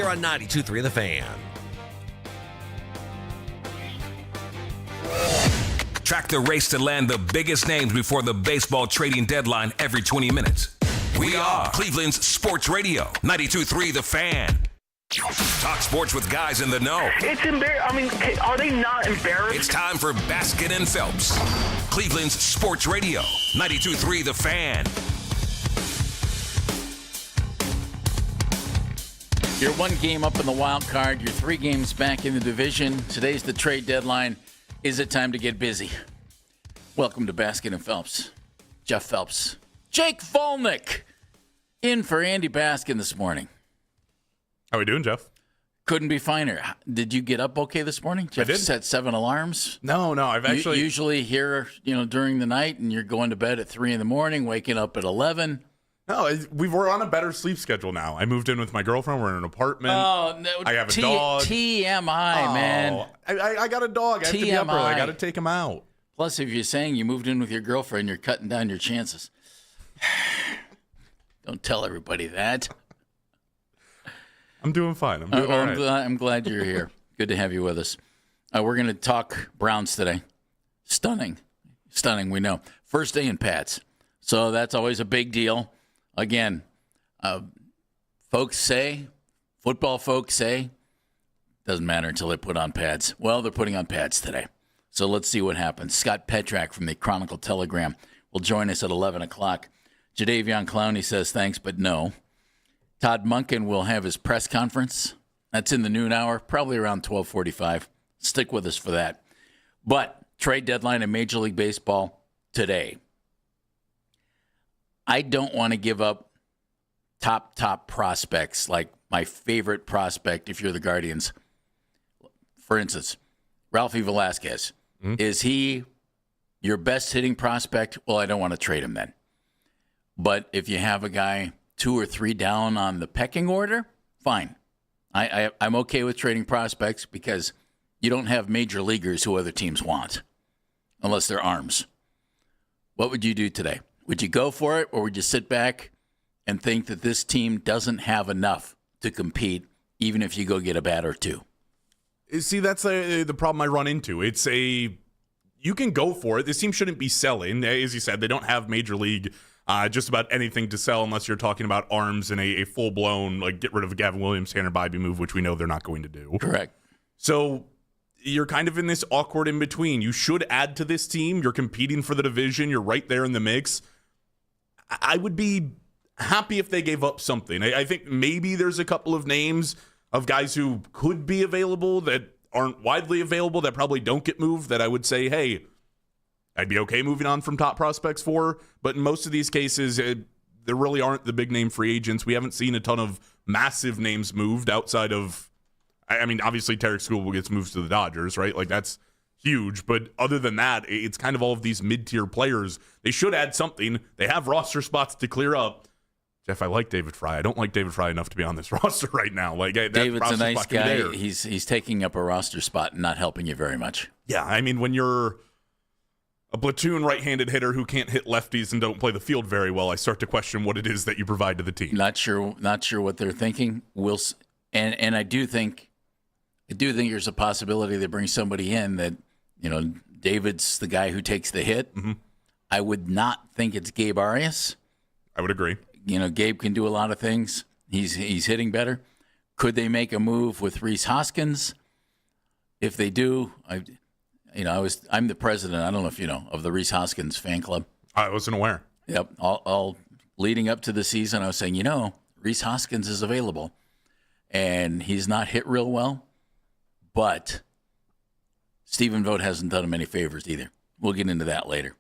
here on 92.3 The Fan. Track the race to land the biggest names before the baseball trading deadline every 20 minutes. We are Cleveland's Sports Radio, 92.3 The Fan. Talk sports with guys in the know. It's embarrassing. I mean, are they not embarrassed? It's time for Baskin and Phelps. Cleveland's Sports Radio, 92.3 The Fan. You're one game up in the wild card. You're 3 games back in the division. Today's the trade deadline. Is it time to get busy? Welcome to Baskin and Phelps. Jeff Phelps. Jake Volnick in for Andy Baskin this morning. How are we doing, Jeff? Couldn't be finer. Did you get up okay this morning? Jeff I did. Set 7 alarms? No, I've actually... Usually here, during the night, and you're going to bed at 3 in the morning, waking up at 11. No, we're on a better sleep schedule now. I moved in with my girlfriend. We're in an apartment. Oh, no. I have a dog. TMI, man. I got a dog. I have to be up early. I got to take him out. Plus, if you're saying you moved in with your girlfriend, you're cutting down your chances. Don't tell everybody that. I'm doing fine. I'm doing all right. I'm glad you're here. Good to have you with us. We're going to talk Browns today. Stunning, we know. First day in pads. So that's always a big deal. Again, football folks say, doesn't matter until they put on pads. Well, they're putting on pads today. So let's see what happens. Scott Petrak from the Chronicle Telegram will join us at 11 o'clock. Jadeveon Clowney says thanks, but no. Todd Monken will have his press conference. That's in the noon hour, probably around 12:45. Stick with us for that. But trade deadline in Major League Baseball today. I don't want to give up top prospects, like my favorite prospect if you're the Guardians. For instance, Ralphie Velasquez. Mm-hmm. Is he your best hitting prospect? Well, I don't want to trade him then. But if you have a guy 2 or 3 down on the pecking order, fine. I'm okay with trading prospects because you don't have major leaguers who other teams want, unless they're arms. What would you do today? Would you go for it, or would you sit back and think that this team doesn't have enough to compete, even if you go get a bat or 2? See, that's the problem I run into. You can go for it. This team shouldn't be selling. As you said, they don't have major league just about anything to sell unless you're talking about arms and a full-blown, like, get rid of a Gavin Williams, Tanner Bybee move, which we know they're not going to do. Correct. So you're kind of in this awkward in-between. You should add to this team. You're competing for the division. You're right there in the mix. I would be happy if they gave up something. I think maybe there's a couple of names of guys who could be available that aren't widely available, that probably don't get moved, that I would say, hey, I'd be okay moving on from top prospects for. But in most of these cases, there really aren't the big name free agents. We haven't seen a ton of massive names moved outside of, I mean, obviously Tarek Skubal gets moved to the Dodgers, right? Like, that's huge. But other than that, it's kind of all of these mid-tier players. They should add something. They have roster spots to clear up. Jeff, I like David Fry. I don't like David Fry enough to be on this roster right now. Like, David's a nice guy. He's taking up a roster spot and not helping you very much. Yeah, I mean, when you're a platoon right-handed hitter who can't hit lefties and don't play the field very well, I start to question what it is that you provide to the team. Not sure what they're thinking. And I do think there's a possibility they bring somebody in that, David's the guy who takes the hit. Mm-hmm. I would not think it's Gabe Arias. I would agree. Gabe can do a lot of things. He's hitting better. Could they make a move with Rhys Hoskins? If they do, I'm the president. I don't know if you know of the Rhys Hoskins fan club. I wasn't aware. Yep. All leading up to the season, I was saying, Rhys Hoskins is available, and he's not hit real well, but Stephen Vogt hasn't done him any favors either. We'll get into that later.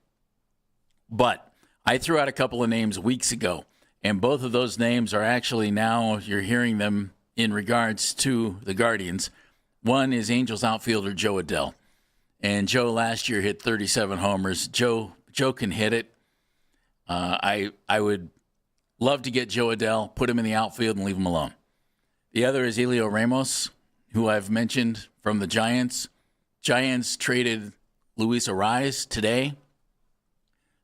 But I threw out a couple of names weeks ago, and both of those names are actually now you're hearing them in regards to the Guardians. One is Angels outfielder Joe Adell. And Joe last year hit 37 homers. Joe can hit it. I would love to get Joe Adell, put him in the outfield, and leave him alone. The other is Elio Ramos, who I've mentioned from the Giants. Giants traded Luis Ariz today.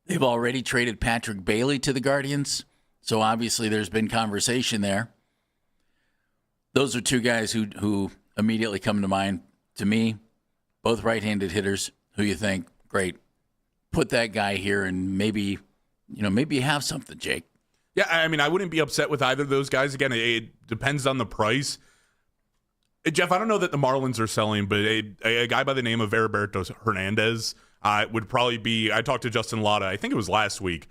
They've already traded Patrick Bailey to the Guardians, so obviously there's been conversation there. Those are two guys who immediately come to mind to me, both right-handed hitters who you think, great, put that guy here and maybe you have something, Jake. Yeah, I mean, I wouldn't be upset with either of those guys. Again, it depends on the price. Jeff, I don't know that the Marlins are selling, but a guy by the name of Heriberto Hernandez would probably be. I talked to Justin Latta, I think it was last week,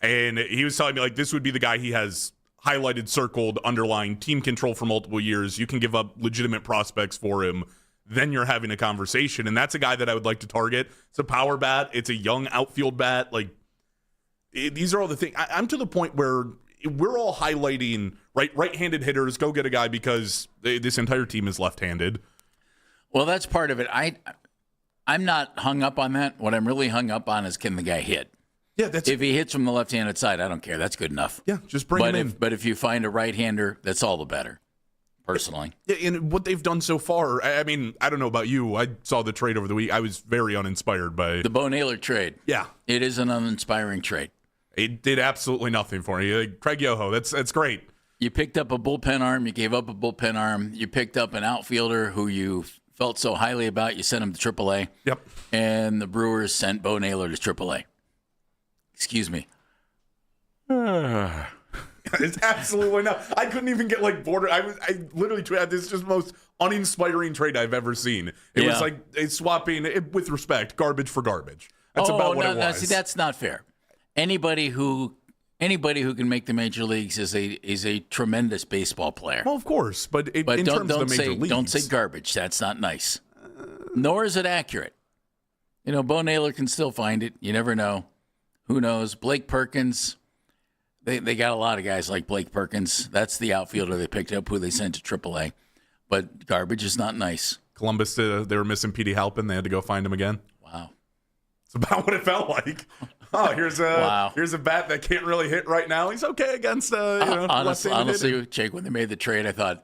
and he was telling me like this would be the guy he has highlighted, circled, underlined, team control for multiple years. You can give up legitimate prospects for him. Then you're having a conversation, and that's a guy that I would like to target. It's a power bat. It's a young outfield bat. Like these are all the things. I'm to the point where we're all highlighting right-handed hitters. Go get a guy because this entire team is left-handed. Well, that's part of it. I'm not hung up on that. What I'm really hung up on is can the guy hit? Yeah, if he hits from the left-handed side, I don't care. That's good enough. Yeah, just bring him in. But if you find a right-hander, that's all the better, personally. Yeah, and what they've done so far, I mean, I don't know about you. I saw the trade over the week. I was very uninspired by the Bo Naylor trade. Yeah. It is an uninspiring trade. It did absolutely nothing for me. Craig Yoho, that's great. You picked up a bullpen arm. You gave up a bullpen arm. You picked up an outfielder who you felt so highly about. You sent him to AAA. Yep. And the Brewers sent Bo Naylor to AAA. Excuse me. It's absolutely not. I couldn't even get like border. I literally tweeted this is just the most uninspiring trade I've ever seen. It was like swapping with respect, garbage for garbage. That's about what it was. See, that's not fair. Anybody who can make the major leagues is a tremendous baseball player. Well, of course, but in terms of the major leagues, don't say garbage. That's not nice. Nor is it accurate. Bo Naylor can still find it. You never know. Who knows? Blake Perkins. They got a lot of guys like Blake Perkins. That's the outfielder they picked up, who they sent to AAA. But garbage is not nice. Columbus, they were missing Petey Halpin. They had to go find him again. Wow. It's about what it felt like. Oh, here's a bat that can't really hit right now. He's okay against honestly, Jake, when they made the trade, I thought,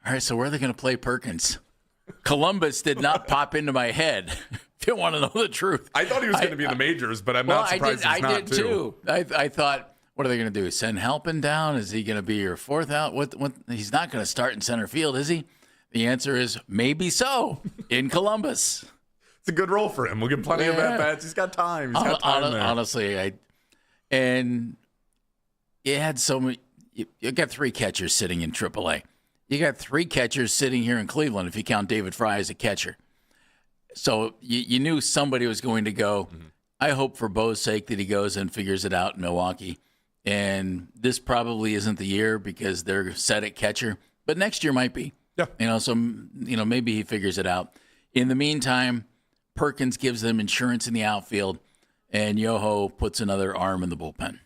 all right, so where are they going to play Perkins? Columbus did not pop into my head. If you want to know the truth. I thought he was going to be in the majors, but I'm not surprised he's not, too. I thought, what are they going to do? Send Halpin down? Is he going to be your fourth out? What? He's not going to start in center field, is he? The answer is maybe so in Columbus. It's a good role for him. We'll get plenty of at-bats. He's got time. He's got time there. Honestly, and you had so many. You got three catchers sitting in AAA. You got three catchers sitting here in Cleveland, if you count David Fry as a catcher. So you knew somebody was going to go. Mm-hmm. I hope for Bo's sake that he goes and figures it out in Milwaukee. And this probably isn't the year because they're set at catcher, but next year might be. Yeah. So maybe he figures it out. In the meantime, Perkins gives them insurance in the outfield, and Yoho puts another arm in the bullpen.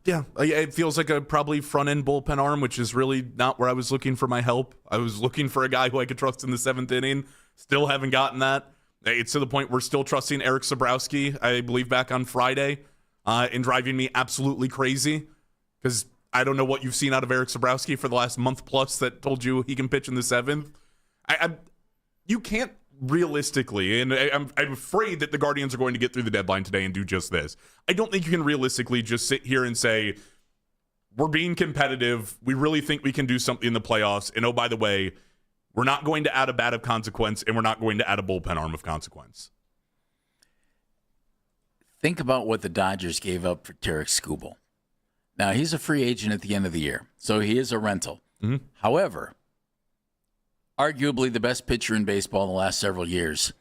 Yeah, it feels like a probably front-end bullpen arm, which is really not where I was looking for my help. I was looking for a guy who I could trust in the seventh inning. Still haven't gotten that. It's to the point we're still trusting Eric Sabrowski, I believe, back on Friday, and driving me absolutely crazy because I don't know what you've seen out of Eric Sabrowski for the last month plus that told you he can pitch in the seventh. You can't realistically, and I'm afraid that the Guardians are going to get through the deadline today and do just this. I don't think you can realistically just sit here and say, we're being competitive. We really think we can do something in the playoffs. And oh, by the way, we're not going to add a bat of consequence, and we're not going to add a bullpen arm of consequence. Think about what the Dodgers gave up for Tarek Skubal. Now, he's a free agent at the end of the year, so he is a rental. Mm-hmm. However, arguably the best pitcher in baseball in the last several years,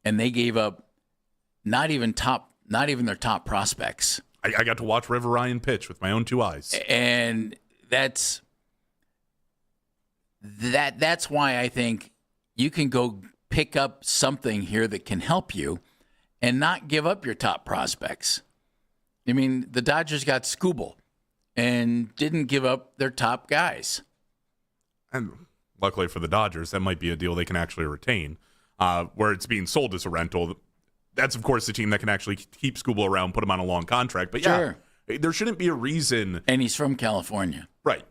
and they gave up not even their top prospects. I got to watch River Ryan pitch with my own two eyes. And that's why I think you can go pick up something here that can help you and not give up your top prospects. I mean, the Dodgers got Skubal and didn't give up their top guys. And luckily for the Dodgers, that might be a deal they can actually retain, where it's being sold as a rental. That's, of course, the team that can actually keep Skubal around, put him on a long contract. But, sure. There shouldn't be a reason. And he's from California. Right.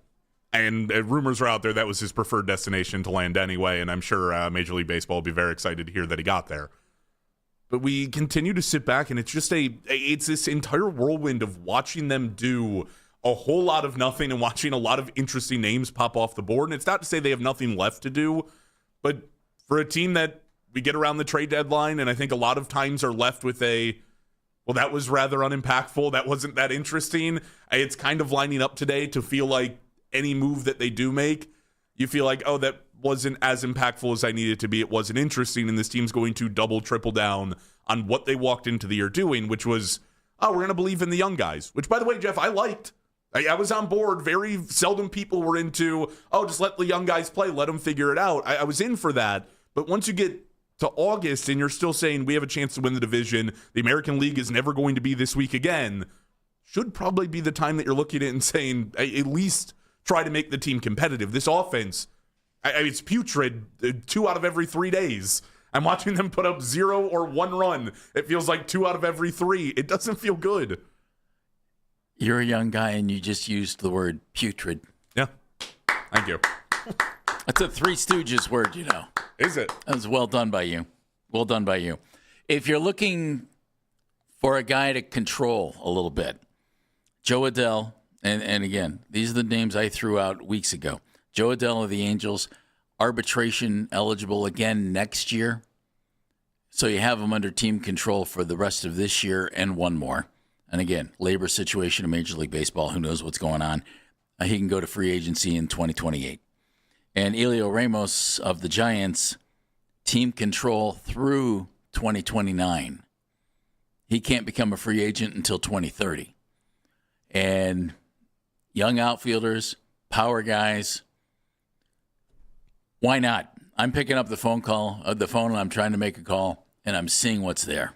And rumors are out there that was his preferred destination to land anyway, and I'm sure Major League Baseball will be very excited to hear that he got there. But we continue to sit back, and it's just it's this entire whirlwind of watching them do a whole lot of nothing and watching a lot of interesting names pop off the board. And it's not to say they have nothing left to do, but for a team that we get around the trade deadline and I think a lot of times are left with well, that was rather unimpactful. That wasn't that interesting. It's kind of lining up today to feel like any move that they do make, you feel like, oh, that wasn't as impactful as I needed it to be. It wasn't interesting, and this team's going to double, triple down on what they walked into the year doing, which was, oh, we're going to believe in the young guys, which, by the way, Jeff, I liked. I was on board. Very seldom people were into, oh, just let the young guys play, let them figure it out. I was in for that, but once you get to August and you're still saying we have a chance to win the division, the American League is never going to be this week again, should probably be the time that you're looking at and saying, at least try to make the team competitive. This offense, it's putrid 2 out of every 3 days. I'm watching them put up 0 or 1 run. It feels like 2 out of every 3. It doesn't feel good. You're a young guy and you just used the word putrid. Yeah. Thank you. That's a Three Stooges word, you know. Is it? That was well done by you. Well done by you. If you're looking for a guy to control a little bit, Joe Adell, and again, these are the names I threw out weeks ago. Joe Adell of the Angels, arbitration eligible again next year. So you have him under team control for the rest of this year and one more. And again, labor situation in Major League Baseball, who knows what's going on. He can go to free agency in 2028. And Elio Ramos of the Giants, team control through 2029. He can't become a free agent until 2030. And young outfielders, power guys, why not? I'm picking up the phone and I'm trying to make a call, and I'm seeing what's there.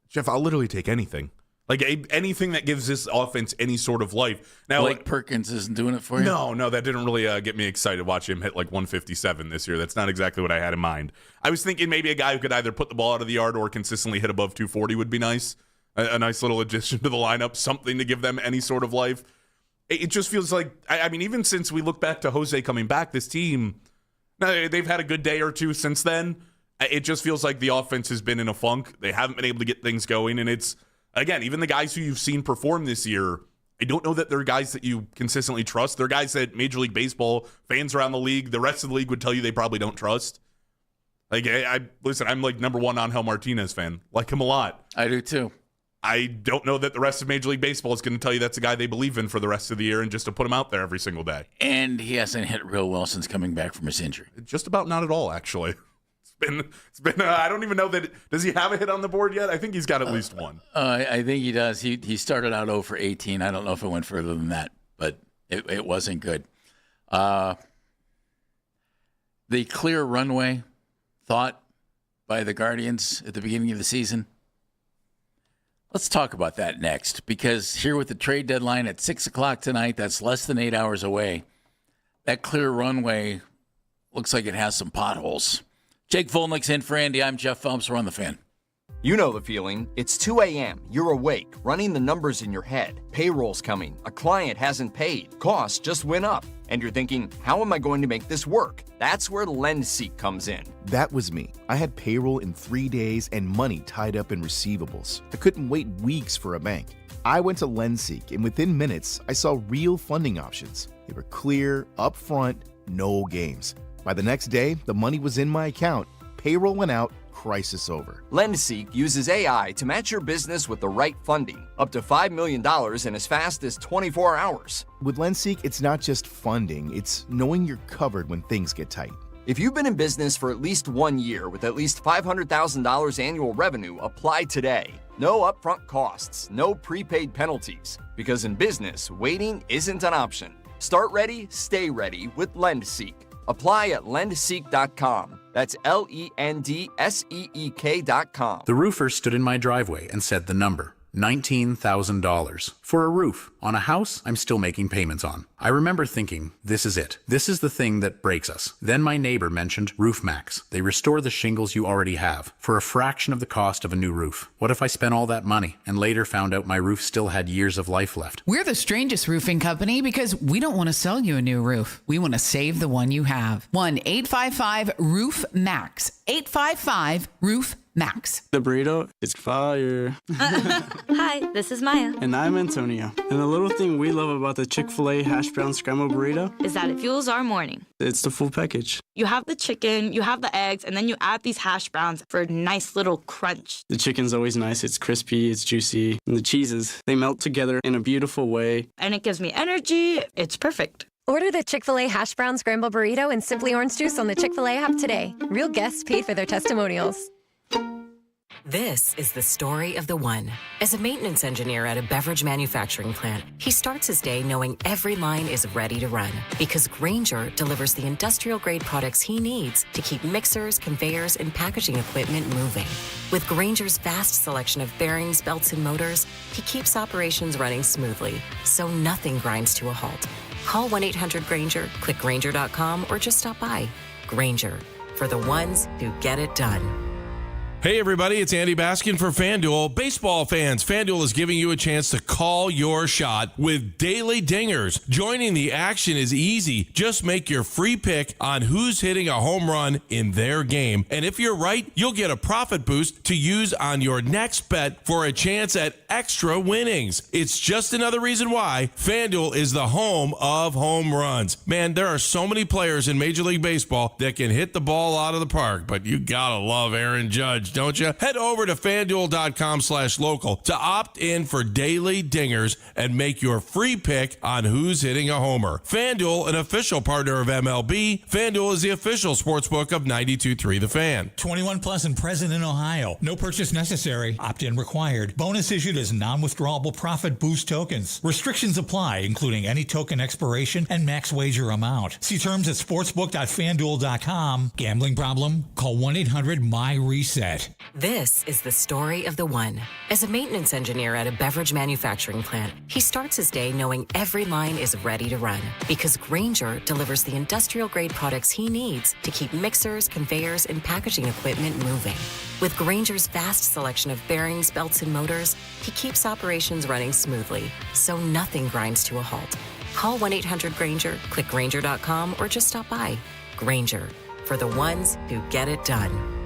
Jeff, I'll literally take anything. Like anything that gives this offense any sort of life. Now, Blake Perkins isn't doing it for you? No, that didn't really get me excited watching him hit like 157 this year. That's not exactly what I had in mind. I was thinking maybe a guy who could either put the ball out of the yard or consistently hit above 240 would be nice. A nice little addition to the lineup, something to give them any sort of life. It just feels like, I mean, even since we look back to Jose coming back, this team, they've had a good day or two since then. It just feels like the offense has been in a funk. They haven't been able to get things going, and it's, again, even the guys who you've seen perform this year, I don't know that they're guys that you consistently trust. They're guys that Major League Baseball fans around the league, the rest of the league would tell you they probably don't trust. Like, listen, I'm like number one Angel Martinez fan. Like him a lot. I do too. I don't know that the rest of Major League Baseball is going to tell you that's a guy they believe in for the rest of the year and just to put him out there every single day. And he hasn't hit real well since coming back from his injury. Just about not at all, actually. It's been. I don't even know that. Does he have a hit on the board yet? I think he's got at least one. I think he does. He started out 0 for 18. I don't know if it went further than that, but it wasn't good. The clear runway thought by the Guardians at the beginning of the season. Let's talk about that next, because here with the trade deadline at 6 o'clock tonight, that's less than 8 hours away. That clear runway looks like it has some potholes. Jake Volnick's in for Andy. I'm Jeff Phelps. We're on the Fan. You know the feeling. It's 2 a.m. You're awake, running the numbers in your head. Payroll's coming. A client hasn't paid. Costs just went up. And you're thinking, how am I going to make this work? That's where LendSeek comes in. That was me. I had payroll in 3 days and money tied up in receivables. I couldn't wait weeks for a bank. I went to LendSeek, and within minutes, I saw real funding options. They were clear, upfront, no games. By the next day, the money was in my account. Payroll went out. Crisis over. LendSeek uses AI to match your business with the right funding, up to $5 million in as fast as 24 hours. With LendSeek, it's not just funding, it's knowing you're covered when things get tight. If you've been in business for at least 1 year with at least $500,000 annual revenue, apply today. No upfront costs, no prepaid penalties, because in business, waiting isn't an option. Start ready, stay ready with LendSeek. Apply at lendseek.com. That's LENDSEEK.com. The roofer stood in my driveway and said the number, $19,000. For a roof on a house I'm still making payments on. I remember thinking, this is it. This is the thing that breaks us. Then my neighbor mentioned Roof Max. They restore the shingles you already have for a fraction of the cost of a new roof. What if I spent all that money and later found out my roof still had years of life left? We're the strangest roofing company because we don't want to sell you a new roof. We want to save the one you have. 1-855-ROOF-MAX. 855-ROOF-MAX. max. The burrito is fire. Hi, this is Maya. And I'm Antonio. And the little thing we love about the Chick-fil-A hash brown scrambled burrito is that it fuels our morning. It's the full package. You have the chicken, you have the eggs, and then you add these hash browns for a nice little crunch. The chicken's always nice. It's crispy, it's juicy. And the cheeses, they melt together in a beautiful way. And it gives me energy. It's perfect. Order the Chick-fil-A hash brown scrambled burrito and Simply Orange Juice on the Chick-fil-A app today. Real guests paid for their testimonials. This is the story of the one. As a maintenance engineer at a beverage manufacturing plant, he starts his day knowing every line is ready to run because Grainger delivers the industrial-grade products he needs to keep mixers, conveyors, and packaging equipment moving. With Grainger's vast selection of bearings, belts, and motors, he keeps operations running smoothly, so nothing grinds to a halt. Call 1-800-GRAINGER, click Grainger.com, or just stop by. Grainger, for the ones who get it done. Hey everybody, it's Andy Baskin for FanDuel. Baseball fans, FanDuel is giving you a chance to call your shot with daily dingers. Joining the action is easy. Just make your free pick on who's hitting a home run in their game. And if you're right, you'll get a profit boost to use on your next bet for a chance at extra winnings. It's just another reason why FanDuel is the home of home runs. Man, there are so many players in Major League Baseball that can hit the ball out of the park, but you gotta love Aaron Judge, don't you? Head over to FanDuel.com/local to opt in for daily dingers and make your free pick on who's hitting a homer. FanDuel, an official partner of MLB. FanDuel is the official sportsbook of 92.3 The Fan. 21 plus and present in Ohio. No purchase necessary. Opt-in required. Bonus issued as non-withdrawable profit boost tokens. Restrictions apply, including any token expiration and max wager amount. See terms at sportsbook.fanduel.com. Gambling problem? Call 1-800-MY-RESET. This is the story of the one. As a maintenance engineer at a beverage manufacturing plant, he starts his day knowing every line is ready to run because Grainger delivers the industrial-grade products he needs to keep mixers, conveyors, and packaging equipment moving. With Grainger's vast selection of bearings, belts, and motors, he keeps operations running smoothly, so nothing grinds to a halt. Call 1-800-GRAINGER, click Grainger.com, or just stop by. Grainger, for the ones who get it done.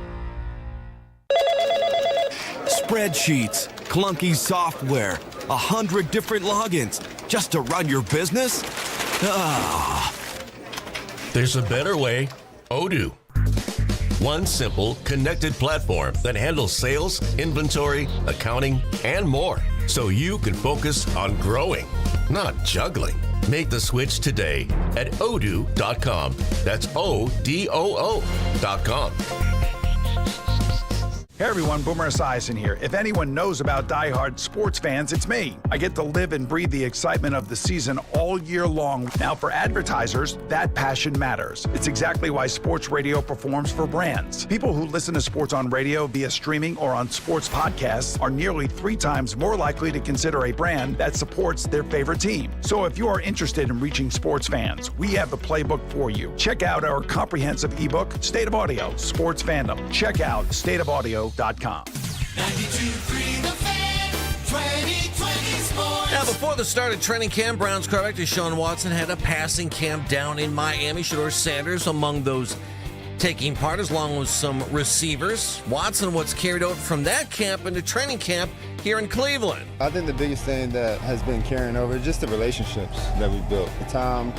Spreadsheets, clunky software, 100 different logins just to run your business? Ah. There's a better way. Odoo. One simple, connected platform that handles sales, inventory, accounting, and more, so you can focus on growing, not juggling. Make the switch today at odoo.com. That's ODOO.com. Hey everyone, Boomer Esiason here. If anyone knows about diehard sports fans, it's me. I get to live and breathe the excitement of the season all year long. Now for advertisers, that passion matters. It's exactly why sports radio performs for brands. People who listen to sports on radio via streaming or on sports podcasts are nearly 3 times more likely to consider a brand that supports their favorite team. So if you are interested in reaching sports fans, we have the playbook for you. Check out our comprehensive ebook, State of Audio, Sports Fandom. Check out stateofaudio.com. 92.3 The Fan, 2020 Sports. Now, before the start of training camp, Browns quarterback Deshaun Watson had a passing camp down in Miami. Shedeur Sanders among those taking part, along with some receivers. Watson, what's carried over from that camp into training camp here in Cleveland? I think the biggest thing that has been carrying over is just the relationships that we built. The time,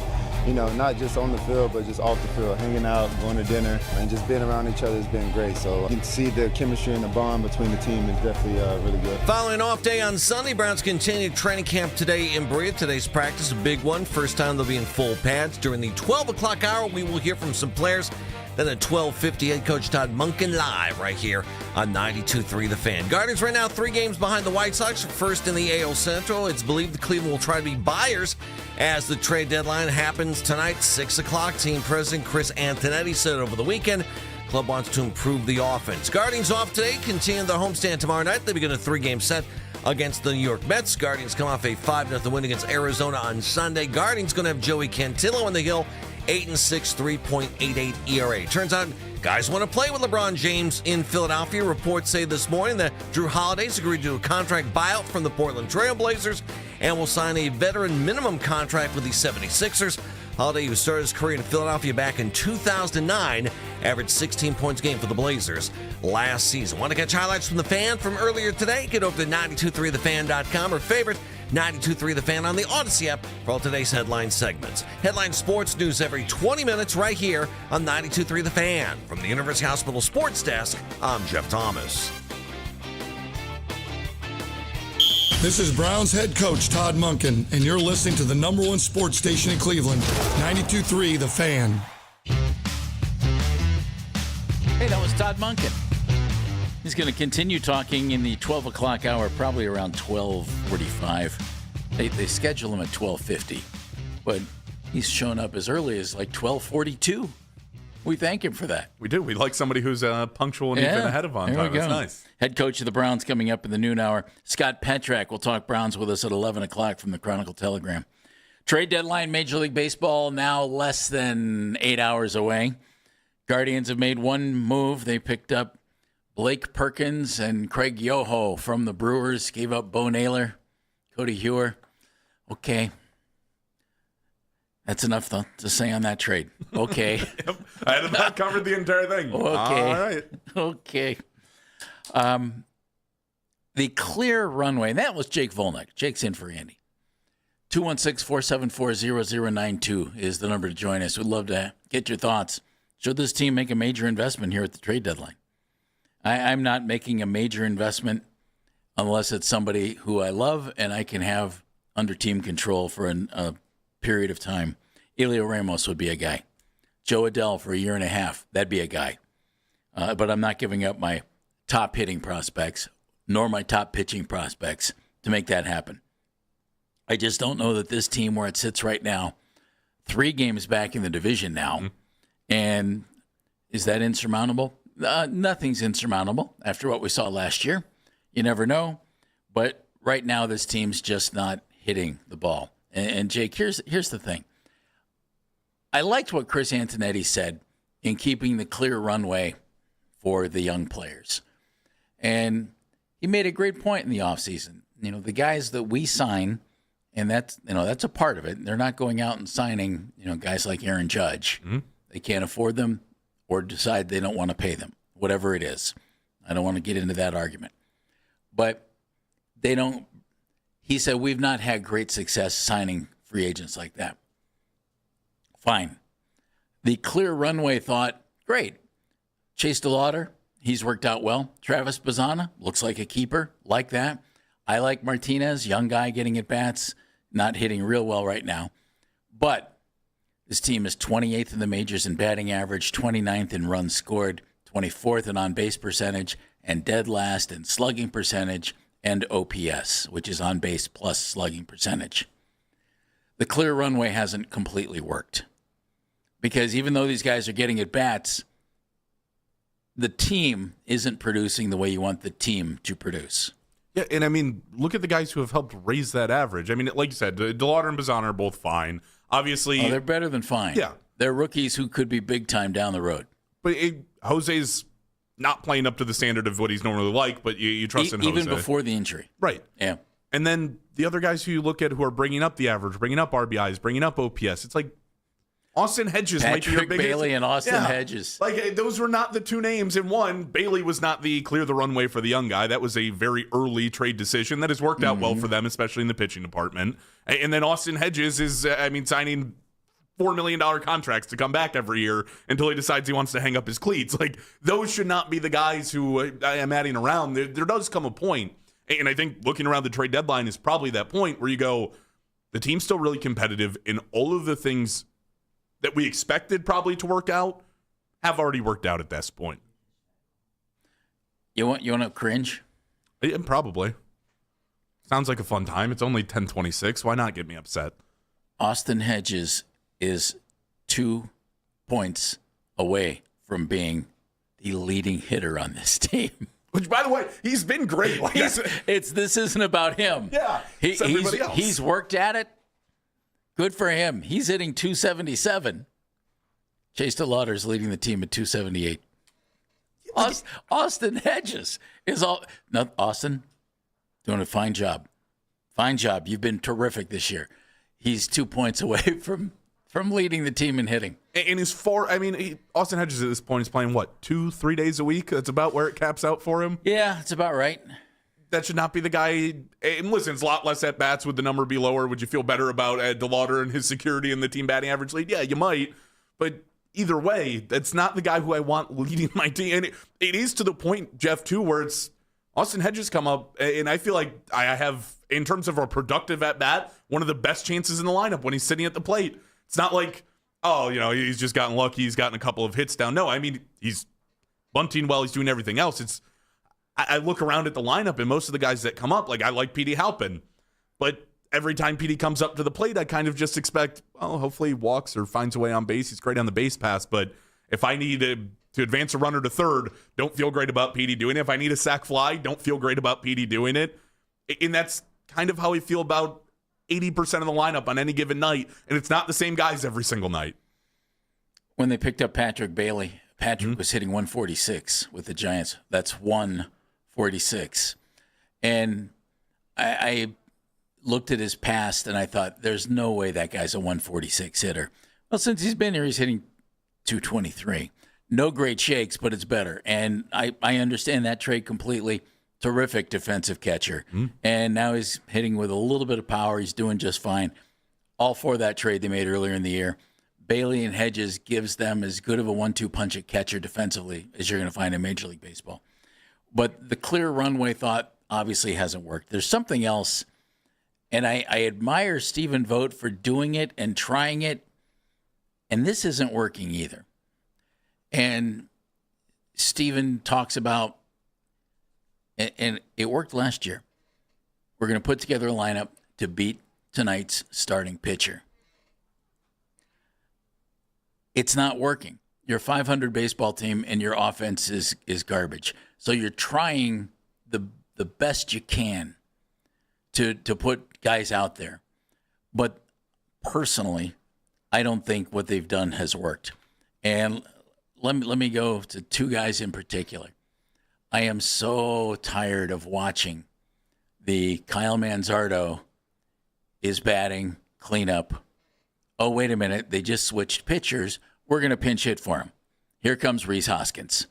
not just on the field, but just off the field, hanging out, going to dinner, and just being around each other has been great. So you can see the chemistry and the bond between the team is definitely really good. Following an off day on Sunday, Browns continued training camp today in Berea. Today's practice, a big one. First time they'll be in full pads. During the 12 o'clock hour, we will hear from some players. Then at 12:50, head coach Todd Monken live right here on 92.3 The Fan. Guardians right now 3 games behind the White Sox, first in the AL Central. It's believed the Cleveland will try to be buyers as the trade deadline happens tonight, 6 o'clock. Team president Chris Antonetti said over the weekend, club wants to improve the offense. Guardians off today, continue their homestand tomorrow night. They begin a 3-game set against the New York Mets. Guardians come off a 5-0 win against Arizona on Sunday. Guardians going to have Joey Cantillo on the hill, 8-6, 3.88 ERA. Turns out guys want to play with LeBron James in Philadelphia. Reports say this morning that Drew Holiday's agreed to a contract buyout from the Portland Trail Blazers and will sign a veteran minimum contract with the 76ers. Holiday, who started his career in Philadelphia back in 2009, averaged 16 points a game for the Blazers last season. Want to catch highlights from The Fan from earlier today? Get over to 923thefan.com or favorite 923 The Fan on the Odyssey app for all today's headline segments. Headline sports news every 20 minutes right here on 923 The Fan. From the University Hospital Sports Desk, I'm Jeff Thomas. This is Browns head coach Todd Monken, and you're listening to the number one sports station in Cleveland, 92.3 The Fan. Hey, that was Todd Monken. He's going to continue talking in the 12 o'clock hour, probably around 12:45. They schedule him at 12:50, but he's shown up as early as like 12:42. We thank him for that. We do. We like somebody who's punctual and even ahead of on time. That's nice. Head coach of the Browns coming up in the noon hour. Scott Petrak will talk Browns with us at 11 o'clock from the Chronicle Telegram. Trade deadline, Major League Baseball, now less than 8 hours away. Guardians have made one move. They picked up Blake Perkins and Craig Yoho from the Brewers. Gave up Bo Naylor, Cody Hewer. Okay. That's enough to say on that trade. Okay. Yep. I had not covered the entire thing. Okay. All right. Okay. The clear runway, that was Jake Volnek. Jake's in for Andy. 216-474-0092 is the number to join us. We'd love to get your thoughts. Should this team make a major investment here at the trade deadline? I'm not making a major investment unless it's somebody who I love and I can have under team control for a period of time. Elio Ramos would be a guy. Joe Adell for a year and a half, that'd be a guy. But I'm not giving up my top hitting prospects nor my top pitching prospects to make that happen. I just don't know that this team, where it sits right now, 3 games back in the division now, and is that insurmountable? Nothing's insurmountable after what we saw last year. You never know. But right now, this team's just not hitting the ball. And Jake, here's the thing. I liked what Chris Antonetti said in keeping the clear runway for the young players. And he made a great point in the offseason. You know, the guys that we sign, and that's a part of it. They're not going out and signing, guys like Aaron Judge. Mm-hmm. They can't afford them or decide they don't want to pay them, whatever it is. I don't want to get into that argument. But they don't. He said, we've not had great success signing free agents like that. Fine. The clear runway thought, great. Chase DeLauder, he's worked out well. Travis Bazzana, looks like a keeper, like that. I like Martinez, young guy getting at bats, not hitting real well right now. But this team is 28th in the majors in batting average, 29th in runs scored, 24th in on-base percentage, and dead last in slugging percentage and OPS, which is on-base plus slugging percentage. The clear runway hasn't completely worked because even though these guys are getting at bats, the team isn't producing the way you want the team to produce. Yeah, and I mean, look at the guys who have helped raise that average. I mean, like you said, DeLauder and Bazzana are both fine. Obviously, they're better than fine. Yeah. They're rookies who could be big time down the road. But Jose's not playing up to the standard of what he's normally like, but you trust in Jose. Even before the injury. Right. Yeah. And then the other guys who you look at who are bringing up the average, bringing up RBIs, bringing up OPS, it's like Austin Hedges Patrick might be your biggest. Bailey and Austin Hedges. Like, those were not the two names. And one, Bailey was not the clear the runway for the young guy. That was a very early trade decision that has worked out well for them, especially in the pitching department. And then Austin Hedges is, signing $4 million contracts to come back every year until he decides he wants to hang up his cleats. Like, those should not be the guys who I am adding around. There does come a point, and I think looking around the trade deadline is probably that point where you go, the team's still really competitive, and all of the things that we expected probably to work out have already worked out at this point. You want to cringe? Yeah, probably. Sounds like a fun time. It's only 10:26. Why not get me upset? Austin Hedges is 2 points away from being the leading hitter on this team. Which, by the way, he's been great. Like, this isn't about him. Yeah, he's worked at it. Good for him. He's hitting 277. Chase DeLauder's leading the team at 278. Austin Hedges is all. No, Austin, doing a fine job. Fine job. You've been terrific this year. He's 2 points away from from leading the team in hitting. And Austin Hedges at this point is playing, 2-3 days a week? That's about where it caps out for him? Yeah, it's about right. That should not be the guy. And listen, it's a lot less at-bats. Would the number be lower? Would you feel better about Ed DeLauder and his security in the team batting average lead? Yeah, you might. But either way, that's not the guy who I want leading my team. And it is to the point, Jeff, too, where it's Austin Hedges come up, and I feel like I have, in terms of a productive at-bat, one of the best chances in the lineup when he's sitting at the plate. It's not like, he's just gotten lucky, he's gotten a couple of hits down. No, he's bunting well, he's doing everything else. I look around at the lineup, and most of the guys that come up, I like Petey Halpin. But every time Petey comes up to the plate, I kind of just expect, hopefully he walks or finds a way on base. He's great on the base pass, but if I need to advance a runner to third, don't feel great about Petey doing it. If I need a sac fly, don't feel great about Petey doing it. And that's kind of how I feel about 80% of the lineup on any given night, and it's not the same guys every single night. When they picked up Patrick Bailey, Patrick was hitting 146 with the Giants. That's 146. And I looked at his past, and I thought, there's no way that guy's a 146 hitter. Well, since he's been here, he's hitting 223. No great shakes, but it's better. And I understand that trade completely. Terrific defensive catcher. And now he's hitting with a little bit of power. He's doing just fine. All for that trade they made earlier in the year. Bailey and Hedges gives them as good of a 1-2 punch at catcher defensively as you're going to find in Major League Baseball. But the clear runway thought obviously hasn't worked. There's something else, and I admire Stephen Vogt for doing it and trying it, and this isn't working either. And Stephen talks about, and it worked last year, we're going to put together a lineup to beat tonight's starting pitcher. It's not working. You're a 500 baseball team, and your offense is garbage. So you're trying the best you can to put guys out there. But personally, I don't think what they've done has worked. And let me go to two guys in particular. I am so tired of watching the Kyle Manzardo is batting cleanup. Oh, wait a minute. They just switched pitchers. We're going to pinch hit for him. Here comes Rhys Hoskins.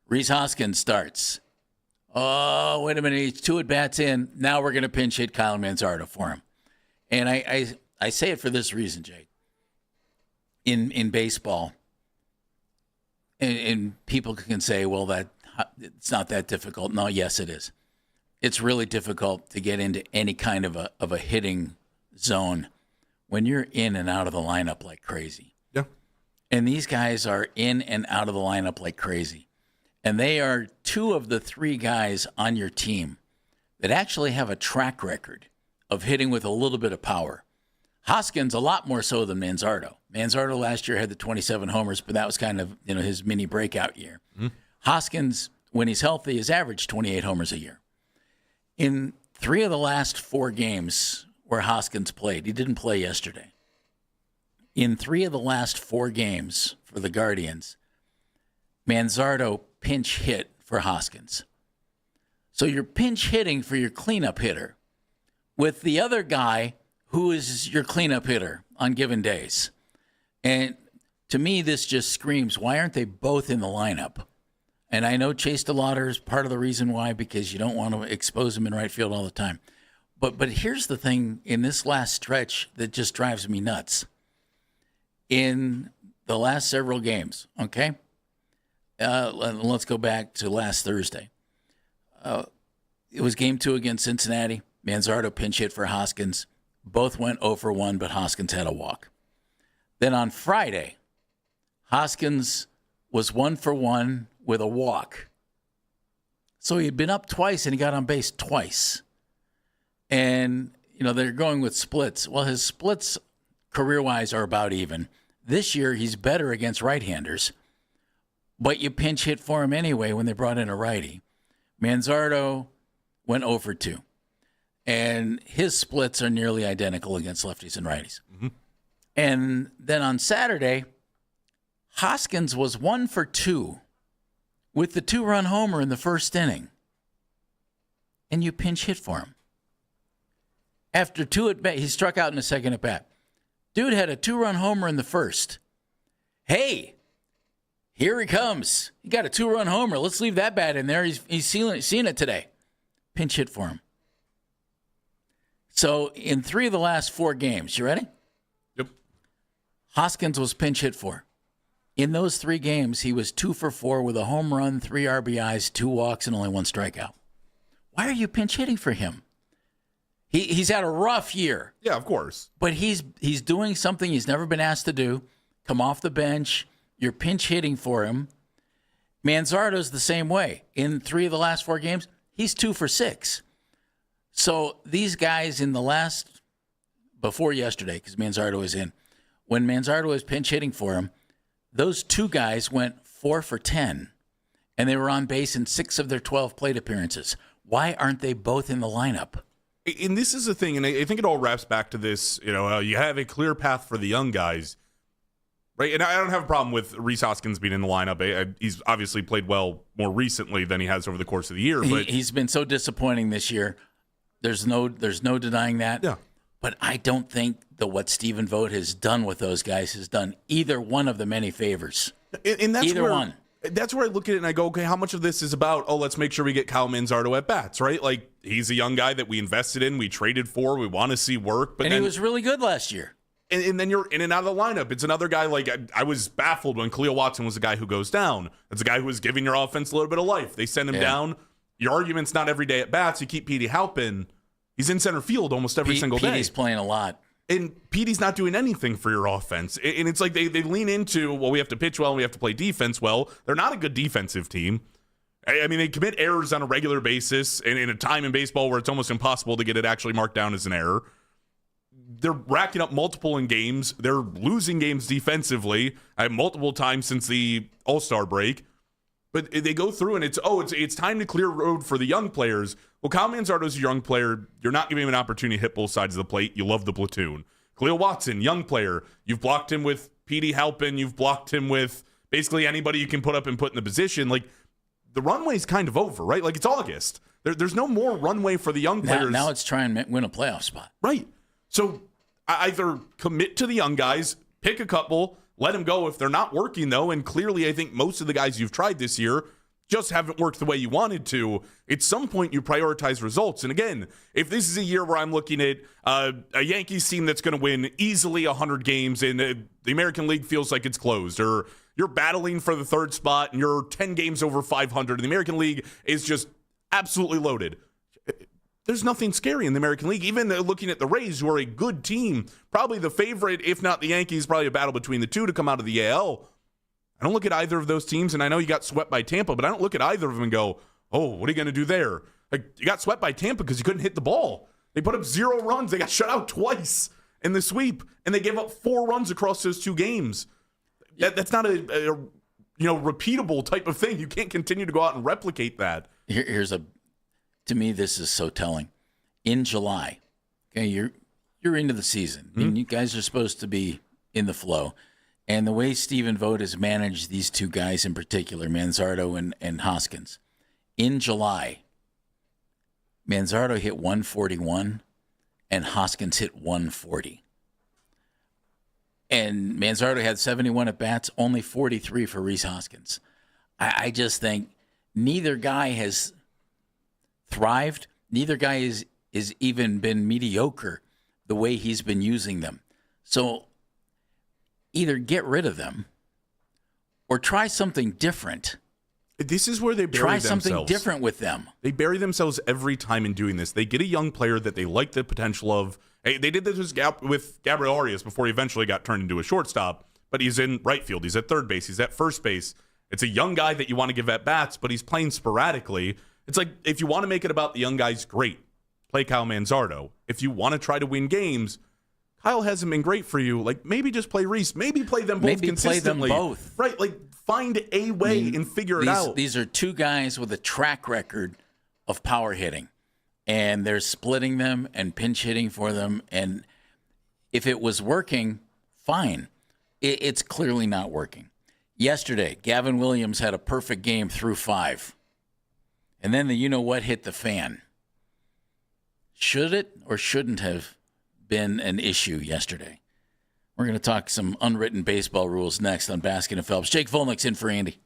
Rhys Hoskins starts. Oh, wait a minute. He's 2 at-bats in. Now we're going to pinch hit Kyle Manzardo for him. And I say it for this reason, Jake. In baseball, and people can say, well, that it's not that difficult. No, yes, it is. It's really difficult to get into any kind of a hitting zone when you're in and out of the lineup like crazy. Yeah. And these guys are in and out of the lineup like crazy. And they are 2 of the 3 guys on your team that actually have a track record of hitting with a little bit of power. Hoskins, a lot more so than Manzardo. Manzardo last year had the 27 homers, but that was kind of his mini breakout year. Hoskins, when he's healthy, has averaged 28 homers a year. In 3 of the last 4 games where Hoskins played, he didn't play yesterday. In 3 of the last 4 games for the Guardians, Manzardo pinch hit for Hoskins. So you're pinch hitting for your cleanup hitter with the other guy who is your cleanup hitter on given days. And to me, this just screams, why aren't they both in the lineup? And I know Chase DeLauder is part of the reason why, because you don't want to expose him in right field all the time. But here's the thing in this last stretch that just drives me nuts. In the last several games, okay? Let's go back to last Thursday. It was game 2 against Cincinnati. Manzardo pinch hit for Hoskins. Both went 0 for 1, but Hoskins had a walk. Then on Friday, Hoskins was 1 for 1 with a walk. So he had been up twice, and he got on base twice. And, they're going with splits. Well, his splits career-wise are about even. This year, he's better against right-handers. But you pinch hit for him anyway when they brought in a righty. Manzardo went 0 for 2. And his splits are nearly identical against lefties and righties. And then on Saturday, Hoskins was 1 for 2 with the 2-run homer in the first inning. And you pinch hit for him. After 2 at-bats, he struck out in the second at-bat. Dude had a 2-run homer in the first. Hey, here he comes. He got a 2-run homer. Let's leave that bat in there. He's seen it today. Pinch hit for him. So in 3 of the last 4 games, you ready? Yep. Hoskins was pinch hit for. In those 3 games, he was 2 for 4 with a home run, 3 RBIs, 2 walks, and only 1 strikeout. Why are you pinch hitting for him? He's had a rough year. Yeah, of course. But he's doing something he's never been asked to do. Come off the bench. You're pinch hitting for him. Manzardo's the same way. In 3 of the last 4 games, he's 2 for 6. So these guys in the last, before yesterday, because Manzardo was in, when Manzardo was pinch hitting for him, those 2 guys went 4 for 10, and they were on base in 6 of their 12 plate appearances. Why aren't they both in the lineup? And this is the thing, and I think it all wraps back to this, you have a clear path for the young guys, right? And I don't have a problem with Rhys Hoskins being in the lineup. He's obviously played well more recently than he has over the course of the year. But he's been so disappointing this year. There's no denying that. Yeah. But I don't think that what Stephen Vogt has done with those guys has done either one of them any favors. And that's either one. That's where I look at it and I go, okay, how much of this is about, let's make sure we get Kyle Manzardo at bats, right? Like, he's a young guy that we invested in, we traded for, we want to see work. But he was really good last year. And then you're in and out of the lineup. It's another guy, like, I was baffled when Khalil Watson was the guy who goes down. That's a guy who was giving your offense a little bit of life. They send him down. Your argument's not every day at bats. You keep Petey Halpin. He's in center field almost every single day. Petey's playing a lot. And Petey's not doing anything for your offense. And it's like they lean into, well, we have to pitch well and we have to play defense well. They're not a good defensive team. I mean, they commit errors on a regular basis, and in a time in baseball where it's almost impossible to get it actually marked down as an error. They're racking up multiple in games. They're losing games defensively multiple times since the All-Star break. But they go through and it's time to clear road for the young players. Well, Kyle Manzardo's a young player. You're not giving him an opportunity to hit both sides of the plate. You love the platoon. Khalil Watson, young player. You've blocked him with Petey Halpin. You've blocked him with basically anybody you can put up and put in the position. Like, the runway's kind of over, right? Like, it's August. There's no more runway for the young players. Now it's try and win a playoff spot. Right. So either commit to the young guys, pick a couple, let them go if they're not working, though. And clearly, I think most of the guys you've tried this year just haven't worked the way you wanted to. At some point, you prioritize results. And again, if this is a year where I'm looking at a Yankees team that's going to win easily 100 games and the American League feels like it's closed, or you're battling for the 3rd spot and you're 10 games over 500, and the American League is just absolutely loaded. There's nothing scary in the American League. Even looking at the Rays, who are a good team, probably the favorite, if not the Yankees, probably a battle between the two to come out of the AL. I don't look at either of those teams, and I know you got swept by Tampa, but I don't look at either of them and go, oh, what are you going to do there? Like, you got swept by Tampa because you couldn't hit the ball. They put up 0 runs. They got shut out twice in the sweep, and they gave up 4 runs across those 2 games. That's not a repeatable type of thing. You can't continue to go out and replicate that. To me, this is so telling. In July, okay, you're into the season. Mm-hmm. I mean, you guys are supposed to be in the flow. And the way Stephen Vogt has managed these 2 guys in particular, Manzardo and Hoskins, in July, Manzardo hit 141 and Hoskins hit 140. And Manzardo had 71 at-bats, only 43 for Rhys Hoskins. I just think neither guy has thrived. Neither guy is even been mediocre the way he's been using them. So either get rid of them or try something different. This is where they bury Try themselves. something different with them. They bury themselves every time in doing this. They get a young player that they like the potential of. Hey, they did this with Gabriel Arias before he eventually got turned into a shortstop, but he's in right field. He's at third base. He's at first base. It's a young guy that you want to give at bats, but he's playing sporadically. It's like, if you want to make it about the young guys, great. Play Kyle Manzardo. If you want to try to win games, Kyle hasn't been great for you. Like, maybe just play Rhys. Maybe play them both consistently. Play them both. Right, like, find a way and figure it out. These are 2 guys with a track record of power hitting, and they're splitting them and pinch hitting for them. And if it was working, fine. It's clearly not working. Yesterday, Gavin Williams had a perfect game through 5. And then the you-know-what hit the fan. Should it or shouldn't have been an issue yesterday? We're going to talk some unwritten baseball rules next on Baskin and Phelps. Jake Volnick's in for Andy.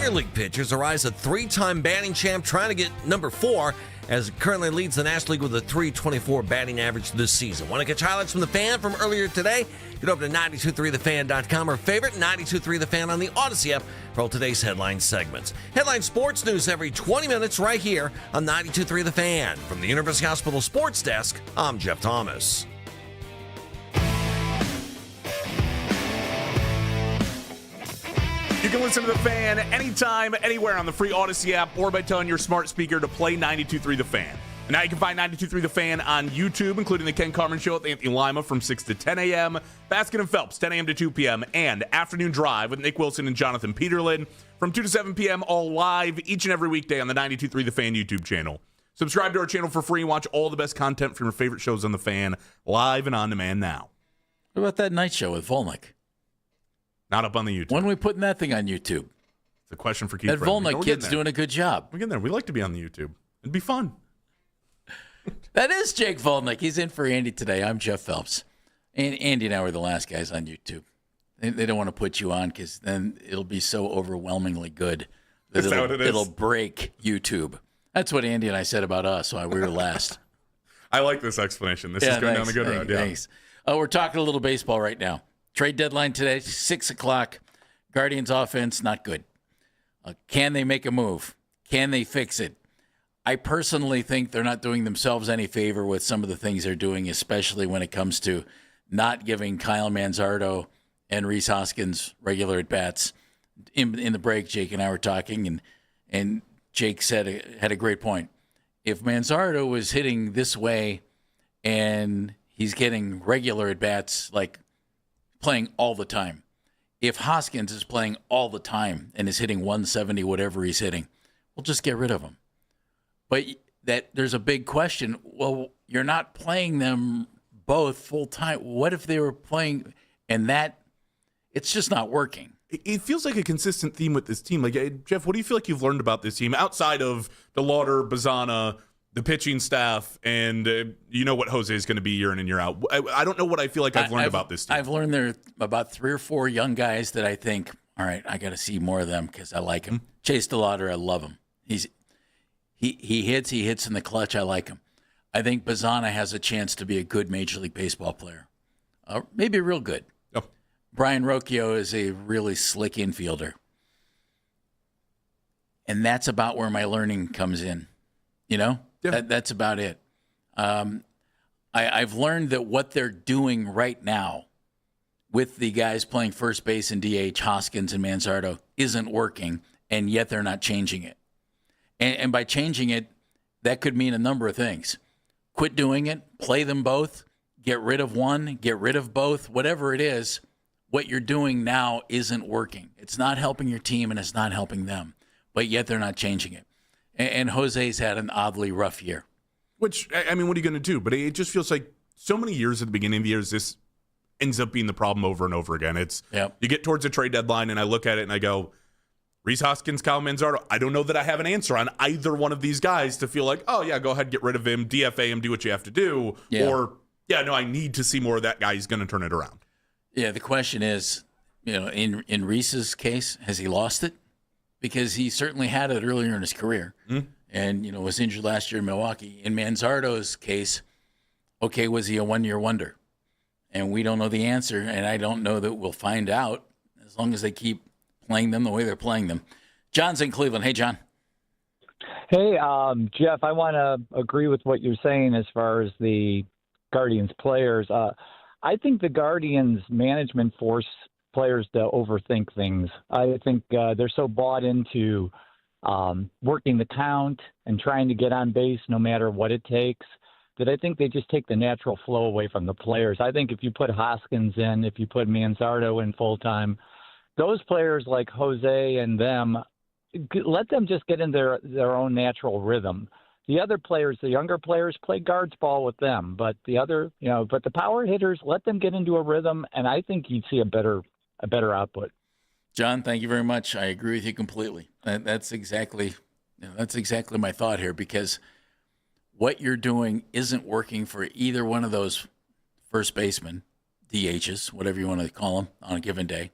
minor league pitchers. Arraez, a 3-time batting champ, trying to get number 4, as it currently leads the National League with a .324 batting average this season. Want to catch highlights from the Fan from earlier today? Get over to 923thefan.com or favorite 923 The Fan on the Odyssey app for all today's headline segments. Headline sports news every 20 minutes right here on 923 The Fan. From the University Hospital Sports Desk, I'm Jeff Thomas. You can listen to The Fan anytime, anywhere on the free Odyssey app or by telling your smart speaker to play 92.3 The Fan. And now you can find 92.3 The Fan on YouTube, including the Ken Carmen Show with Anthony Lima from 6 to 10 a.m., Baskin and Phelps, 10 a.m. to 2 p.m., and Afternoon Drive with Nick Wilson and Jonathan Peterlin from 2 to 7 p.m., all live each and every weekday on the 92.3 The Fan YouTube channel. Subscribe to our channel for free and watch all the best content from your favorite shows on The Fan, live and on demand now. What about that night show with Volnick? Not up on the YouTube. When are we putting that thing on YouTube? It's a question for Keith. That Volnick kid's doing a good job. We're getting there. We like to be on the YouTube. It'd be fun. That is Jake Volnick. He's in for Andy today. I'm Jeff Phelps. And Andy and I were the last guys on YouTube. They don't want to put you on because then it'll be so overwhelmingly good that it'll break YouTube. That's what Andy and I said about us, why we were last. I like this explanation. This is going down the good road. Yeah. Thanks. We're talking a little baseball right now. Trade deadline today, 6 o'clock. Guardians offense, not good. Can they make a move? Can they fix it? I personally think they're not doing themselves any favor with some of the things they're doing, especially when it comes to not giving Kyle Manzardo and Rhys Hoskins regular at-bats. In the break, Jake and I were talking, and Jake had a great point. If Manzardo was hitting this way and he's getting regular at-bats, like playing all the time, if Hoskins is playing all the time and is hitting 170, whatever he's hitting, we'll just get rid of him. But that there's a big question. Well, you're not playing them both full time. What if they were playing and that it's just not working? It feels like a consistent theme with this team. Like, Jeff, what do you feel like you've learned about this team outside of DeLauder, Bazana, the pitching staff, and you know what Jose is going to be year in and year out? I don't know what I feel like I've learned about this team. I've learned there are about 3 or 4 young guys that I think, all right, I got to see more of them because I like him. Mm-hmm. Chase DeLauder, I love him. He hits in the clutch. I like him. I think Bazana has a chance to be a good Major League Baseball player, maybe real good. Oh. Brian Rocchio is a really slick infielder. And that's about where my learning comes in. You know, that's about it. I've learned that what they're doing right now with the guys playing first base and DH, Hoskins and Manzardo, isn't working, and yet they're not changing it. And by changing it, that could mean a number of things. Quit doing it, play them both, get rid of one, get rid of both, whatever it is. What you're doing now isn't working. It's not helping your team and it's not helping them, but yet they're not changing it. And Jose's had an oddly rough year. Which, I mean, what are you going to do? But it just feels like so many years at the beginning of the years, this ends up being the problem over and over again. You get towards a trade deadline and I look at it and I go, Rhys Hoskins, Kyle Manzardo, I don't know that I have an answer on either one of these guys to feel like, oh, yeah, go ahead, get rid of him, DFA him, do what you have to do. Yeah. Or, yeah, no, I need to see more of that guy. He's going to turn it around. Yeah, the question is, in Rhys's case, has he lost it? Because he certainly had it earlier in his career and, was injured last year in Milwaukee. In Manzardo's case, okay, was he a one-year wonder? And we don't know the answer, and I don't know that we'll find out as long as they keep playing them the way they're playing them. John's in Cleveland. Hey, John. Hey, Jeff, I want to agree with what you're saying as far as the Guardians players. I think the Guardians management force players to overthink things. I think they're so bought into working the count and trying to get on base no matter what it takes that I think they just take the natural flow away from the players. I think if you put Hoskins in, if you put Manzardo in full-time, those players like Jose and them, let them just get in their own natural rhythm. The other players, the younger players, play guards ball with them. But the other, but the power hitters, let them get into a rhythm, and I think you'd see a better output. John, thank you very much. I agree with you completely. That's exactly my thought here, because what you're doing isn't working for either one of those first basemen, DHs, whatever you want to call them on a given day.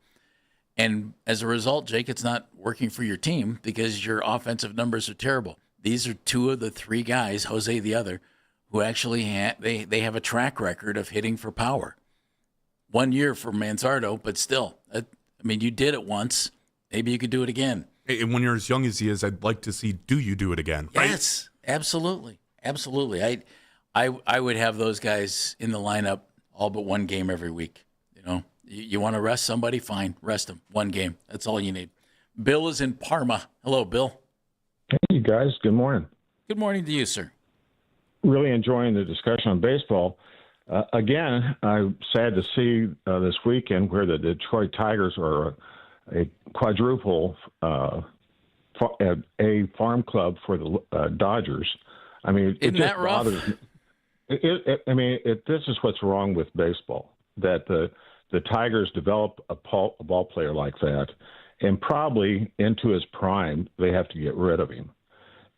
And as a result, Jake, it's not working for your team because your offensive numbers are terrible. These are two of the three guys, Jose the other, who actually they have a track record of hitting for power. 1 year for Manzardo, but still, you did it once. Maybe you could do it again. And when you're as young as he is, I'd like to see, do you do it again? Right? Yes, absolutely. Absolutely. I would have those guys in the lineup all but one game every week. You want to rest somebody? Fine, rest them. One game. That's all you need. Bill is in Parma. Hello, Bill. Hey, you guys. Good morning. Good morning to you, sir. Really enjoying the discussion on baseball. Again, I'm sad to see this weekend where the Detroit Tigers are a quadruple a farm club for the Dodgers. Isn't it just that rough? bothers me. This is what's wrong with baseball, that the Tigers develop a ball player like that, and probably into his prime, they have to get rid of him.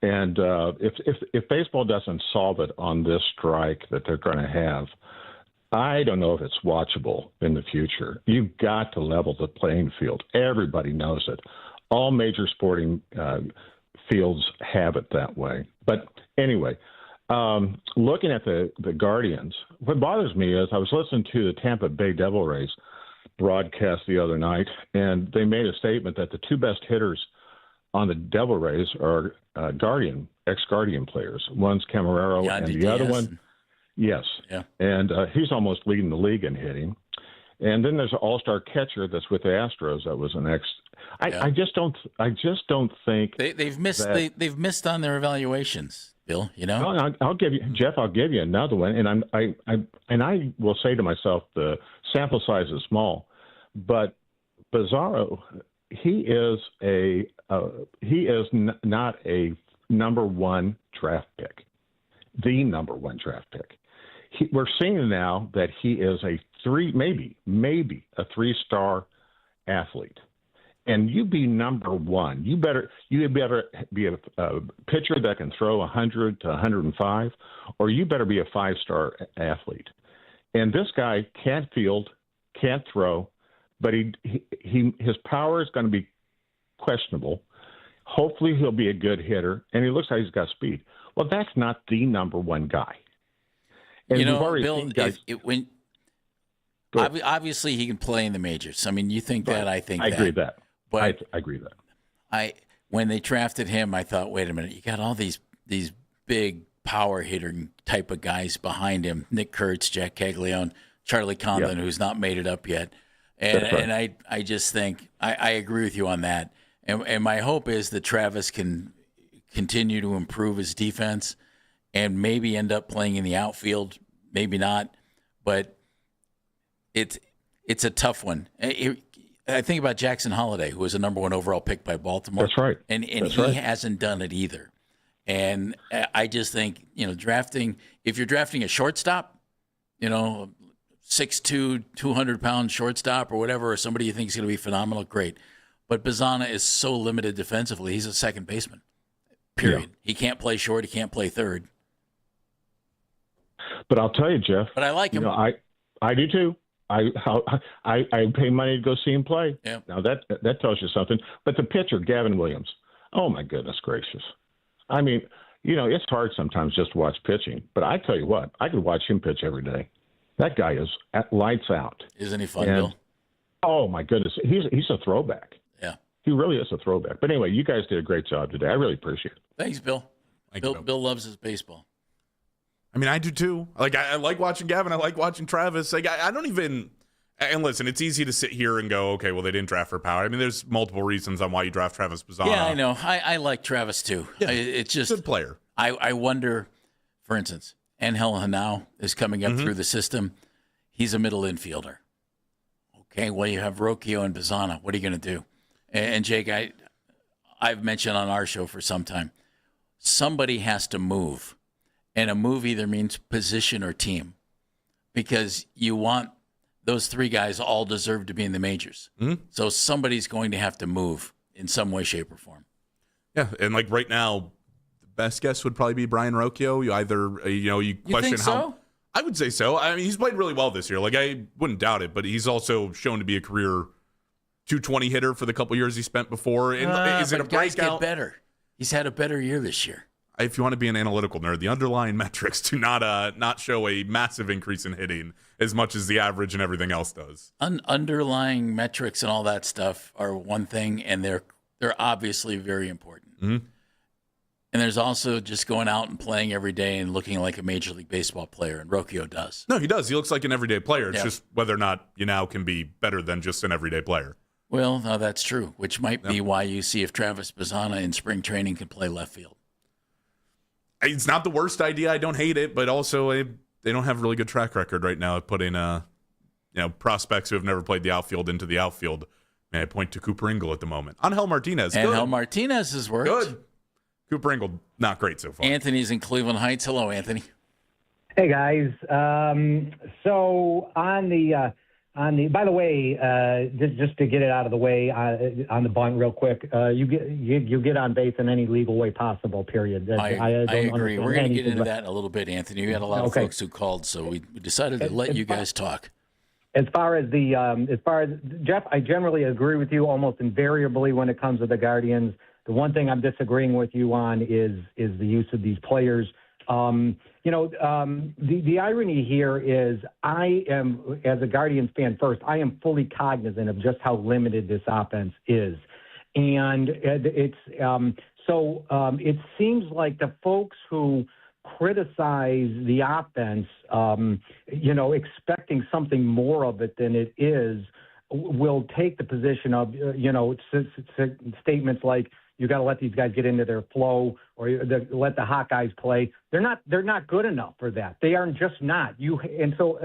And if baseball doesn't solve it on this strike that they're going to have, I don't know if it's watchable in the future. You've got to level the playing field. Everybody knows it. All major sporting fields have it that way. But anyway, looking at the Guardians, what bothers me is I was listening to the Tampa Bay Devil Rays broadcast the other night, and they made a statement that the two best hitters on the Devil Rays are ex-Guardian players. One's Camarero, and the other one, yes. Yeah. And he's almost leading the league in hitting. And then there's an all-star catcher that's with the Astros that was an ex. I just don't think they've missed on their evaluations, Bill. No, I'll give you, Jeff. I'll give you another one, and I will say to myself, the sample size is small, but Bizarro, he is not a number one draft pick, the number one draft pick. We're seeing now that he is a maybe a 3-star athlete. And you be number one. You better be a pitcher that can throw 100 to 105, or you better be a 5-star athlete. And this guy can't field, can't throw, but his power is going to be questionable. Hopefully he'll be a good hitter, and he looks like he's got speed. Well, that's not the number one guy. And Bill, obviously he can play in the majors. You think that, I think I that. agree with that. But I agree with that. When they drafted him, I thought, wait a minute, you got all these big power hitter type of guys behind him: Nick Kurtz, Jack Caglione, Charlie Condon, who's not made it up yet. And That's right. and I just think I agree with you on that. And my hope is that Travis can continue to improve his defense and maybe end up playing in the outfield, maybe not, but it's a tough one. I think about Jackson Holliday, who was a number one overall pick by Baltimore. That's right. And he hasn't done it either. And I just think, if you're drafting a shortstop, 6'2", 200-pound shortstop or whatever, or somebody you think is going to be phenomenal, great. But Bazana is so limited defensively. He's a second baseman, period. Yeah. He can't play short. He can't play third. But I'll tell you, Jeff. But I like him. I do too. I pay money to go see him play. Yeah. Now that tells you something. But the pitcher, Gavin Williams, oh my goodness gracious! It's hard sometimes just to watch pitching. But I tell you what, I could watch him pitch every day. That guy is lights out. Isn't he fun, Bill? Oh my goodness, he's a throwback. Yeah, he really is a throwback. But anyway, you guys did a great job today. I really appreciate it. Thanks, Bill. Bill loves his baseball. I do too. I like watching Gavin. I like watching Travis. I don't even. And listen, it's easy to sit here and go, okay, well, they didn't draft for power. There's multiple reasons on why you draft Travis Bazana. Yeah, I know. I like Travis too. Yeah, it's just good player. I wonder, for instance, Angel Hanau is coming up through the system. He's a middle infielder. Okay, well, you have Rocchio and Bazana. What are you going to do? And Jake, I've mentioned on our show for some time, somebody has to move. And a move either means position or team, because you want those three guys all deserve to be in the majors. Mm-hmm. So somebody's going to have to move in some way, shape, or form. Yeah, and right now, the best guess would probably be Brian Rocchio. You question think so? I would say so. He's played really well this year. I wouldn't doubt it, but he's also shown to be a career 220 hitter for the couple years he spent before. And is it a guys breakout? get better. He's had a better year this year. If you want to be an analytical nerd, the underlying metrics do not show a massive increase in hitting as much as the average and everything else does. Underlying metrics and all that stuff are one thing, and they're obviously very important. Mm-hmm. And there's also just going out and playing every day and looking like a Major League Baseball player, and Rocchio does. No, he does. He looks like an everyday player. It's just whether or not you now can be better than just an everyday player. Well, no, that's true, which might be why you see if Travis Bazzana in spring training can play left field. It's not the worst idea. I don't hate it, but also they don't have a really good track record right now of putting prospects who have never played the outfield into the outfield. May I point to Cooper Ingle at the moment. Angel Martinez. Angel Martinez has worked. Good. Cooper Ingle, not great so far. Anthony's in Cleveland Heights. Hello, Anthony. Hey guys. So on the by the way, just to get it out of the way on the bunt real quick, you get on base in any legal way possible. Period. I agree. We're going to get into that in a little bit, Anthony. We had a lot of folks who called, so we decided to let you guys talk. As far as Jeff, I generally agree with you almost invariably when it comes to the Guardians. The one thing I'm disagreeing with you on is the use of these players. The irony here is I am, as a Guardians fan first, I am fully cognizant of just how limited this offense is. And it seems like the folks who criticize the offense, expecting something more of it than it is, will take the position of, statements like, you got to let these guys get into their flow, or let the hot guys play. They're not good enough for that. They are just not. And so,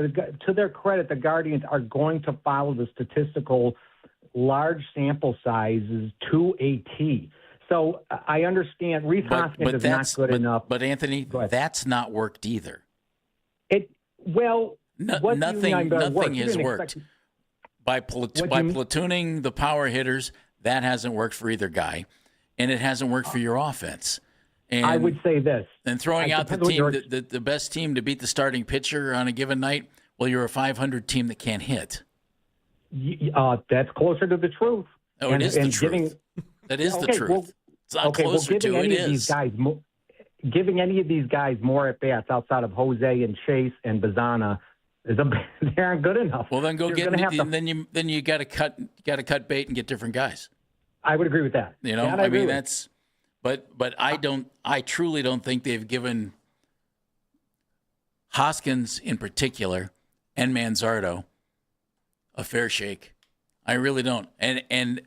to their credit, the Guardians are going to follow the statistical large sample sizes to a T. So I understand Reese Hoskins is not good enough. But Anthony, that's not worked either. Nothing has worked. By platooning the power hitters, that hasn't worked for either guy. And it hasn't worked for your offense. And I would say this. And throwing out the team, the best team to beat the starting pitcher on a given night, well, you're a 500 team that can't hit. That's closer to the truth. Oh, it is the truth. That is the truth. It's not closer to it. It is. Giving any of these guys more at-bats outside of Jose and Chase and Bazzana, they aren't good enough. Well, then then you got to cut bait and get different guys. I would agree with that. But I truly don't think they've given Hoskins in particular and Manzardo a fair shake. I really don't. And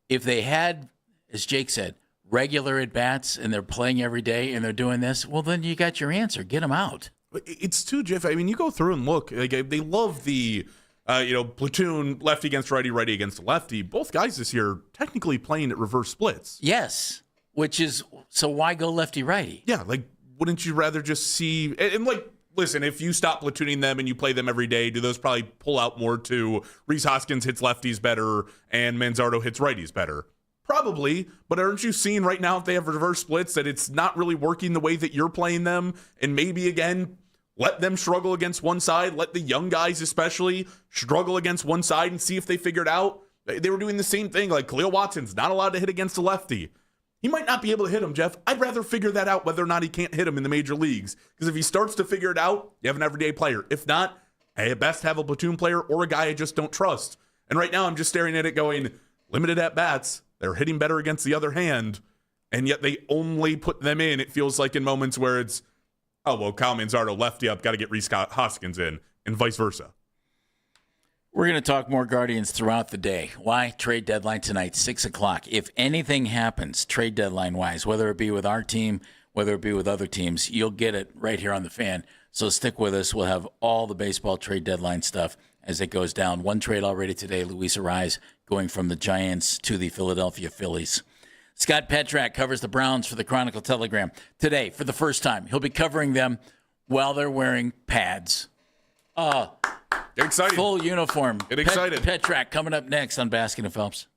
if they had, as Jake said, regular at-bats and they're playing every day and they're doing this, well, then you got your answer. Get them out. It's too, Jeff. I mean, you go through and look. Like, they love the platoon, lefty against righty, righty against lefty. Both guys this year technically playing at reverse splits. Yes, which is, so why go lefty-righty? Yeah, like, wouldn't you rather just see, and listen, if you stop platooning them and you play them every day, do those probably pull out more to Reese Hoskins hits lefties better and Manzardo hits righties better? Probably, but aren't you seeing right now if they have reverse splits that it's not really working the way that you're playing them? And maybe, again, let them struggle against one side. Let the young guys especially struggle against one side and see if they figure it out. They were doing the same thing. Like Khalil Watson's not allowed to hit against a lefty. He might not be able to hit him, Jeff. I'd rather figure that out whether or not he can't hit him in the major leagues. Because if he starts to figure it out, you have an everyday player. If not, I at best have a platoon player or a guy I just don't trust. And right now I'm just staring at it going, limited at-bats. They're hitting better against the other hand. And yet they only put them in, it feels like, in moments where it's, oh, well, Kyle Manzardo lefty up, got to get Reese Hoskins in, and vice versa. We're going to talk more Guardians throughout the day. Why? Trade deadline tonight, 6 o'clock. If anything happens, trade deadline-wise, whether it be with our team, whether it be with other teams, you'll get it right here on The Fan. So stick with us. We'll have all the baseball trade deadline stuff as it goes down. One trade already today, Luis Arraez going from the Giants to the Philadelphia Phillies. Scott Petrak covers the Browns for the Chronicle-Telegram. Today, for the first time, he'll be covering them while they're wearing pads. Get excited. Full uniform. Get excited. Petrak coming up next on Baskin and Phelps.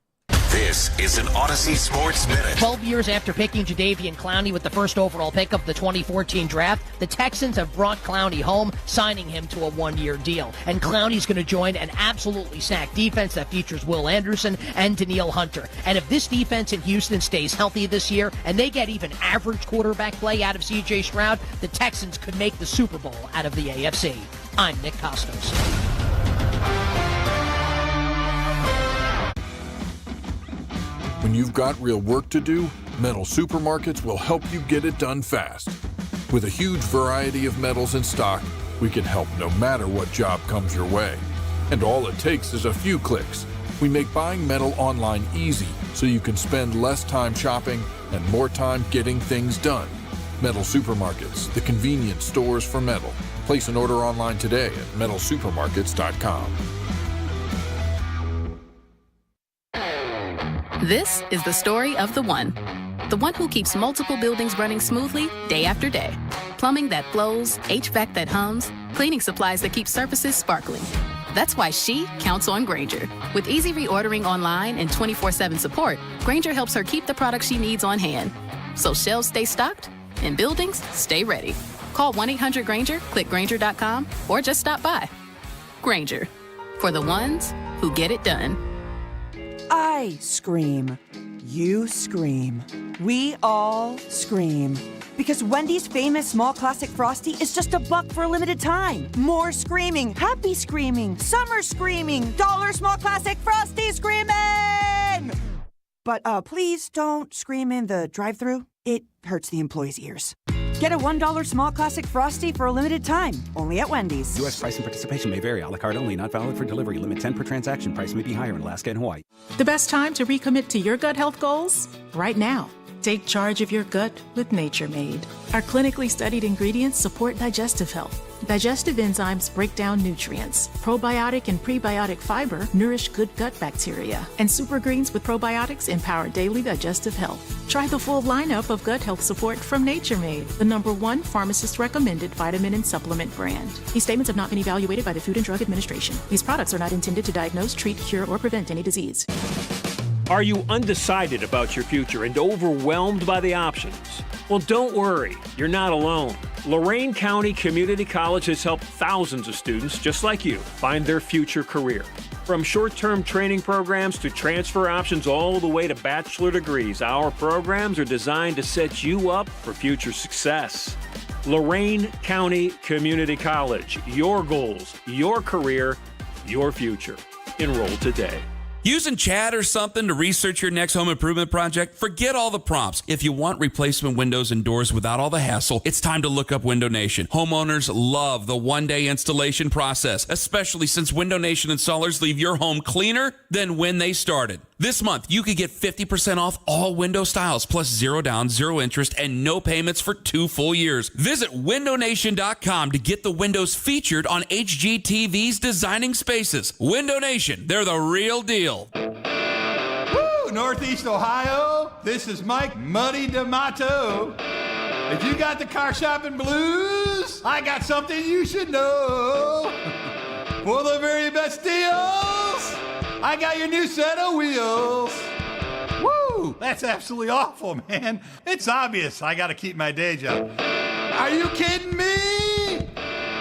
This is an Odyssey Sports Minute. 12 years after picking Jadeveon Clowney with the first overall pick of the 2014 draft, the Texans have brought Clowney home, signing him to a one-year deal. And Clowney's going to join an absolutely stacked defense that features Will Anderson and Danielle Hunter. And if this defense in Houston stays healthy this year, and they get even average quarterback play out of C.J. Stroud, the Texans could make the Super Bowl out of the AFC. I'm Nick Costos. When you've got real work to do, Metal Supermarkets will help you get it done fast. With a huge variety of metals in stock, we can help no matter what job comes your way. And all it takes is a few clicks. We make buying metal online easy so you can spend less time shopping and more time getting things done. Metal Supermarkets, the convenience stores for metal. Place an order online today at metalsupermarkets.com. This is the story of the one who keeps multiple buildings running smoothly day after day. Plumbing that flows, HVAC that hums, cleaning supplies that keep surfaces sparkling. That's why she counts on Grainger. With easy reordering online and 24/7 support, Grainger helps her keep the products she needs on hand. So shelves stay stocked and buildings stay ready. Call 1-800-GRAINGER, click Grainger.com, or just stop by. Grainger, for the ones who get it done. I scream. You scream. We all scream. Because Wendy's famous small classic Frosty is just $1 for a limited time. More screaming, happy screaming, summer screaming, dollar small classic Frosty screaming! But please don't scream in the drive-thru. It hurts the employees' ears. Get a $1 small classic Frosty for a limited time, only at Wendy's. U.S. price and participation may vary. A la carte only, not valid for delivery. Limit 10 per transaction. Price may be higher in Alaska and Hawaii. The best time to recommit to your gut health goals? Right now. Take charge of your gut with Nature Made. Our clinically studied ingredients support digestive health. Digestive enzymes break down nutrients. Probiotic and prebiotic fiber nourish good gut bacteria. And super greens with probiotics empower daily digestive health. Try the full lineup of gut health support from Nature Made, the #1 pharmacist-recommended vitamin and supplement brand. These statements have not been evaluated by the Food and Drug Administration. These products are not intended to diagnose, treat, cure, or prevent any disease. Are you undecided about your future and overwhelmed by the options? Well, don't worry. You're not alone. Lorain County Community College has helped thousands of students just like you find their future career. From short-term training programs to transfer options all the way to bachelor degrees, our programs are designed to set you up for future success. Lorain County Community College. Your goals, your career, your future. Enroll today. Using chat or something to research your next home improvement project? Forget all the prompts. If you want replacement windows and doors without all the hassle, it's time to look up Window Nation. Homeowners love the one-day installation process, especially since Window Nation installers leave your home cleaner than when they started. This month, you could get 50% off all window styles, plus 0 down, 0 interest, and no payments for 2 full years. Visit windownation.com to get the windows featured on HGTV's Designing Spaces. Window Nation, they're the real deal. Woo! Northeast Ohio, this is Mike Muddy D'Amato. If you got the car shopping blues, I got something you should know. For the very best deals, I got your new set of wheels. Woo! That's absolutely awful, man. It's obvious I got to keep my day job. Are you kidding me?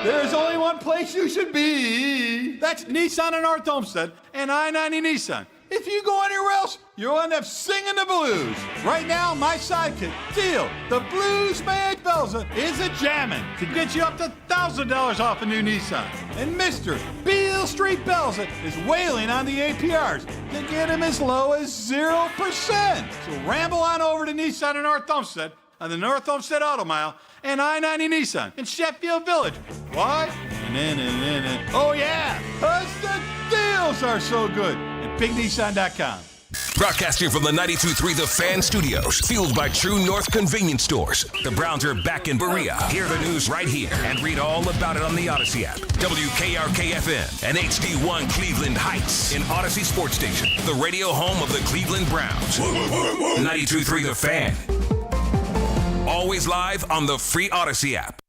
There's only one place you should be. That's Nissan in North Homestead and I-90 Nissan. If you go anywhere else, you'll end up singing the blues. Right now, my sidekick, Teal, the Blues Man Belza, is a jammin' to get you up to $1,000 off a new Nissan. And Mr. Beale Street Belza is wailing on the APRs to get him as low as 0%. So ramble on over to Nissan in North Homestead on the North Homestead Auto Mile and I-90 Nissan in Sheffield Village. Why? Oh yeah, 'cause the deals are so good. BigNissan.com. Broadcasting from the 92.3 The Fan Studios, fueled by True North Convenience Stores. The Browns are back in Berea. Hear the news right here and read all about it on the Odyssey app. WKRK-FM and HD1 Cleveland Heights in Odyssey Sports Station, the radio home of the Cleveland Browns. 92.3 The Fan. Always live on the free Odyssey app.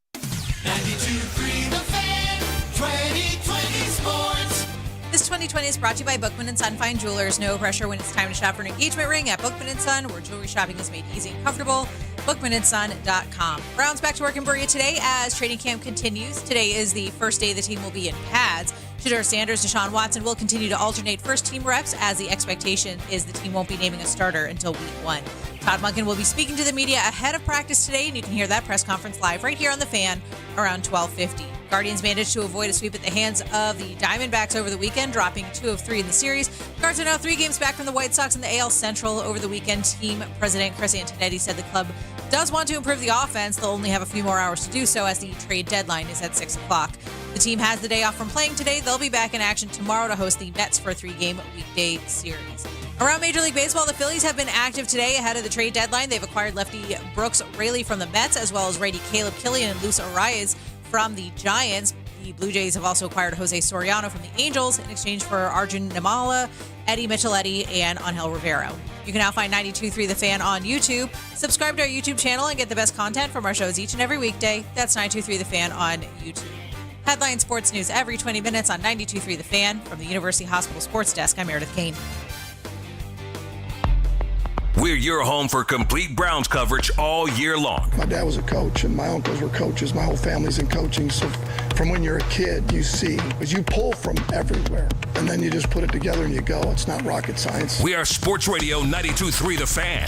92.3 The Fan, 2020 Sports. This 2020 is brought to you by Bookman & Son Fine Jewelers. No pressure when it's time to shop for an engagement ring at Bookman & Son, where jewelry shopping is made easy and comfortable. BookmanandSon.com. Browns back to work in Berea today as training camp continues. Today is the first day the team will be in pads. Shedeur Sanders, Deshaun Watson will continue to alternate first-team reps, as the expectation is the team won't be naming a starter until week 1. Todd Monken will be speaking to the media ahead of practice today, and you can hear that press conference live right here on The Fan around 12:50. Guardians managed to avoid a sweep at the hands of the Diamondbacks over the weekend, dropping 2 of 3 in the series. Cards are now 3 games back from the White Sox in the AL Central over the weekend. Team president Chris Antonetti said the club does want to improve the offense. They'll only have a few more hours to do so, as the trade deadline is at 6 o'clock. The team has the day off from playing today. They'll be back in action tomorrow to host the Mets for a 3-game weekday series. Around Major League Baseball, the Phillies have been active today ahead of the trade deadline. They've acquired lefty Brooks Raley from the Mets, as well as righty Caleb Killian and Luis Arias from the Giants. The Blue Jays have also acquired Jose Soriano from the Angels in exchange for Arjun Nimala, Eddie Micheletti, and Angel Rivero. You can now find 92.3 The Fan on YouTube. Subscribe to our YouTube channel and get the best content from our shows each and every weekday. That's 92.3 The Fan on YouTube. Headline sports news every 20 minutes on 92.3 The Fan. From the University Hospital Sports Desk, I'm Meredith Kane. We're your home for complete Browns coverage all year long. My dad was a coach, and my uncles were coaches. My whole family's in coaching. So from when you're a kid, you see, because you pull from everywhere, and then you just put it together and you go. It's not rocket science. We are Sports Radio 92.3 The Fan.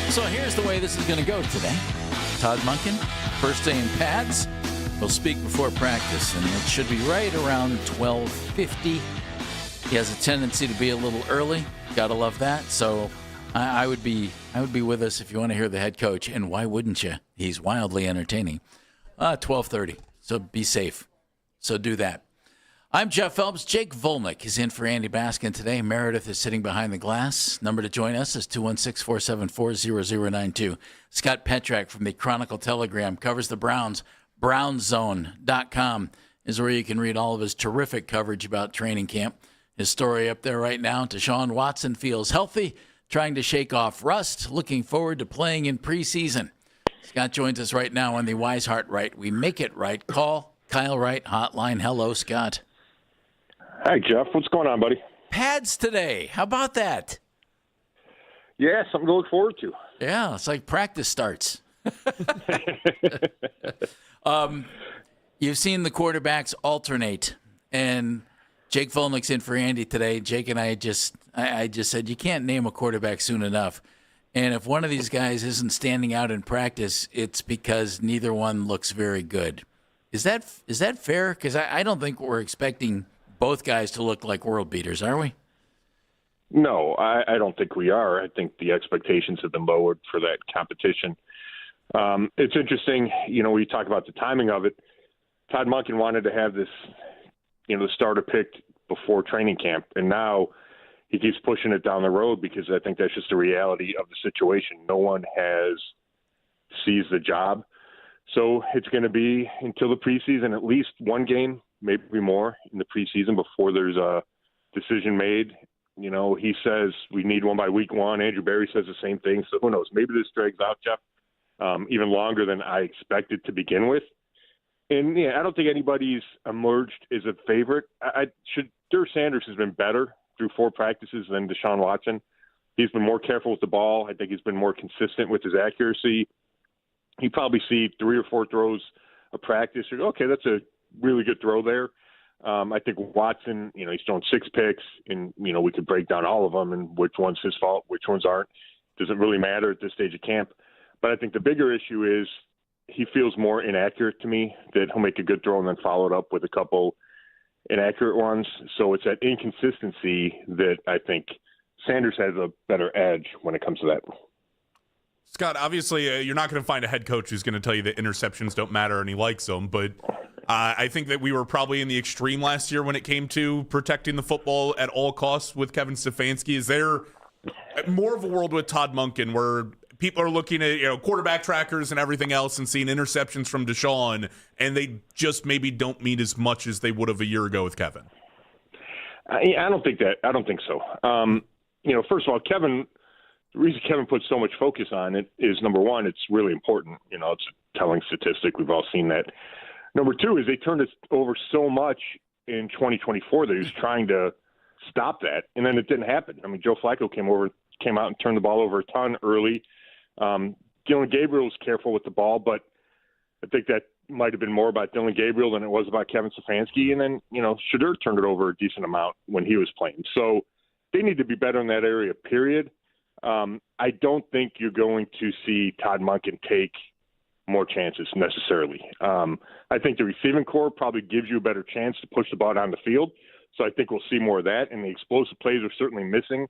So here's the way this is going to go today. Todd Monken, first day in pads. We'll speak before practice, and it should be right around 12:50. He has a tendency to be a little early. Gotta love that. So I would be with us if you want to hear the head coach, and why wouldn't you? He's wildly entertaining. 12:30. So be safe. So do that. I'm Jeff Phelps. Jake Volnick is in for Andy Baskin today. Meredith is sitting behind the glass. Number to join us is 216-474-0092. Scott Petrak from the Chronicle Telegram covers the Browns. BrownZone.com is where you can read all of his terrific coverage about training camp. His story up there right now. Deshaun Watson feels healthy, trying to shake off rust, looking forward to playing in preseason. Scott joins us right now on the Wise Heart Right. We make it right. Call Kyle Wright hotline. Hello, Scott. Hi, Jeff. What's going on, buddy? Pads today. How about that? Yeah, something to look forward to. Yeah, it's like practice starts. You've seen the quarterbacks alternate, and Jake Volnick's in for Andy today. Jake and I just said you can't name a quarterback soon enough, and if one of these guys isn't standing out in practice, it's because neither one looks very good. Is that fair? Because I don't think we're expecting both guys to look like world beaters, are we? No, I don't think we are. I think the expectations have been lowered for that competition. It's interesting, we talk about the timing of it. Todd Monken wanted to have this, the starter picked before training camp, and now he keeps pushing it down the road because I think that's just the reality of the situation. No one has seized the job. So it's going to be until the preseason, at least one game, maybe more in the preseason before there's a decision made. He says we need one by week 1. Andrew Berry says the same thing. So who knows? Maybe this drags out, Jeff, even longer than I expected to begin with. And I don't think anybody's emerged as a favorite. Shedeur Sanders has been better through 4 practices than Deshaun Watson. He's been more careful with the ball. I think he's been more consistent with his accuracy. You probably see 3 or 4 throws a practice. Okay, that's a really good throw there. I think Watson, he's thrown 6 picks, and, we could break down all of them and which one's his fault, which ones aren't. Doesn't really matter at this stage of camp. But I think the bigger issue is he feels more inaccurate to me, that he'll make a good throw and then follow it up with a couple inaccurate ones. So it's that inconsistency that I think Sanders has a better edge when it comes to that. Scott, obviously, you're not going to find a head coach who's going to tell you that interceptions don't matter and he likes them, but I think that we were probably in the extreme last year when it came to protecting the football at all costs with Kevin Stefanski. Is there more of a world with Todd Monken where people are looking at quarterback trackers and everything else and seeing interceptions from Deshaun, and they just maybe don't mean as much as they would have a year ago with Kevin? I don't think so. First of all, Kevin the reason Kevin puts so much focus on it is, number one, it's really important. It's a telling statistic. We've all seen that. Number two is they turned it over so much in 2024 that he was trying to stop that, and then it didn't happen. I mean, Joe Flacco came out and turned the ball over a ton early. Dylan Gabriel was careful with the ball, but I think that might have been more about Dylan Gabriel than it was about Kevin Stefanski. And then, Shedeur turned it over a decent amount when he was playing. So they need to be better in that area, period. I don't think you're going to see Todd Monken take more chances necessarily. I think the receiving core probably gives you a better chance to push the ball down the field. So I think we'll see more of that. And the explosive plays are certainly missing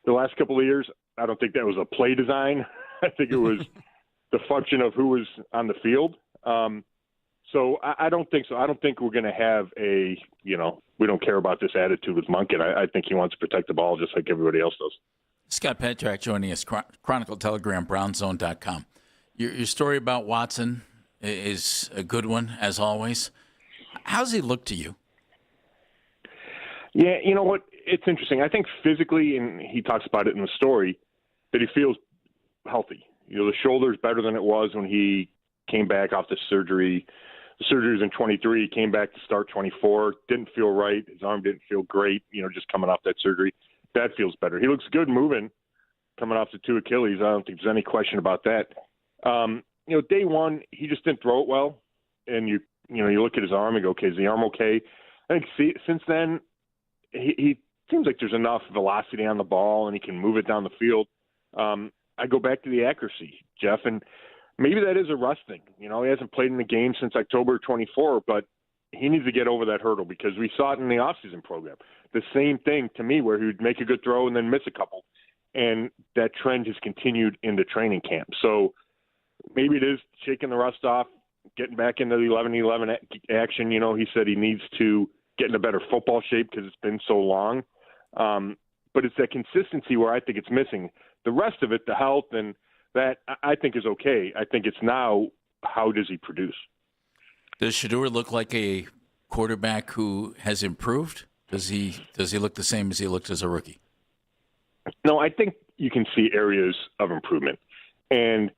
the last couple of years. I don't think that was a play design. I think it was the function of who was on the field. So I don't think so. I don't think we're going to have we don't care about this attitude with Monken. I think he wants to protect the ball just like everybody else does. Scott Petrak joining us, Chronicle Telegram, brownzone.com. Your story about Watson is a good one, as always. How's he look to you? Yeah, you know what? It's interesting. I think physically, and he talks about it in the story, that he feels healthy. The shoulder's better than it was when he came back off the surgery. The surgery was in 23. He came back to start 24. Didn't feel right. His arm didn't feel great, just coming off that surgery. That feels better. He looks good moving, coming off the two Achilles. I don't think there's any question about that. Day one, he just didn't throw it well. And you look at his arm and go, okay, is the arm okay? I think since then, he seems like there's enough velocity on the ball and he can move it down the field. I go back to the accuracy, Jeff, and maybe that is a rust thing. He hasn't played in the game since October 24, but he needs to get over that hurdle because we saw it in the offseason program. The same thing to me where he would make a good throw and then miss a couple. And that trend has continued into training camp. So maybe it is shaking the rust off, getting back into the 11-11 action. He said he needs to get in a better football shape because it's been so long. But it's that consistency where I think it's missing. The rest of it, the health and that, I think is okay. I think it's now, how does he produce? Does Shedeur look like a quarterback who has improved? Does he look the same as he looked as a rookie? No, I think you can see areas of improvement. And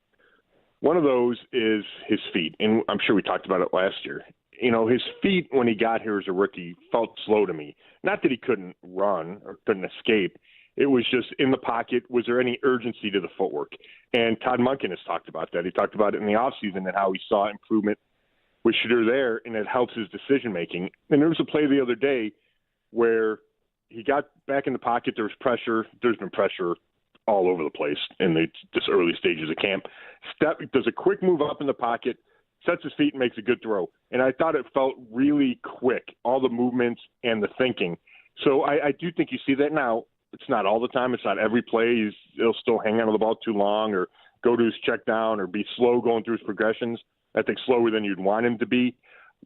one of those is his feet. And I'm sure we talked about it last year. His feet when he got here as a rookie felt slow to me. Not that he couldn't run or couldn't escape. It was just in the pocket. Was there any urgency to the footwork? And Todd Monken has talked about that. He talked about it in the offseason and how he saw improvement with Shedeur there, and it helps his decision-making. And there was a play the other day where he got back in the pocket. There was pressure. There's been pressure all over the place in this early stages of camp. Does a quick move up in the pocket, sets his feet and makes a good throw. And I thought it felt really quick, all the movements and the thinking. So I do think you see that now. It's not all the time. It's not every play. He'll still hang on to the ball too long or go to his check down or be slow going through his progressions. I think slower than you'd want him to be.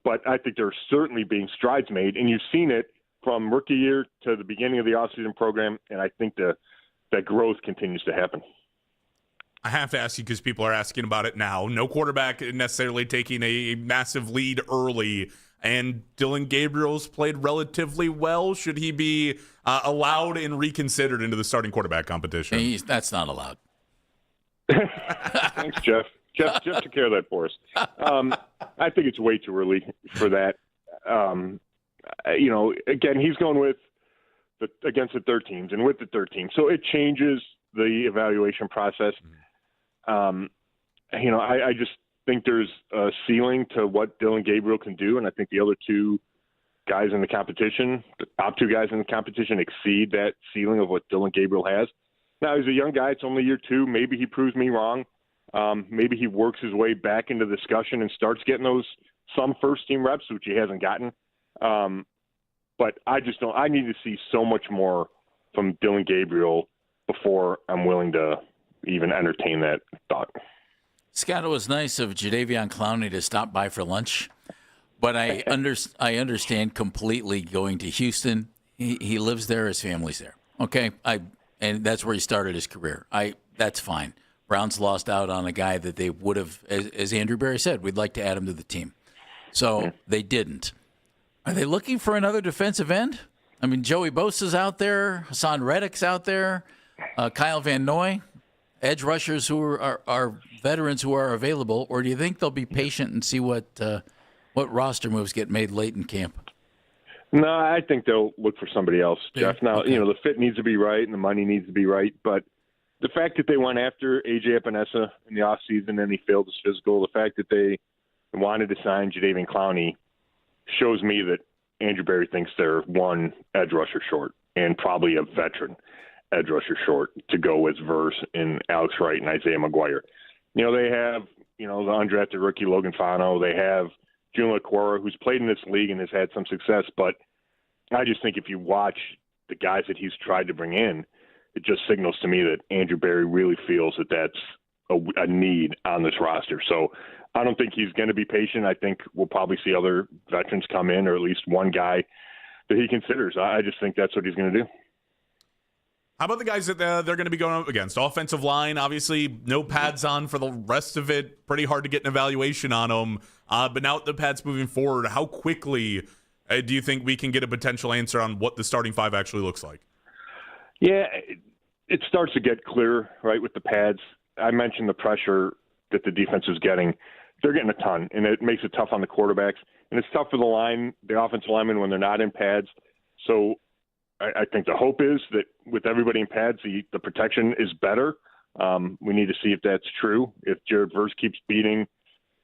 But I think there's certainly being strides made. And you've seen it from rookie year to the beginning of the offseason program. And I think that growth continues to happen. I have to ask you because people are asking about it now. No quarterback necessarily taking a massive lead early, and Dylan Gabriel's played relatively well. Should he be allowed and reconsidered into the starting quarterback competition? That's not allowed. Thanks, Jeff. Jeff took care of that for us. I think it's way too early for that. Again, he's going against the third teams and with the third team. So it changes the evaluation process. I just think there's a ceiling to what Dylan Gabriel can do, and I think the other two guys in the competition, the top two guys in the competition, exceed that ceiling of what Dylan Gabriel has. Now, he's a young guy. It's only year two. Maybe he proves me wrong. Maybe he works his way back into the discussion and starts getting some first-team reps, which he hasn't gotten. But I just don't – I need to see so much more from Dylan Gabriel before I'm willing to even entertain that thought. Scott, it was nice of Jadeveon Clowney to stop by for lunch, but I understand completely going to Houston. He lives there, his family's there. Okay, and that's where he started his career. That's fine. Browns lost out on a guy that they would have, as Andrew Berry said, we'd like to add him to the team. So they didn't. Are they looking for another defensive end? I mean, Joey Bosa's out there, Hassan Reddick's out there, Kyle Van Noy. edge rushers who are veterans who are available, or do you think they'll be patient and see what roster moves get made late in camp? No, I think they'll look for somebody else, Jeff. Now, Okay. the fit needs to be right and the money needs to be right, but the fact that they went after A.J. Epinesa in the offseason and he failed his physical, the fact that they wanted to sign Jadeveon Clowney shows me that Andrew Berry thinks they're one edge rusher short and probably a veteran edge rusher short to go with Verse and Alex Wright and Isaiah McGuire. They have, the undrafted rookie Logan Fano. They have June LaCora, who's played in this league and has had some success. But I just think if you watch the guys that he's tried to bring in, it just signals to me that Andrew Berry really feels that that's a need on this roster. So I don't think he's going to be patient. I think we'll probably see other veterans come in, or at least one guy that he considers. I just think that's what he's going to do. How about the guys that they're going to be going up against? Offensive line, obviously, no pads on for the rest of it. Pretty hard to get an evaluation on them. But now with the pads moving forward, how quickly do you think we can get a potential answer on what the starting five actually looks like? Yeah, it starts to get clear, right, with the pads. I mentioned the pressure that the defense is getting. They're getting a ton, and it makes it tough on the quarterbacks. And it's tough for the offensive linemen when they're not in pads. So I think the hope is that with everybody in pads, the protection is better. We need to see if that's true. If Jared Verse keeps beating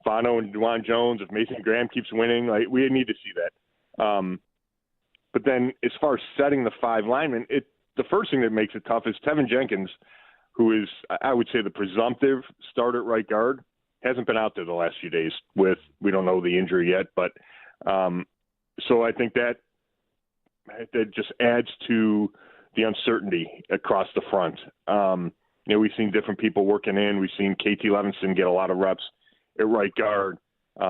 Fano and DeJuan Jones, if Mason Graham keeps winning, we need to see that. But then as far as setting the five linemen, the first thing that makes it tough is Tevin Jenkins, who is, I would say, the presumptive starter at right guard, hasn't been out there the last few days we don't know the injury yet. But so I think that just adds to the uncertainty across the front. We've seen different people working in. We've seen KT Levinson get a lot of reps at right guard. I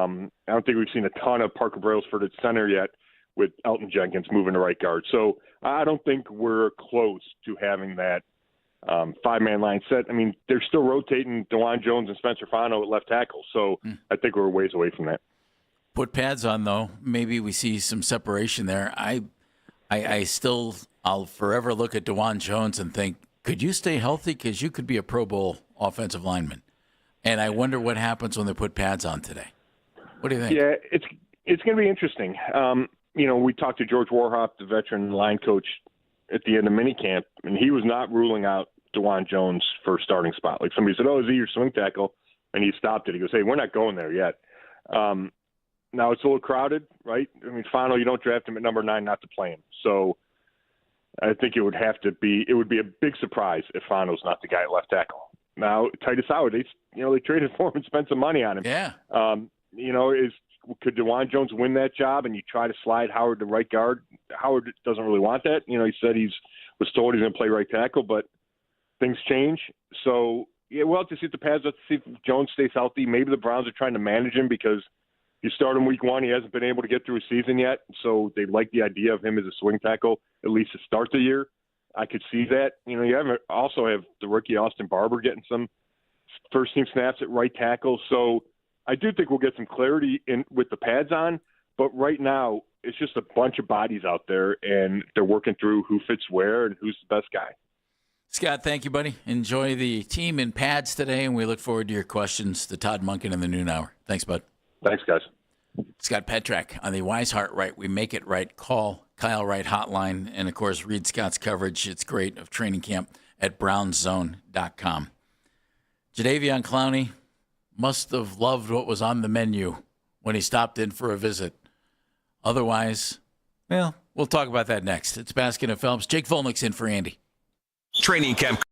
don't think we've seen a ton of Parker Brailsford at center yet with Elton Jenkins moving to right guard. So I don't think we're close to having that five-man line set. I mean, they're still rotating DeJuan Jones and Spencer Fano at left tackle. So I think we're a ways away from that. Put pads on, though. Maybe we see some separation there. I'll forever look at DeJuan Jones and think, could you stay healthy? Because you could be a Pro Bowl offensive lineman. And I wonder what happens when they put pads on today. What do you think? Yeah, it's going to be interesting. We talked to George Warhop, the veteran line coach, at the end of minicamp, and he was not ruling out DeJuan Jones for a starting spot. Like somebody said, "Oh, is he your swing tackle?" And he stopped it. He goes, "Hey, we're not going there yet." Now it's a little crowded, right? I mean, Fano, you don't draft him at number 9 not to play him. So I think it would be a big surprise if Fano's not the guy at left tackle. Now, Titus Howard, they traded for him and spent some money on him. Yeah. Could DeJuan Jones win that job and you try to slide Howard to right guard? Howard doesn't really want that. He said was told he's going to play right tackle, but things change. So, yeah, we'll have to see if the pads, let's see if Jones stays healthy. Maybe the Browns are trying to manage him because you start him week 1, he hasn't been able to get through his season yet. So they like the idea of him as a swing tackle, at least to start the year. I could see that. You also have the rookie Austin Barber getting some first-team snaps at right tackle. So I do think we'll get some clarity with the pads on. But right now, it's just a bunch of bodies out there, and they're working through who fits where and who's the best guy. Scott, thank you, buddy. Enjoy the team in pads today, and we look forward to your questions to Todd Monken in the noon hour. Thanks, bud. Thanks, guys. Scott Petrak on the Wise Heart Right, We Make It Right. Call Kyle Wright hotline. And, of course, read Scott's coverage. It's great of training camp at brownzone.com. Jadeveon Clowney must have loved what was on the menu when he stopped in for a visit. Otherwise, well, we'll talk about that next. It's Baskin and Phelps. Jake Volnick's in for Andy. Training camp.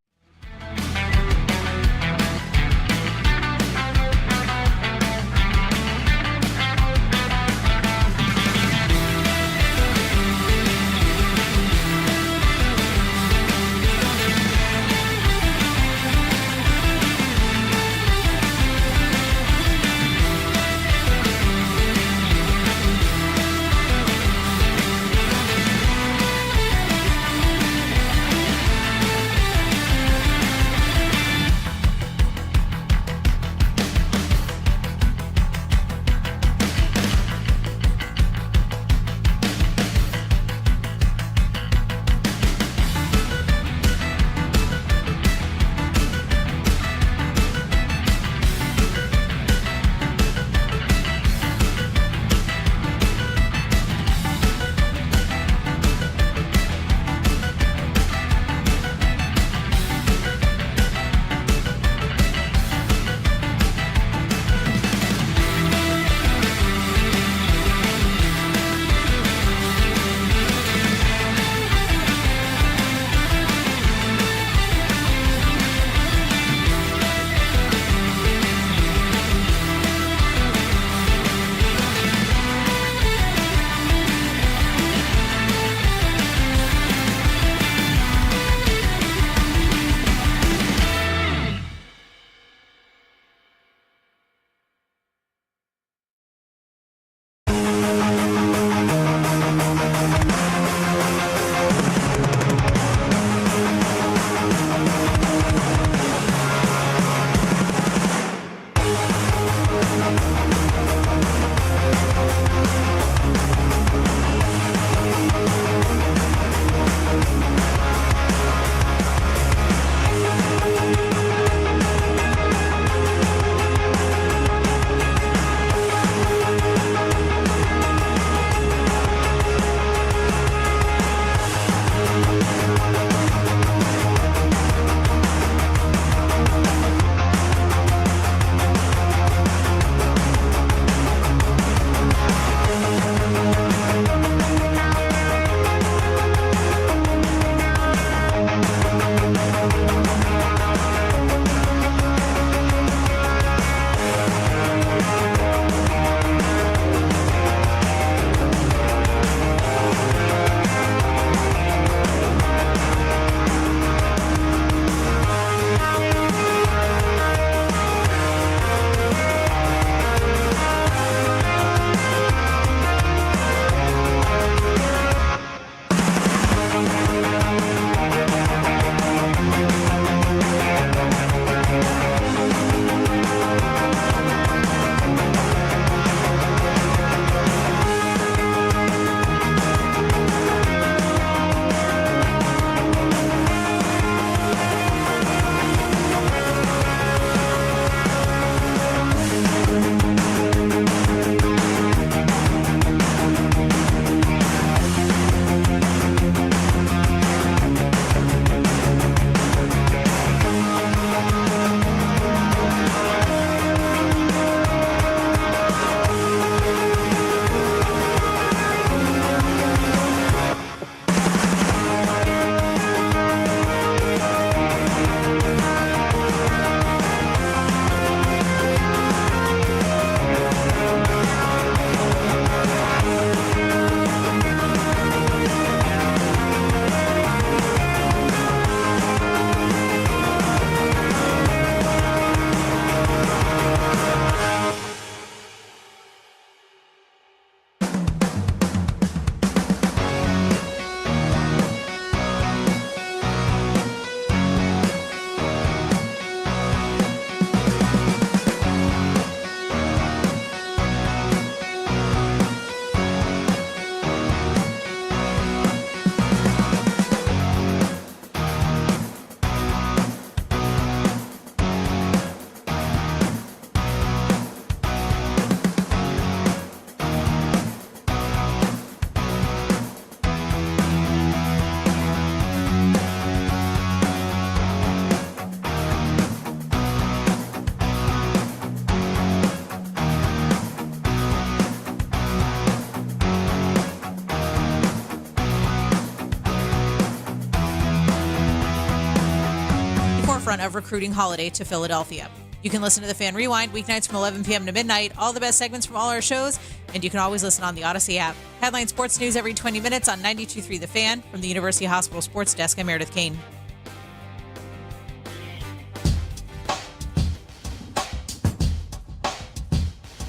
recruiting holiday to Philadelphia. You can listen to the Fan Rewind weeknights from 11 p.m. to midnight, all the best segments from all our shows, and you can always listen on the Odyssey app. Headline sports news every 20 minutes on 92.3 The Fan. From the University Hospital Sports Desk, I'm Meredith Kane.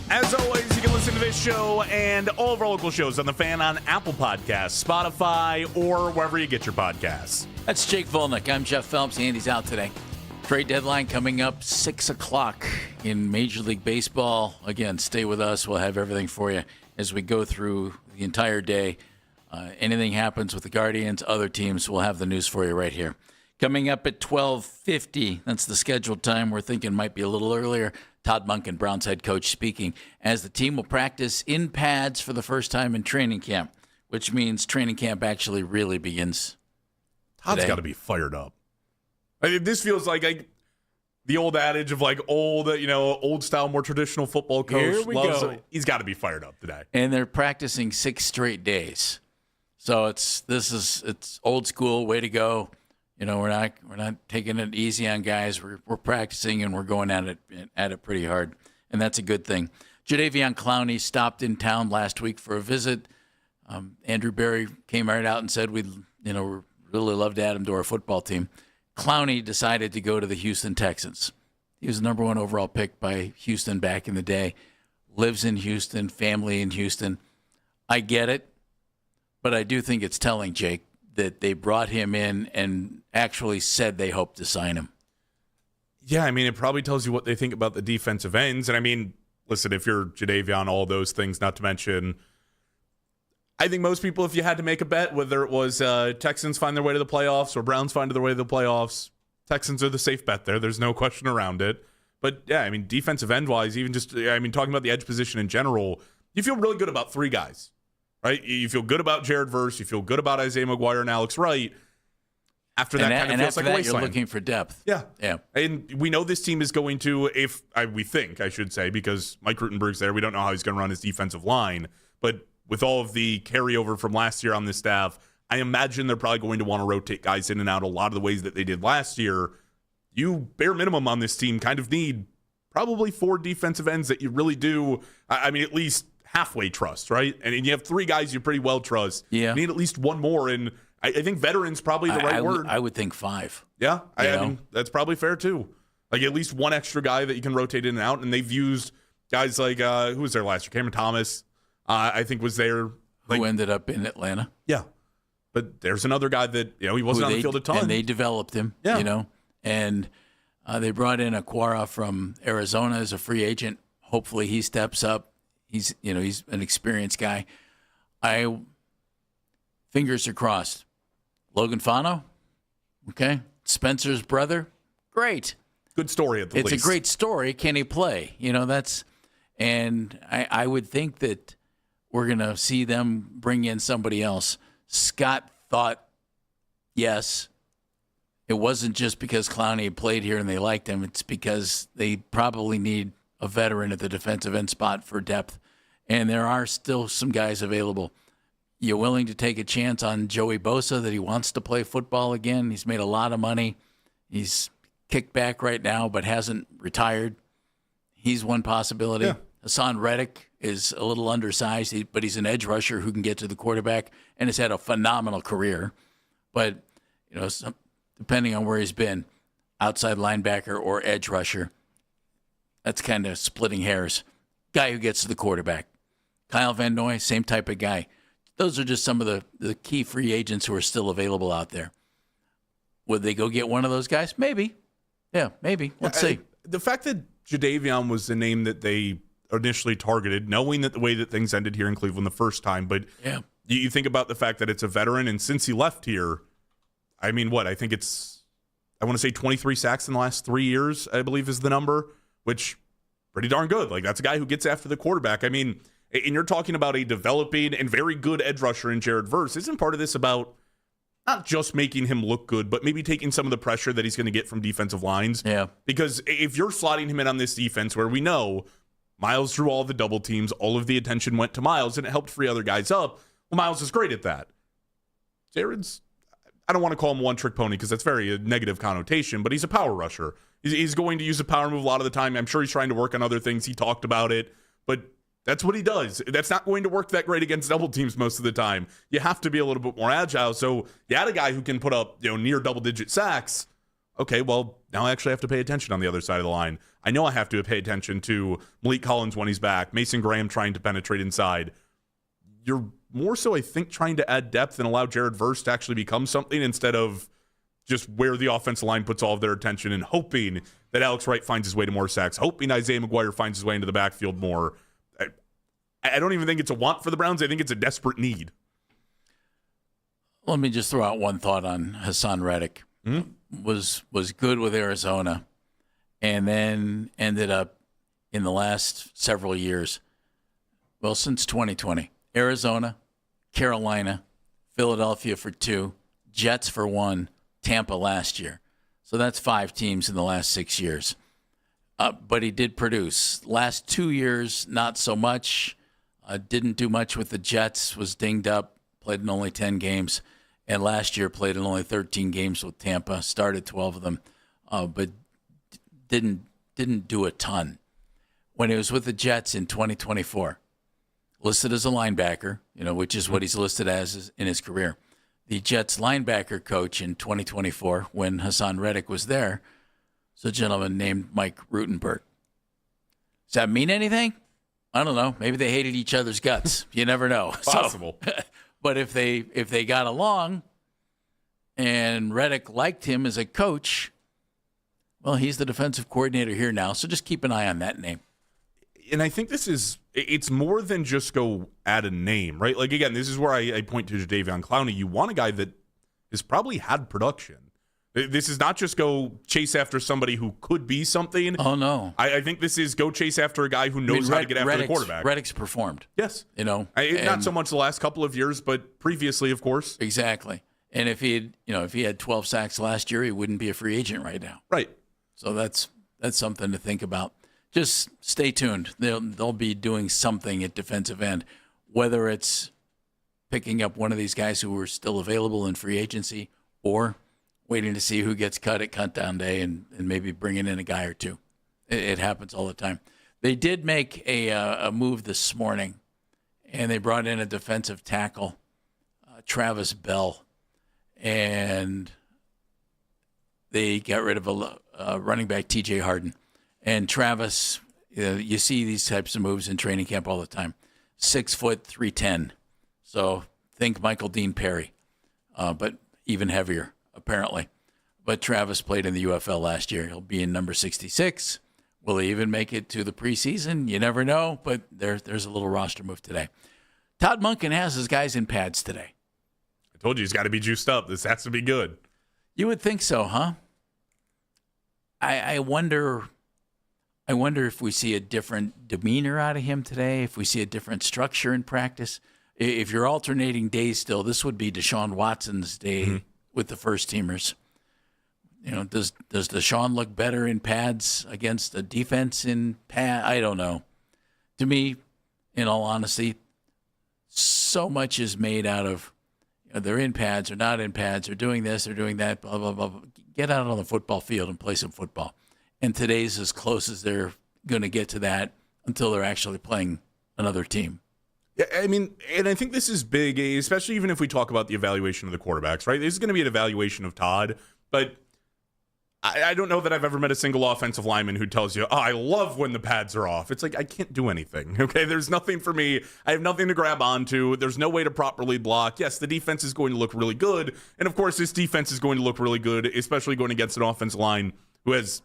As always, you can listen to this show and all of our local shows on The Fan on Apple Podcasts, Spotify, or wherever you get your podcasts. That's Jake Volnick. I'm Jeff Phelps. Andy's out today. Trade deadline coming up 6 o'clock in Major League Baseball. Again, stay with us. We'll have everything for you as we go through the entire day. Anything happens with the Guardians, other teams, we'll have the news for you right here. Coming up at 12:50, that's the scheduled time. We're thinking might be a little earlier. Todd Monken, Browns head coach, speaking as the team will practice in pads for the first time in training camp, which means training camp actually really begins Todd's got to be fired up. I mean, this feels like the old adage of old style, more traditional football coach. Here we go. He's got to be fired up today. And they're practicing 6 straight days. So it's old school, way to go. We're not taking it easy on guys. We're practicing and we're going at it pretty hard, and that's a good thing. Jadeveon Clowney stopped in town last week for a visit. Andrew Berry came right out and said we'd really love to add him to our football team. Clowney decided to go to the Houston Texans. He was the number 1 overall pick by Houston back in the day. Lives in Houston, family in Houston. I get it, but I do think it's telling, Jake, that they brought him in and actually said they hope to sign him. Yeah, I mean, it probably tells you what they think about the defensive ends. And I mean, listen, if you're Jadeveon, all those things, not to mention, I think most people, if you had to make a bet, whether it was Texans find their way to the playoffs or Browns find their way to the playoffs, Texans are the safe bet there. There's no question around it. But yeah, I mean, defensive end-wise, even talking about the edge position in general, you feel really good about 3 guys. Right, you feel good about Jared Verse. You feel good about Isaiah McGuire and Alex Wright. After that, kind of feels like a wasteland. You're looking for depth. Yeah. Yeah. And we know this team is going to, we think, I should say, because Mike Rutenberg's there. We don't know how he's going to run his defensive line. But with all of the carryover from last year on this staff, I imagine they're probably going to want to rotate guys in and out a lot of the ways that they did last year. You, bare minimum on this team, kind of need probably 4 defensive ends that you really do, at least halfway trust, right? And you have 3 guys you pretty well trust. Yeah. You need at least 1 more, and I think veteran's probably the right word. I would think 5. Yeah, I mean, that's probably fair too. Like at least 1 extra guy that you can rotate in and out, and they've used guys like, who was there last year? Cameron Thomas, I think was there. Who ended up in Atlanta. Yeah. But there's another guy that, he wasn't on the field a ton. And they developed him, and they brought in Aquara from Arizona as a free agent. Hopefully he steps up. He's an experienced guy. Fingers are crossed. Logan Fano, okay. Spencer's brother, great. Good story at the least. It's a great story. Can he play? And I would think that we're going to see them bring in somebody else. Scott thought, yes, it wasn't just because Clowney had played here and they liked him. It's because they probably need a veteran at the defensive end spot for depth. And there are still some guys available. You willing to take a chance on Joey Bosa that he wants to play football again? He's made a lot of money. He's kicked back right now, but hasn't retired. He's one possibility. Yeah. Hassan Reddick is a little undersized, but he's an edge rusher who can get to the quarterback and has had a phenomenal career. But, depending on where he's been, outside linebacker or edge rusher, that's kind of splitting hairs. Guy who gets to the quarterback. Kyle Van Noy, same type of guy. Those are just some of the key free agents who are still available out there. Would they go get one of those guys? Maybe. Yeah, maybe. Let's see. The fact that Jadeveon was the name that they initially targeted, knowing that the way that things ended here in Cleveland the first time, but you think about the fact that it's a veteran, and since he left here, I think it's, I want to say 23 sacks in the last 3 years, I believe is the number, which pretty darn good. Like, that's a guy who gets after the quarterback. I mean, and you're talking about a developing and very good edge rusher in Jared Verse. Isn't part of this about not just making him look good, but maybe taking some of the pressure that he's going to get from defensive lines? Yeah. Because if you're slotting him in on this defense where we know Miles drew all the double teams, all of the attention went to Miles, and it helped free other guys up, well, Miles is great at that. Jared's, I don't want to call him one-trick pony because that's very a negative connotation, but he's a power rusher. He's going to use a power move a lot of the time. I'm sure he's trying to work on other things. He talked about it, but that's what he does. That's not going to work that great against double teams most of the time. You have to be a little bit more agile. So you had a guy who can put up, near double-digit sacks. Okay, well, now I actually have to pay attention on the other side of the line. I know I have to pay attention to Malik Collins when he's back, Mason Graham trying to penetrate inside. You're more so, I think, trying to add depth and allow Jared Verse to actually become something instead of just where the offensive line puts all of their attention and hoping that Alex Wright finds his way to more sacks, hoping Isaiah McGuire finds his way into the backfield more. I don't even think it's a want for the Browns. I think it's a desperate need. Let me just throw out one thought on Hassan Reddick. Was good with Arizona and then ended up in the last several years, well, since 2020, Arizona, Carolina, Philadelphia for 2, Jets for 1, Tampa last year. So that's 5 teams in the last 6 years. But he did produce. Last 2 years, not so much. Didn't do much with the Jets, was dinged up, played in only 10 games. And last year played in only 13 games with Tampa, started 12 of them, but didn't do a ton. When he was with the Jets in 2024, listed as a linebacker, which is what he's listed as in his career. The Jets linebacker coach in 2024, when Hassan Reddick was there, was a gentleman named Mike Rutenberg. Does that mean anything? I don't know. Maybe they hated each other's guts. You never know. Possible. But if they got along and Reddick liked him as a coach, well, he's the defensive coordinator here now. So just keep an eye on that name. And I think it's more than just go add a name, right? Like, again, this is where I point to Jadeveon Clowney. You want a guy that has probably had production. This is not just go chase after somebody who could be something. Oh, no. I think this is go chase after a guy who knows how to get after the quarterback. Reddick's performed. Yes. Not so much the last couple of years, but previously, of course. Exactly. And if he had 12 sacks last year, he wouldn't be a free agent right now. Right. So that's something to think about. Just stay tuned. They'll be doing something at defensive end, whether it's picking up one of these guys who are still available in free agency or waiting to see who gets cut at cut-down day and maybe bringing in a guy or two. It happens all the time. They did make a move this morning, and they brought in a defensive tackle, Travis Bell, and they got rid of a running back, T.J. Harden. And Travis, you see these types of moves in training camp all the time. 6 foot, 310. So think Michael Dean Perry, but even heavier, apparently. But Travis played in the UFL last year. He'll be in number 66. Will he even make it to the preseason? You never know, but there's a little roster move today. Todd Monken has his guys in pads today. I told you he's got to be juiced up. This has to be good. You would think so, huh? I wonder if we see a different demeanor out of him today, if we see a different structure in practice. If you're alternating days still, this would be Deshaun Watson's day with the first teamers. Does Deshaun look better in pads against a defense in pad? I don't know. To me, in all honesty, so much is made out of they're in pads or not in pads or doing this or doing that, blah, blah, blah. Get out on the football field and play some football. And today's as close as they're going to get to that until they're actually playing another team. Yeah, I mean, and I think this is big, especially even if we talk about the evaluation of the quarterbacks, right? This is going to be an evaluation of Todd, but I don't know that I've ever met a single offensive lineman who tells you, I love when the pads are off. It's like, I can't do anything, okay? There's nothing for me. I have nothing to grab onto. There's no way to properly block. Yes, the defense is going to look really good, and of course, this defense is going to look really good, especially going against an offensive line who has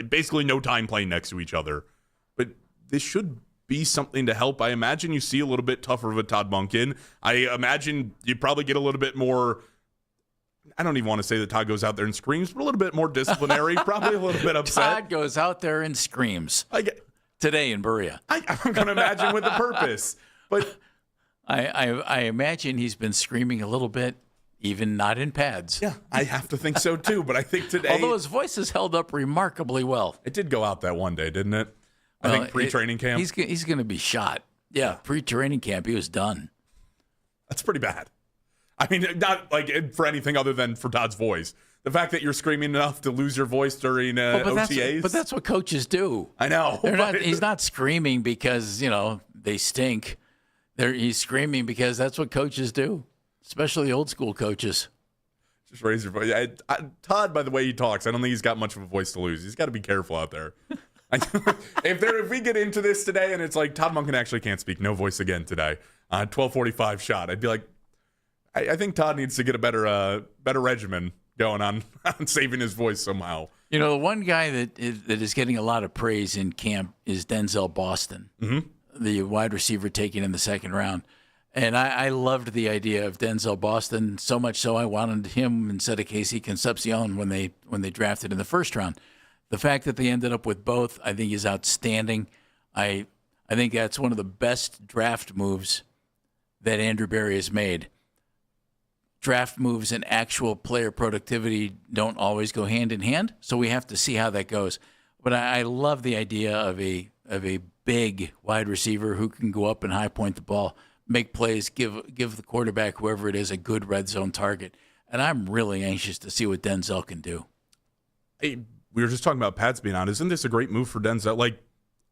basically no time playing next to each other. But this should be something to help. I imagine you see a little bit tougher of a Todd Monken. I imagine you probably get a little bit more, I don't even want to say that Todd goes out there and screams, but a little bit more disciplinary, probably a little bit upset. Todd goes out there and screams today in Berea. I'm going to imagine with a purpose. But I imagine he's been screaming a little bit, even not in pads. Yeah, I have to think so too. But I think today, although his voice has held up remarkably well. It did go out that one day, didn't it? I think pre-training camp. He's going to be shot. Yeah, pre-training camp, he was done. That's pretty bad. I mean, not like for anything other than for Todd's voice. The fact that you're screaming enough to lose your voice during OTAs. But that's what coaches do. I know. He's not screaming because, they stink. He's screaming because that's what coaches do, especially old school coaches. Just raise your voice. Todd, by the way he talks, I don't think he's got much of a voice to lose. He's got to be careful out there. If we get into this today and it's like Todd Monken actually can't speak, no voice again today, 12:45 shot, I'd be like, I think Todd needs to get a better regimen going on saving his voice somehow. The one guy that is getting a lot of praise in camp is Denzel Boston, the wide receiver taken in the second round. And I loved the idea of Denzel Boston, so much so I wanted him instead of Casey Concepcion when they drafted in the first round. The fact that they ended up with both, I think, is outstanding. I think that's one of the best draft moves that Andrew Berry has made. Draft moves and actual player productivity don't always go hand in hand, so we have to see how that goes. But I love the idea of a big wide receiver who can go up and high point the ball, make plays, give the quarterback, whoever it is, a good red zone target. And I'm really anxious to see what Denzel can do. Hey, we were just talking about pads being on. Isn't this a great move for Denzel? Like,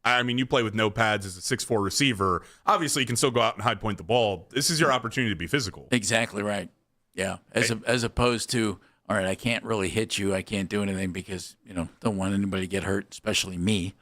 I mean, you play with no pads as a 6'4" receiver. Obviously, you can still go out and high point the ball. This is your opportunity to be physical. Exactly right. Yeah, as opposed to, all right, I can't really hit you. I can't do anything because, don't want anybody to get hurt, especially me.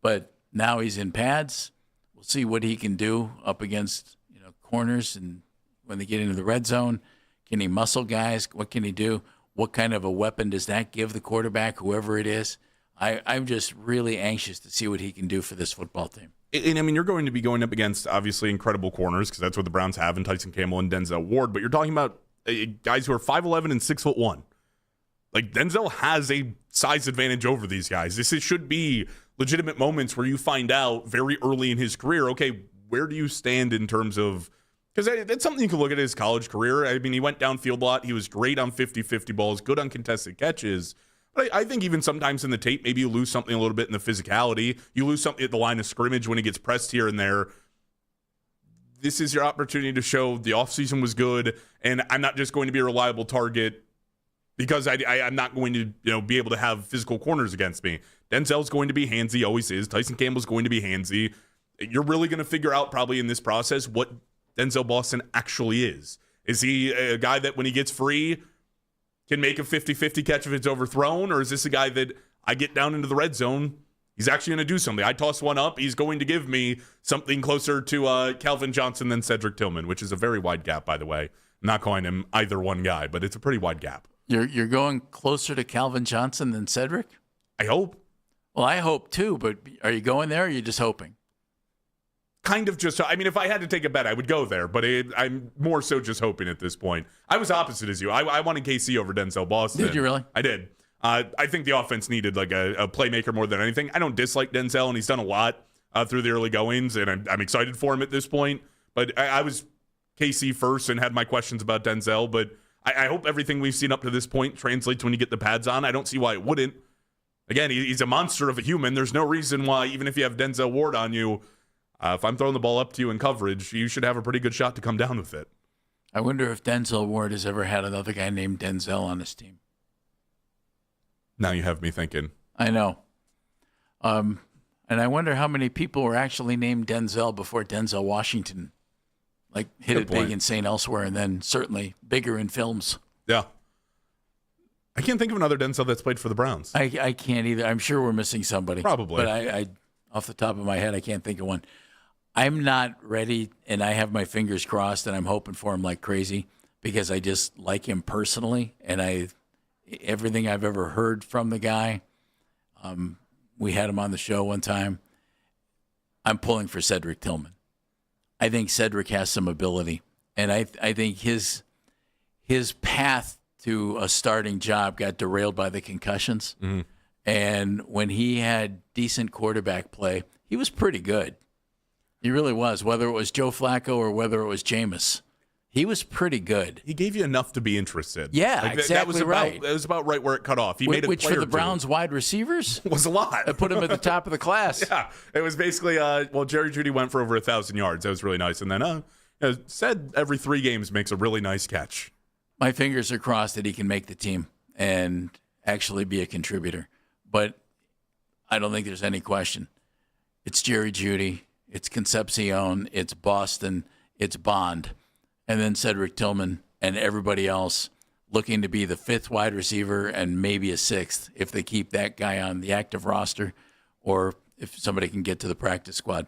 But now he's in pads. We'll see what he can do up against, corners. And when they get into the red zone, can he muscle guys? What can he do? What kind of a weapon does that give the quarterback, whoever it is? I'm just really anxious to see what he can do for this football team. And, I mean, you're going to be going up against, obviously, incredible corners because that's what the Browns have in Tyson Campbell and Denzel Ward. But you're talking about guys who are 5'11" and 6'1". Like, Denzel has a size advantage over these guys. This should be legitimate moments where you find out very early in his career, okay, where do you stand in terms of – because that's something you can look at his college career. I mean, he went downfield a lot. He was great on 50-50 balls, good on contested catches. But I think even sometimes in the tape, maybe you lose something a little bit in the physicality. You lose something at the line of scrimmage when he gets pressed here and there. This is your opportunity to show the offseason was good, and I'm not just going to be a reliable target because I'm not going to be able to have physical corners against me. Denzel's going to be handsy, always is. Tyson Campbell's going to be handsy. You're really going to figure out probably in this process what Denzel Boston actually is. Is he a guy that when he gets free can make a 50-50 catch if it's overthrown, or is this a guy that I get down into the red zone, he's actually going to do something? I toss one up, he's going to give me something closer to Calvin Johnson than Cedric Tillman, which is a very wide gap, by the way. I'm not calling him either one guy, but it's a pretty wide gap. You're going closer to Calvin Johnson than Cedric? I hope. Well, I hope too, but are you going there or are you just hoping? Kind of just, I mean, if I had to take a bet, I would go there, but I'm more so just hoping at this point. I was opposite as you. I wanted KC over Denzel Boston. Did you really? I did. I think the offense needed like a playmaker more than anything. I don't dislike Denzel, and he's done a lot through the early goings, and I'm excited for him at this point. But I was KC first and had my questions about Denzel, but I hope everything we've seen up to this point translates when you get the pads on. I don't see why it wouldn't. Again, he's a monster of a human. There's no reason why, even if you have Denzel Ward on you, if I'm throwing the ball up to you in coverage, you should have a pretty good shot to come down with it. I wonder if Denzel Ward has ever had another guy named Denzel on his team. Now you have me thinking. I know. And I wonder how many people were actually named Denzel before Denzel Washington hit it big and St. Elsewhere, and then certainly bigger in films. Yeah. I can't think of another Denzel that's played for the Browns. I can't either. I'm sure we're missing somebody. Probably. But I off the top of my head, I can't think of one. I'm not ready, and I have my fingers crossed, and I'm hoping for him like crazy because I just like him personally, and everything I've ever heard from the guy, we had him on the show one time. I'm pulling for Cedric Tillman. I think Cedric has some ability, and I think his path to a starting job got derailed by the concussions. Mm-hmm. And when he had decent quarterback play, he was pretty good. He really was, whether it was Joe Flacco or whether it was Jameis. He was pretty good. He gave you enough to be interested. Yeah, exactly right. That was about right where it cut off. He made which for the Browns wide receivers was a lot. That put him at the top of the class. Yeah, it was basically, Jerry Jeudy went for over 1,000 yards. That was really nice. And then said every 3 games makes a really nice catch. My fingers are crossed that he can make the team and actually be a contributor. But I don't think there's any question. It's Jerry Jeudy, it's Concepcion, it's Boston, it's Bond, and then Cedric Tillman and everybody else looking to be the 5th wide receiver and maybe a 6th if they keep that guy on the active roster or if somebody can get to the practice squad.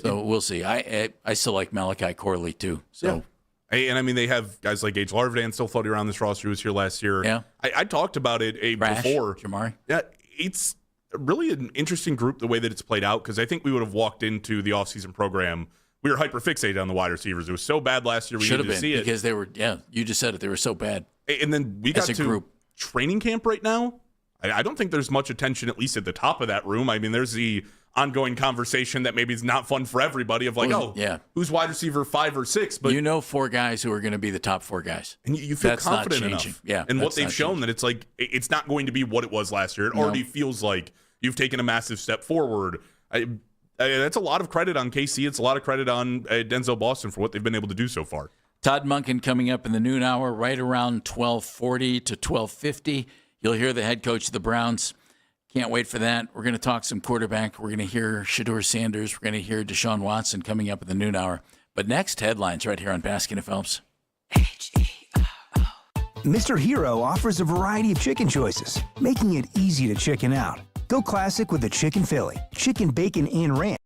So we'll see. I still like Malachi Corley too. So. Yeah. And I mean, they have guys like Gage Larvadan still floating around this roster who was here last year. Yeah. I talked about it before. Jamari. Yeah, it's really an interesting group the way that it's played out because I think we would have walked into the offseason program. We were hyper fixated on the wide receivers. It was so bad last year. We Should needed have to been see it because they were. Yeah, you just said it. They were so bad. And then we got as a to group. Training camp right now. I don't think there's much attention, at least at the top of that room. I mean, there's the ongoing conversation that maybe is not fun for everybody of like, who's wide receiver 5 or 6? But 4 guys who are going to be the top 4 guys. And you feel confident enough in what they've shown that it's like it's not going to be what it was last year. It already feels like you've taken a massive step forward. That's a lot of credit on KC. It's a lot of credit on Denzel Boston for what they've been able to do so far. Todd Monken coming up in the noon hour, right around 12:40 to 12:50. You'll hear the head coach of the Browns. Can't wait for that. We're going to talk some quarterback. We're going to hear Shedeur Sanders. We're going to hear Deshaun Watson coming up in the noon hour. But next, headlines right here on Baskin and Phelps. Mr. Hero offers a variety of chicken choices, making it easy to chicken out. Go classic with the Chicken Philly, chicken, bacon, and ranch.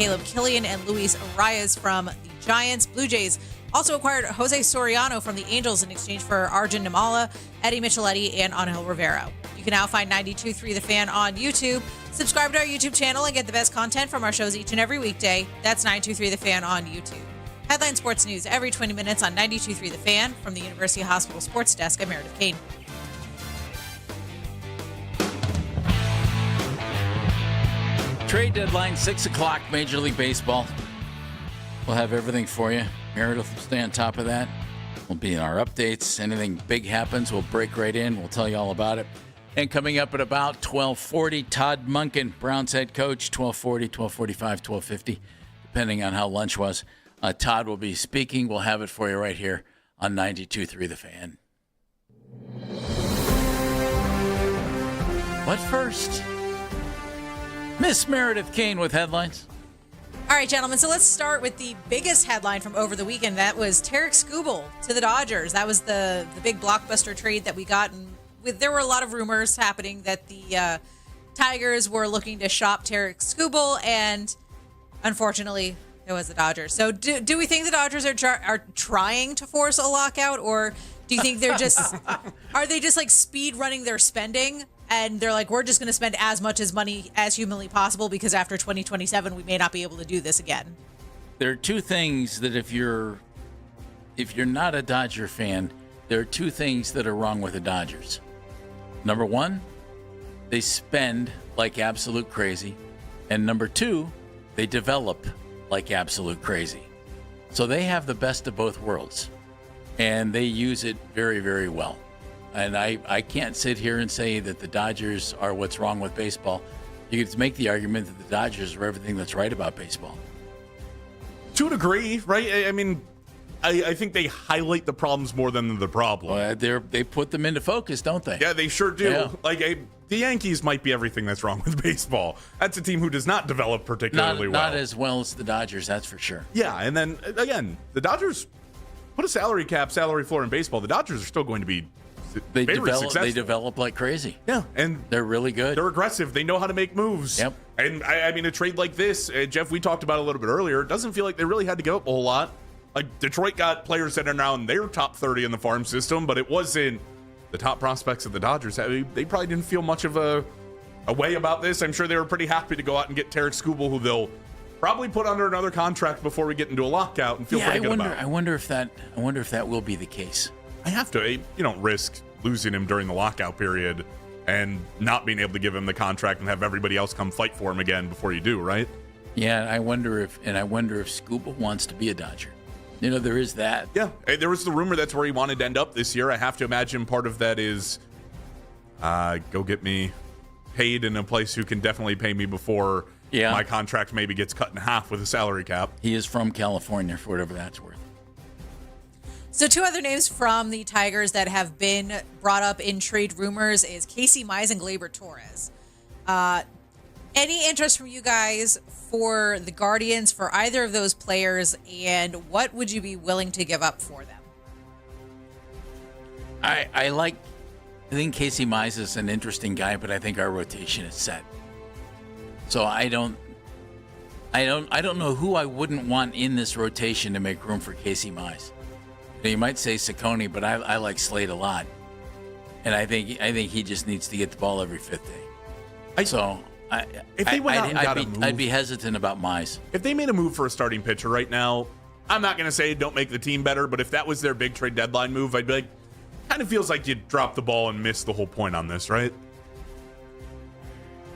Caleb Killian and Luis Arias from the Giants. Blue Jays also acquired Jose Soriano from the Angels in exchange for Arjun Nimala, Eddie Micheletti, and Angel Rivera. You can now find 92.3 The Fan on YouTube. Subscribe to our YouTube channel and get the best content from our shows each and every weekday. That's 92.3 The Fan on YouTube. Headline Sports News every 20 minutes on 92.3 The Fan. From the University Hospital Sports Desk, I'm Meredith Kane. Trade deadline, 6 o'clock, Major League Baseball. We'll have everything for you. Meredith will stay on top of that. We'll be in our updates. Anything big happens, we'll break right in. We'll tell you all about it. And coming up at about 12:40, Todd Monken, Browns head coach, 12:40, 12:45, 12:50, depending on how lunch was. Todd will be speaking. We'll have it for you right here on 92.3 The Fan. But first, Miss Meredith Kane with headlines. All right, gentlemen, so let's start with the biggest headline from over the weekend. That was Tarek Skubal to the Dodgers. That was the big blockbuster trade that we got. And there were a lot of rumors happening that the Tigers were looking to shop Tarek Skubal, and unfortunately, it was the Dodgers. So do we think the Dodgers are trying to force a lockout, or do you think they're just are they just like speed running their spending? And they're like, we're just going to spend as much as money as humanly possible because after 2027, we may not be able to do this again. There are two things that if you're not a Dodger fan, there are two things that are wrong with the Dodgers. Number one, they spend like absolute crazy. And number two, they develop like absolute crazy. So they have the best of both worlds. And they use it very, very well. And I can't sit here and say that the Dodgers are what's wrong with baseball. You could make the argument that the Dodgers are everything that's right about baseball. To a degree, right? I mean, I think they highlight the problems more than the problem. Well, they put them into focus, don't they? Yeah, they sure do. Yeah. Like, the Yankees might be everything that's wrong with baseball. That's a team who does not develop particularly well. Not as well as the Dodgers, that's for sure. Yeah, and then, again, the Dodgers put a salary floor in baseball. The Dodgers are still going to be They successful. develop like crazy. Yeah, and they're really good. They're aggressive. They know how to make moves. Yep. And I mean, a trade like this, Jeff, we talked about it a little bit earlier. It doesn't feel like they really had to give up a whole lot. Like Detroit got players that are now in their top 30 in the farm system, but it wasn't the top prospects of the Dodgers. I mean, they probably didn't feel much of a way about this. I'm sure they were pretty happy to go out and get Tarek Skubal, who they'll probably put under another contract before we get into a lockout and feel pretty good about. I wonder if that will be the case. I have to. You don't risk losing him during the lockout period and not being able to give him the contract and have everybody else come fight for him again before you do, right? Yeah, I wonder if Skubal wants to be a Dodger. You know, there is that. Yeah, there was the rumor that's where he wanted to end up this year. I have to imagine part of that is go get me paid in a place who can definitely pay me before my contract maybe gets cut in half with a salary cap. He is from California, for whatever that's worth. So two other names from the Tigers that have been brought up in trade rumors is Casey Mize and Gleyber Torres. Any interest from you guys for the Guardians for either of those players, and what would you be willing to give up for them? I think Casey Mize is an interesting guy, but I think our rotation is set. So I don't know who I wouldn't want in this rotation to make room for Casey Mize. You might say Ciccone, but I like Slade a lot, and I think he just needs to get the ball every fifth day. If they went out and got a move, I'd be hesitant about Mize. If they made a move for a starting pitcher right now, I'm not going to say don't make the team better, but if that was their big trade deadline move, I'd be like, kind of feels like you dropped the ball and missed the whole point on this, right?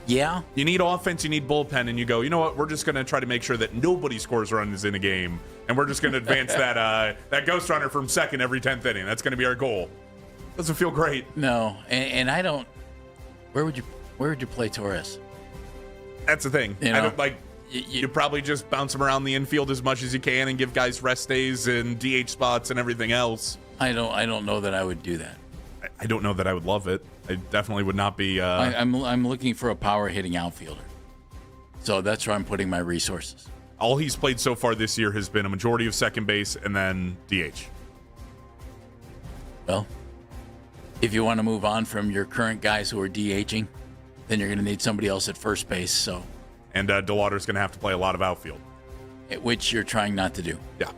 Yeah. You need offense, you need bullpen, and you go, you know what, we're just going to try to make sure that nobody scores runs in a game, and we're just going to advance that ghost runner from second every 10th inning. That's going to be our goal. Doesn't feel great. No, and I don't. Where would you play Torres? That's the thing. You know, I don't like. You probably just bounce him around the infield as much as you can and give guys rest days and DH spots and everything else. I don't know that I would do that. I don't know that I would love it. I definitely would not be. I'm looking for a power hitting outfielder, so that's where I'm putting my resources. All he's played so far this year has been a majority of second base and then DH. Well, if you want to move on from your current guys who are DHing, then you're going to need somebody else at first base. So, and DeWater's going to have to play a lot of outfield. Which you're trying not to do. Yeah.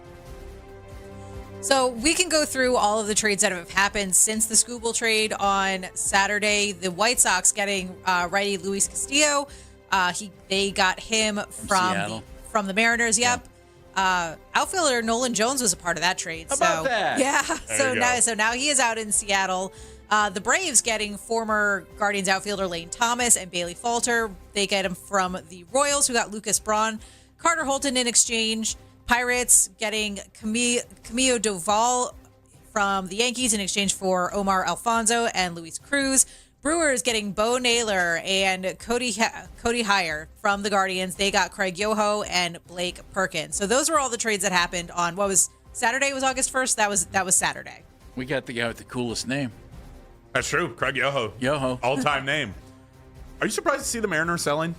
So we can go through all of the trades that have happened since the Skubal trade on Saturday. The White Sox getting righty Luis Castillo. They got him from the Mariners. Yep. Outfielder Nolan Jones was a part of that trade. How about that? Yeah. There So now he is out in Seattle. The Braves getting former Guardians outfielder Lane Thomas and Bailey Falter. They get him from the Royals, who got Lucas Braun, Carter Holton in exchange. Pirates getting Camilo Doval from the Yankees in exchange for Omar Alfonso and Luis Cruz. Brewers getting Bo Naylor and Cody Heyer from the Guardians. They got Craig Yoho and Blake Perkins. So those were all the trades that happened on what was Saturday. Was August 1st. That was Saturday. We got the guy with the coolest name. That's true. Craig Yoho. Yoho. All-time name. Are you surprised to see the Mariners selling?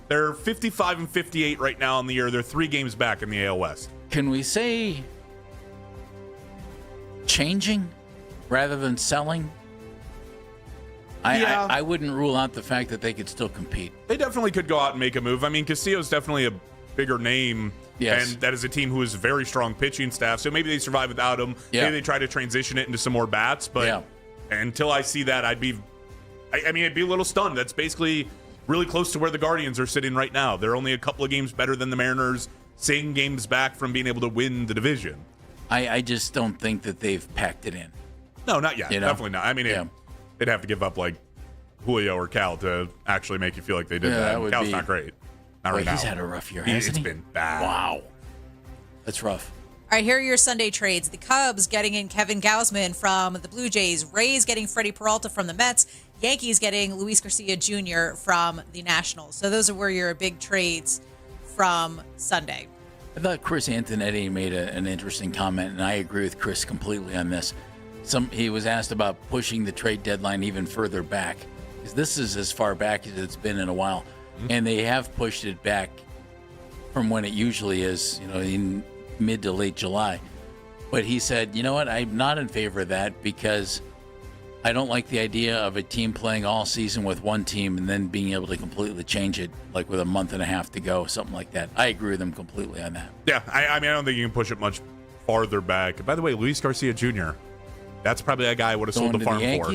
They're 55 and 58 right now in the year. They're 3 games back in the AL West. Can we say changing rather than selling? I wouldn't rule out the fact that they could still compete. They definitely could go out and make a move. I mean, Castillo's definitely a bigger name. Yes. And that is a team who has very strong pitching staff. So maybe they survive without him. Yeah. Maybe they try to transition it into some more bats. But until I see that, I'd be a little stunned. That's basically really close to where the Guardians are sitting right now. They're only a couple of games better than the Mariners, same games back from being able to win the division. I just don't think that they've packed it in. No, not yet. You know? Definitely not. I mean, they'd have to give up like Julio or Cal to actually make you feel like they did that. That Cal's not great. Not right now. He's had a rough year, hasn't he? It's been bad. Wow. That's rough. All right, here are your Sunday trades. The Cubs getting in Kevin Gausman from the Blue Jays. Rays getting Freddie Peralta from the Mets. Yankees getting Luis Garcia Jr. from the Nationals. So those were your big trades from Sunday. I thought Chris Antonetti made an interesting comment, and I agree with Chris completely on this. He was asked about pushing the trade deadline even further back, because this is as far back as it's been in a while. Mm-hmm. And they have pushed it back from when it usually is, in mid to late July. But he said, you know what, I'm not in favor of that because I don't like the idea of a team playing all season with one team and then being able to completely change it, like with a month and a half to go, something like that. I agree with him completely on that. Yeah, I don't think you can push it much farther back. By the way, Luis Garcia Jr., that's probably a guy I would have sold the farm for.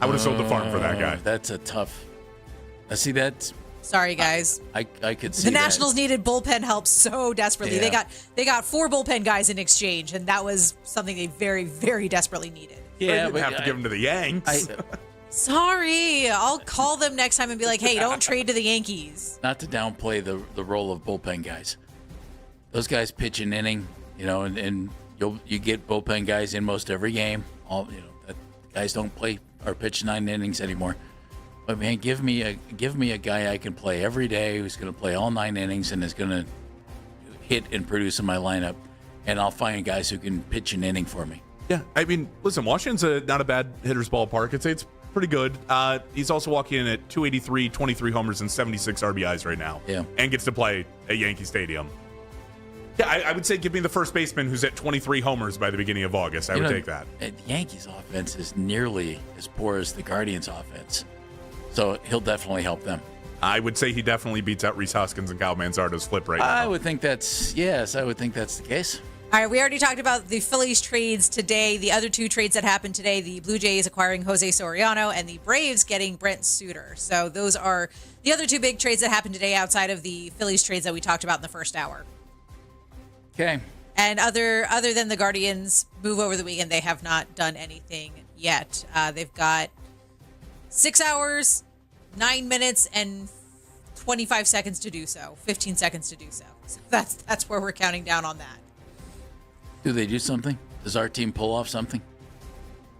I would have sold the farm for that guy. That's a tough. See, that's. Sorry, guys. I could see the Nationals needed bullpen help so desperately. Yeah. They got 4 bullpen guys in exchange, and that was something they very, very desperately needed. Yeah, but have to give them to the Yanks. Sorry, I'll call them next time and be like, "Hey, don't trade to the Yankees." Not to downplay the role of bullpen guys. Those guys pitch an inning, and you get bullpen guys in most every game. Guys don't play or pitch 9 innings anymore. But man, give me a guy I can play every day who's going to play all 9 innings and is going to hit and produce in my lineup, and I'll find guys who can pitch an inning for me. Yeah, I mean, listen, Washington's not a bad hitter's ballpark. I'd say it's pretty good. He's also walking in at 283, 23 homers, and 76 RBIs right now. Yeah. And gets to play at Yankee Stadium. Yeah, I would say give me the first baseman who's at 23 homers by the beginning of August. I would take that. The Yankees' offense is nearly as poor as the Guardians' offense. So he'll definitely help them. I would say he definitely beats out Rhys Hoskins and Kyle Manzardo's flip right now. I would think that's the case. All right, we already talked about the Phillies trades today. The other 2 trades that happened today, the Blue Jays acquiring Jose Soriano and the Braves getting Brent Suter. So those are the other 2 big trades that happened today outside of the Phillies trades that we talked about in the first hour. Okay. And other than the Guardians move over the weekend, they have not done anything yet. They've got 6 hours, 9 minutes, and 25 seconds to do so. 15 seconds to do so. So that's where we're counting down on that. Do they do something? Does our team pull off something?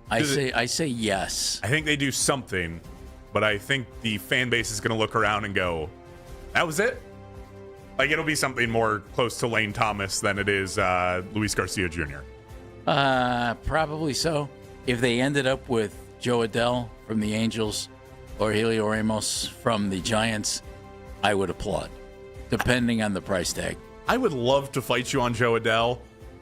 I say yes. I think they do something, but I think the fan base is going to look around and go, that was it? Like, it'll be something more close to Lane Thomas than it is Luis Garcia Jr. Probably so. If they ended up with Joe Adell from the Angels or Helio Ramos from the Giants, I would applaud, depending on the price tag. I would love to fight you on Joe Adell.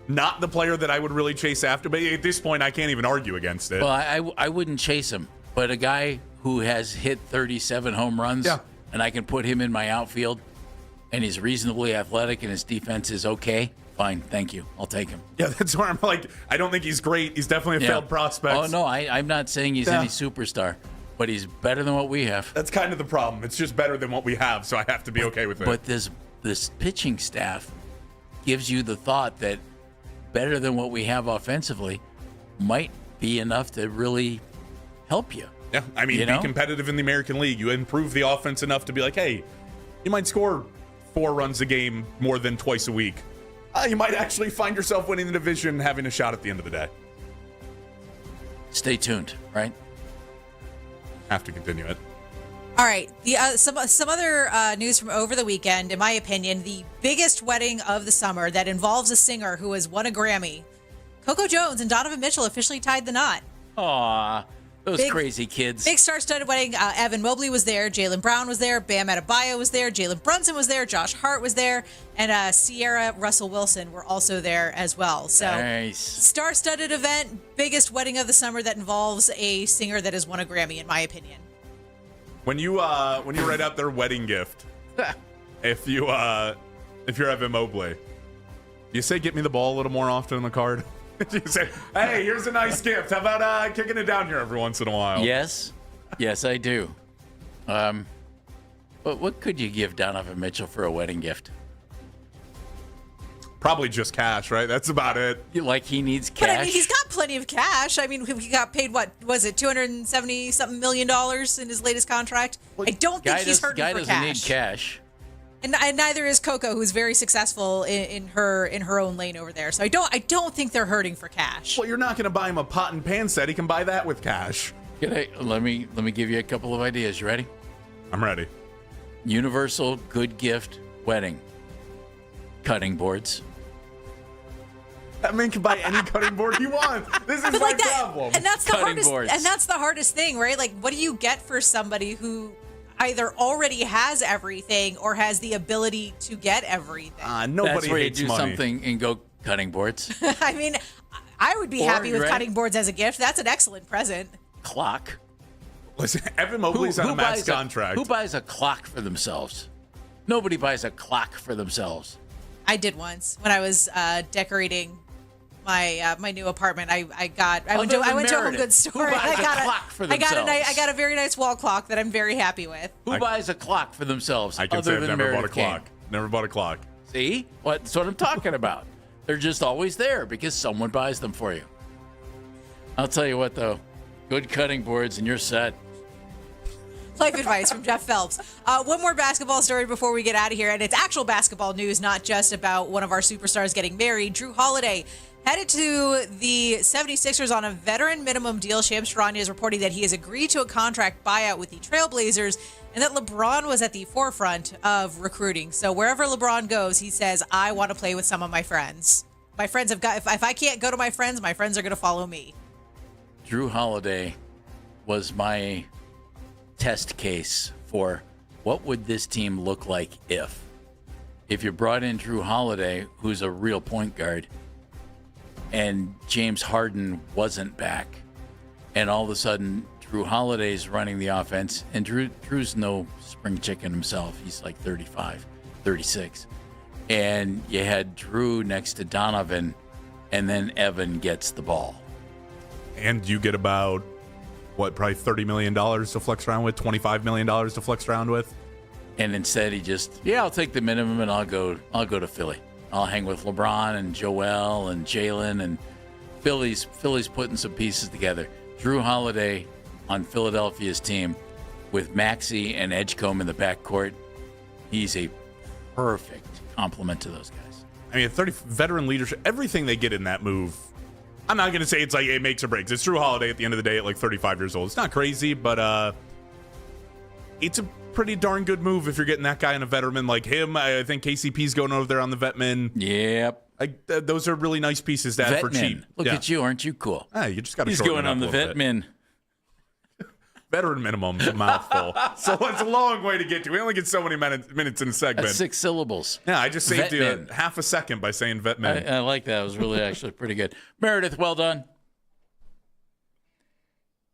Not the player that I would really chase after, but at this point, I can't even argue against it. Well, I wouldn't chase him, but a guy who has hit 37 home runs and I can put him in my outfield, and he's reasonably athletic and his defense is okay, fine, thank you. I'll take him. Yeah, that's where I'm like, I don't think he's great. He's definitely a failed prospect. Oh, no, I'm not saying he's any superstar, but he's better than what we have. That's kind of the problem. It's just better than what we have, so I have to be okay with it. But this pitching staff gives you the thought that better than what we have offensively might be enough to really help you. Yeah, I mean, be competitive in the American League. You improve the offense enough to be like, hey, you might score 4 runs a game more than twice a week. You might actually find yourself winning the division and having a shot at the end of the day. Stay tuned, right? Have to continue it. All right. Some other news from over the weekend, in my opinion, the biggest wedding of the summer that involves a singer who has won a Grammy. Coco Jones and Donovan Mitchell officially tied the knot. Aw, those crazy kids. Big star-studded wedding. Evan Mobley was there. Jaylen Brown was there. Bam Adebayo was there. Jalen Brunson was there. Josh Hart was there. And Sierra Russell Wilson were also there as well. So, nice. Star-studded event, biggest wedding of the summer that involves a singer that has won a Grammy, in my opinion. When you write out their wedding gift, if you're Evan Mobley, you say, "Get me the ball a little more often" on the card. You say, "Hey, here's a nice gift. How about kicking it down here every once in a while?" Yes, I do. But what could you give Donovan Mitchell for a wedding gift? Probably just cash, right? That's about it. Like he needs cash. But I mean, he's got plenty of cash. I mean, he got paid, what was it, $270-something million in his latest contract? I don't think he's hurting for cash. Guy doesn't need cash. And neither is Coco, who's very successful in her own lane over there. So I don't think they're hurting for cash. Well, you're not going to buy him a pot and pan set. He can buy that with cash. Let me give you a couple of ideas. You ready? I'm ready. Universal good gift wedding. Cutting boards. That man can buy any cutting board he wants. This is my problem. And that's the hardest. And that's the hardest thing, right? Like, what do you get for somebody who either already has everything or has the ability to get everything? Nobody that's where hates you do money. something and go cutting boards. I mean, I would be happy with cutting boards as a gift. That's an excellent present. Clock. Listen, Evan Mobley's on a max contract. Who buys a clock for themselves? Nobody buys a clock for themselves. I did once when I was decorating my new apartment. I went to a home goods store. I got a very nice wall clock that I'm very happy with. Who buys a clock for themselves? I can say I've never bought a clock. Never bought a clock. See? That's what I'm talking about. They're just always there because someone buys them for you. I'll tell you what, though. Good cutting boards and you're set. Life advice from Jeff Phelps. One more basketball story before we get out of here, and it's actual basketball news, not just about one of our superstars getting married. Drew Holiday headed to the 76ers on a veteran minimum deal. Shams Charania is reporting that he has agreed to a contract buyout with the Trailblazers and that LeBron was at the forefront of recruiting. So wherever LeBron goes, he says, I want to play with some of my friends. My friends have got, if I can't go to my friends are going to follow me. Drew Holiday was my test case for what would this team look like if you brought in Drew Holiday, who's a real point guard, and James Harden wasn't back, and all of a sudden Drew Holiday's running the offense, and Drew's no spring chicken himself. He's like 35, 36. And you had Drew next to Donovan, and then Evan gets the ball. And you get about, probably $30 million to flex around with, $25 million to flex around with? And instead he just, I'll take the minimum and I'll go to Philly. I'll hang with LeBron and Joel and Jalen, and Philly's putting some pieces together. Drew Holiday on Philadelphia's team with Maxey and Edgecombe in the backcourt. He's a perfect complement to those guys. I mean, 30 veteran leadership, everything they get in that move. I'm not going to say it's like it makes or breaks. It's Drew Holiday at the end of the day at like 35 years old. It's not crazy, but it's a pretty darn good move if you're getting that guy and a veteran like him. I think KCP's going over there on the Vetman. Yep. Those are really nice pieces to have for cheap. Look at you. Aren't you cool? You just got to He's going on the Vetman. Veteran minimum's a mouthful. So it's a long way to get to. We only get so many minutes in a segment. That's 6 syllables. Yeah, I just saved you half a second by saying Vetman. I like that. It was really actually pretty good. Meredith, well done.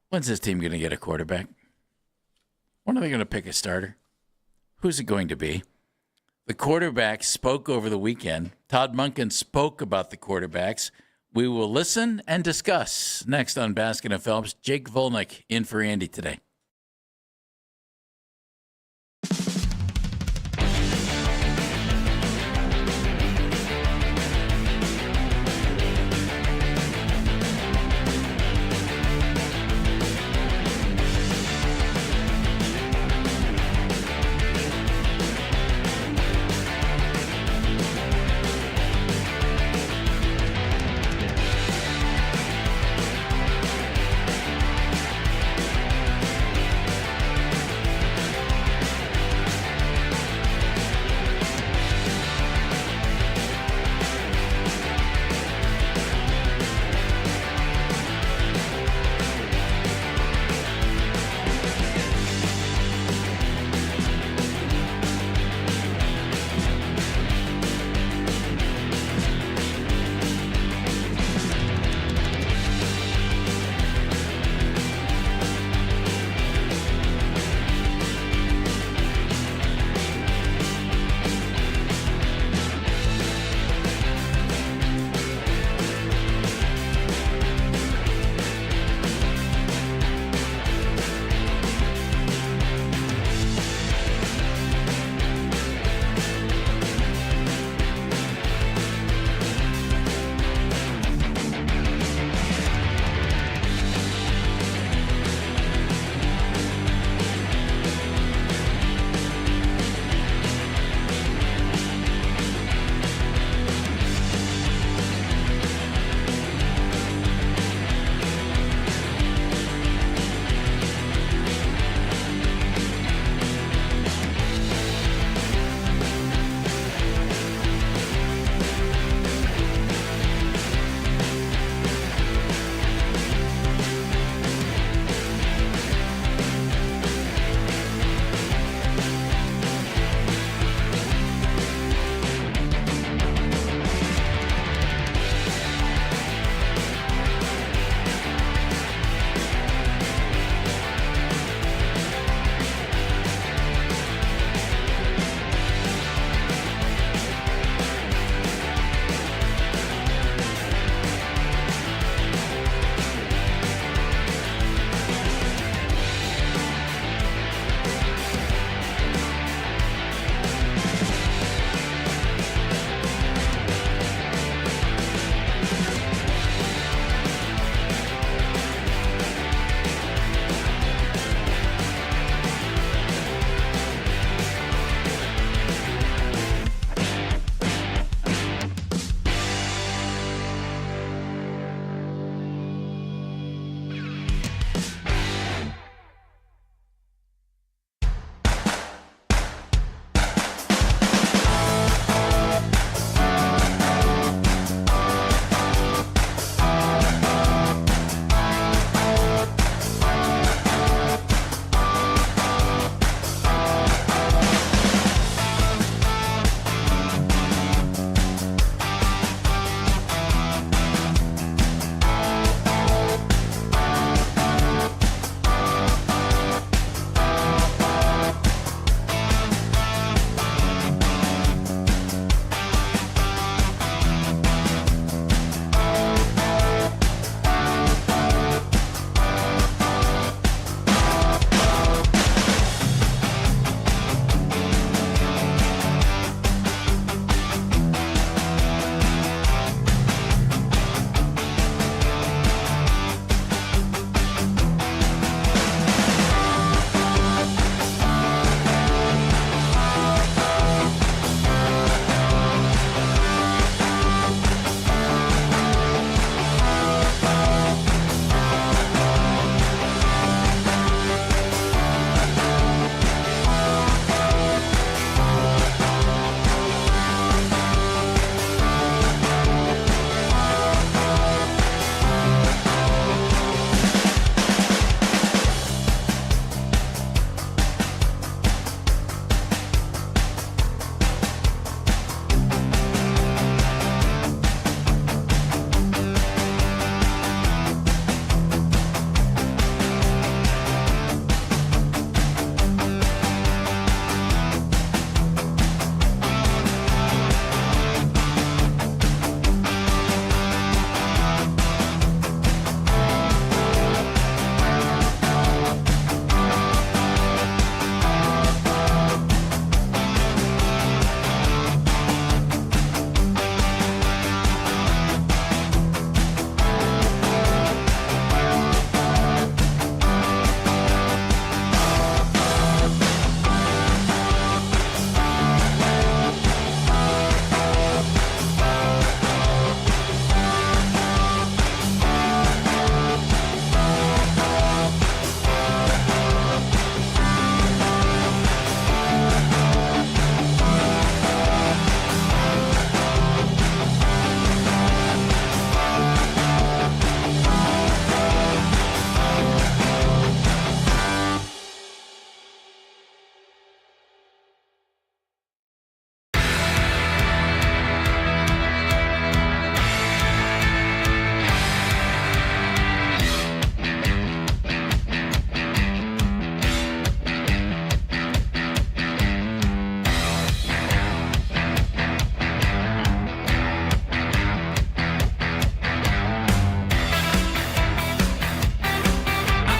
When's this team going to get a quarterback? When are they going to pick a starter? Who's it going to be? The quarterbacks spoke over the weekend. Todd Monken spoke about the quarterbacks. We will listen and discuss. Next on Baskin and Phelps, Jake Volnick in for Andy today.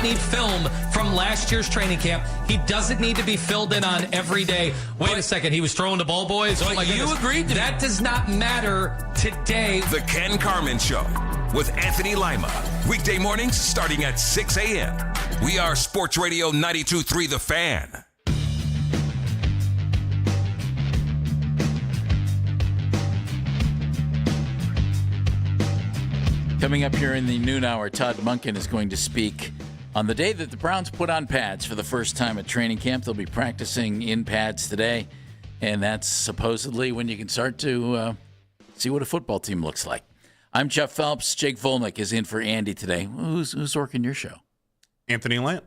need film from last year's training camp. He doesn't need to be filled in on every day. Wait a second, he was throwing the ball boys? Oh, my goodness. Agreed to that. Does not matter today. The Ken Carman Show with Anthony Lima. Weekday mornings starting at 6 a.m. We are Sports Radio 92.3 The Fan. Coming up here in the noon hour, Todd Monken is going to speak on the day that the Browns put on pads for the first time at training camp. They'll be practicing in pads today, and that's supposedly when you can start to see what a football team looks like. I'm Jeff Phelps. Jake Volnick is in for Andy today. Who's working your show? Anthony Lant.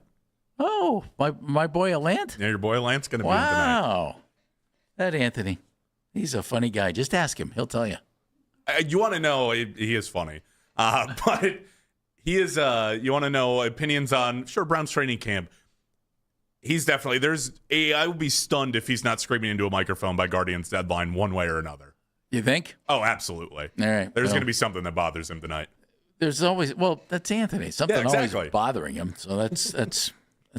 Oh, my boy Alant? Yeah, your boy Alant's going to be in tonight. Wow. That Anthony, he's a funny guy. Just ask him. He'll tell you. You want to know, he is funny. But he is, you want to know opinions on, Browns training camp. He's definitely, I would be stunned if he's not screaming into a microphone by Guardians deadline one way or another. You think? Oh, absolutely. All right. There's going to be something that bothers him tonight. There's always, that's Anthony. Something always bothering him. So that's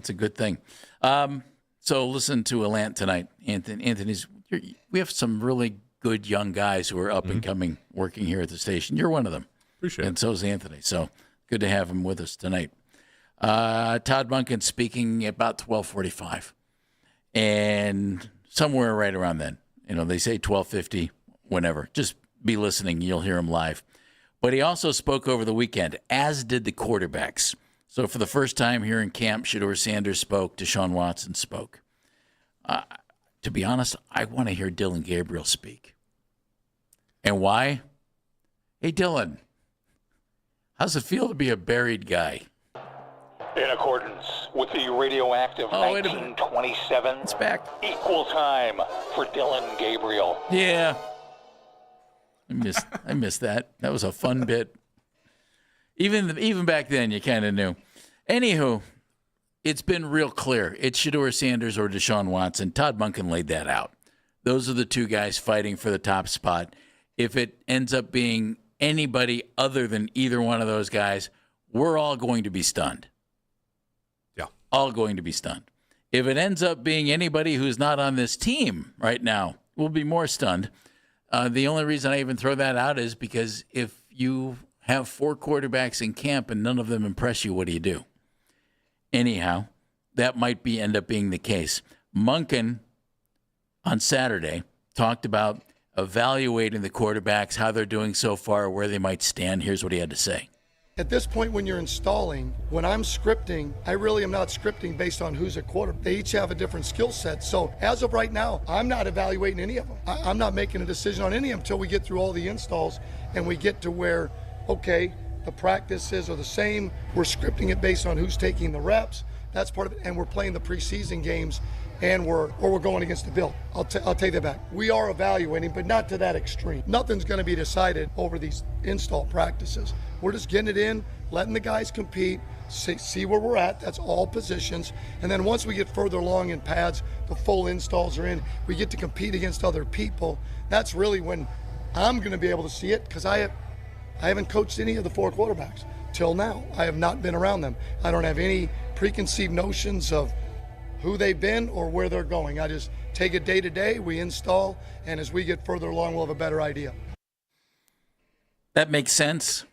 a good thing. So listen to Alant tonight. Anthony's, we have some really good young guys who are up and coming working here at the station. You're one of them. Appreciate it. And so is Anthony. So good to have him with us tonight. Todd Monken speaking about 12:45. And somewhere right around then, they say 12:50, whenever. Just be listening. You'll hear him live. But he also spoke over the weekend, as did the quarterbacks. So for the first time here in camp, Shedeur Sanders spoke, Deshaun Watson spoke. To be honest, I want to hear Dylan Gabriel speak. And why? Hey, Dylan. How's it feel to be a buried guy? In accordance with the radioactive 1927, it's back. Equal time for Dylan Gabriel. Yeah. I missed that. That was a fun bit. Even back then, you kind of knew. Anywho, it's been real clear. It's Shedeur Sanders or Deshaun Watson. Todd Monken laid that out. Those are the two guys fighting for the top spot. If it ends up being anybody other than either one of those guys, we're all going to be stunned. Yeah. All going to be stunned. If it ends up being anybody who's not on this team right now, we'll be more stunned. The only reason I even throw that out is because if you have 4 quarterbacks in camp and none of them impress you, what do you do? Anyhow, that might end up being the case. Monken on Saturday talked about evaluating the quarterbacks, how they're doing so far, where they might stand. Here's what he had to say. At this point, when you're installing, when I'm scripting, I really am not scripting based on who's a quarterback. They each have a different skill set. So as of right now, I'm not evaluating any of them. I'm not making a decision on any of them until we get through all the installs and we get to where, okay, the practices are the same. We're scripting it based on who's taking the reps. That's part of it. And we're playing the preseason games and we're going against the Bill. I'll take that back. We are evaluating, but not to that extreme. Nothing's going to be decided over these install practices. We're just getting it in, letting the guys compete, see where we're at. That's all positions. And then once we get further along in pads, the full installs are in, we get to compete against other people. That's really when I'm going to be able to see it, because I haven't coached any of the 4 quarterbacks till now. I have not been around them. I don't have any preconceived notions of who they've been or where they're going. I just take it day to day, we install, and as we get further along, we'll have a better idea. That makes sense.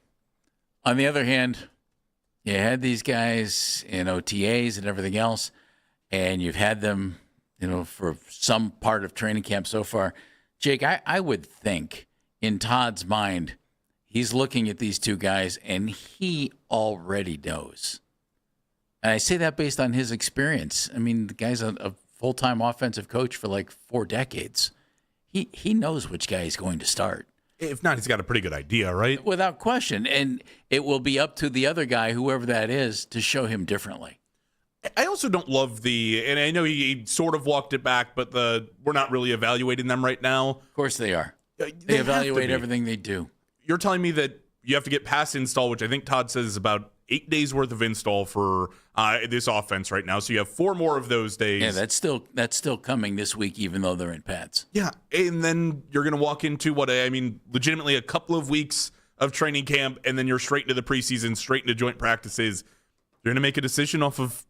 On the other hand, you had these guys in OTAs and everything else, and you've had them, for some part of training camp so far. Jake, I would think in Todd's mind, he's looking at these two guys, and he already knows. And I say that based on his experience. I mean, the guy's a full-time offensive coach for like 4 decades. He knows which guy he's going to start. If not, he's got a pretty good idea, right? Without question. And it will be up to the other guy, whoever that is, to show him differently. I also don't love and I know he sort of walked it back, but we're not really evaluating them right now. Of course they are. They evaluate everything they do. You're telling me that you have to get past install, which I think Todd says is about 8 days worth of install for this offense right now. So you have 4 more of those days. Yeah, that's still coming this week, even though they're in pads. Yeah, and then you're going to walk into legitimately a couple of weeks of training camp, and then you're straight into the preseason, straight into joint practices. You're going to make a decision off of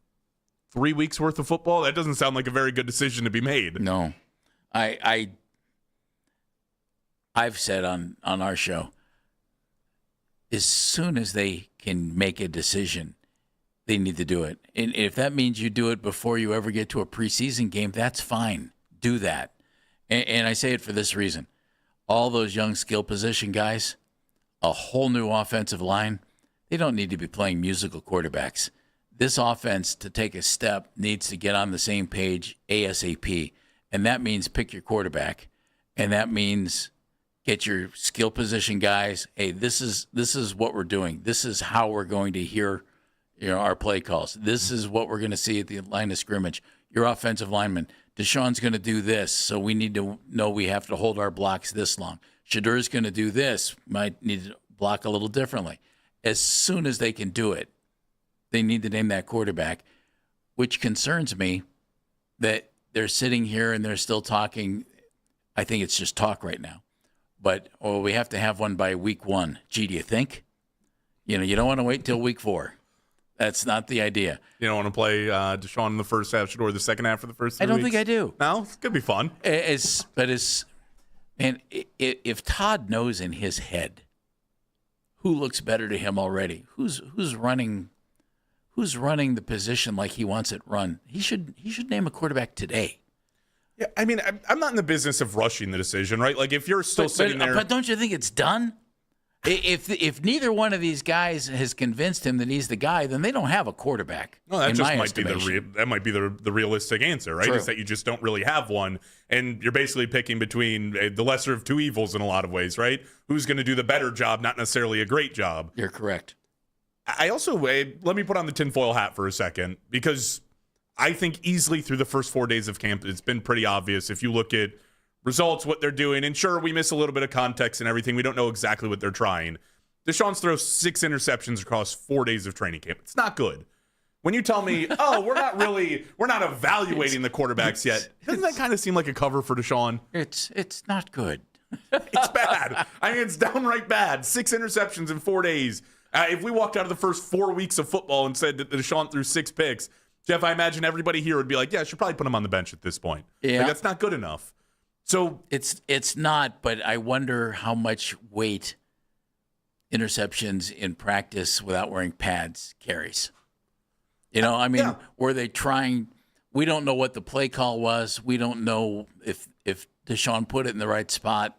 3 weeks worth of football? That doesn't sound like a very good decision to be made. No. I've said on our show, as soon as they can make a decision, they need to do it. And if that means you do it before you ever get to a preseason game, that's fine. Do that. And I say it for this reason. All those young skill position guys, a whole new offensive line, they don't need to be playing musical quarterbacks. This offense, to take a step, needs to get on the same page ASAP. And that means pick your quarterback. And that means get your skill position guys. Hey, this is what we're doing. This is how we're going to hear our play calls. This is what we're going to see at the line of scrimmage. Your offensive lineman, Deshaun's going to do this, so we need to know we have to hold our blocks this long. Shadeur's going to do this, might need to block a little differently. As soon as they can do it, they need to name that quarterback, which concerns me that they're sitting here and they're still talking. I think it's just talk right now. But, we have to have one by week 1. Gee, do you think? You don't want to wait until week 4. That's not the idea. You don't want to play Deshaun in the first half, Shador the second half for the first 3 I don't weeks? think I do. No? It's going to be fun. If Todd knows in his head who looks better to him already, who's running the position like he wants it run, he should name a quarterback today. Yeah, I mean, I'm not in the business of rushing the decision, right? Like, if you're still sitting there. But don't you think it's done? If neither one of these guys has convinced him that he's the guy, then they don't have a quarterback. No, that in just my might estimation. be the realistic answer, right? True. Is that you just don't really have one, and you're basically picking between the lesser of two evils in a lot of ways, right? Who's going to do the better job, not necessarily a great job. You're correct. I also let me put on the tinfoil hat for a second, because I think easily through the first 4 days of camp, it's been pretty obvious. If you look at results, what they're doing, and sure, we miss a little bit of context and everything. We don't know exactly what they're trying. Deshaun's throws 6 interceptions across 4 days of training camp. It's not good. When you tell me, we're not evaluating the quarterbacks yet, doesn't that kind of seem like a cover for Deshaun? It's not good. It's bad. I mean, it's downright bad. 6 interceptions in 4 days. If we walked out of the first 4 weeks of football and said that Deshaun threw 6 picks, Jeff, I imagine everybody here would be like, yeah, I should probably put him on the bench at this point. Yeah. Like, that's not good enough. So it's not, but I wonder how much weight interceptions in practice without wearing pads carries. Were they trying? We don't know what the play call was. We don't know if Deshaun put it in the right spot.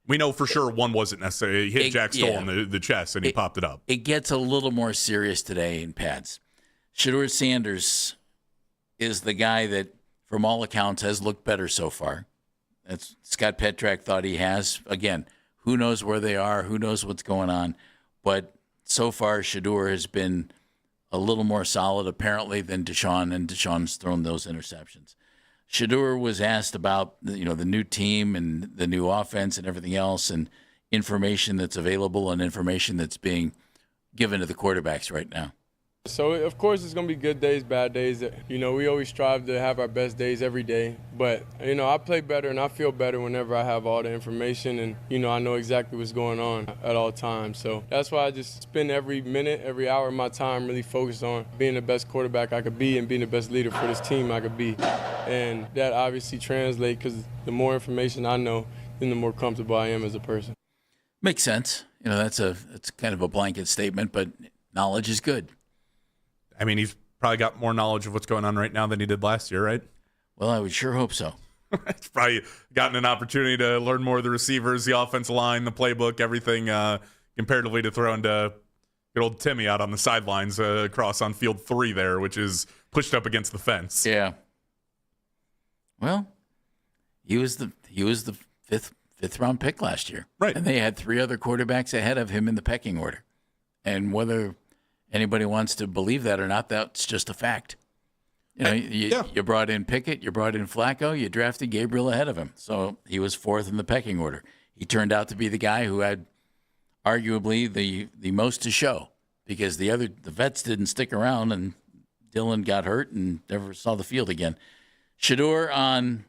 We know for sure one wasn't necessarily. He hit Jack Stoll in the chest, and he popped it up. It gets a little more serious today in pads. Shedeur Sanders is the guy that, from all accounts, has looked better so far. That's Scott Petrak thought he has. Again, who knows where they are? Who knows what's going on? But so far, Shedeur has been a little more solid, apparently, than Deshaun, and Deshaun's thrown those interceptions. Shedeur was asked about the new team and the new offense and everything else, and information that's available and information that's being given to the quarterbacks right now. So, of course, it's going to be good days, bad days. We always strive to have our best days every day. But, I play better and I feel better whenever I have all the information and, I know exactly what's going on at all times. So that's why I just spend every minute, every hour of my time really focused on being the best quarterback I could be and being the best leader for this team I could be. And that obviously translates because the more information I know, then the more comfortable I am as a person. Makes sense. It's kind of a blanket statement, but knowledge is good. I mean, he's probably got more knowledge of what's going on right now than he did last year, right? Well, I would sure hope so. He's probably gotten an opportunity to learn more of the receivers, the offensive line, the playbook, everything, comparatively to throwing to good old Timmy out on the sidelines across on field 3 there, which is pushed up against the fence. Yeah. Well, he was the fifth round pick last year, right? And they had 3 other quarterbacks ahead of him in the pecking order, and whether anybody wants to believe that or not, that's just a fact. You brought in Pickett, you brought in Flacco, you drafted Gabriel ahead of him. So he was 4th in the pecking order. He turned out to be the guy who had arguably the most to show because the vets didn't stick around and Dylan got hurt and never saw the field again. Shedeur on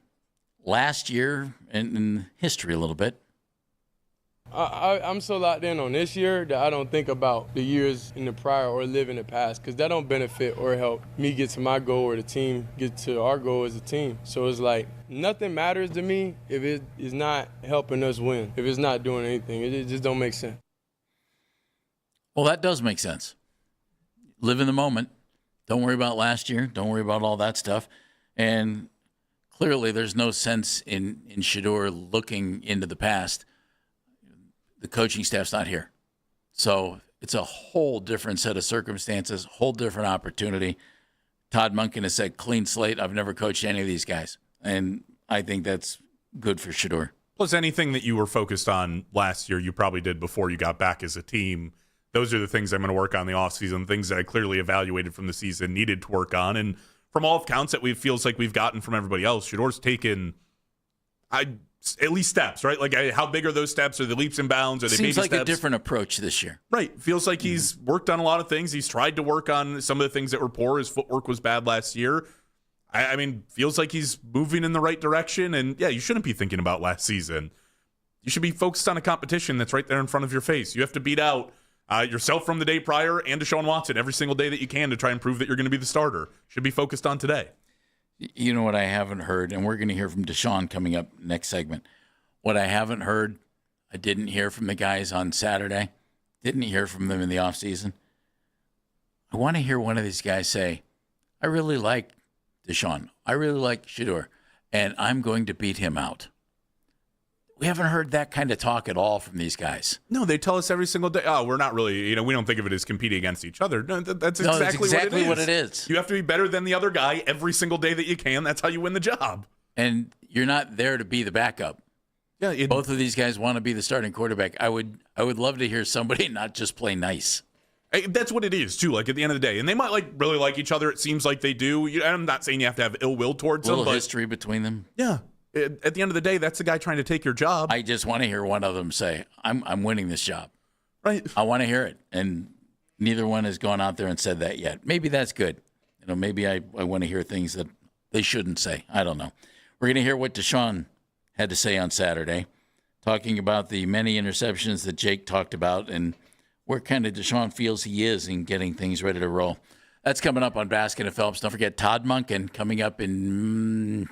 last year and in history a little bit. I'm so locked in on this year that I don't think about the years in the prior or live in the past, because that don't benefit or help me get to my goal or the team get to our goal as a team. So it's like nothing matters to me if it is not helping us win, if it's not doing anything. It just don't make sense. Well, that does make sense. Live in the moment. Don't worry about last year. Don't worry about all that stuff. And clearly there's no sense in Shedeur looking into the past. The coaching staff's not here. So it's a whole different set of circumstances, whole different opportunity. Todd Monken has said, clean slate. I've never coached any of these guys. And I think that's good for Shedeur. Plus, anything that you were focused on last year, you probably did before you got back as a team. Those are the things I'm going to work on the offseason, things that I clearly evaluated from the season, needed to work on. And from all accounts that feels like we've gotten from everybody else, Shedeur's taken at least steps, right? Like, how big are those steps? Are the leaps and bounds? Are they baby steps? Seems like a different approach this year. Right. Feels like he's worked on a lot of things. He's tried to work on some of the things that were poor. His footwork was bad last year. I mean, feels like he's moving in the right direction. And, yeah, you shouldn't be thinking about last season. You should be focused on a competition that's right there in front of your face. You have to beat out yourself from the day prior and Deshaun Watson every single day that you can to try and prove that you're going to be the starter. Should be focused on today. You know what I haven't heard, and we're going to hear from Deshaun coming up next segment. What I haven't heard, I didn't hear from the guys on Saturday. Didn't hear from them in the offseason. I want to hear one of these guys say, I really like Deshaun. I really like Shedeur, and I'm going to beat him out. We haven't heard that kind of talk at all from these guys. No, they tell us every single day, oh, we're not really, we don't think of it as competing against each other. No, that's exactly what it is. You have to be better than the other guy every single day that you can. That's how you win the job. And you're not there to be the backup. Yeah, both of these guys want to be the starting quarterback. I would love to hear somebody not just play nice. That's what it is, too, like at the end of the day. And they might really like each other. It seems like they do. I'm not saying you have to have ill will towards them. A little history between them. Yeah. At the end of the day, that's the guy trying to take your job. I just want to hear one of them say, I'm winning this job. Right. I want to hear it. And neither one has gone out there and said that yet. Maybe that's good. Maybe I want to hear things that they shouldn't say. I don't know. We're going to hear what Deshaun had to say on Saturday, talking about the many interceptions that Jake talked about and where kind of Deshaun feels he is in getting things ready to roll. That's coming up on Baskin and Phelps. Don't forget Todd Monken coming up in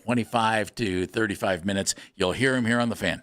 25 to 35 minutes. You'll hear him here on The Fan.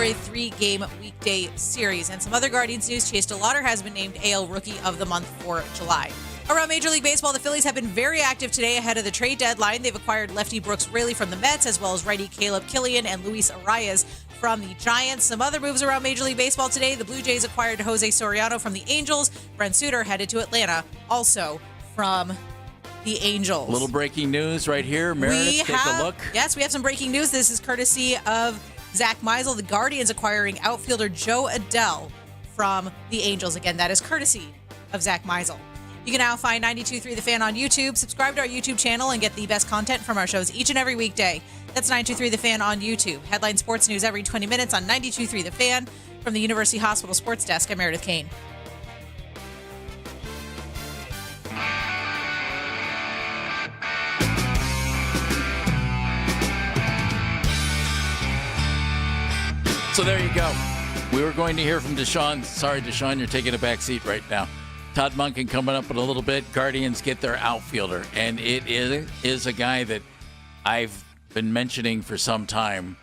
a 3-game weekday series. And some other Guardians news, Chase DeLauder has been named AL Rookie of the Month for July. Around Major League Baseball, the Phillies have been very active today ahead of the trade deadline. They've acquired lefty Brooks Raley from the Mets, as well as righty Caleb Killian and Luis Arias from the Giants. Some other moves around Major League Baseball today. The Blue Jays acquired Jose Soriano from the Angels. Brent Suter headed to Atlanta, also from the Angels. Little breaking news right here. Meredith, take a look. Yes, we have some breaking news. This is courtesy of Zach Meisel. The Guardians acquiring outfielder Joe Adell from the Angels. Again, that is courtesy of Zach Meisel. You can now find 92.3 The Fan on YouTube. Subscribe to our YouTube channel and get the best content from our shows each and every weekday. That's 92.3 The Fan on YouTube. Headline sports news every 20 minutes on 92.3 The Fan. From the University Hospital Sports Desk, I'm Meredith Kane. So there you go. We were going to hear from Deshaun. Sorry, Deshaun, you're taking a back seat right now. Todd Monken coming up in a little bit. Guardians get their outfielder, and it is a guy that I've been mentioning for some time,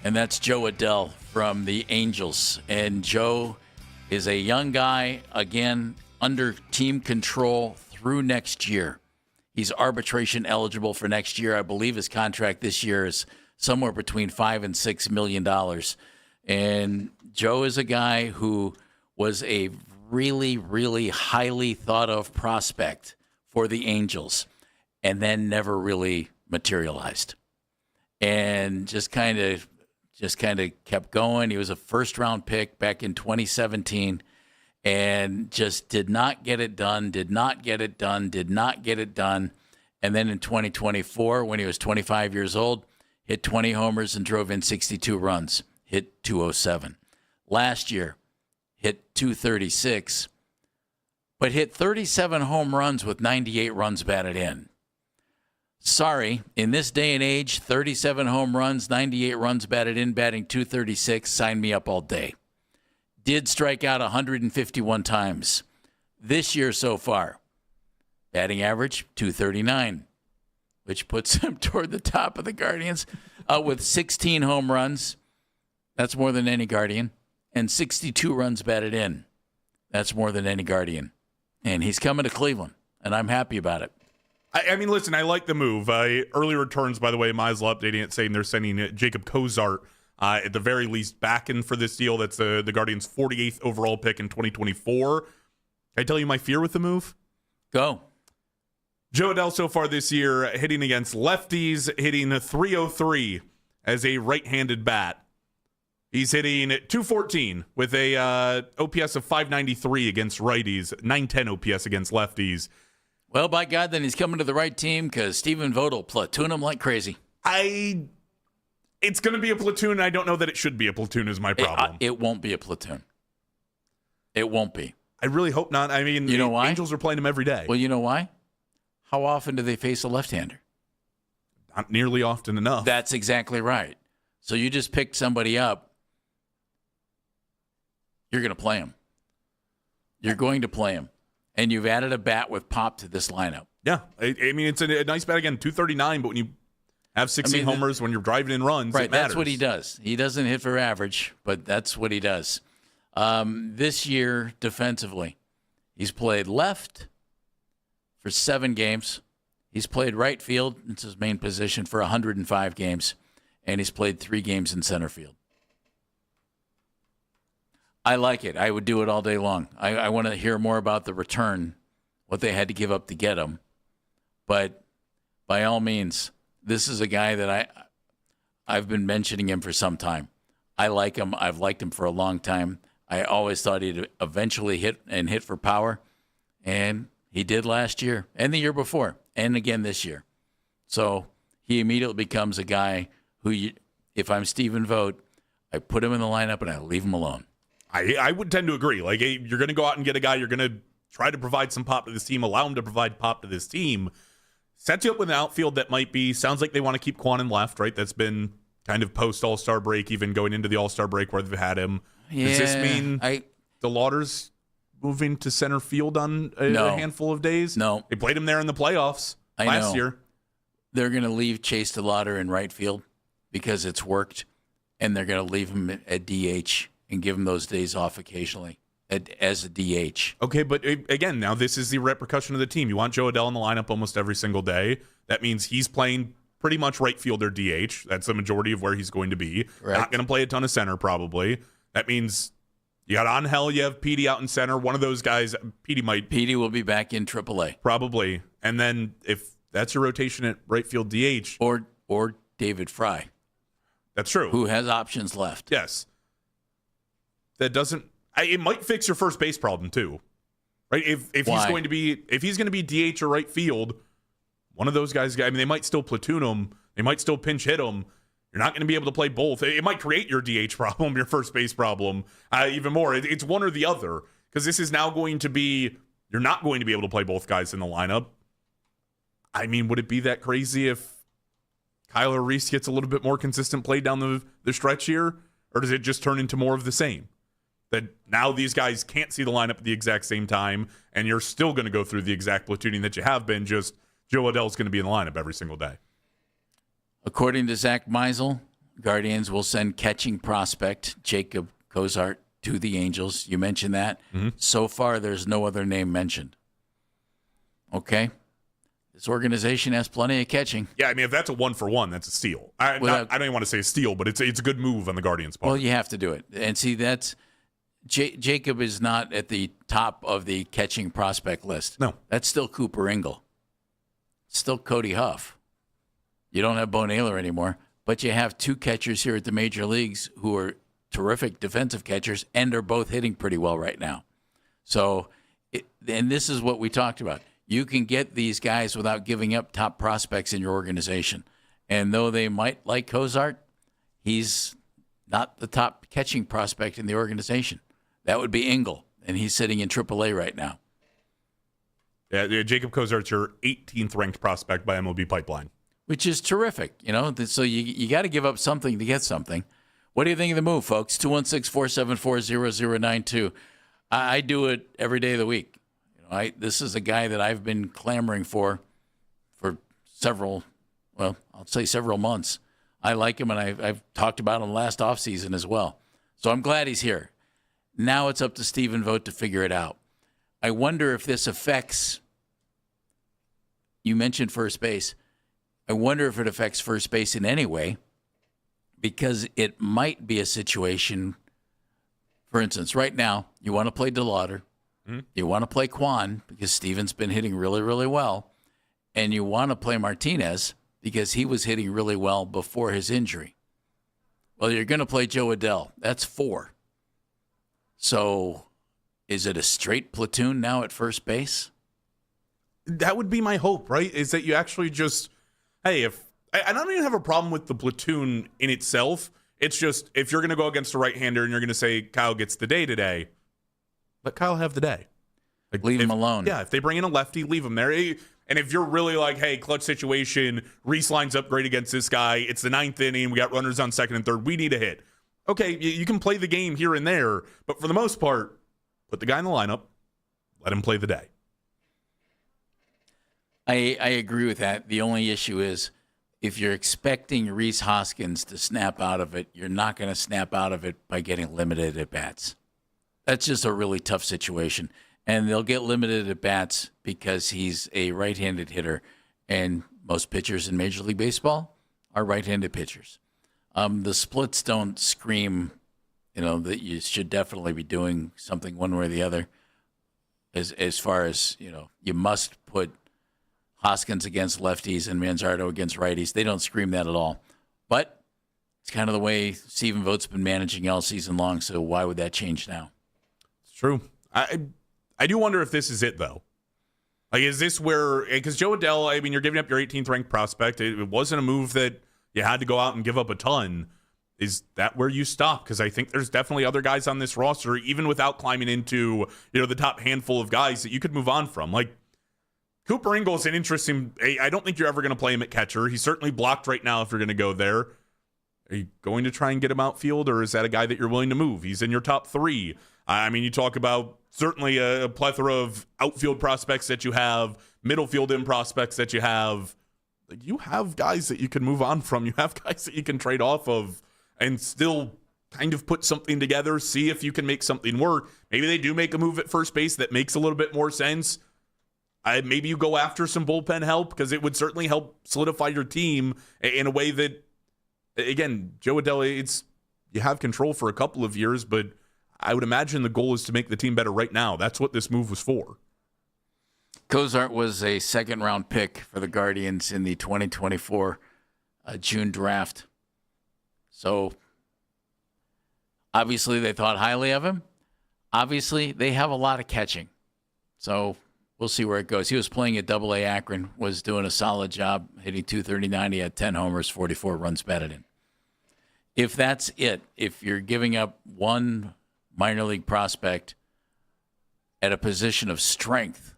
and that's Joe Adell from the Angels. And Joe is a young guy, again, under team control through next year. He's arbitration eligible for next year. I believe his contract this year is somewhere between $5 and $6 million. And Joe is a guy who was a really, really highly thought of prospect for the Angels and then never really materialized. And just kind of kept going. He was a first-round pick back in 2017 and just did not get it done. And then in 2024, when he was 25 years old, hit 20 homers and drove in 62 runs, hit 207. Last year, hit 236, but hit 37 home runs with 98 runs batted in. Sorry, in this day and age, 37 home runs, 98 runs batted in, batting 236, sign me up all day. Did strike out 151 times. This year so far, batting average 239, which puts him toward the top of the Guardians with 16 home runs. That's more than any Guardian. And 62 runs batted in. That's more than any Guardian. And he's coming to Cleveland, and I'm happy about it. I mean, listen, I like the move. Early returns, by the way, Meisel updating it, saying they're sending Jacob Cozart at the very least back in for this deal. That's the Guardians' 48th overall pick in 2024. Can I tell you my fear with the move? Go. Joe Adell so far this year hitting against lefties, hitting 303 as a right-handed bat. He's hitting 214 with a OPS of 593 against righties, 910 OPS against lefties. Well, by God, then he's coming to the right team because Stephen Vogt will platoon him like crazy. It's going to be a platoon. I don't know that it should be a platoon is my problem. It won't be a platoon. It won't be. I really hope not. I mean, you know why? Angels are playing him every day. Well, you know why? How often do they face a left-hander? Not nearly often enough. That's exactly right. So you just picked somebody up. You're going to play him. You're going to play him. And you've added a bat with pop to this lineup. Yeah. I mean, it's a nice bat again, 239, but when you have 16 homers, when you're driving in runs, right, it matters. That's what he does. He doesn't hit for average, but that's what he does. This year, defensively, he's played left for 7 games. He's played right field. It's his main position for 105 games. And he's played 3 games in center field. I like it. I would do it all day long. I want to hear more about the return, what they had to give up to get him. But by all means, this is a guy that I've been mentioning him for some time. I like him. I've liked him for a long time. I always thought he'd eventually hit for power, and he did last year and the year before and again this year. So he immediately becomes a guy who, if I'm Stephen Vogt, I put him in the lineup and I leave him alone. I would tend to agree. Like, hey, you're going to go out and get a guy. You're going to try to provide some pop to this team, allow him to provide pop to this team. Sets you up with an outfield that sounds like they want to keep Quan in left, right? That's been kind of post-All-Star break, even going into the All-Star break where they've had him. Yeah, does this mean DeLauder's moving to center field on a handful of days? No. They played him there in the playoffs last year. They're going to leave Chase DeLauder in right field because it's worked. and they're going to leave him at DH and give him those days off occasionally as a DH. Okay, but again, now this is the repercussion of the team. You want Joe Adell in the lineup almost every single day. That means he's playing pretty much right field or DH. That's the majority of where he's going to be. Correct. Not going to play a ton of center probably. That means you got Angel, you have Petey out in center. One of those guys, Petey will be back in AAA. Probably. And then if that's your rotation at right field DH. Or David Fry. That's true. Who has options left. Yes. That doesn't... It might fix your first base problem too. Right? If he's going to be DH or right field, one of those guys, I mean, they might still platoon him. They might still pinch hit him. You're not going to be able to play both. It might create your DH problem, your first base problem, even more. It's one or the other, because this is now going to be, you're not going to be able to play both guys in the lineup. I mean, would it be that crazy if Kyler Reese gets a little bit more consistent play down the stretch here? Or does it just turn into more of the same? That now these guys can't see the lineup at the exact same time, and you're still going to go through the exact platooning that you have been, just Joe Adell's going to be in the lineup every single day. According to Zach Meisel, Guardians will send catching prospect Jacob Cozart to the Angels. You mentioned that. Mm-hmm. So far, there's no other name mentioned. Okay. This organization has plenty of catching. Yeah, I mean, if that's a 1-for-1, that's a steal. I don't even want to say a steal, but it's a good move on the Guardians' part. Well, you have to do it. And see, that's Jacob is not at the top of the catching prospect list. No. That's still Cooper Ingle. Still Cody Huff. You don't have Bo Naylor anymore, but you have two catchers here at the major leagues who are terrific defensive catchers and are both hitting pretty well right now. So, and this is what we talked about. You can get these guys without giving up top prospects in your organization. And though they might like Cozart, he's not the top catching prospect in the organization. That would be Ingle, and he's sitting in AAA right now. Yeah, Jacob Cozart's your 18th ranked prospect by MLB Pipeline. Which is terrific, So you got to give up something to get something. What do you think of the move, folks? 216-474-0092. I do it every day of the week. This is a guy that I've been clamoring for several months. I like him, and I've talked about him last offseason as well. So I'm glad he's here. Now it's up to Stephen Vogt to figure it out. I wonder if this affects, you mentioned first base. I wonder if it affects first base in any way, because it might be a situation, for instance, right now, you want to play DeLauder, you want to play Kwan because Steven's been hitting really, really well, and you want to play Martinez because he was hitting really well before his injury. Well, you're going to play Joe Adell. That's 4. So is it a straight platoon now at first base? That would be my hope, right? Is that you actually just... Hey, I don't even have a problem with the platoon in itself. It's just, if you're going to go against a right-hander and you're going to say Kyle gets the day today, let Kyle have the day. Leave him alone. Yeah, if they bring in a lefty, leave him there. And if you're really like, hey, clutch situation, Reese lines up great against this guy, it's the 9th inning, we got runners on second and third, we need a hit. Okay, you can play the game here and there, but for the most part, put the guy in the lineup, let him play the day. I agree with that. The only issue is if you're expecting Rhys Hoskins to snap out of it, you're not going to snap out of it by getting limited at-bats. That's just a really tough situation. And they'll get limited at-bats because he's a right-handed hitter, and most pitchers in Major League Baseball are right-handed pitchers. The splits don't scream, that you should definitely be doing something one way or the other. As far as, you must put Hoskins against lefties and Manzardo against righties. They don't scream that at all. But it's kind of the way Stephen Vogt's been managing all season long, so why would that change now? It's true. I do wonder if this is it, though. Like, is this where... Because Joe Adell, I mean, you're giving up your 18th ranked prospect. It wasn't a move that you had to go out and give up a ton. Is that where you stop? Because I think there's definitely other guys on this roster, even without climbing into, the top handful of guys that you could move on from. Like, Cooper Ingle is an interesting... I don't think you're ever going to play him at catcher. He's certainly blocked right now if you're going to go there. Are you going to try and get him outfield, or is that a guy that you're willing to move? He's in your top 3. I mean, you talk about certainly a plethora of outfield prospects that you have, middle field in prospects that you have. You have guys that you can move on from. You have guys that you can trade off of. and still kind of put something together, see if you can make something work. Maybe they do make a move at first base that makes a little bit more sense. Maybe you go after some bullpen help, because it would certainly help solidify your team in a way that, again, Joe Adell, you have control for a couple of years, but I would imagine the goal is to make the team better right now. That's what this move was for. Cozart was a second-round pick for the Guardians in the 2024 June draft. So, obviously, they thought highly of him. Obviously, they have a lot of catching. So, we'll see where it goes. He was playing at AA Akron, was doing a solid job, hitting .239. He had 10 homers, 44 runs batted in. If that's it, if you're giving up one minor league prospect at a position of strength,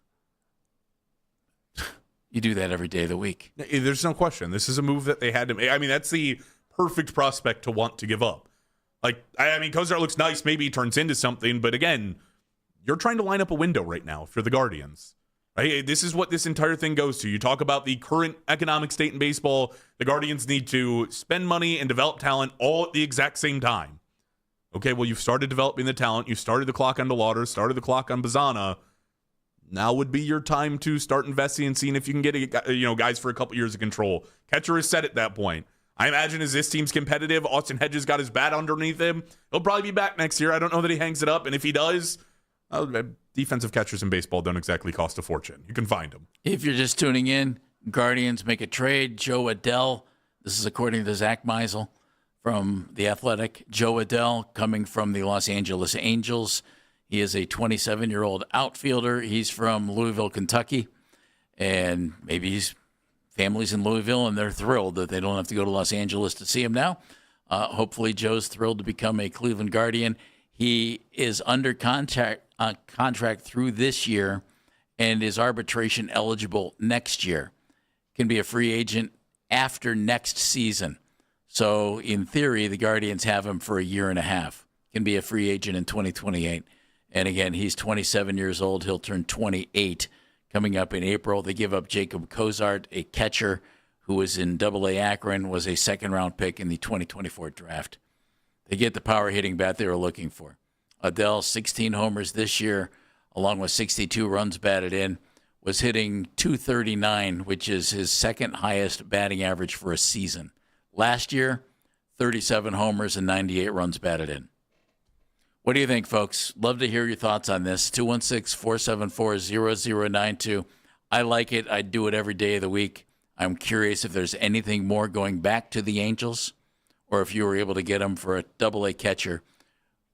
you do that every day of the week. There's no question. This is a move that they had to make. I mean, that's the perfect prospect to want to give up. Cozart looks nice. Maybe he turns into something. But again, you're trying to line up a window right now for the Guardians. Right? This is what this entire thing goes to. You talk about the current economic state in baseball. The Guardians need to spend money and develop talent all at the exact same time. Okay, well, you've started developing the talent. You started the clock on DeLauder, started the clock on Bazana. Now would be your time to start investing and seeing if you can get guys for a couple years of control. Catcher is set at that point. I imagine as this team's competitive, Austin Hedges got his bat underneath him. He'll probably be back next year. I don't know that he hangs it up. And if he does, defensive catchers in baseball don't exactly cost a fortune. You can find them. If you're just tuning in, Guardians make a trade. Joe Adell, this is according to Zach Meisel from The Athletic. Joe Adell coming from the Los Angeles Angels. He is a 27-year-old outfielder. He's from Louisville, Kentucky, and maybe his family's in Louisville, and they're thrilled that they don't have to go to Los Angeles to see him now. Hopefully, Joe's thrilled to become a Cleveland Guardian. He is under contract through this year and is arbitration eligible next year. Can be a free agent after next season. So, in theory, the Guardians have him for a year and a half. Can be a free agent in 2028. And again, he's 27 years old. He'll turn 28 coming up in April. They give up Jacob Cozart, a catcher who was in AA Akron, was a second-round pick in the 2024 draft. They get the power hitting bat they were looking for. Adell, 16 homers this year, along with 62 runs batted in, was hitting .239, which is his second highest batting average for a season. Last year, 37 homers and 98 runs batted in. What do you think, folks? Love to hear your thoughts on this. 216-474-0092. I like it. I do it every day of the week. I'm curious if there's anything more going back to the Angels, or if you were able to get them for a AA catcher.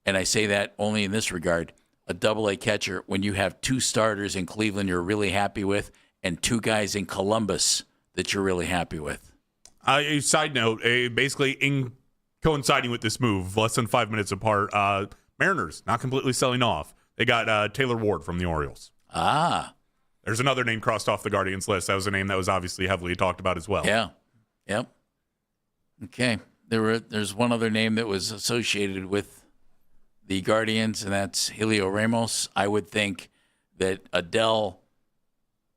And I say that only in this regard. A AA catcher, when you have two starters in Cleveland you're really happy with, and two guys in Columbus that you're really happy with. Side note, basically in coinciding with this move, less than 5 minutes apart, Mariners not completely selling off. They got Taylor Ward from the Orioles. There's another name crossed off the Guardians list. That was a name that was obviously heavily talked about as well. Yeah. Yep. Okay. There's one other name that was associated with the Guardians, and that's Helio Ramos. I would think that Adell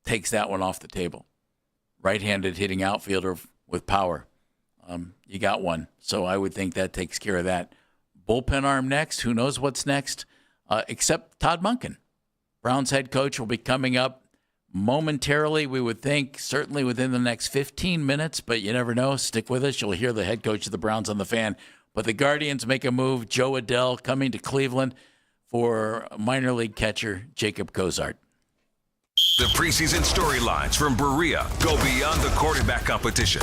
takes that one off the table. Right-handed hitting outfielder with power. You got one. So I would think that takes care of that. Bullpen arm next. Who knows what's next? Except Todd Monken. Browns head coach will be coming up momentarily, we would think, certainly within the next 15 minutes, but you never know. Stick with us. You'll hear the head coach of the Browns on the Fan. But the Guardians make a move. Joe Adell coming to Cleveland for minor league catcher Jacob Cozart. The preseason storylines from Berea go beyond the quarterback competition.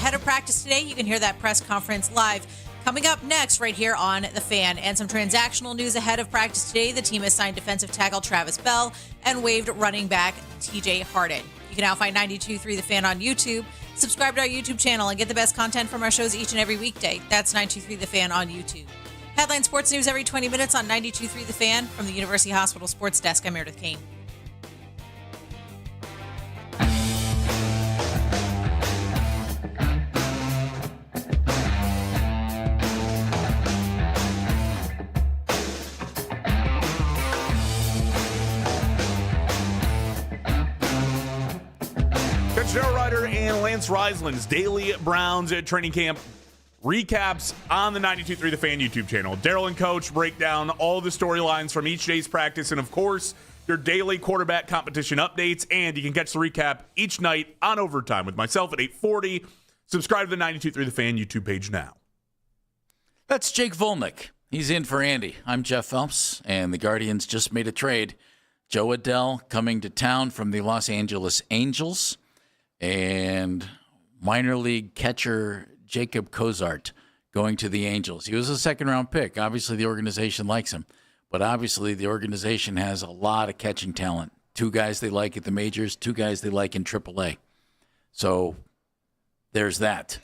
ahead of practice today. You can hear that press conference live. Coming up next right here on The Fan. And some transactional news ahead of practice today. The team has signed defensive tackle Travis Bell and waived running back TJ Harden. You can now find 92.3 The Fan on YouTube. Subscribe to our YouTube channel and get the best content from our shows each and every weekday. That's 92.3 The Fan on YouTube. Headline sports news every 20 minutes on 92.3 The Fan. From the University Hospital Sports Desk, I'm Meredith Kane. Joe Ryder and Lance Reisland's daily Browns training camp recaps on the 92.3 The Fan YouTube channel. Daryl and Coach break down all the storylines from each day's practice and, of course, your daily quarterback competition updates. And you can catch the recap each night on Overtime with myself at 8:40. Subscribe to the 92.3 The Fan YouTube page now. That's Jake Volnick. He's in for Andy. I'm Jeff Phelps, and the Guardians just made a trade. Joe Adell coming to town from the Los Angeles Angels. And minor league catcher Jacob Cozart going to the Angels. He was a second-round pick. Obviously, the organization likes him. But obviously, the organization has a lot of catching talent. 2 guys they like at the majors, 2 guys they like in AAA. So there's that.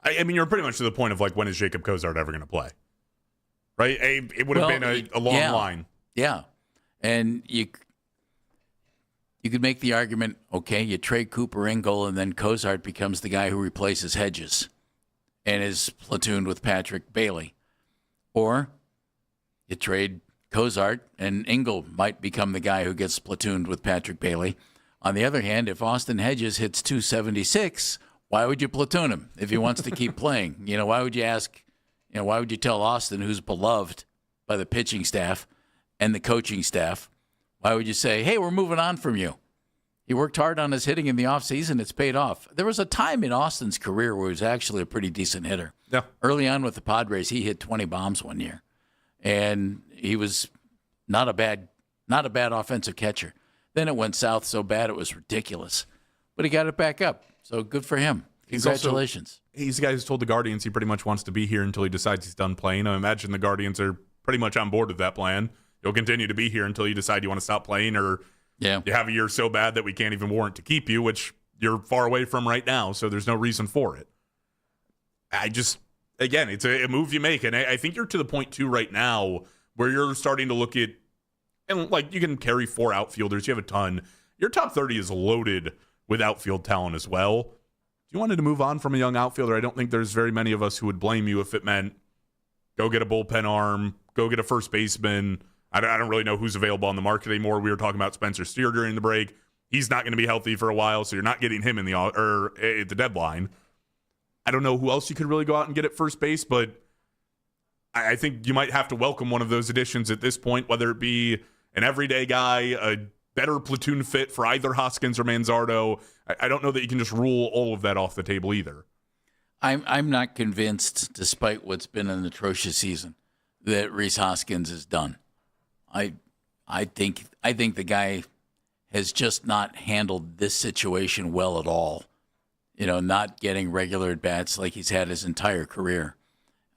I mean, you're pretty much to the point of, like, when is Jacob Cozart ever going to play? Right? It would have been a long line. Yeah. And you could make the argument, okay, you trade Cooper Ingle, and then Cozart becomes the guy who replaces Hedges and is platooned with Patrick Bailey. Or you trade Cozart, and Ingle might become the guy who gets platooned with Patrick Bailey. On the other hand, if Austin Hedges hits 276, why would you platoon him if he wants to keep playing? Why would you ask, why would you tell Austin, who's beloved by the pitching staff and the coaching staff, why would you say, hey, we're moving on from you? He worked hard on his hitting in the offseason. It's paid off. There was a time in Austin's career where he was actually a pretty decent hitter. Yeah. Early on with the Padres, he hit 20 bombs one year. And he was not a bad offensive catcher. Then it went south so bad it was ridiculous. But he got it back up. So good for him. Congratulations. He's the guy who's told the Guardians he pretty much wants to be here until he decides he's done playing. I imagine the Guardians are pretty much on board with that plan. You'll continue to be here until you decide you want to stop playing, or you have a year so bad that we can't even warrant to keep you, which you're far away from right now, so there's no reason for it. Again, it's a move you make, and I think you're to the point, too, right now where you're starting to look at, and like you can carry 4 outfielders, you have a ton. Your top 30 is loaded with outfield talent as well. If you wanted to move on from a young outfielder, I don't think there's very many of us who would blame you if it meant go get a bullpen arm, go get a first baseman. I don't really know who's available on the market anymore. We were talking about Spencer Steer during the break. He's not going to be healthy for a while, so you're not getting him at the deadline. I don't know who else you could really go out and get at first base, but I think you might have to welcome one of those additions at this point, whether it be an everyday guy, a better platoon fit for either Hoskins or Manzardo. I don't know that you can just rule all of that off the table either. I'm not convinced, despite what's been an atrocious season, that Rhys Hoskins is done. I think the guy has just not handled this situation well at all. Not getting regular at-bats like he's had his entire career.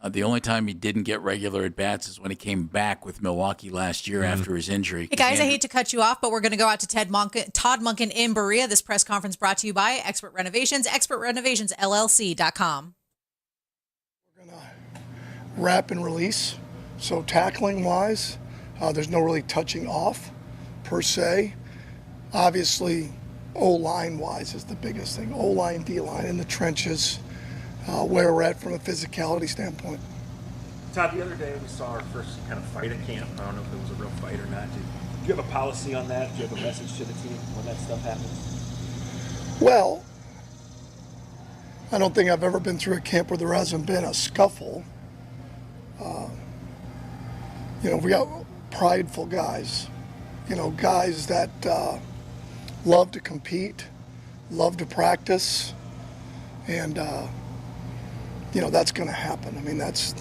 The only time he didn't get regular at-bats is when he came back with Milwaukee last year after his injury. Hey, guys, I hate to cut you off, but we're going to go out to Todd Monken in Berea. This press conference brought to you by Expert Renovations, expertrenovationsllc.com. We're going to wrap and release. So tackling-wise, there's no really touching off per se. Obviously, O-line-wise is the biggest thing. O-line, D-line in the trenches, where we're at from a physicality standpoint. Todd, the other day we saw our first kind of fight at camp. I don't know if it was a real fight or not. Do you have a policy on that? Do you have a message to the team when that stuff happens? Well, I don't think I've ever been through a camp where there hasn't been a scuffle. We got prideful guys, guys that love to compete, love to practice, and that's going to happen. I mean, it's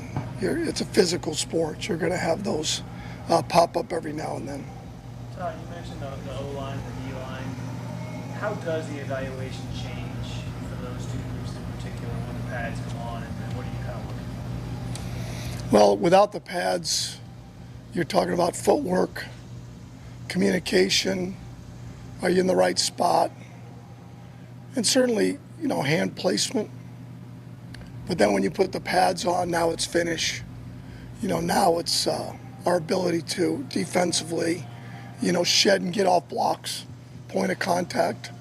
a physical sport. You're going to have those pop up every now and then. Todd, you mentioned the O-line, the D-line. How does the evaluation change for those two groups in particular Well, without the pads, you're talking about footwork, communication, are you in the right spot? And certainly, hand placement. But then when you put the pads on, now it's finish. Now it's our ability to defensively, shed and get off blocks, point of contact,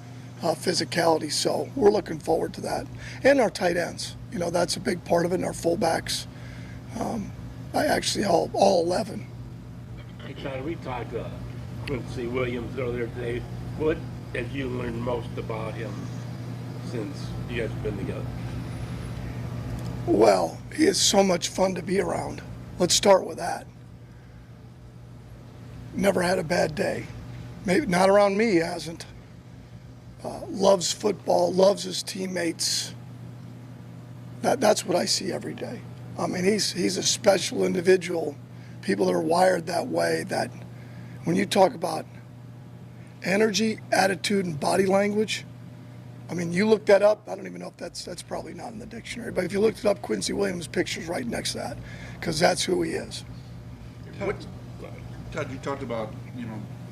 physicality. So we're looking forward to that. And our tight ends, that's a big part of it, and our fullbacks. All 11. Hey, Todd, we talked to Quincy Williams earlier today. What have you learned most about him since you guys have been together? Well, he is so much fun to be around. Let's start with that. Never had a bad day. Maybe not around me, he hasn't. Loves football, loves his teammates. That's what I see every day. I mean, he's a special individual. People that are wired that way, that when you talk about energy, attitude, and body language, I mean, you look that up. I don't even know if that's probably not in the dictionary. But if you looked it up, Quincy Williams' picture's right next to that, because that's who he is. Todd, you talked about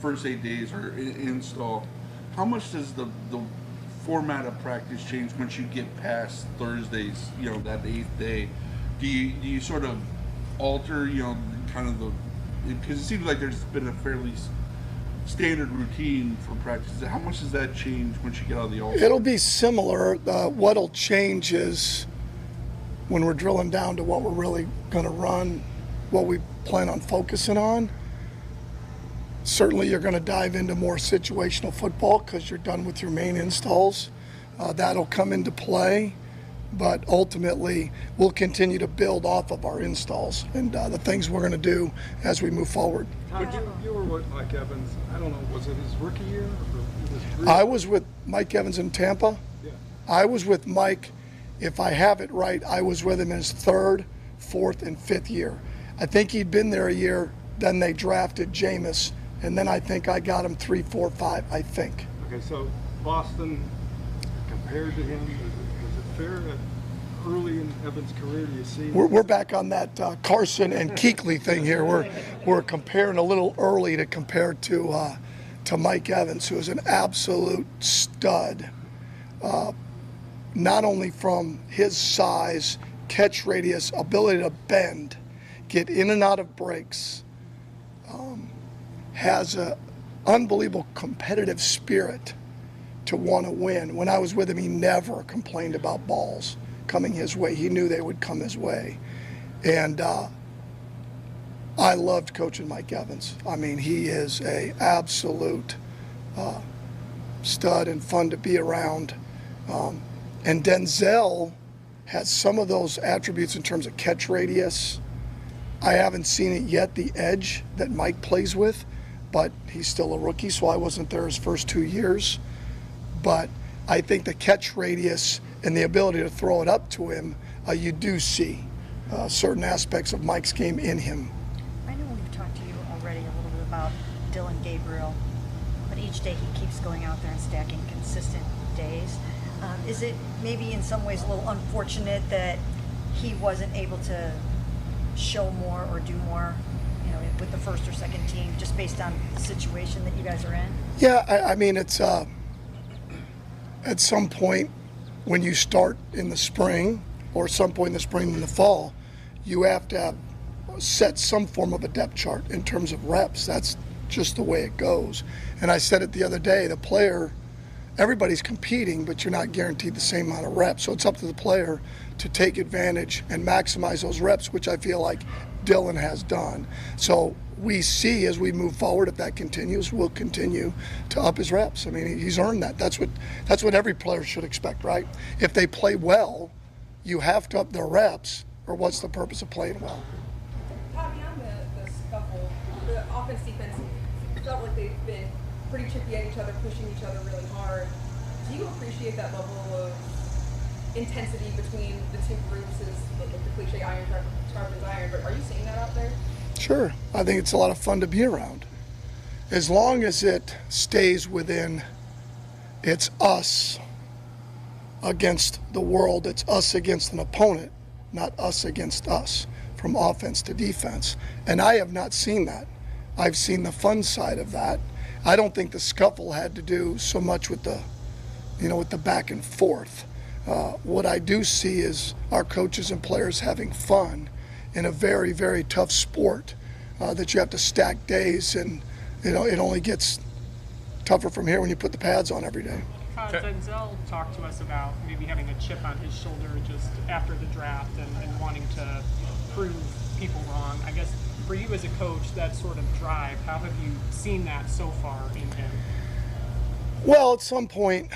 first 8 days or install. How much does the format of practice change once you get past Thursdays? That 8th day. Do you sort of alter kind of because it seems like there's been a fairly standard routine for practice. How much does that change once you get out of the all? It'll be similar. What'll change is when we're drilling down to what we're really going to run, what we plan on focusing on. Certainly you're going to dive into more situational football because you're done with your main installs. That'll come into play. But ultimately, we'll continue to build off of our installs and the things we're going to do as we move forward. Todd, you were with Mike Evans. I don't know, was it his rookie year? I was with Mike Evans in Tampa. Yeah. I was with Mike, if I have it right, I was with him in his 3rd, 4th, and 5th year. I think he'd been there a year, then they drafted Jameis, and then I think I got him 3, 4, 5, I think. Okay, so Boston, compared to him, is it fair that early in Evans' career do you see? We're back on that Carson and Kuechly thing here. We're comparing a little early to compare to Mike Evans, who is an absolute stud. Not only from his size, catch radius, ability to bend, get in and out of breaks, has an unbelievable competitive spirit to want to win. When I was with him, he never complained about balls coming his way. He knew they would come his way. And I loved coaching Mike Evans. I mean, he is a absolute stud and fun to be around. And Denzel has some of those attributes in terms of catch radius. I haven't seen it yet, the edge that Mike plays with, but he's still a rookie, so I wasn't there his first 2 years. But I think the catch radius and the ability to throw it up to him, you do see certain aspects of Mike's game in him. I know we've talked to you already a little bit about Dillon Gabriel, but each day he keeps going out there and stacking consistent days. Is it maybe in some ways a little unfortunate that he wasn't able to show more or do more, with the first or second team, just based on the situation that you guys are in? Yeah, I mean, it's at some point when you start in the spring, or some point in the spring and the fall, you have to set some form of a depth chart in terms of reps. That's just the way it goes. And I said it the other day, the player, everybody's competing, but you're not guaranteed the same amount of reps. So it's up to the player to take advantage and maximize those reps, which I feel like Dillon has done. So we see as we move forward, if that continues, we'll continue to up his reps. I mean, he's earned that. That's what every player should expect, right? If they play well, you have to up their reps, or what's the purpose of playing well? Todd, beyond the scuffle, the offense defense felt like they've been pretty chippy at each other, pushing each other really hard. Do you appreciate that level of intensity between the two groups? Is the cliche iron sharpens iron, but are you seeing that out there? Sure. I think it's a lot of fun to be around. As long as it stays within, it's us against the world, it's us against an opponent, not us against us. from offense to defense. And I have not seen that. I've seen the fun side of that. I don't think the scuffle had to do so much with the, with the back and forth. What I do see is our coaches and players having fun in a very, very tough sport that you have to stack days, and it only gets tougher from here when you put the pads on every day. Denzel talked to us about maybe having a chip on his shoulder just after the draft and wanting to prove people wrong. I guess for you as a coach, that sort of drive, how have you seen that so far in him? Well, at some point,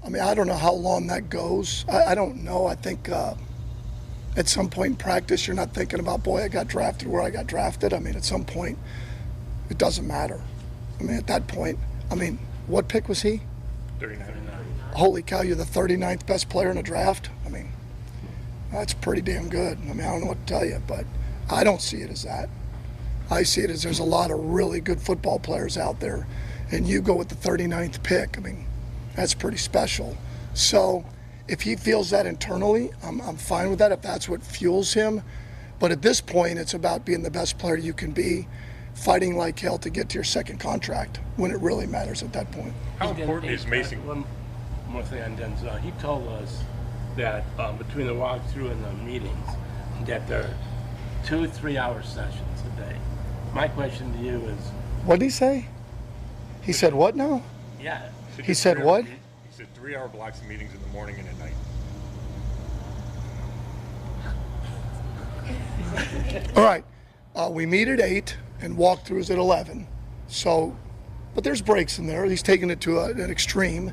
I don't know how long that goes. I don't know. I think at some point in practice, you're not thinking about, boy, I got drafted where I got drafted. At some point, it doesn't matter. At that point, what pick was he? 39. Holy cow, you're the 39th best player in a draft? That's pretty damn good. I don't know what to tell you, but I don't see it as that. I see it as there's a lot of really good football players out there, and you go with the 39th pick. That's pretty special. So if he feels that internally, I'm fine with that if that's what fuels him. But at this point, it's about being the best player you can be, fighting like hell to get to your second contract when it really matters at that point. How important is Mason? One more thing on Denzel. He told us that between the walkthrough and the meetings, that there are 2 3-hour sessions a day. My question to you is... What did he say? He said what now? Yeah. He said what? He said 3-hour blocks of meetings in the morning and at night. All right. We meet at 8 and walkthroughs at 11. So, but there's breaks in there. He's taking it to an extreme.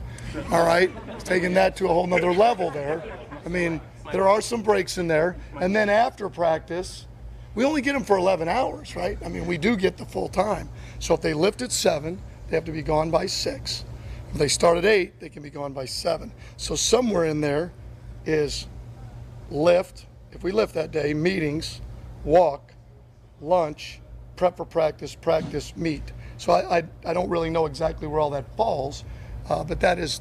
All right. He's taking that to a whole nother level there. There are some breaks in there. And then after practice, we only get them for 11 hours, right? We do get the full time. So if they lift at 7, they have to be gone by 6. If they start at 8, they can be gone by 7. So somewhere in there is lift, if we lift that day, meetings, walk, lunch, prep for practice, meet. So I don't really know exactly where all that falls, but that is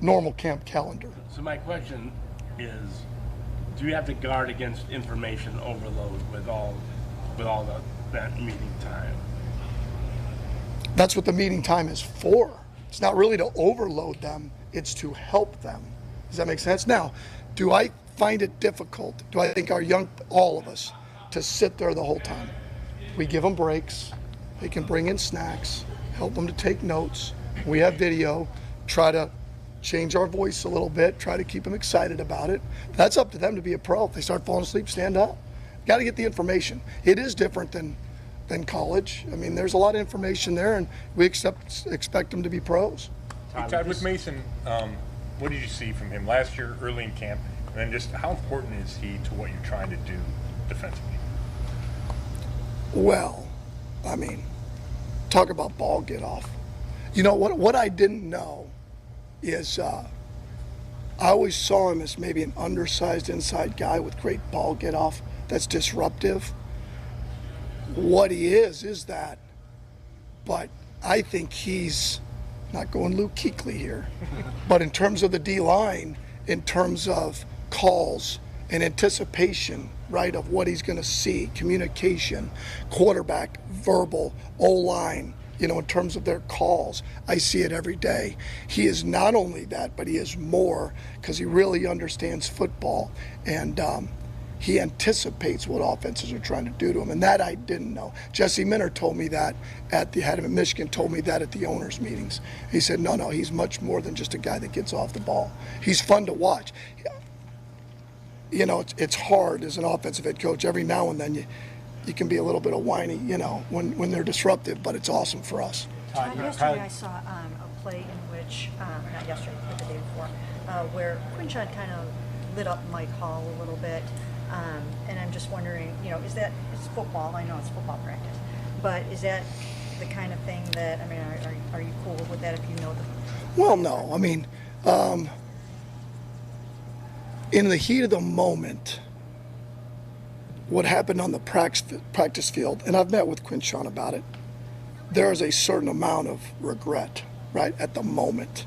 normal camp calendar. So my question is, do you have to guard against information overload with all that meeting time? That's what the meeting time is for. It's not really to overload them, it's to help them. Does that make sense? Now, do I find it difficult? Do I think all of us, to sit there the whole time? We give them breaks. They can bring in snacks, help them to take notes. We have video, try to change our voice a little bit, try to keep them excited about it. That's up to them to be a pro. If they start falling asleep, stand up. Got to get the information. It is different than college. There's a lot of information there, and we expect them to be pros. Todd, with Mason, what did you see from him last year, early in camp, and then just how important is he to what you're trying to do defensively? Well, talk about ball get off. What I didn't know is I always saw him as maybe an undersized inside guy with great ball get off that's disruptive. What he is that, but I think he's not going Luke Kuechly here, but in terms of the D-line, in terms of calls and anticipation, right, of what he's going to see, communication, quarterback, verbal, O-line, in terms of their calls. I see it every day. He is not only that, but he is more, because he really understands football, and he anticipates what offenses are trying to do to him, and that I didn't know. Jesse Minter told me that had him at Michigan, told me that at the owners' meetings. He said, no, he's much more than just a guy that gets off the ball. He's fun to watch. It's hard as an offensive head coach. Every now and then you can be a little bit of whiny, when they're disruptive, but it's awesome for us. Yesterday I saw a play in which, not yesterday, but the day before, where Quinshon kind of lit up Mike Hall a little bit. And I'm just wondering, it's football. I know it's football practice, but is that the kind of thing that, are you cool with that if you know the... Well, no. In the heat of the moment, what happened on the practice field, and I've met with Quinshon about it, there is a certain amount of regret, right, at the moment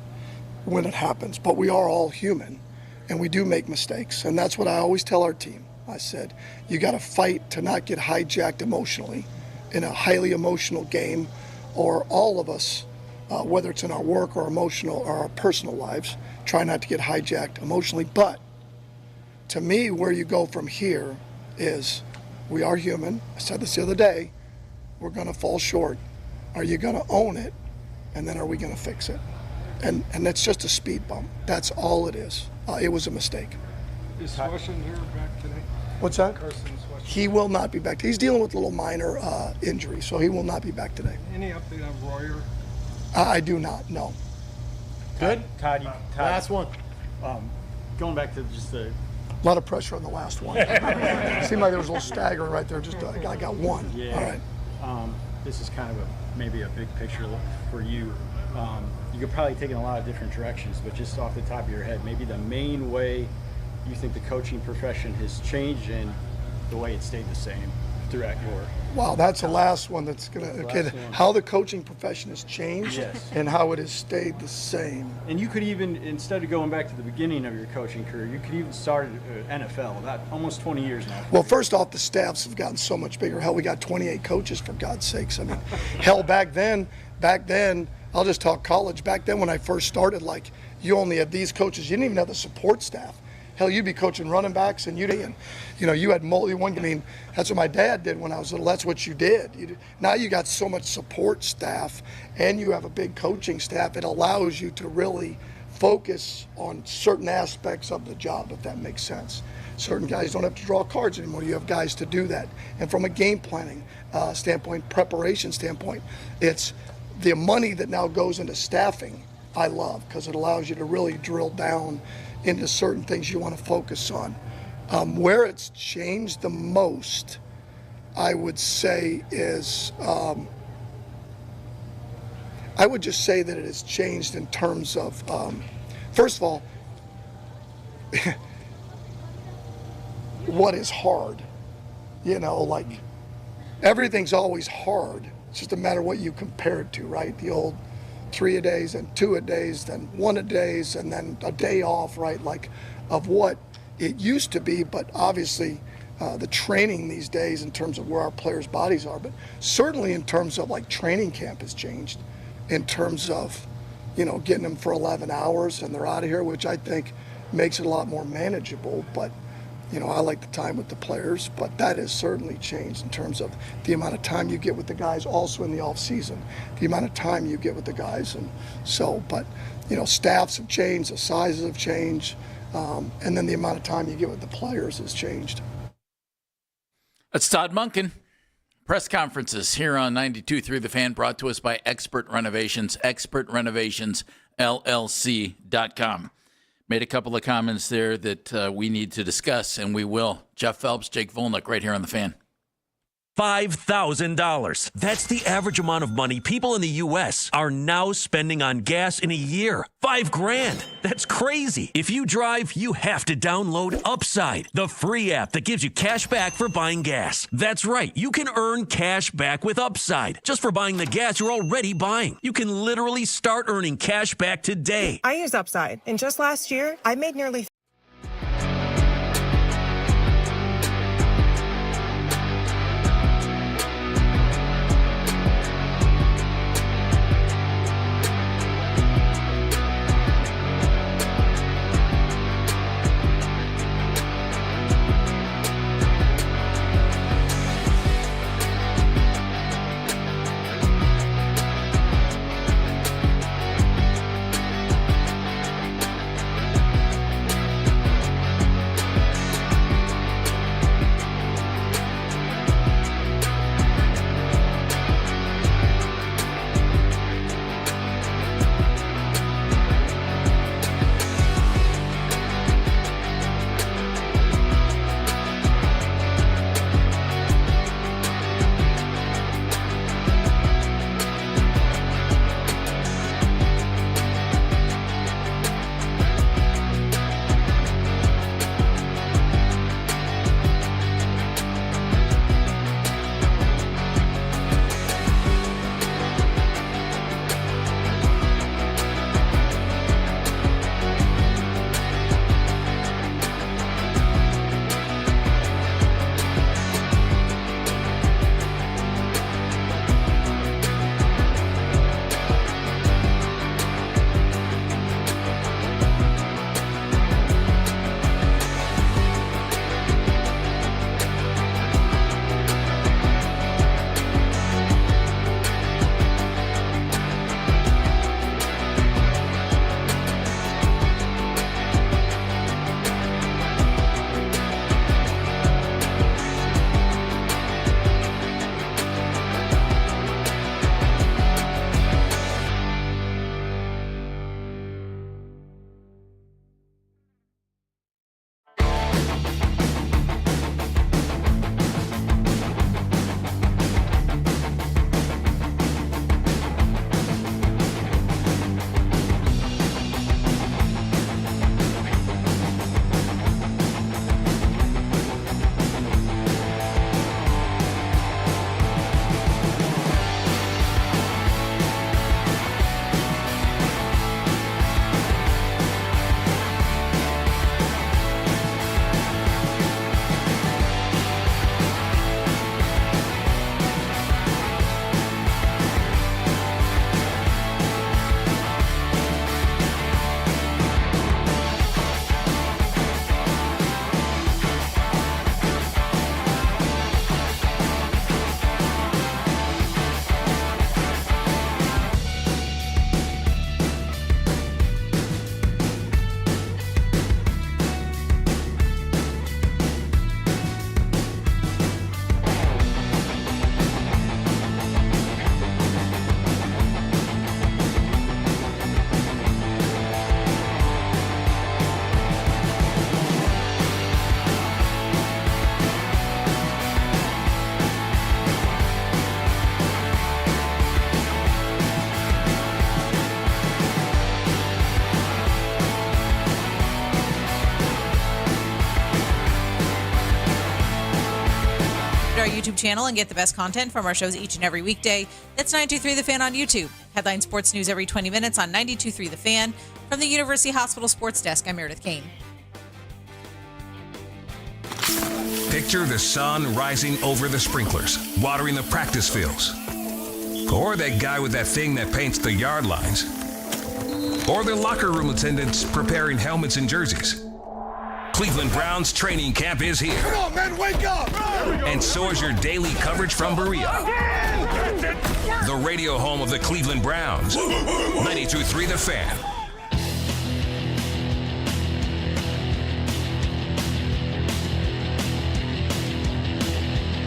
when it happens. But we are all human, and we do make mistakes, and that's what I always tell our team. I said, you got to fight to not get hijacked emotionally in a highly emotional game, or all of us, whether it's in our work or emotional or our personal lives, try not to get hijacked emotionally. But to me, where you go from here is we are human. I said this the other day. We're going to fall short. Are you going to own it? And then are we going to fix it? And that's just a speed bump. That's all it is. It was a mistake. Is Sweshen here back today? What's that? Carson Sweshen. He will not be back. He's dealing with a little minor injury, so he will not be back today. Any update on Royer? I do not, no. Good. Todd, last one. Going back to just the... A lot of pressure on the last one. It seemed like there was a little staggering right there. Just I got one. Yeah. All right. This is kind of maybe a big picture for you. You could probably take in a lot of different directions, but just off the top of your head, maybe the main way you think the coaching profession has changed and the way it stayed the same throughout your... Wow, that's the last one that's going to... Okay, how the coaching profession has changed, yes, and how it has stayed the same. And you could even, instead of going back to the beginning of your coaching career, you could even start at NFL, about almost 20 years now. Well, first off, the staffs have gotten so much bigger. Hell, we got 28 coaches, for God's sakes. I mean, hell, back then, I'll just talk college. Back then when I first started, like, you only had these coaches. You didn't even have the support staff. Hell, you'd be coaching running backs, and you had one. I mean, that's what my dad did when I was little. That's what you did. Now you got so much support staff, and you have a big coaching staff. It allows you to really focus on certain aspects of the job, if that makes sense. Certain guys don't have to draw cards anymore. You have guys to do that. And from a game planning standpoint, preparation standpoint, it's the money that now goes into staffing. I love, because it allows you to really drill down into certain things you want to focus on. Where it's changed the most, I would say, is I would just say that it has changed in terms of, first of all, what is hard. Like, everything's always hard. It's just a matter of what you compare it to, right? The old 3-a-days and 2-a-days, then 1-a-days, and then a day off, right? Like, of what it used to be, but obviously the training these days in terms of where our players' bodies are, but certainly in terms of, like, training camp has changed in terms of, getting them for 11 hours and they're out of here, which I think makes it a lot more manageable. But I like the time with the players, but that has certainly changed in terms of the amount of time you get with the guys, also in the off season, the amount of time you get with the guys. And so, but, staffs have changed, the sizes have changed, and then the amount of time you get with the players has changed. That's Todd Monken. Press conferences here on 92.3 The Fan, brought to us by Expert Renovations, expertrenovationllc.com. Made a couple of comments there that we need to discuss, and we will. Jeff Phelps, Jake Volnick, right here on The Fan. $5,000. That's the average amount of money people in the U.S. are now spending on gas in a year. $5,000. That's crazy. If you drive, you have to download Upside, the free app that gives you cash back for buying gas. That's right. You can earn cash back with Upside just for buying the gas you're already buying. You can literally start earning cash back today. I use Upside, and just last year, I made nearly to our YouTube channel and get the best content from our shows each and every weekday. That's 923 The Fan on YouTube. Headline sports news every 20 minutes on 923 The Fan. From the University Hospital Sports Desk, I'm Meredith Kane. Picture the sun rising over the sprinklers, watering the practice fields. Or that guy with that thing that paints the yard lines. Or the locker room attendants preparing helmets and jerseys. Cleveland Browns training camp is here. Come on, man, wake up! And so is your daily coverage from Berea. The radio home of the Cleveland Browns. 92.3 The Fan.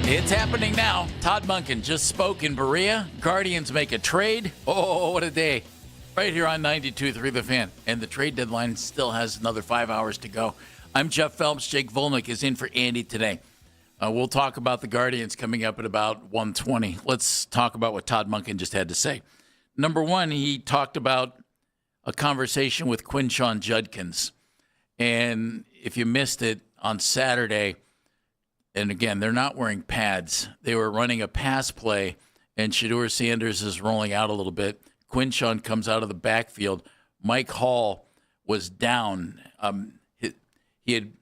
It's happening now. Todd Monken just spoke in Berea. Guardians make a trade. Oh, what a day. Right here on 92.3 The Fan. And the trade deadline still has another 5 hours to go. I'm Jeff Phelps. Jake Volnick is in for Andy today. We'll talk about the Guardians coming up at about 1:20. Let's talk about what Todd Monken just had to say. Number one, he talked about a conversation with Quinshon Judkins. And if you missed it on Saturday, and again, they're not wearing pads. They were running a pass play, and Shedeur Sanders is rolling out a little bit. Quinshon comes out of the backfield. Mike Hall was down. He had,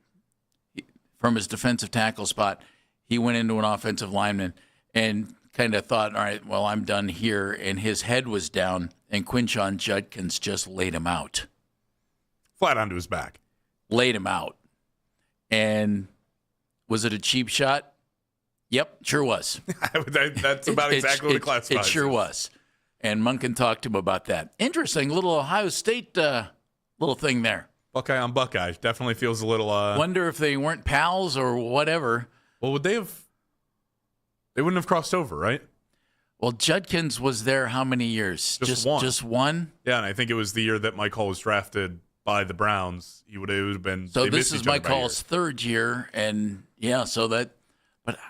from his defensive tackle spot, he went into an offensive lineman and kind of thought, all right, well, I'm done here. And his head was down, and Quinshon Judkins just laid him out. Flat onto his back. Laid him out. And was it a cheap shot? Yep, sure was. That's about exactly what it classifies. It sure was. And Monken talked to him about that. Interesting little Ohio State little thing there. Buckeye on Buckeye. Definitely feels a little... Wonder if they weren't pals or whatever. Well, would they have... They wouldn't have crossed over, right? Well, Judkins was there how many years? Just one. Just one? Yeah, and I think it was the year that Mike Hall was drafted by the Browns. It would have been... So this is Mike Hall's third year, and yeah, so that... But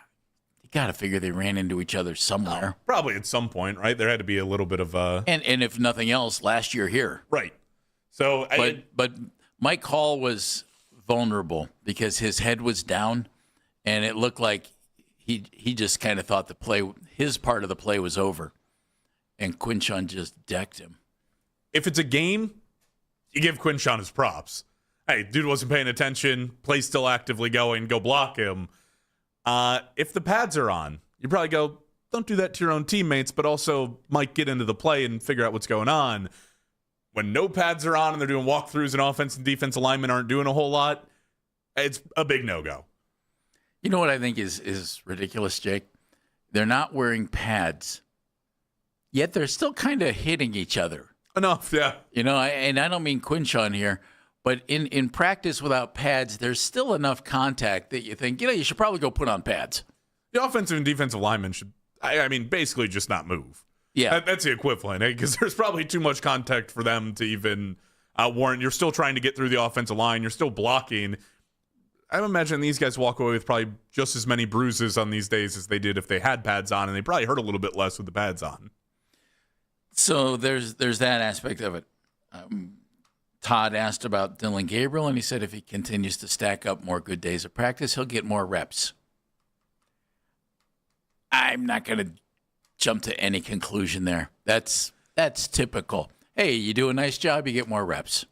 you got to figure they ran into each other somewhere. Probably at some point, right? There had to be a little bit of... And if nothing else, last year here. Right. So... But Mike Hall was vulnerable because his head was down, and it looked like he just kind of thought his part of the play was over, and Quinshon just decked him. If it's a game, you give Quinshon his props. Hey, dude wasn't paying attention, play's still actively going, go block him. If the pads are on, you probably go, don't do that to your own teammates, but also might get into the play and figure out what's going on. When no pads are on and they're doing walkthroughs and offense and defensive linemen aren't doing a whole lot, it's a big no-go. You know what I think is ridiculous, Jake? They're not wearing pads, yet they're still kind of hitting each other. Enough, yeah. You know, and I don't mean Quinshon here, but in practice without pads, there's still enough contact that you think, you should probably go put on pads. The offensive and defensive linemen should, basically just not move. Yeah. That's the equivalent, because there's probably too much contact for them to even warrant. You're still trying to get through the offensive line. You're still blocking. I imagine these guys walk away with probably just as many bruises on these days as they did if they had pads on, and they probably hurt a little bit less with the pads on. So there's that aspect of it. Todd asked about Dillon Gabriel, and he said if he continues to stack up more good days of practice, he'll get more reps. I'm not going to jump to any conclusion there. That's typical. Hey, you do a nice job, you get more reps.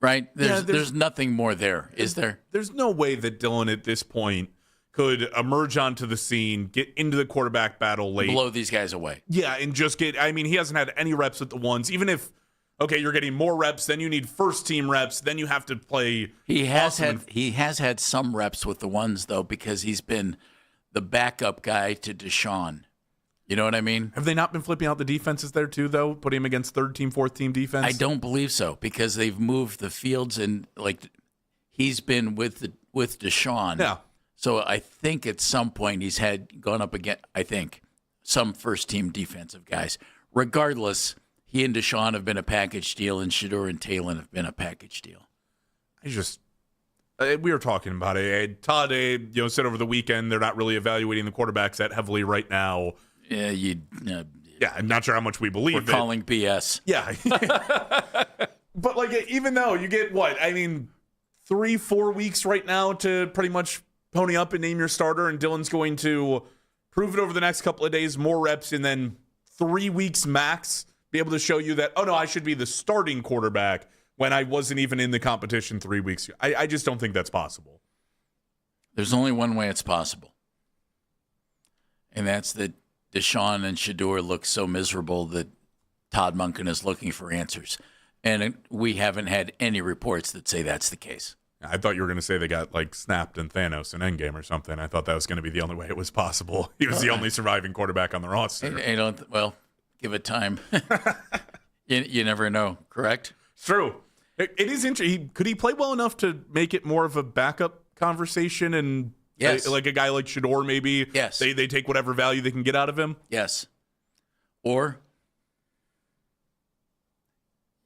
Right? There's nothing more there, is there? There's no way that Dillon at this point could emerge onto the scene, get into the quarterback battle late. Blow these guys away. Yeah, and just he hasn't had any reps at the ones. Even if, okay, you're getting more reps, then you need first team reps, then you have to play. He has had some reps with the ones, though, because he's been the backup guy to Deshaun. You know what I mean? Have they not been flipping out the defenses there too, though? Putting him against third team, fourth team defense? I don't believe so, because they've moved the fields and he's been with Deshaun. Yeah. So I think at some point he's gone up against, some first team defensive guys. Regardless, he and Deshaun have been a package deal, and Shedeur and Talon have been a package deal. We were talking about it. Todd, said over the weekend they're not really evaluating the quarterbacks that heavily right now. Yeah, I'm not sure how much we believe We're calling BS. Yeah. But even though you get 3-4 weeks right now to pretty much pony up and name your starter, and Dylan's going to prove it over the next couple of days, more reps, and then 3 weeks max, be able to show you that, oh, no, I should be the starting quarterback when I wasn't even in the competition 3 weeks ago. I just don't think that's possible. There's only one way it's possible, and that's that Deshaun and Shedeur look so miserable that Todd Monken is looking for answers. And we haven't had any reports that say that's the case. I thought you were going to say they got snapped in Thanos in Endgame or something. I thought that was going to be the only way it was possible. He was the only surviving quarterback on the roster. Give it time. you never know, correct? It's true. It is interesting. Could he play well enough to make it more of a backup conversation and yes, like a guy like Shedeur maybe? Yes. They take whatever value they can get out of him? Yes. Or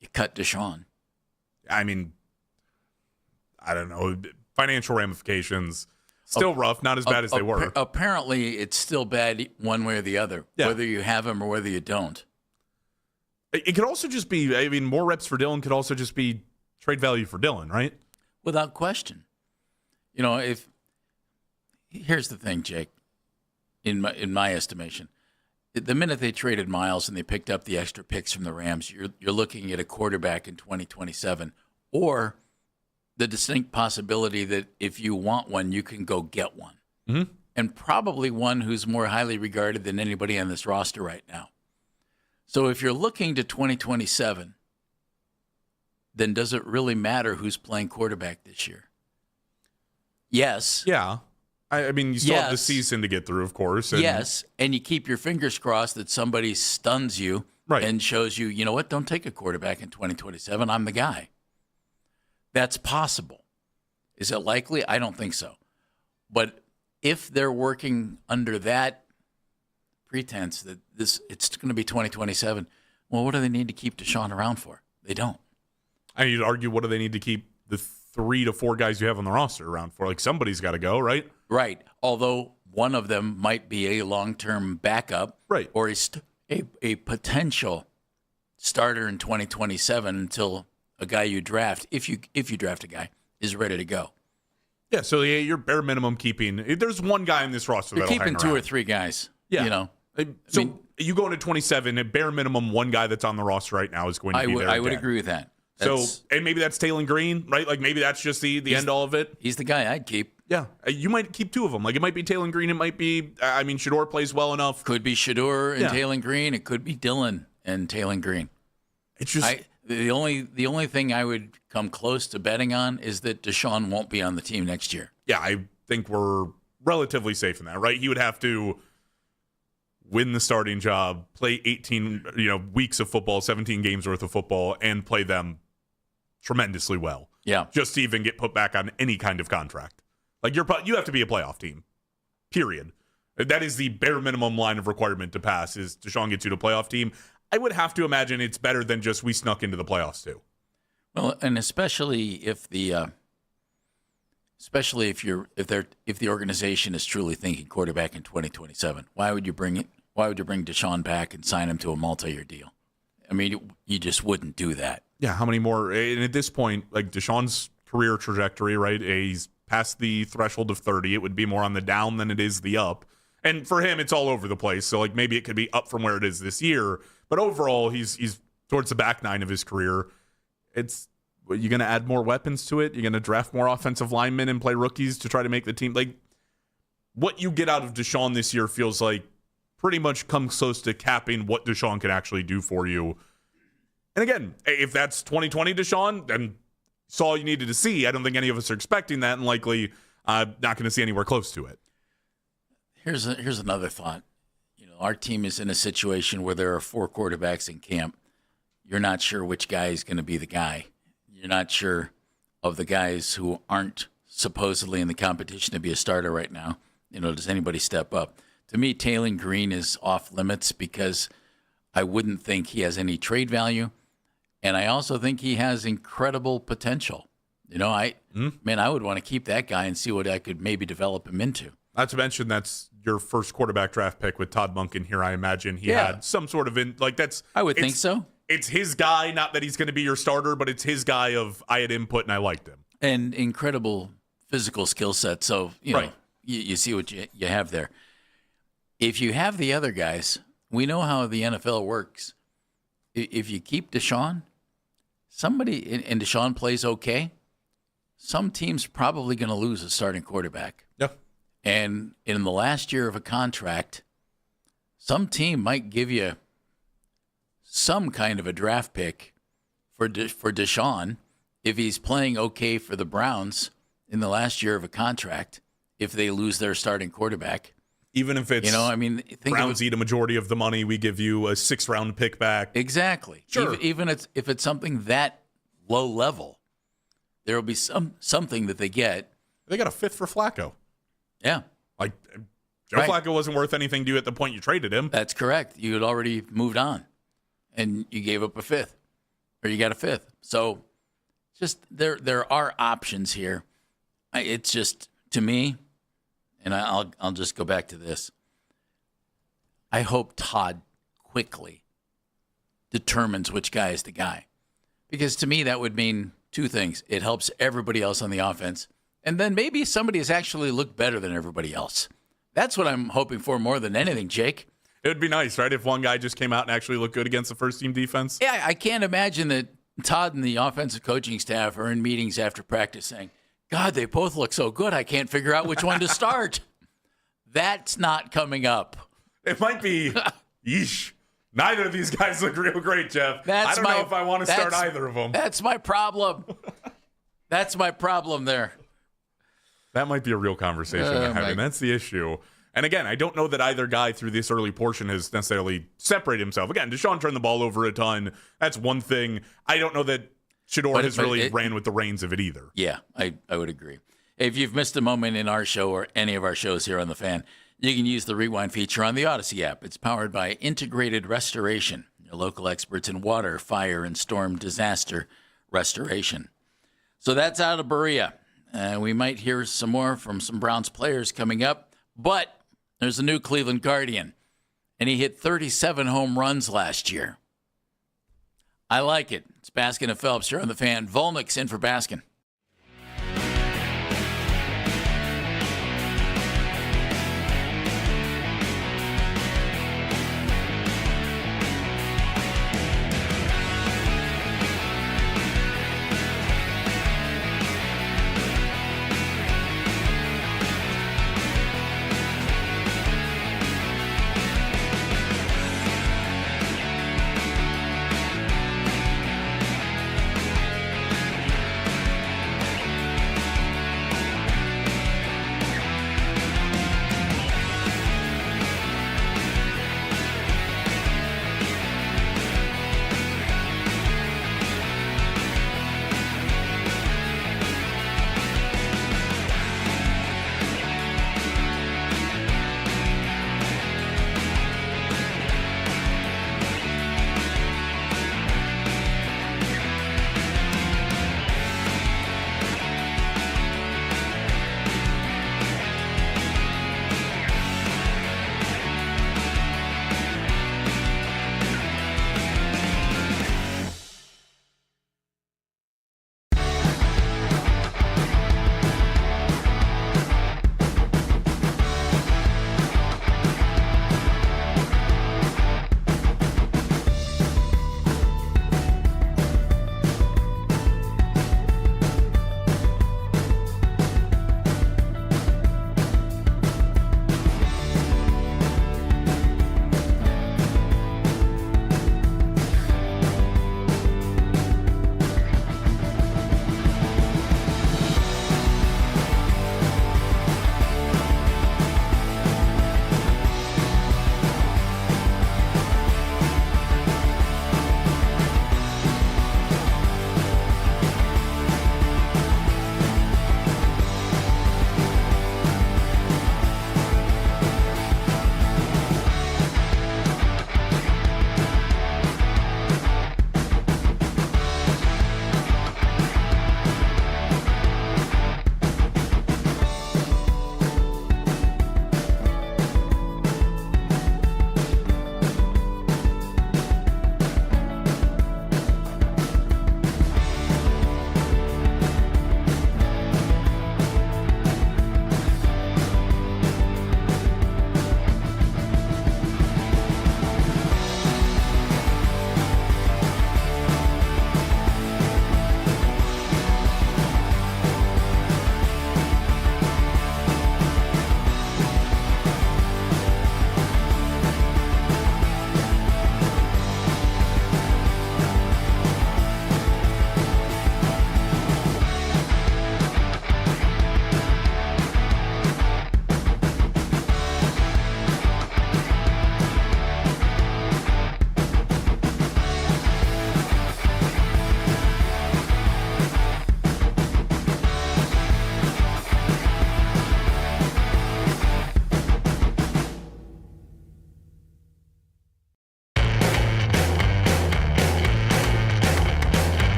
you cut Deshaun. I mean, I don't know. Financial ramifications, still rough, not as bad as they were. Apparently, it's still bad one way or the other, whether you have him or whether you don't. It could also just be, more reps for Dylan could also just be trade value for Dylan, right? Without question. Here's the thing, Jake, in my estimation. The minute they traded Miles and they picked up the extra picks from the Rams, you're looking at a quarterback in 2027, or the distinct possibility that if you want one, you can go get one. Mm-hmm. And probably one who's more highly regarded than anybody on this roster right now. So if you're looking to 2027, then does it really matter who's playing quarterback this year? Yes. Yeah. You still have the season to get through, of course. Yes, and you keep your fingers crossed that somebody stuns you and shows you, you know what, don't take a quarterback in 2027. I'm the guy. That's possible. Is it likely? I don't think so. But if they're working under that pretense that it's going to be 2027, well, what do they need to keep Deshaun around for? They don't. You'd argue, what do they need to keep the 3 to 4 guys you have on the roster around for? Somebody's got to go, right? Right. Although one of them might be a long-term backup, right, or a potential starter in 2027 until a guy you draft, if you draft a guy, is ready to go. Yeah. So you're bare minimum keeping. There's one guy in this roster. You're keeping hang 2 around. or 3 guys. Yeah. You go into 27, at bare minimum, one guy that's on the roster right now is going to be there. I would agree with that. And maybe that's Taylor Green, right? Maybe that's just the end all of it. He's the guy I'd keep. Yeah. You might keep 2 of them. It might be Taylor Green. It might be, Shedeur plays well enough. Could be Shedeur and Taylor Green. It could be Dylan and Taylor Green. It's just the only thing I would come close to betting on is that Deshaun won't be on the team next year. Yeah, I think we're relatively safe in that, right? He would have to win the starting job, play 18 weeks of football, 17 games worth of football, and play them tremendously well. Yeah. Just to even get put back on any kind of contract. You have to be a playoff team, period. That is the bare minimum line of requirement to pass, is Deshaun gets you to playoff team. I would have to imagine it's better than just we snuck into the playoffs too. Well, and especially if the organization is truly thinking quarterback in 2027, why would you bring Deshaun back and sign him to a multi-year deal? You just wouldn't do that. Yeah, how many more? And at this point, Deshaun's career trajectory, right? He's past the threshold of 30. It would be more on the down than it is the up. And for him, it's all over the place. So maybe it could be up from where it is this year, but overall, he's towards the back 9 of his career. You're going to add more weapons to it. You're going to draft more offensive linemen and play rookies to try to make the team. What you get out of Deshaun this year feels like pretty much comes close to capping what Deshaun can actually do for you. And again, if that's 2020 Deshaun, then it's all you needed to see. I don't think any of us are expecting that, and likely not going to see anywhere close to it. Here's another thought. Our team is in a situation where there are 4 quarterbacks in camp. You're not sure which guy is going to be the guy. You're not sure of the guys who aren't supposedly in the competition to be a starter right now. Does anybody step up? To me, Taylor Green is off limits because I wouldn't think he has any trade value. And I also think he has incredible potential. I would want to keep that guy and see what I could maybe develop him into. Not to mention that's your first quarterback draft pick with Todd Monken here. I imagine he had some sort of I would think so. It's his guy, not that he's going to be your starter, but it's his guy of I had input and I liked him. And incredible physical skill set. So, you know, you see what you have there. If you have the other guys, we know how the NFL works. If you keep Deshaun, and Deshaun plays okay, some team's probably going to lose a starting quarterback. Yeah. And in the last year of a contract, some team might give you some kind of a draft pick for Deshaun if he's playing okay for the Browns in the last year of a contract, if they lose their starting quarterback. Even if it's, Browns eat a majority of the money, we give you a 6th-round pick back. Exactly. Sure. Even if it's something that low level, there will be something that they get. They got a 5th for Flacco. Yeah. Like, Joe Flacco wasn't worth anything to you at the point you traded him. That's correct. You had already moved on, and you gave up a 5th, or you got a 5th. So, just there are options here. It's just, to me, and I'll just go back to this. I hope Todd quickly determines which guy is the guy, because to me that would mean two things. It helps everybody else on the offense, and then maybe somebody has actually looked better than everybody else. That's what I'm hoping for more than anything, Jake. It would be nice, right, if one guy just came out and actually looked good against the first-team defense? Yeah, I can't imagine that Todd and the offensive coaching staff are in meetings after practice saying, God, they both look so good, I can't figure out which one to start. That's not coming up. It might be, yeesh. Neither of these guys look real great, Jeff. I don't know if I want to start either of them. That's my problem. That's my problem there. That might be a real conversation we're having. That's the issue. And again, I don't know that either guy through this early portion has necessarily separated himself. Again, Deshaun turned the ball over a ton. That's one thing. I don't know that Shedeur has really ran with the reins of it either. Yeah, I would agree. If you've missed a moment in our show or any of our shows here on The Fan, you can use the rewind feature on the Odyssey app. It's powered by Integrated Restoration, your local experts in water, fire, and storm disaster restoration. So that's out of Berea. We might hear some more from some Browns players coming up, but there's a new Cleveland Guardian, and he hit 37 home runs last year. I like it. It's Baskin and Phelps here on The Fan. Volnick's in for Baskin.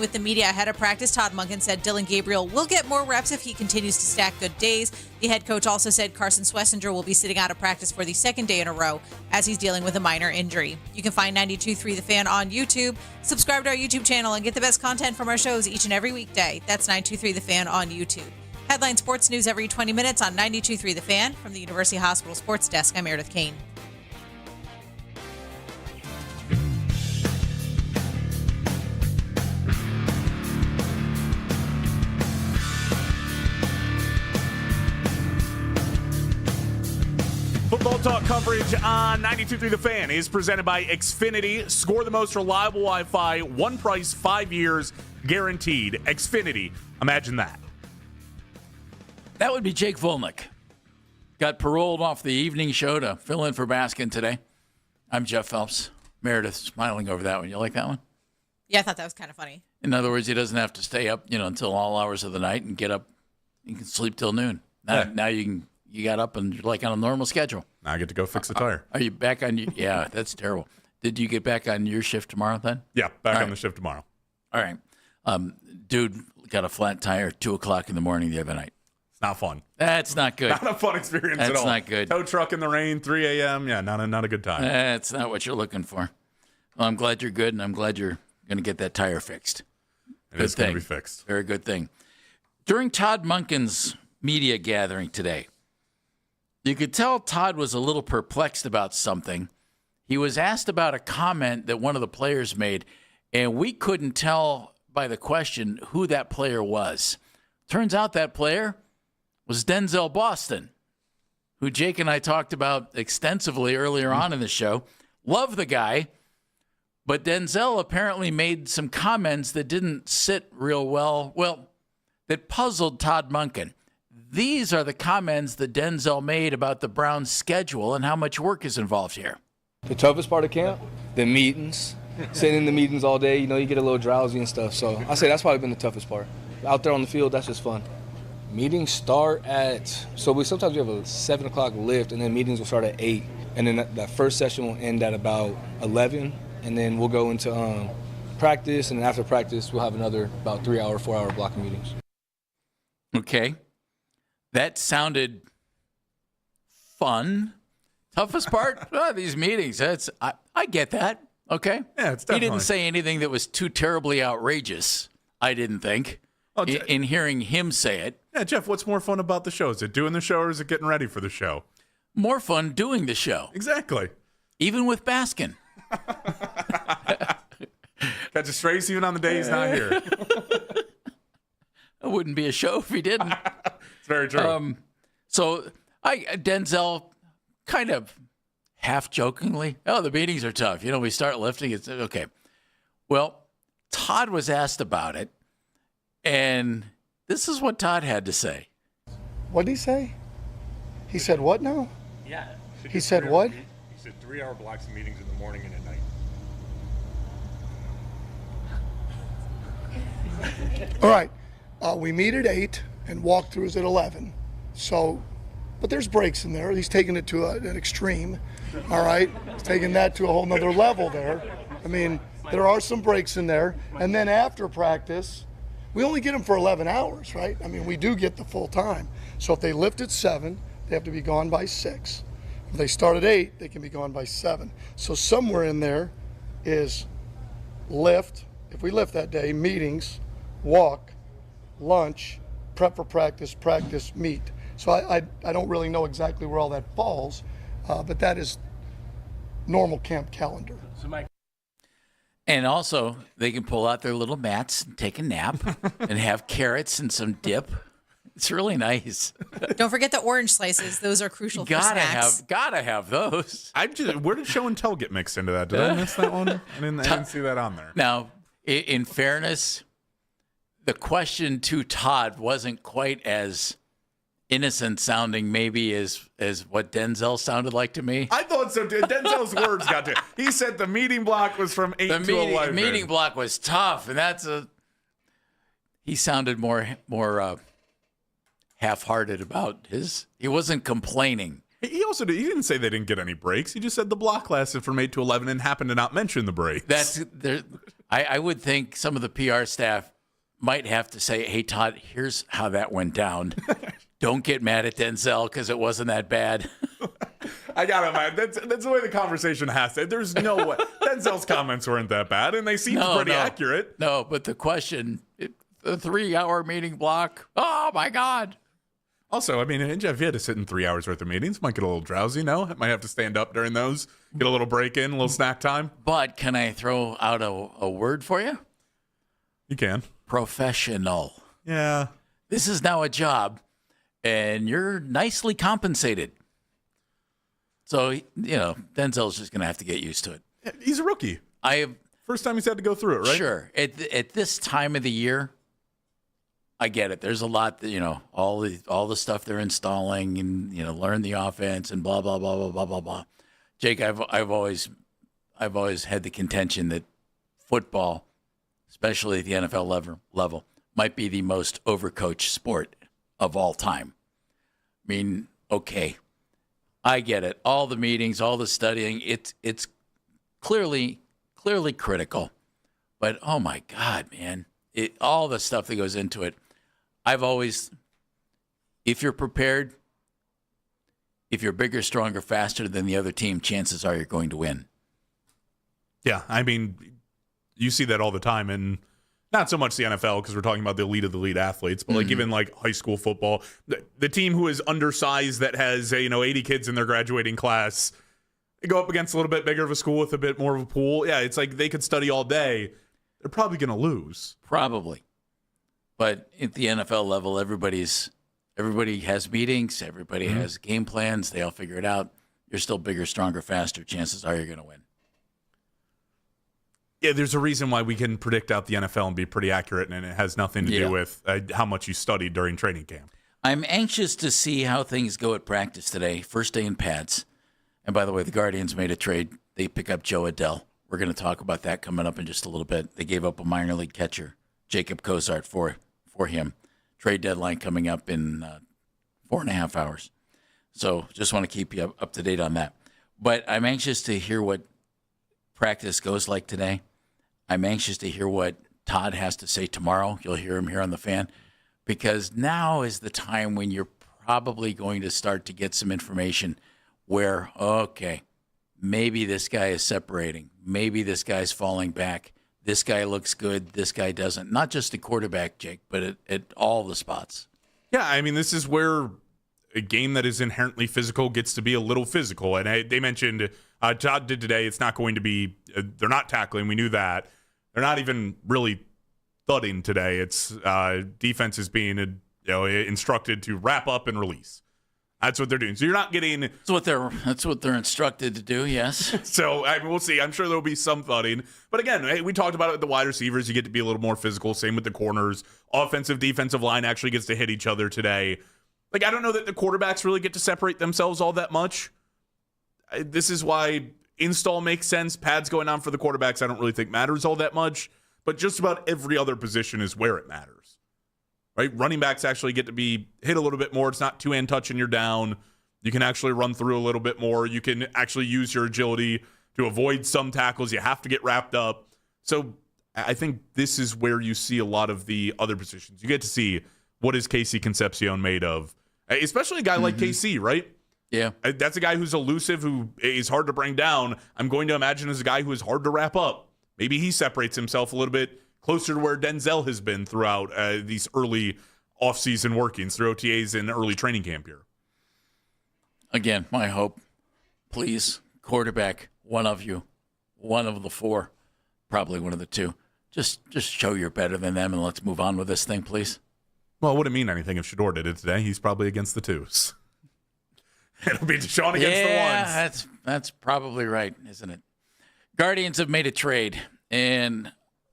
with the media ahead of practice, Todd Monken said Dillon Gabriel will get more reps if he continues to stack good days. The head coach also said Carson Swessinger will be sitting out of practice for the second day in a row as he's dealing with a minor injury. You can find 92.3 The Fan on YouTube. Subscribe to our YouTube channel and get the best content from our shows each and every weekday. That's 92.3 The Fan on YouTube. Headline sports news every 20 minutes on 92.3 The Fan. From the University Hospital Sports Desk, I'm Meredith Kane. Football talk coverage on 92.3 The Fan is presented by Xfinity. Score the most reliable Wi-Fi, one price, 5 years, guaranteed. Xfinity. Imagine that. That would be Jake Volnick. Got paroled off the evening show to fill in for Baskin today. I'm Jeff Phelps. Meredith smiling over that one. You like that one? Yeah, I thought that was kind of funny. In other words, he doesn't have to stay up, until all hours of the night and get up. You can sleep till noon. Now you got up and you're like on a normal schedule. Now I get to go fix the tire. Are you back on? Yeah, that's terrible. Did you get back on your shift tomorrow then? Yeah, back on the shift tomorrow. All right. Dude got a flat tire at 2 o'clock in the morning the other night. It's not fun. That's not good. Not a fun experience at all. That's not good. Tow truck in the rain, 3 a.m. Yeah, not a good time. That's not what you're looking for. Well, I'm glad you're good, and I'm glad you're going to get that tire fixed. It is going to be fixed. Very good thing. During Todd Monken's media gathering today, you could tell Todd was a little perplexed about something. He was asked about a comment that one of the players made, and we couldn't tell by the question who that player was. Turns out that player was Denzel Boston, who Jake and I talked about extensively earlier on in the show. Love the guy, but Denzel apparently made some comments that didn't sit real well, that puzzled Todd Monken. These are the comments that Denzel made about the Browns' schedule and how much work is involved here. The toughest part of camp, the meetings. Sitting in the meetings all day, you get a little drowsy and stuff. So I say that's probably been the toughest part. Out there on the field, that's just fun. Meetings start sometimes we have a 7 o'clock lift, and then meetings will start at 8. And then that first session will end at about 11. And then we'll go into practice, and then after practice, we'll have another about 3-hour, 4-hour block of meetings. Okay. That sounded fun. Toughest part? These meetings. I get that. Okay. Yeah, it's definitely. He didn't say anything that was too terribly outrageous, I didn't think, in hearing him say it. Yeah, Jeff, what's more fun about the show? Is it doing the show or is it getting ready for the show? More fun doing the show. Exactly. Even with Baskin. Catches strays even on the day he's not here. It wouldn't be a show if he didn't. It's very true. So Denzel kind of half jokingly, the meetings are tough. We start lifting. It's okay. Well, Todd was asked about it, and this is what Todd had to say. What did he say? He said what now? Yeah. He said what? He said 3-hour blocks of meetings in the morning and at night. All right. We meet at 8 and walkthroughs at 11. So, but there's breaks in there. He's taking it to an extreme. All right. He's taking that to a whole nother level there. I mean, there are some breaks in there. And then after practice, we only get them for 11 hours, right? I mean, we do get the full time. So if they lift at 7, they have to be gone by 6. If they start at 8, they can be gone by 7. So somewhere in there is lift, if we lift that day, meetings, walk, lunch, prep for practice, meet. So I don't really know exactly where all that falls, but that is normal camp calendar. And also, they can pull out their little mats and take a nap and have carrots and some dip. It's really nice. Don't forget the orange slices. Those are crucial for snacks. Gotta have those. Where did show and tell get mixed into that? Did I miss that one? I didn't see that on there. Now, in fairness, the question to Todd wasn't quite as innocent sounding maybe as what Denzel sounded like to me. I thought so. Denzel's words got to. He said the meeting block was from 8 to 11. The meeting block was tough, and he sounded more half-hearted about his. He wasn't complaining. He also he didn't say they didn't get any breaks. He just said the block lasted from 8 to 11 and happened to not mention the breaks. I would think some of the PR staff might have to say, hey, Todd, here's how that went down. Don't get mad at Denzel because it wasn't that bad. I got it, man. That's the way the conversation has to. There's no way. Denzel's comments weren't that bad, and they seemed pretty accurate. No, but the question, the 3-hour meeting block, oh, my God. Also, I mean, Jeff, you had to sit in 3 hours worth of meetings. Might get a little drowsy, no? Might have to stand up during those, get a little break in, a little snack time. But can I throw out a word for you? You can. Professional. Yeah. This is now a job, and you're nicely compensated. So, Denzel's just going to have to get used to it. Yeah, he's a rookie. First time he's had to go through it, right? Sure. At this time of the year, I get it. There's a lot, all the stuff they're installing and, learn the offense and blah, blah, blah, blah, blah, blah, blah. Jake, I've always had the contention that football, especially at the NFL level, might be the most overcoached sport of all time. I mean, okay, I get it. All the meetings, all the studying, it's clearly critical. But, oh, my God, man, all the stuff that goes into it. I've always, if you're prepared, if you're bigger, stronger, faster than the other team, chances are you're going to win. Yeah, I mean, you see that all the time, and not so much the NFL because we're talking about the elite of the elite athletes, but even like high school football, the team who is undersized that has 80 kids in their graduating class, they go up against a little bit bigger of a school with a bit more of a pool. Yeah, it's like they could study all day. They're probably going to lose. Probably. But at the NFL level, everybody has meetings. Everybody has game plans. They all figure it out. You're still bigger, stronger, faster. Chances are you're going to win. Yeah, there's a reason why we can predict out the NFL and be pretty accurate, and it has nothing to do with how much you studied during training camp. I'm anxious to see how things go at practice today. First day in pads. And by the way, the Guardians made a trade. They pick up Joe Adell. We're going to talk about that coming up in just a little bit. They gave up a minor league catcher, Jacob Cozart, for him. Trade deadline coming up in 4.5 hours. So just want to keep you up to date on that. But I'm anxious to hear what practice goes like today. I'm anxious to hear what Todd has to say tomorrow. You'll hear him here on the Fan, because now is the time when you're probably going to start to get some information where, okay, maybe this guy is separating. Maybe this guy's falling back. This guy looks good. This guy doesn't. Not just the quarterback, Jake, but at all the spots. Yeah, I mean, this is where a game that is inherently physical gets to be a little physical. And they mentioned, Todd did today, it's not going to be, they're not tackling. We knew that. They're not even really thudding today. It's defense is being instructed to wrap up and release. That's what they're doing. So you're not getting. That's what they're instructed to do. Yes. So we'll see. I'm sure there'll be some thudding. But again, we talked about it with the wide receivers. You get to be a little more physical. Same with the corners. Offensive, defensive line actually gets to hit each other today. Like, I don't know that the quarterbacks really get to separate themselves all that much. This is why install makes sense. Pads going on for the quarterbacks I don't really think matters all that much. But just about every other position is where it matters. Right? Running backs actually get to be hit a little bit more. It's not two-hand touch and you're down. You can actually run through a little bit more. You can actually use your agility to avoid some tackles. You have to get wrapped up. So I think this is where you see a lot of the other positions. You get to see what is Casey Concepcion made of, especially a guy like KC, right? Yeah. That's a guy who's elusive, who is hard to bring down. I'm going to imagine as a guy who is hard to wrap up. Maybe he separates himself a little bit closer to where Denzel has been throughout these early offseason workings, through OTAs and early training camp here. Again, my hope, please, quarterback, one of the four, probably one of the two. Just show you're better than them and let's move on with this thing, please. Well, it wouldn't mean anything if Shedeur did it today. He's probably against the twos. It'll be Deshaun against the ones. Yeah, that's probably right, isn't it? Guardians have made a trade, and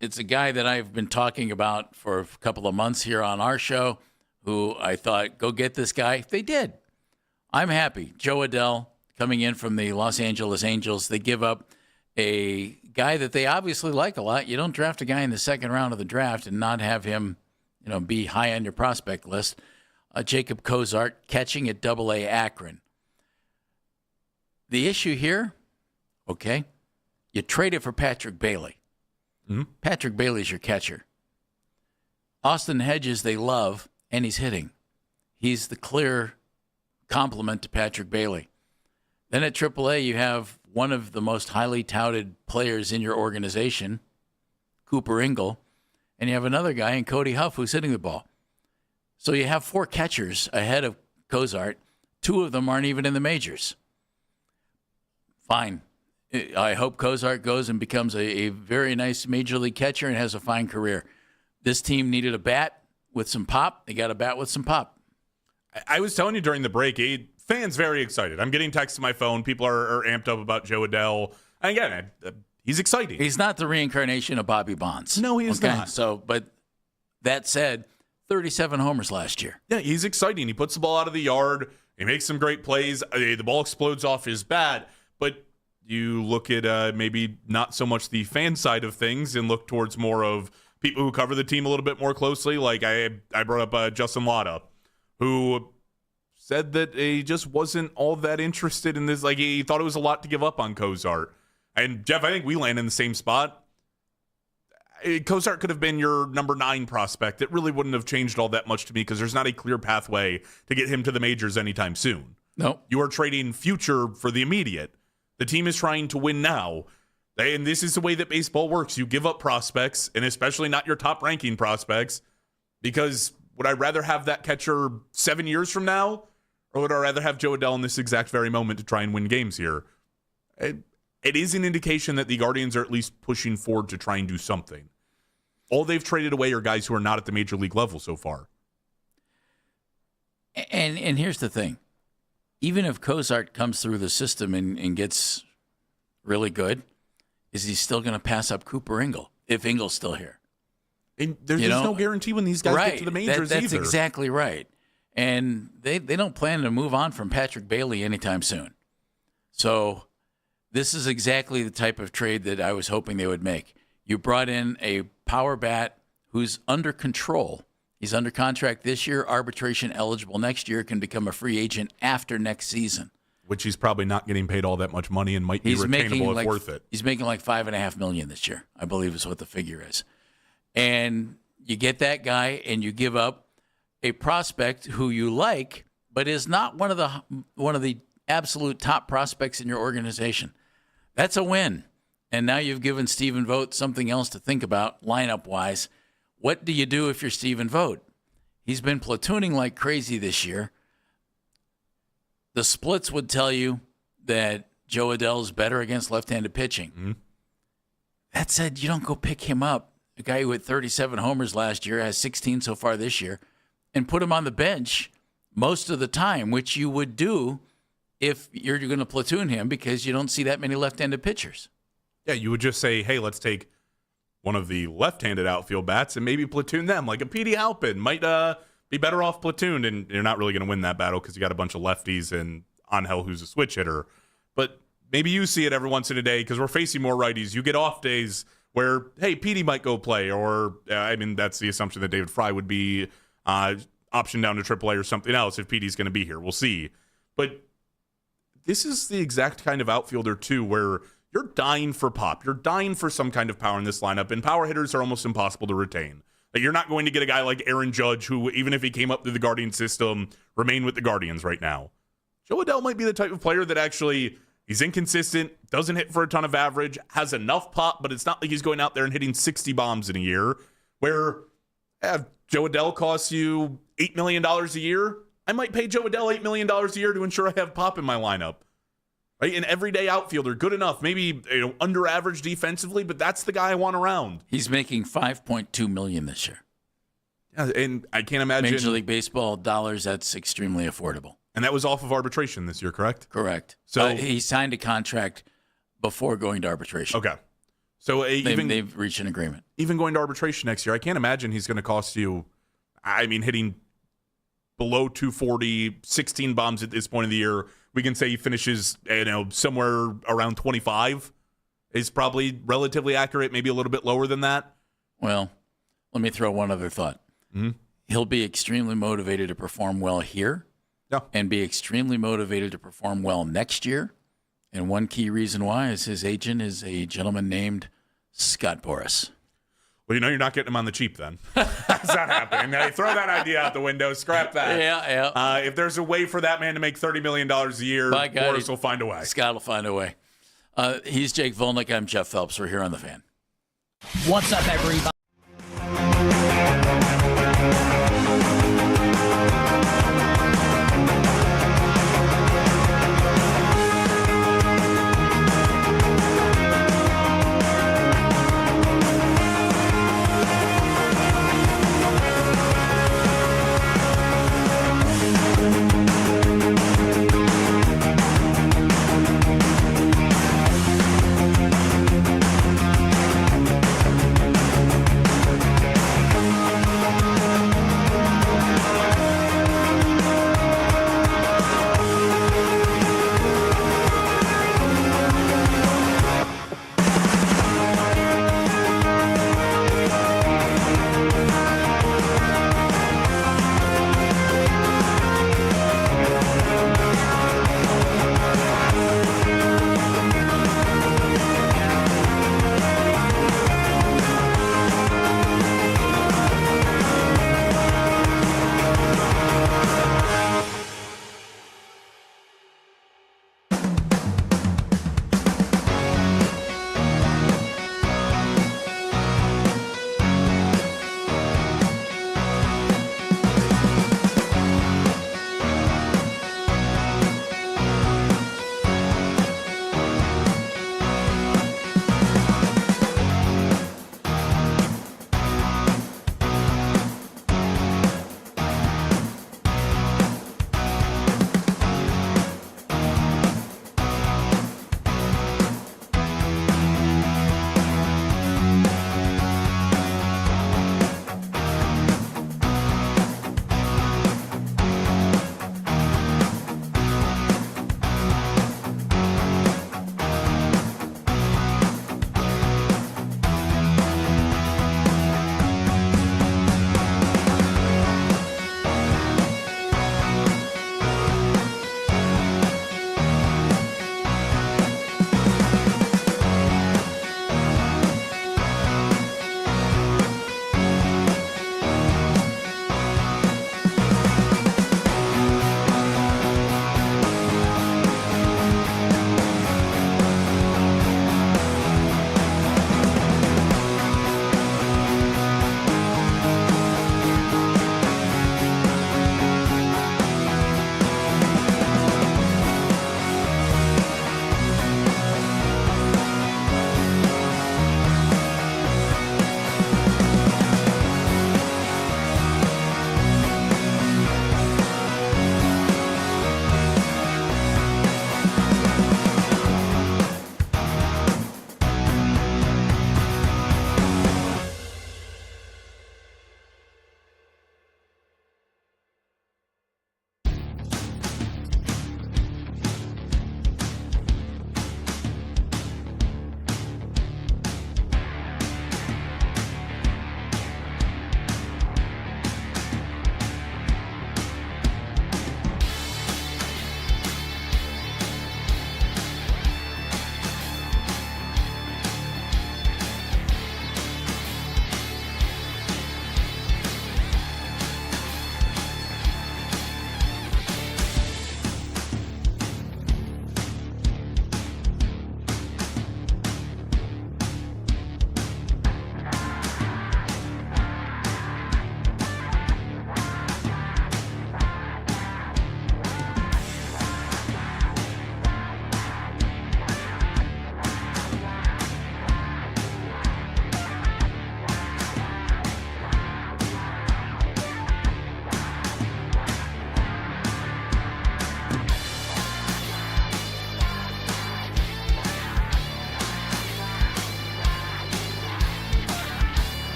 it's a guy that I've been talking about for a couple of months here on our show, who I thought, go get this guy. They did. I'm happy. Joe Adell coming in from the Los Angeles Angels. They give up a guy that they obviously like a lot. You don't draft a guy in the second round of the draft and not have him, be high on your prospect list. Jacob Cozart catching at AA Akron. The issue here, okay, you traded for Patrick Bailey. Patrick Bailey's your catcher. Austin Hedges they love, and he's hitting. He's the clear complement to Patrick Bailey. Then at AAA, you have one of the most highly touted players in your organization, Cooper Ingle, and you have another guy in Cody Huff who's hitting the ball. So you have 4 catchers ahead of Cozart. 2 of them aren't even in the majors. Fine. I hope Cozart goes and becomes a very nice major league catcher and has a fine career. This team needed a bat with some pop. They got a bat with some pop. I was telling you during the break, fans very excited. I'm getting texts to my phone. People are amped up about Joe Adell. And again, he's exciting. He's not the reincarnation of Bobby Bonds. No, he is not. So, but that said, 37 homers last year. Yeah, he's exciting. He puts the ball out of the yard. He makes some great plays. The ball explodes off his bat. But you look at maybe not so much the fan side of things and look towards more of people who cover the team a little bit more closely. Like I brought up Justin Latta, who said that he just wasn't all that interested in this. Like he thought it was a lot to give up on Cozart. And Jeff, I think we land in the same spot. Cozart could have been your number 9 prospect. It really wouldn't have changed all that much to me because there's not a clear pathway to get him to the majors anytime soon. No. You are trading future for the immediate. The team is trying to win now. And this is the way that baseball works. You give up prospects, and especially not your top-ranking prospects, because would I rather have that catcher 7 years from now, or would I rather have Joe Adell in this exact very moment to try and win games here? It is an indication that the Guardians are at least pushing forward to try and do something. All they've traded away are guys who are not at the major league level so far. And here's the thing. Even if Cozart comes through the system and gets really good, is he still going to pass up Cooper Ingle if Ingle's still here? And there's just no guarantee when these guys get to the majors either. That's exactly right. And they don't plan to move on from Patrick Bailey anytime soon. So this is exactly the type of trade that I was hoping they would make. You brought in a power bat who's under control. He's under contract this year, arbitration eligible next year, can become a free agent after next season. Which he's probably not getting paid all that much money and might be retainable if worth it. He's making like $5.5 million this year, I believe is what the figure is. And you get that guy and you give up a prospect who you like, but is not one of the absolute top prospects in your organization. That's a win. And now you've given Stephen Vogt something else to think about lineup-wise. What do you do if you're Stephen Vogt? He's been platooning like crazy this year. The splits would tell you that Joe Adell is better against left-handed pitching. Mm-hmm. That said, you don't go pick him up, a guy who had 37 homers last year, has 16 so far this year, and put him on the bench most of the time, which you would do if you're going to platoon him because you don't see that many left-handed pitchers. Yeah, you would just say, hey, let's take one of the left-handed outfield bats and maybe platoon them. Like a Petey Halpin might be better off platooned, and you're not really going to win that battle because you got a bunch of lefties and Angel, who's a switch hitter. But maybe you see it every once in a day because we're facing more righties. You get off days where, hey, Petey might go play, or that's the assumption that David Fry would be optioned down to AAA or something else if Petey's going to be here. We'll see. But this is the exact kind of outfielder, too, where you're dying for pop. You're dying for some kind of power in this lineup, and power hitters are almost impossible to retain. Like, you're not going to get a guy like Aaron Judge, who, even if he came up through the Guardian system, remain with the Guardians right now. Joe Adell might be the type of player that actually, he's inconsistent, doesn't hit for a ton of average, has enough pop, but it's not like he's going out there and hitting 60 bombs in a year, where Joe Adell costs you $8 million a year. I might pay Joe Adell $8 million a year to ensure I have pop in my lineup. Right? An everyday outfielder, good enough, maybe under average defensively, but that's the guy I want around. He's making $5.2 million this year. Yeah, and I can't imagine Major League Baseball dollars. That's extremely affordable. And that was off of arbitration this year, correct? Correct. So he signed a contract before going to arbitration. Okay. So they've reached an agreement. Even going to arbitration next year, I can't imagine he's going to cost you. Hitting below 240, 16 bombs at this point of the year. We can say he finishes, somewhere around 25 is probably relatively accurate, maybe a little bit lower than that. Well, let me throw one other thought. Mm-hmm. He'll be extremely motivated to perform well here and be extremely motivated to perform well next year. And one key reason why is his agent is a gentleman named Scott Boras. Well, you're not getting him on the cheap then. How's that happen? Now, throw that idea out the window. Scrap that. Yeah. If there's a way for that man to make $30 million a year, Boras will find a way. Scott will find a way. He's Jake Volnick. I'm Jeff Phelps. We're here on The Fan. What's up, everybody?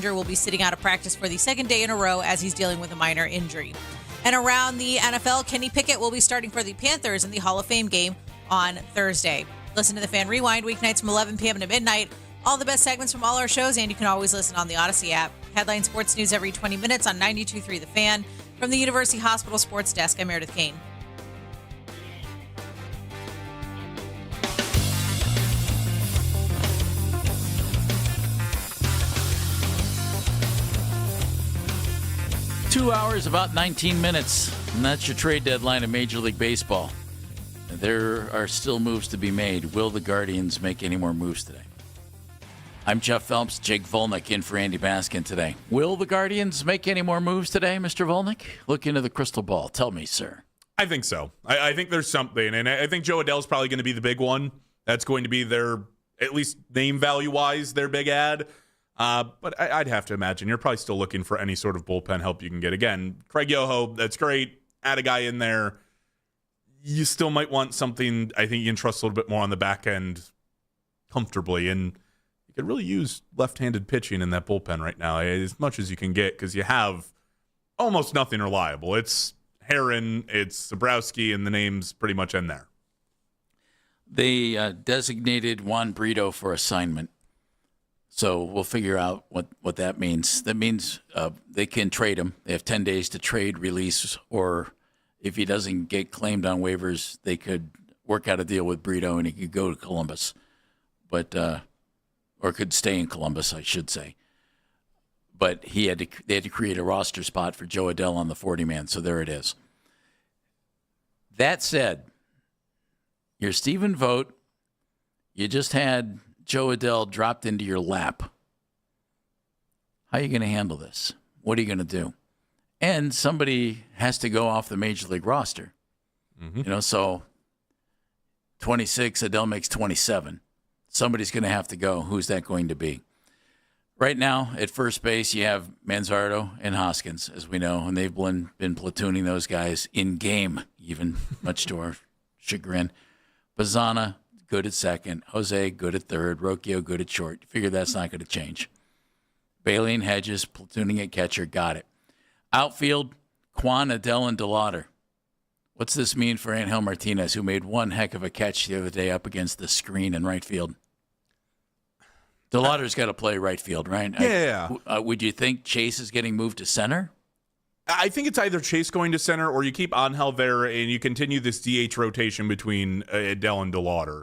Will be sitting out of practice for the second day in a row as he's dealing with a minor injury. And around the NFL, Kenny Pickett will be starting for the Panthers in the Hall of Fame game on Thursday. Listen to the Fan Rewind weeknights from 11 p.m. to midnight. All the best segments from all our shows, and you can always listen on the Odyssey app. Headline sports news every 20 minutes on 92.3 The Fan. From the University Hospital Sports Desk, I'm Meredith Kane. Two hours, about 19 minutes, and that's your trade deadline in Major League Baseball. There are still moves to be made. Will the Guardians make any more moves today? I'm Jeff Phelps, Jake Volnick in for Andy Baskin today. Will the Guardians make any more moves today, Mr. Volnick? Look into the crystal ball. Tell me, sir. I think so. I think there's something, and I think Joe Adell's probably going to be the big one. That's going to be their, at least name value-wise, their big ad. But I'd have to imagine you're probably still looking for any sort of bullpen help you can get. Again, Craig Yoho, that's great. Add a guy in there. You still might want something I think you can trust a little bit more on the back end comfortably. And you could really use left-handed pitching in that bullpen right now as much as you can get because you have almost nothing reliable. It's Herron, it's Zabrowski, and the names pretty much end there. They designated Juan Brito for assignment. So we'll figure out what that means. That means they can trade him. They have 10 days to trade, release, or if he doesn't get claimed on waivers, they could work out a deal with Brito and he could go to Columbus, but or could stay in Columbus, I should say. But they had to create a roster spot for Joe Adell on the 40-man, so there it is. That said, you're Stephen Vogt. You just had Joe Adell dropped into your lap. How are you going to handle this? What are you going to do? And somebody has to go off the Major League roster. Mm-hmm. So 26, Adell makes 27. Somebody's going to have to go. Who's that going to be? Right now, at first base, you have Manzardo and Hoskins, as we know, and they've been platooning those guys in game, even much to our chagrin. Bazzana, good at second. Jose, good at third. Rocchio, good at short. You figure that's not going to change. Bailey and Hedges, platooning at catcher, got it. Outfield, Quan, Adell, and DeLauder. What's this mean for Angel Martinez, who made one heck of a catch the other day up against the screen in right field? DeLauder's got to play right field, right? Yeah. Would you think Chase is getting moved to center? I think it's either Chase going to center or you keep Angel there and you continue this DH rotation between Adell and DeLauder.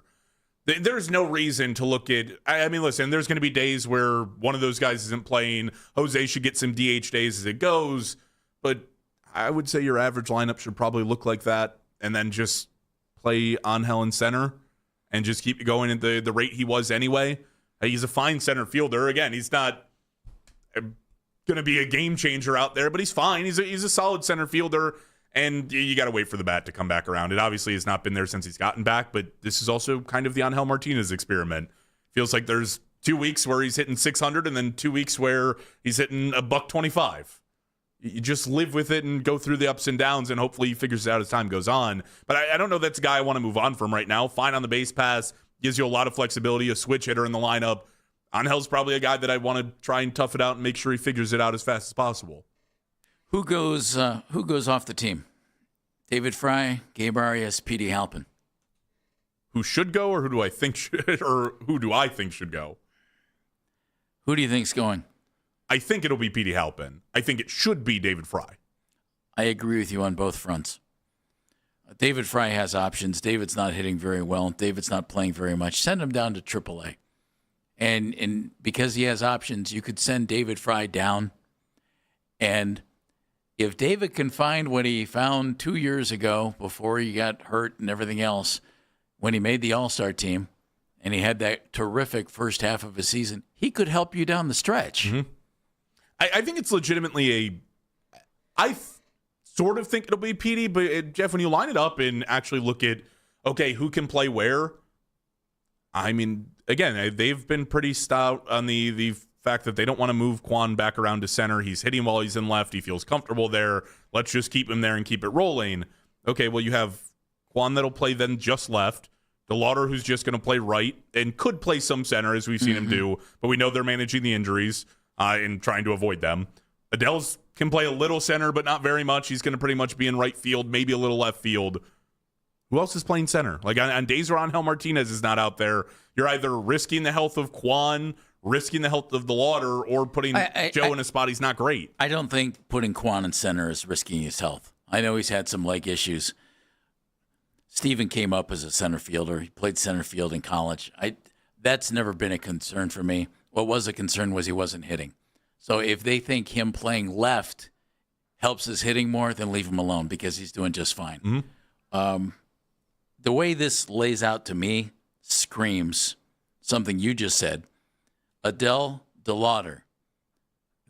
There's no reason to look at – I mean, listen, there's going to be days where one of those guys isn't playing. Jose should get some DH days as it goes. But I would say your average lineup should probably look like that and then just play Angel in center and just keep going at the rate he was anyway. He's a fine center fielder. Again, he's not going to be a game changer out there, but he's fine. He's a solid center fielder, and you got to wait for the bat to come back around. It obviously has not been there since he's gotten back, but this is also kind of the Angel Martinez experiment. Feels like there's 2 weeks where he's hitting 600 and then 2 weeks where he's hitting $125. You just live with it and go through the ups and downs, and hopefully he figures it out as time goes on. But I don't know that's a guy I want to move on from right now. Fine on the base pass. Gives you a lot of flexibility, a switch hitter in the lineup. Angel's probably a guy that I want to try and tough it out and make sure he figures it out as fast as possible. Who goes off the team? David Fry, Gabe Arias, P.D. Halpin. Who should go, or who do I think should go? Who do you think's going? I think it'll be P.D. Halpin. I think it should be David Fry. I agree with you on both fronts. David Fry has options. David's not hitting very well. David's not playing very much. Send him down to AAA. And because he has options, you could send David Fry down. And if David can find what he found 2 years ago before he got hurt and everything else, when he made the All-Star team and he had that terrific first half of his season, he could help you down the stretch. Mm-hmm. I think it's legitimately I sort of think it'll be PD, but Jeff, when you line it up and actually look at, okay, who can play where? I mean, again, they've been pretty stout on the fact that they don't want to move Quan back around to center. He's hitting while he's in left. He feels comfortable there. Let's just keep him there and keep it rolling. Okay, well, you have Quan that'll play then just left. DeLauder, who's just going to play right and could play some center, as we've seen him do, but we know they're managing the injuries. in trying to avoid them. Adell's can play a little center, but not very much. He's going to pretty much be in right field, maybe a little left field. Who else is playing center? Like on days where Angel Martinez is not out there, you're either risking the health of Quan, risking the health of DeLauder, or putting Joe in a spot he's not great. I don't think putting Quan in center is risking his health. I know he's had some leg issues. Steven came up as a center fielder. He played center field in college. That's never been a concern for me. What was a concern was he wasn't hitting. So if they think him playing left helps his hitting more, then leave him alone because he's doing just fine. The way this lays out to me screams something you just said. Adell, DeLauder,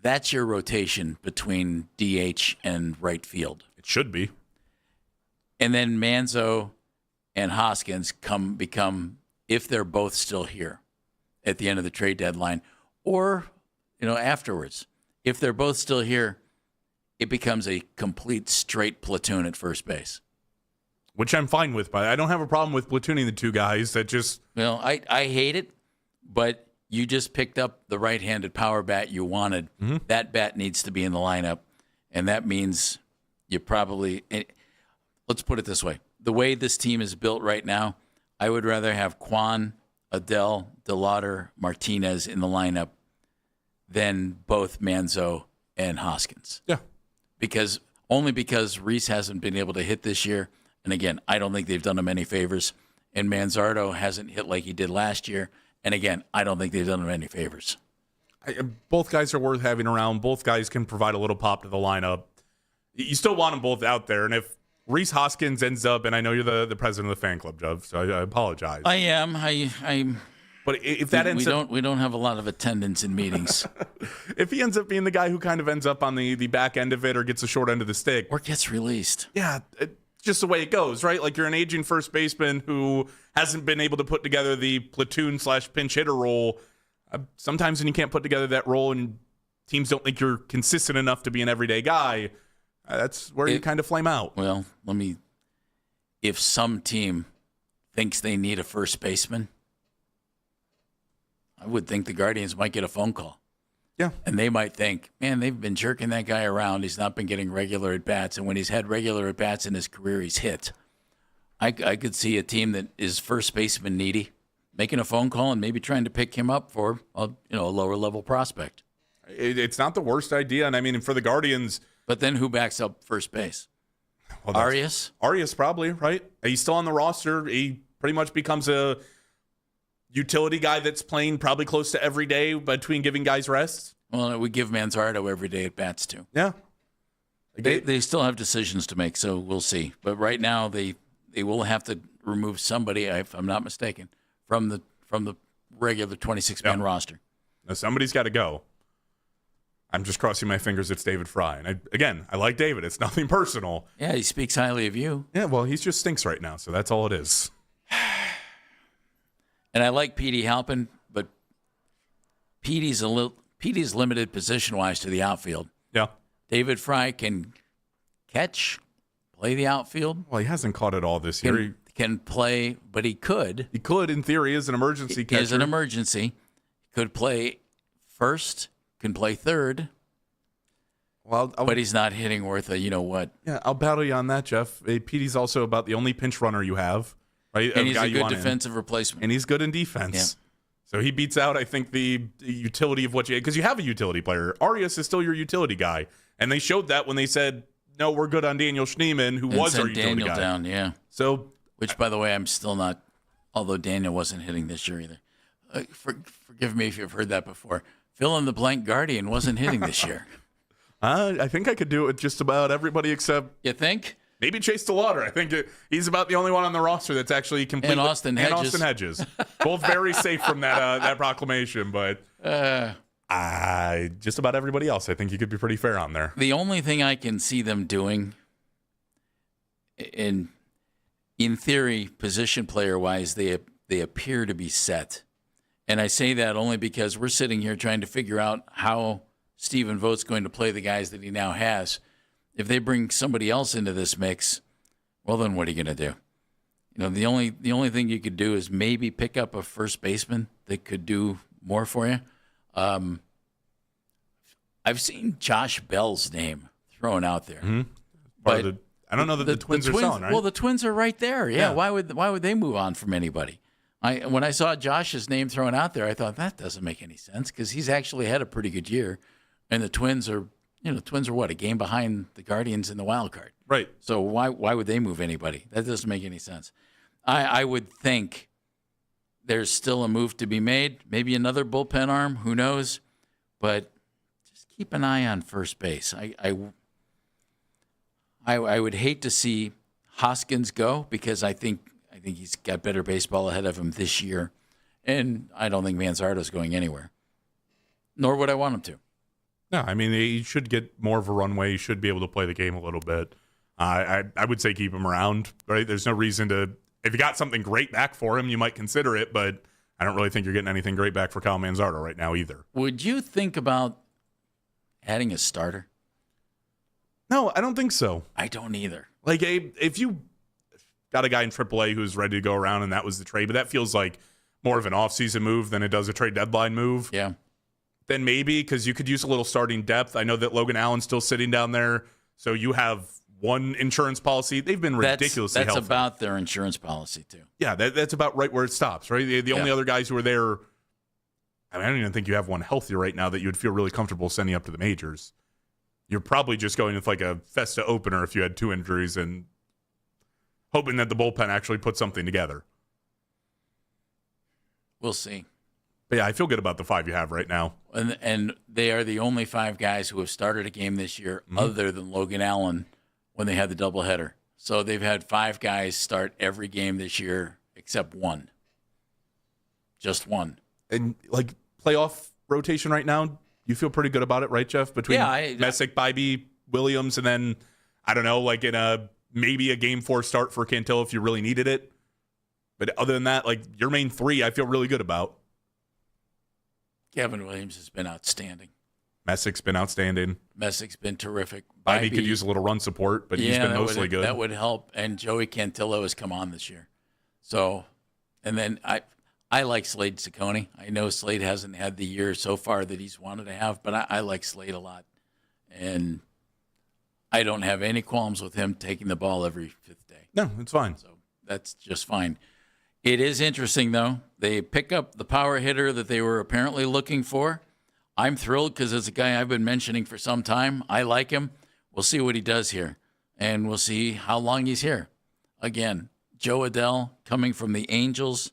that's your rotation between DH and right field. It should be. And then Manzo and Hoskins become, if they're both still here at the end of the trade deadline, or afterwards. If they're both still here, it becomes a complete straight platoon at first base. Which I'm fine with, but I don't have a problem with platooning the two guys. That just... Well, I hate it, but you just picked up the right-handed power bat you wanted. Mm-hmm. That bat needs to be in the lineup, and that means you probably... Let's put it this way. The way this team is built right now, I would rather have Quan, Adell, DeLauder, Martinez in the lineup than both Manzo and Hoskins. Yeah. Only because Reese hasn't been able to hit this year. And again, I don't think they've done him any favors. And Manzardo hasn't hit like he did last year. And again, I don't think they've done him any favors. Both guys are worth having around. Both guys can provide a little pop to the lineup. You still want them both out there. And if Reese Hoskins ends up, and I know you're the president of the fan club, Jeff, so I apologize. I am. I'm. But if that ends up... We don't have a lot of attendance in meetings. If he ends up being the guy who kind of ends up on the back end of it or gets the short end of the stick. Or gets released. Yeah, just the way it goes, right? Like you're an aging first baseman who hasn't been able to put together the platoon/pinch hitter role. Sometimes when you can't put together that role and teams don't think you're consistent enough to be an everyday guy, that's where you kind of flame out. Well, if some team thinks they need a first baseman, I would think the Guardians might get a phone call. Yeah. And they might think, man, they've been jerking that guy around. He's not been getting regular at-bats. And when he's had regular at-bats in his career, he's hit. I could see a team that is first baseman needy making a phone call and maybe trying to pick him up for a lower-level prospect. It's not the worst idea. And, I mean, for the Guardians... But then who backs up first base? Well, Arias? Arias probably, right? He's still on the roster. He pretty much becomes a utility guy that's playing probably close to every day between giving guys rests. Well, we give Manzardo every day at bats too. Yeah. They still have decisions to make, so we'll see. But right now they will have to remove somebody, if I'm not mistaken, from the regular 26-man roster. Now somebody's got to go. I'm just crossing my fingers it's David Fry. And I like David. It's nothing personal. Yeah, he speaks highly of you. Yeah, well, he just stinks right now, so that's all it is. And I like Petey Halpin, but Petey's limited position-wise to the outfield. Yeah. David Fry can catch, play the outfield. Well, he hasn't caught it all this year. He can play, but he could. He could, in theory, as an emergency catcher. As an emergency. He could play first, can play third. Well, but he's not hitting worth a you-know-what. Yeah, I'll battle you on that, Jeff. Petey's also about the only pinch runner you have. Right? And he's a good defensive replacement. And he's good in defense. Yeah. So he beats out, I think, the utility of what you... Because you have a utility player. Arias is still your utility guy. And they showed that when they said, no, we're good on Daniel Schneemann, who was our utility Daniel guy. Down, yeah. So, which, by the way, I'm still not... Although Daniel wasn't hitting this year either. Forgive me if you've heard that before. Fill-in-the-blank Guardian wasn't hitting this year. I think I could do it with just about everybody except... You think? Maybe Chase DeLauder. I think he's about the only one on the roster that's actually complete. And Austin Hedges. And Austin Hedges. Both very safe from that proclamation, but just about everybody else, I think you could be pretty fair on there. The only thing I can see them doing, in theory, position player-wise, they appear to be set. And I say that only because we're sitting here trying to figure out how Stephen Vogt's going to play the guys that he now has. If they bring somebody else into this mix, well, then what are you going to do? The only thing you could do is maybe pick up a first baseman that could do more for you. I've seen Josh Bell's name thrown out there. Mm-hmm. But I don't know that the Twins are selling, right? Well, the Twins are right there. Yeah. Why would they move on from anybody? When I saw Josh's name thrown out there, I thought that doesn't make any sense because he's actually had a pretty good year, and the Twins are what, a game behind the Guardians in the wild card. Right. So why would they move anybody? That doesn't make any sense. I would think there's still a move to be made. Maybe another bullpen arm. Who knows? But just keep an eye on first base. I would hate to see Hoskins go because I think he's got better baseball ahead of him this year, and I don't think Manzardo's going anywhere. Nor would I want him to. No, I mean, he should get more of a runway. He should be able to play the game a little bit. I would say keep him around, right? There's no reason to – if you got something great back for him, you might consider it, but I don't really think you're getting anything great back for Kyle Manzardo right now either. Would you think about adding a starter? No, I don't think so. I don't either. Like, if you got a guy in AAA who's ready to go around and that was the trade, but that feels like more of an offseason move than it does a trade deadline move. Yeah. Then maybe, because you could use a little starting depth. I know that Logan Allen's still sitting down there, so you have one insurance policy. They've been ridiculously healthy. That's about their insurance policy, too. Yeah, that's about right where it stops, right? The only other guys who are there, I don't even think you have one healthy right now that you would feel really comfortable sending up to the majors. You're probably just going with like a Festa opener if you had 2 injuries and hoping that the bullpen actually puts something together. We'll see. But yeah, I feel good about the 5 you have right now. And they are the only 5 guys who have started a game this year other than Logan Allen when they had the doubleheader. So they've had 5 guys start every game this year except one. Just one. And like playoff rotation right now, you feel pretty good about it, right, Jeff? Between Messick, Bybee, Williams, and then, I don't know, like in maybe a Game 4 start for Cantillo if you really needed it. But other than that, like your main 3, I feel really good about. Kevin Williams has been outstanding. Messick's been outstanding. Messick's been terrific. Bybee could use a little run support, but he's been mostly good. That would help. And Joey Cantillo has come on this year. So, and then I like Slade Ciccone. I know Slade hasn't had the year so far that he's wanted to have, but I like Slade a lot. And I don't have any qualms with him taking the ball every 5th day. No, it's fine. So that's just fine. It is interesting, though. They pick up the power hitter that they were apparently looking for. I'm thrilled because it's a guy I've been mentioning for some time. I like him. We'll see what he does here, and we'll see how long he's here. Again, Joe Adell coming from the Angels.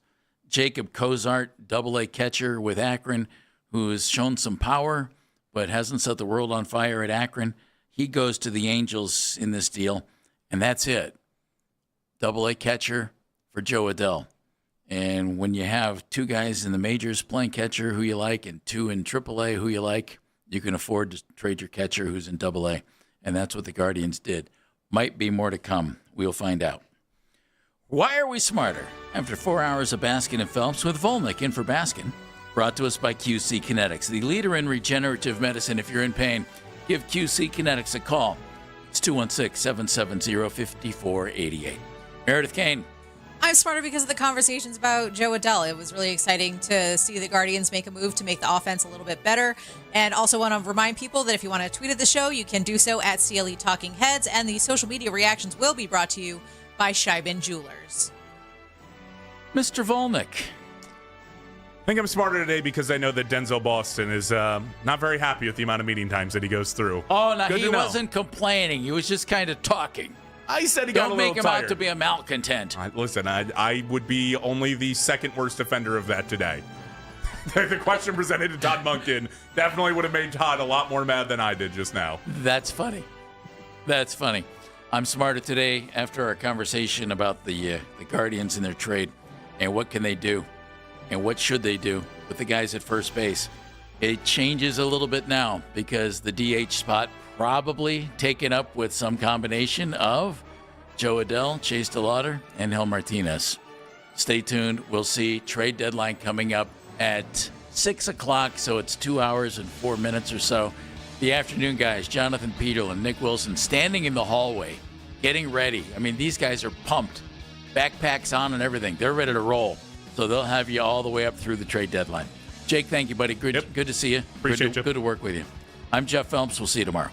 Jacob Cozart, AA catcher with Akron, who has shown some power but hasn't set the world on fire at Akron. He goes to the Angels in this deal, and that's it. AA catcher for Joe Adell. And when you have 2 guys in the majors playing catcher who you like and 2 in AAA who you like, you can afford to trade your catcher who's in AA. And that's what the Guardians did. Might be more to come. We'll find out. Why are we smarter? After 4 hours of Baskin and Phelps with Volnick in for Baskin. Brought to us by QC Kinetics, the leader in regenerative medicine. If you're in pain, give QC Kinetics a call. It's 216-770-5488. Meredith Kane. I'm smarter because of the conversations about Joe Adell. It was really exciting to see the Guardians make a move to make the offense a little bit better. And also want to remind people that if you want to tweet at the show, you can do so at CLE Talking Heads. And the social media reactions will be brought to you by Scheibin Jewelers. Mr. Volnick. I think I'm smarter today because I know that Denzel Boston is not very happy with the amount of meeting times that he goes through. Oh, no, he wasn't complaining. He was just kind of talking. I said he got a little tired. Don't make him out to be a malcontent. Listen, I would be only the 2nd worst offender of that today. The question presented to Todd Monken definitely would have made Todd a lot more mad than I did just now. That's funny. That's funny. I'm smarter today after our conversation about the Guardians and their trade and what can they do and what should they do with the guys at first base. It changes a little bit now because the DH spot probably taken up with some combination of Joe Adell, Chase DeLauder, and Hel Martinez. Stay tuned. We'll see. Trade deadline coming up at 6 o'clock, so it's 2 hours and 4 minutes or so. The afternoon guys, Jonathan Peterlin, Nick Wilson, standing in the hallway, getting ready. I mean, these guys are pumped. Backpacks on and everything. They're ready to roll. So they'll have you all the way up through the trade deadline. Jake, thank you, buddy. Good to see you. Appreciate you. Good to work with you. I'm Jeff Phelps. We'll see you tomorrow.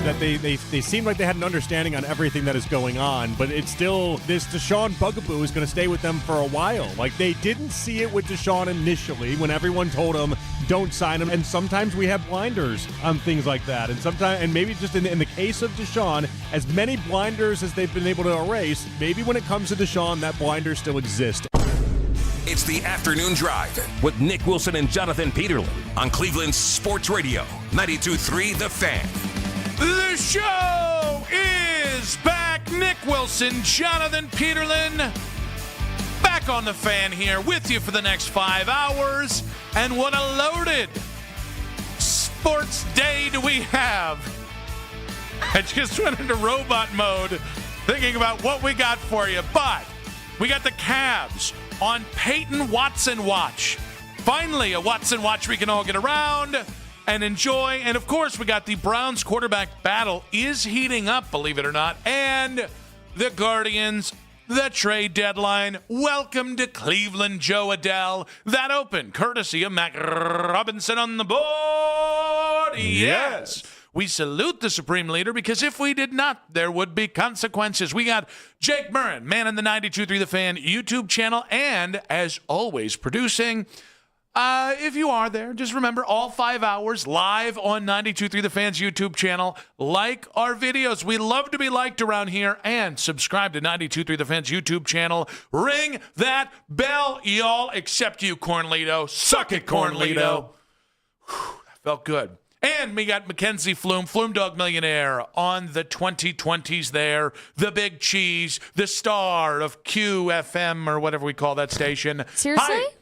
that they seem like they had an understanding on everything that is going on, but it's still, this Deshaun bugaboo is going to stay with them for a while. Like, they didn't see it with Deshaun initially when everyone told him, don't sign him. And sometimes we have blinders on things like that. And sometimes, and maybe just in the case of Deshaun, as many blinders as they've been able to erase, maybe when it comes to Deshaun, that blinder still exists. It's the Afternoon Drive with Nick Wilson and Jonathan Peterlin on Cleveland's Sports Radio, 92.3 The Fan. The show is back. Nick Wilson, Jonathan Peterlin, back on The Fan here with you for the next 5 hours. And what a loaded sports day do we have. I just went into robot mode thinking about what we got for you. But we got the Cavs on Peyton Watson watch. Finally, a Watson watch we can all get around and enjoy. And, of course, we got the Browns quarterback battle is heating up, believe it or not. And the Guardians, the trade deadline. Welcome to Cleveland, Joe Adele. That open, courtesy of Mac Robinson on the board. Yes. We salute the Supreme Leader, because if we did not, there would be consequences. We got Jake Murrin, man in the 92.3 The Fan YouTube channel, and, as always, producing. If you are there, just remember, all 5 hours live on 92.3 The Fan's YouTube channel. Like our videos. We love to be liked around here. And subscribe to 92.3 The Fan's YouTube channel. Ring that bell, y'all, except you, Cornlito. Suck it, Cornlito. Whew, that felt good. And we got Mackenzie Flume, Flume Dog Millionaire on the 2020s there. The Big Cheese, the star of QFM or whatever we call that station. Seriously? Hi.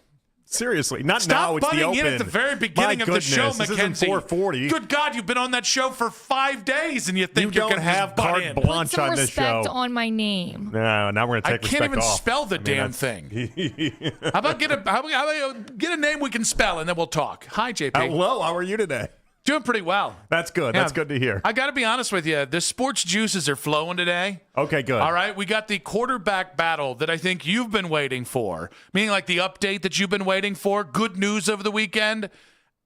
Seriously, not Stop now. It's the butting open. in at the very beginning of the show, This isn't Mackenzie. 440. Good God, you've been on that show for 5 days, and you think You you're don't going to have carte blanche Put some on this respect show. on my name. No, now we're going to I take can't respect even off. spell the damn thing. How about get a name we can spell, and then we'll talk. Hi, JP. Hello, how are you today? Doing pretty well. That's good. Yeah. That's good to hear. I got to be honest with you. The sports juices are flowing today. Okay, good. All right. We got the quarterback battle that I think you've been waiting for, meaning like the update that you've been waiting for. Good news over the weekend.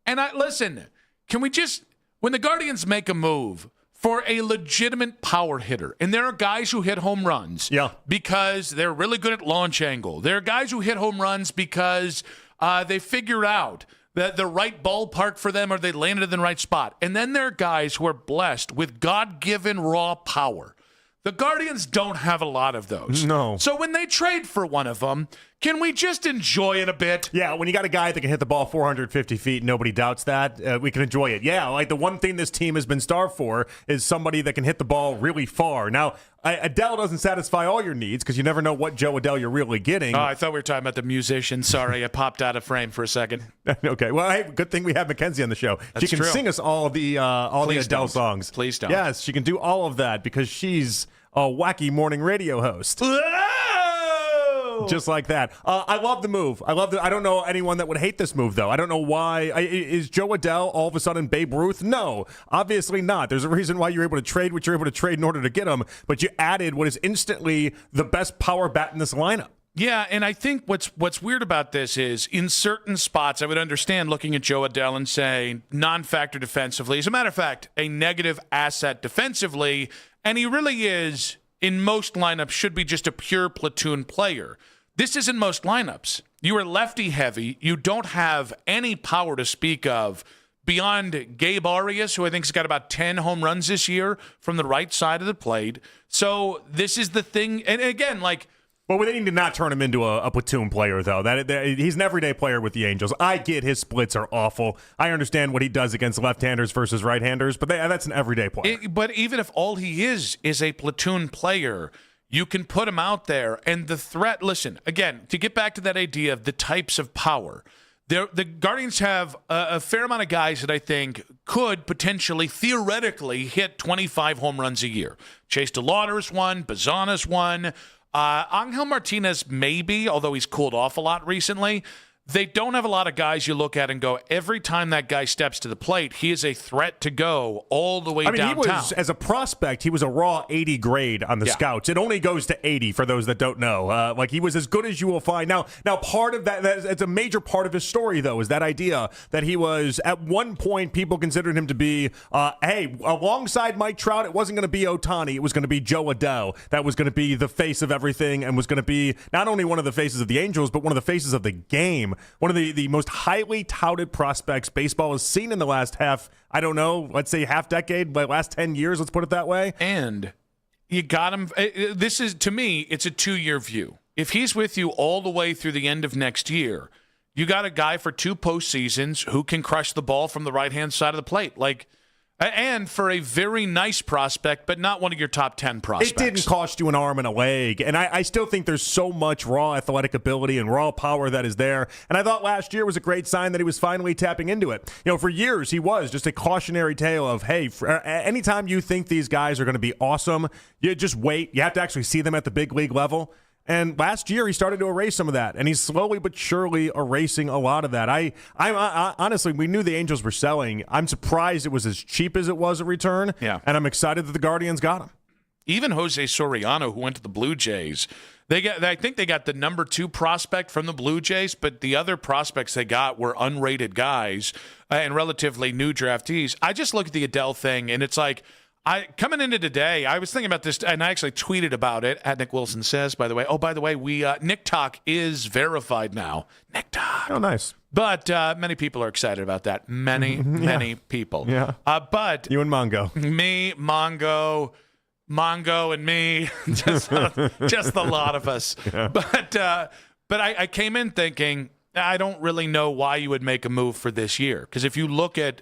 And listen, can we just, when the Guardians make a move for a legitimate power hitter, and there are guys who hit home runs because they're really good at launch angle. There are guys who hit home runs because they figured out the right ballpark for them, or they landed in the right spot. And then there are guys who are blessed with God-given raw power. The Guardians don't have a lot of those. No. So when they trade for one of them, can we just enjoy it a bit? Yeah, when you got a guy that can hit the ball 450 feet, nobody doubts that. We can enjoy it. Yeah, like the one thing this team has been starved for is somebody that can hit the ball really far. Now, Adele doesn't satisfy all your needs, because you never know what Joe Adele you're really getting. Oh, I thought we were talking about the musician. Sorry, I popped out of frame for a second. Okay, well, hey, good thing we have Mackenzie on the show. That's she can true. sing us all the Adele songs. Please don't. Yes, she can do all of that because she's a wacky morning radio host. Just like that. I love the move. I don't know anyone that would hate this move, though. I don't know why. Is Joe Adele all of a sudden Babe Ruth? No, obviously not. There's a reason why you're able to trade what you're able to trade in order to get him, but you added what is instantly the best power bat in this lineup. Yeah, and I think what's weird about this is in certain spots I would understand looking at Joe Adele and saying non-factor defensively. As a matter of fact, a negative asset defensively, and he really is, in most lineups, should be just a pure platoon player. This isn't most lineups. You are lefty heavy. You don't have any power to speak of beyond Gabe Arias, who I think has got about 10 home runs this year from the right side of the plate. So this is the thing. And again, like, well, they need to not turn him into a platoon player, though. He's an everyday player with the Angels. I get his splits are awful. I understand what he does against left-handers versus right-handers, but that's an everyday player. But even if all he is a platoon player, you can put him out there. And the threat, listen, again, to get back to that idea of the types of power, the Guardians have a fair amount of guys that I think could potentially, theoretically, hit 25 home runs a year. Chase DeLauder's one, Bazana's one. Angel Martinez maybe, although he's cooled off a lot recently. they don't have a lot of guys you look at and go, every time that guy steps to the plate, he is a threat to go all the way downtown. He was, as a prospect, he was a raw 80 grade on the scouts. It only goes to 80 for those that don't know. He was as good as you will find. Now part of that's a major part of his story, though, is that idea that he was, at one point, people considered him to be, alongside Mike Trout, it wasn't going to be Ohtani. It was going to be Joe Adell. That was going to be the face of everything and was going to be not only one of the faces of the Angels, but one of the faces of the game. One of the most highly touted prospects baseball has seen in the last half decade, last 10 years, let's put it that way. And you got him. This is, to me, it's a 2-year view. If he's with you all the way through the end of next year, you got a guy for 2 postseasons who can crush the ball from the right-hand side of the plate. And for a very nice prospect, but not one of your top 10 prospects. It didn't cost you an arm and a leg. And I still think there's so much raw athletic ability and raw power that is there. And I thought last year was a great sign that he was finally tapping into it. For years, he was just a cautionary tale of, hey, anytime you think these guys are going to be awesome, you just wait. You have to actually see them at the big league level. And last year, he started to erase some of that, and he's slowly but surely erasing a lot of that. I honestly, we knew the Angels were selling. I'm surprised it was as cheap as it was a return, and I'm excited that the Guardians got him. Even Jose Soriano, who went to the Blue Jays, I think they got the number 2 prospect from the Blue Jays, but the other prospects they got were unrated guys and relatively new draftees. I just look at the Adell thing, and it's like, coming into today, I was thinking about this, and I actually tweeted about it at Nick Wilson Says, by the way. Oh, by the way, Nick Talk is verified now. Nick Talk. Oh, nice. But many people are excited about that. Many people. Yeah. But you and Mongo. Me, Mongo, and me. just the lot of us. Yeah. But I came in thinking, I don't really know why you would make a move for this year. Because if you look at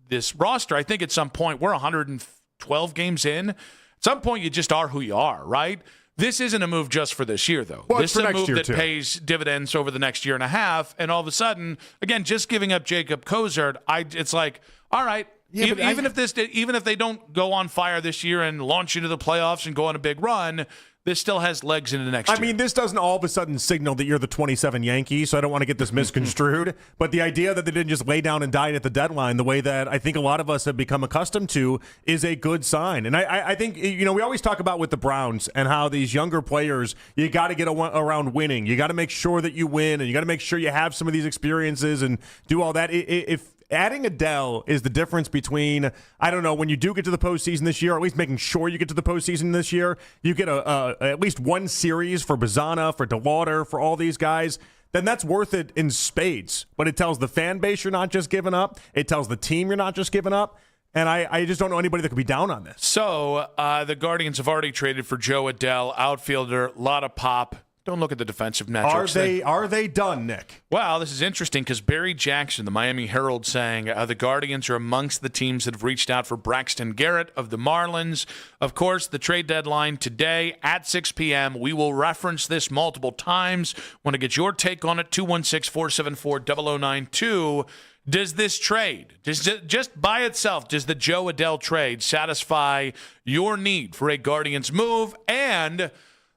this roster, I think at some point we're 112 games in. At some point, you just are who you are, right? This isn't a move just for this year, though. Well, this is a move that too. pays dividends over the next year and a half. And all of a sudden, again, just giving up Jacob Cozart, it's like, all right, even if they don't go on fire this year and launch into the playoffs and go on a big run, this still has legs into the next year. I mean, this doesn't all of a sudden signal that you're the 27 Yankees, so I don't want to get this misconstrued. But the idea that they didn't just lay down and die at the deadline, the way that I think a lot of us have become accustomed to, is a good sign. And I think, we always talk about with the Browns and how these younger players, you got to get around winning. You got to make sure that you win, and you got to make sure you have some of these experiences and do all that. If adding Adell is the difference between, I don't know, when you do get to the postseason this year, or at least making sure you get to the postseason this year, you get at least one series for Bazana, for DeWater, for all these guys, then that's worth it in spades. But it tells the fan base you're not just giving up. It tells the team you're not just giving up. And I just don't know anybody that could be down on this. So the Guardians have already traded for Joe Adell, outfielder, a lot of pop. Don't look at the defensive metrics. Are they done, Nick? Well, this is interesting because Barry Jackson, the Miami Herald, saying the Guardians are amongst the teams that have reached out for Braxton Garrett of the Marlins. Of course, the trade deadline today at 6 p.m. We will reference this multiple times. Want to get your take on it? 216-474-0092. Does this trade, just by itself, does the Joe Adell trade satisfy your need for a Guardians move? And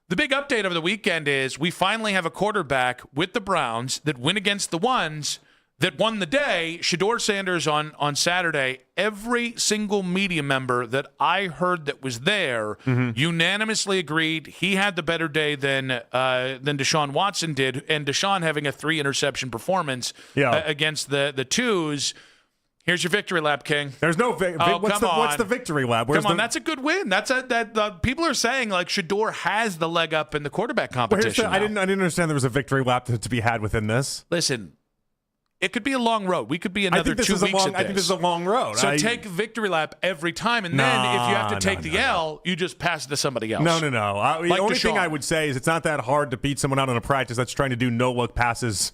the big update over the weekend is we finally have a quarterback with the Browns that win against the ones that won the day. Shedeur Sanders on Saturday, every single media member that I heard that was there unanimously agreed he had the better day than Deshaun Watson did, and Deshaun having a 3-interception performance against the twos. Here's your victory lap, King. There's no what's the victory lap? That's a good win. People are saying like Shedeur has the leg up in the quarterback competition. I didn't understand there was a victory lap to be had within this. Listen, it could be a long road. We could be another 2 weeks at this. I think this is a long road. So take victory lap every time, and then if you have to take the L, you just pass it to somebody else. No. The only thing I would say is it's not that hard to beat someone out in a practice that's trying to do no-look passes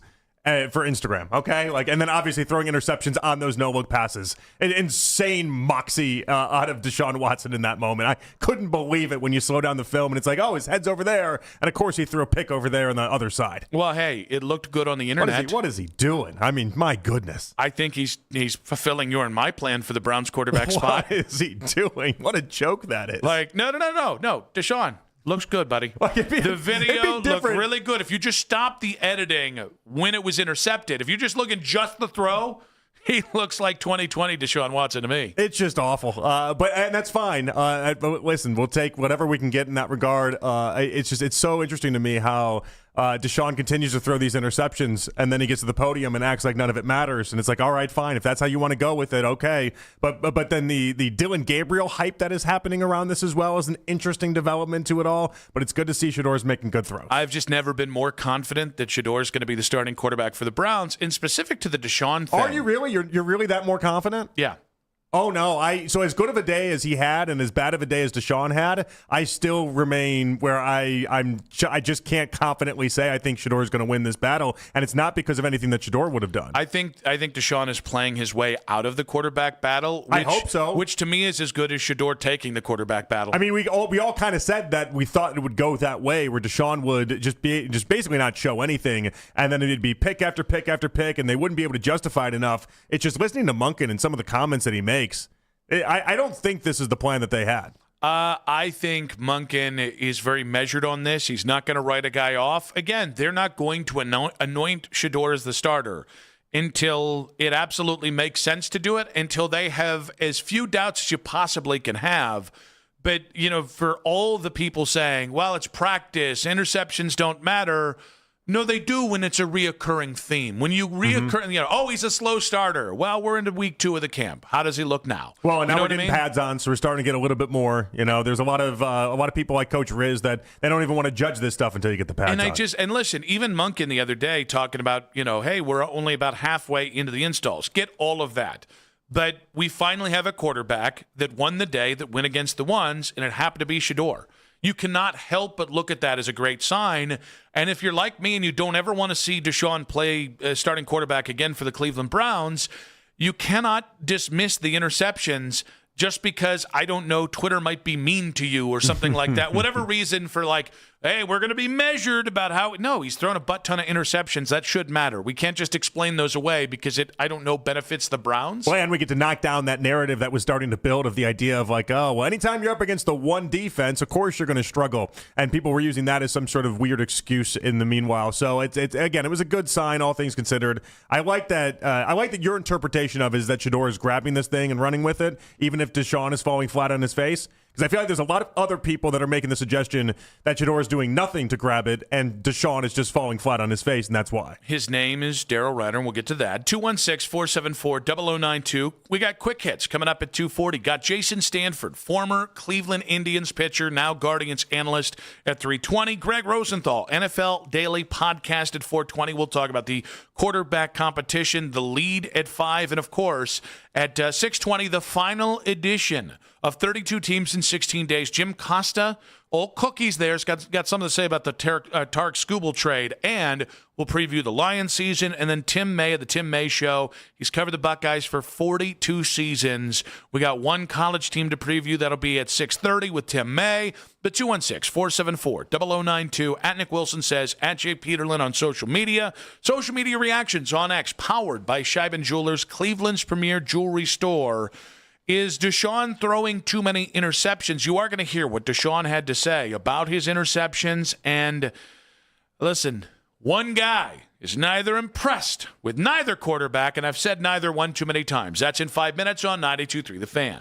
for Instagram, okay? And then obviously throwing interceptions on those no-look passes. An insane moxie out of Deshaun Watson in that moment. I couldn't believe it when you slow down the film and it's like, oh, his head's over there. And, of course, he threw a pick over there on the other side. Well, hey, it looked good on the internet. What is he doing? I mean, my goodness. I think he's fulfilling your and my plan for the Browns quarterback spot. What is he doing? What a joke that is. No. Deshaun. Looks good, buddy. The video looked really good. If you just stop the editing when it was intercepted, if you're just looking just the throw, he looks like 2020 Deshaun Watson to me. It's just awful. And that's fine. But listen, we'll take whatever we can get in that regard. It's so interesting to me how Deshaun continues to throw these interceptions, and then he gets to the podium and acts like none of it matters. And it's like, all right, fine. If that's how you want to go with it, okay. But then the Dylan Gabriel hype that is happening around this as well is an interesting development to it all. But it's good to see Shedor's making good throws. I've just never been more confident that Shedor's going to be the starting quarterback for the Browns. In specific to the Deshaun thing. Are you really? You're really that more confident? Yeah. Oh, no. So as good of a day as he had and as bad of a day as Deshaun had, I still remain where I just can't confidently say I think Shedor is going to win this battle, and it's not because of anything that Shedor would have done. I think Deshaun is playing his way out of the quarterback battle. I hope so. Which to me is as good as Shedor taking the quarterback battle. I mean, we all kind of said that we thought it would go that way, where Deshaun would just basically not show anything, and then it'd be pick after pick after pick, and they wouldn't be able to justify it enough. It's just listening to Monken and some of the comments that he makes. I don't think this is the plan that they had. I think Monken is very measured on this. He's not going to write a guy off. Again, they're not going to anoint Shedor as the starter until it absolutely makes sense to do it, until they have as few doubts as you possibly can have. But, for all the people saying, well, it's practice, interceptions don't matter. No, they do when it's a reoccurring theme. When you reoccur, he's a slow starter. Well, we're into week 2 of the camp. How does he look now? Well, and now we're getting pads on, so we're starting to get a little bit more. There's a lot of people like Coach Riz that they don't even want to judge this stuff until you get the pads on. And listen, even Monken the other day talking about, hey, we're only about halfway into the installs. Get all of that. But we finally have a quarterback that won the day, that went against the ones, and it happened to be Shedor. You cannot help but look at that as a great sign. And if you're like me and you don't ever want to see Deshaun play starting quarterback again for the Cleveland Browns, you cannot dismiss the interceptions just because, I don't know, Twitter might be mean to you or something like that. Whatever reason for hey, we're going to be measured about how. No, he's thrown a butt ton of interceptions. That should matter. We can't just explain those away because it, I don't know, benefits the Browns. Well, and we get to knock down that narrative that was starting to build of the idea of anytime you're up against the one defense, of course you're going to struggle. And people were using that as some sort of weird excuse in the meanwhile. So it's again, it was a good sign, all things considered. I like that. I like that your interpretation of it is that Shedor is grabbing this thing and running with it, even if Deshaun is falling flat on his face. Because I feel like there's a lot of other people that are making the suggestion that Shedor is doing nothing to grab it, and Deshaun is just falling flat on his face, and that's why. His name is Daryl Reiner, and we'll get to that. 216-474-0092. We got quick hits coming up at 2:40. Got Jason Stanford, former Cleveland Indians pitcher, now Guardians analyst at 3:20. Greg Rosenthal, NFL Daily Podcast at 4:20. We'll talk about the quarterback competition, the lead at 5, and, of course, at 6:20, the final edition of 32 teams in 16 days. Jim Costa, all cookies there. He's got something to say about the Tarek Skubal trade. And we'll preview the Lions season. And then Tim May of the Tim May Show. He's covered the Buckeyes for 42 seasons. We got one college team to preview. That'll be at 6:30 with Tim May. But 216-474-0092. At Nick Wilson Says, at Jay Peterlin on social media. Social media reactions on X, powered by Scheiben Jewelers, Cleveland's premier jewelry store. Is Deshaun throwing too many interceptions? You are going to hear what Deshaun had to say about his interceptions. And listen, one guy is neither impressed with neither quarterback, and I've said neither one too many times. That's in 5 minutes on 92.3 The Fan.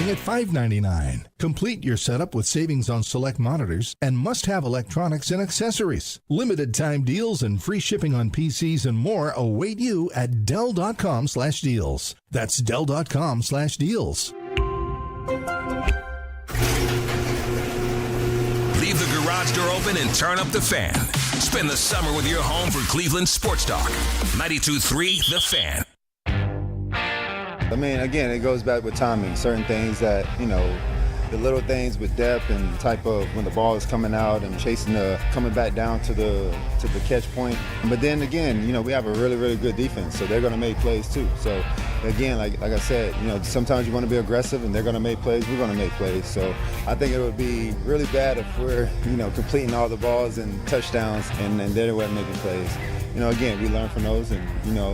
starting at $599. Complete your setup with savings on select monitors and must-have electronics and accessories. Limited time deals and free shipping on PCs and more await you at Dell.com/deals. That's Dell.com/deals. Leave the garage door open and turn up the fan. Spend the summer with your home for Cleveland Sports Talk. 92.3 The Fan. I mean, again, it goes back with timing. Certain things that, the little things with depth and the type of when the ball is coming out and coming back down to the catch point. But then again, we have a really, really good defense, so they're going to make plays too. So again, like I said, sometimes you want to be aggressive and they're going to make plays. We're going to make plays. So I think it would be really bad if we're, completing all the balls and touchdowns and they weren't making plays. Again, we learn from those, and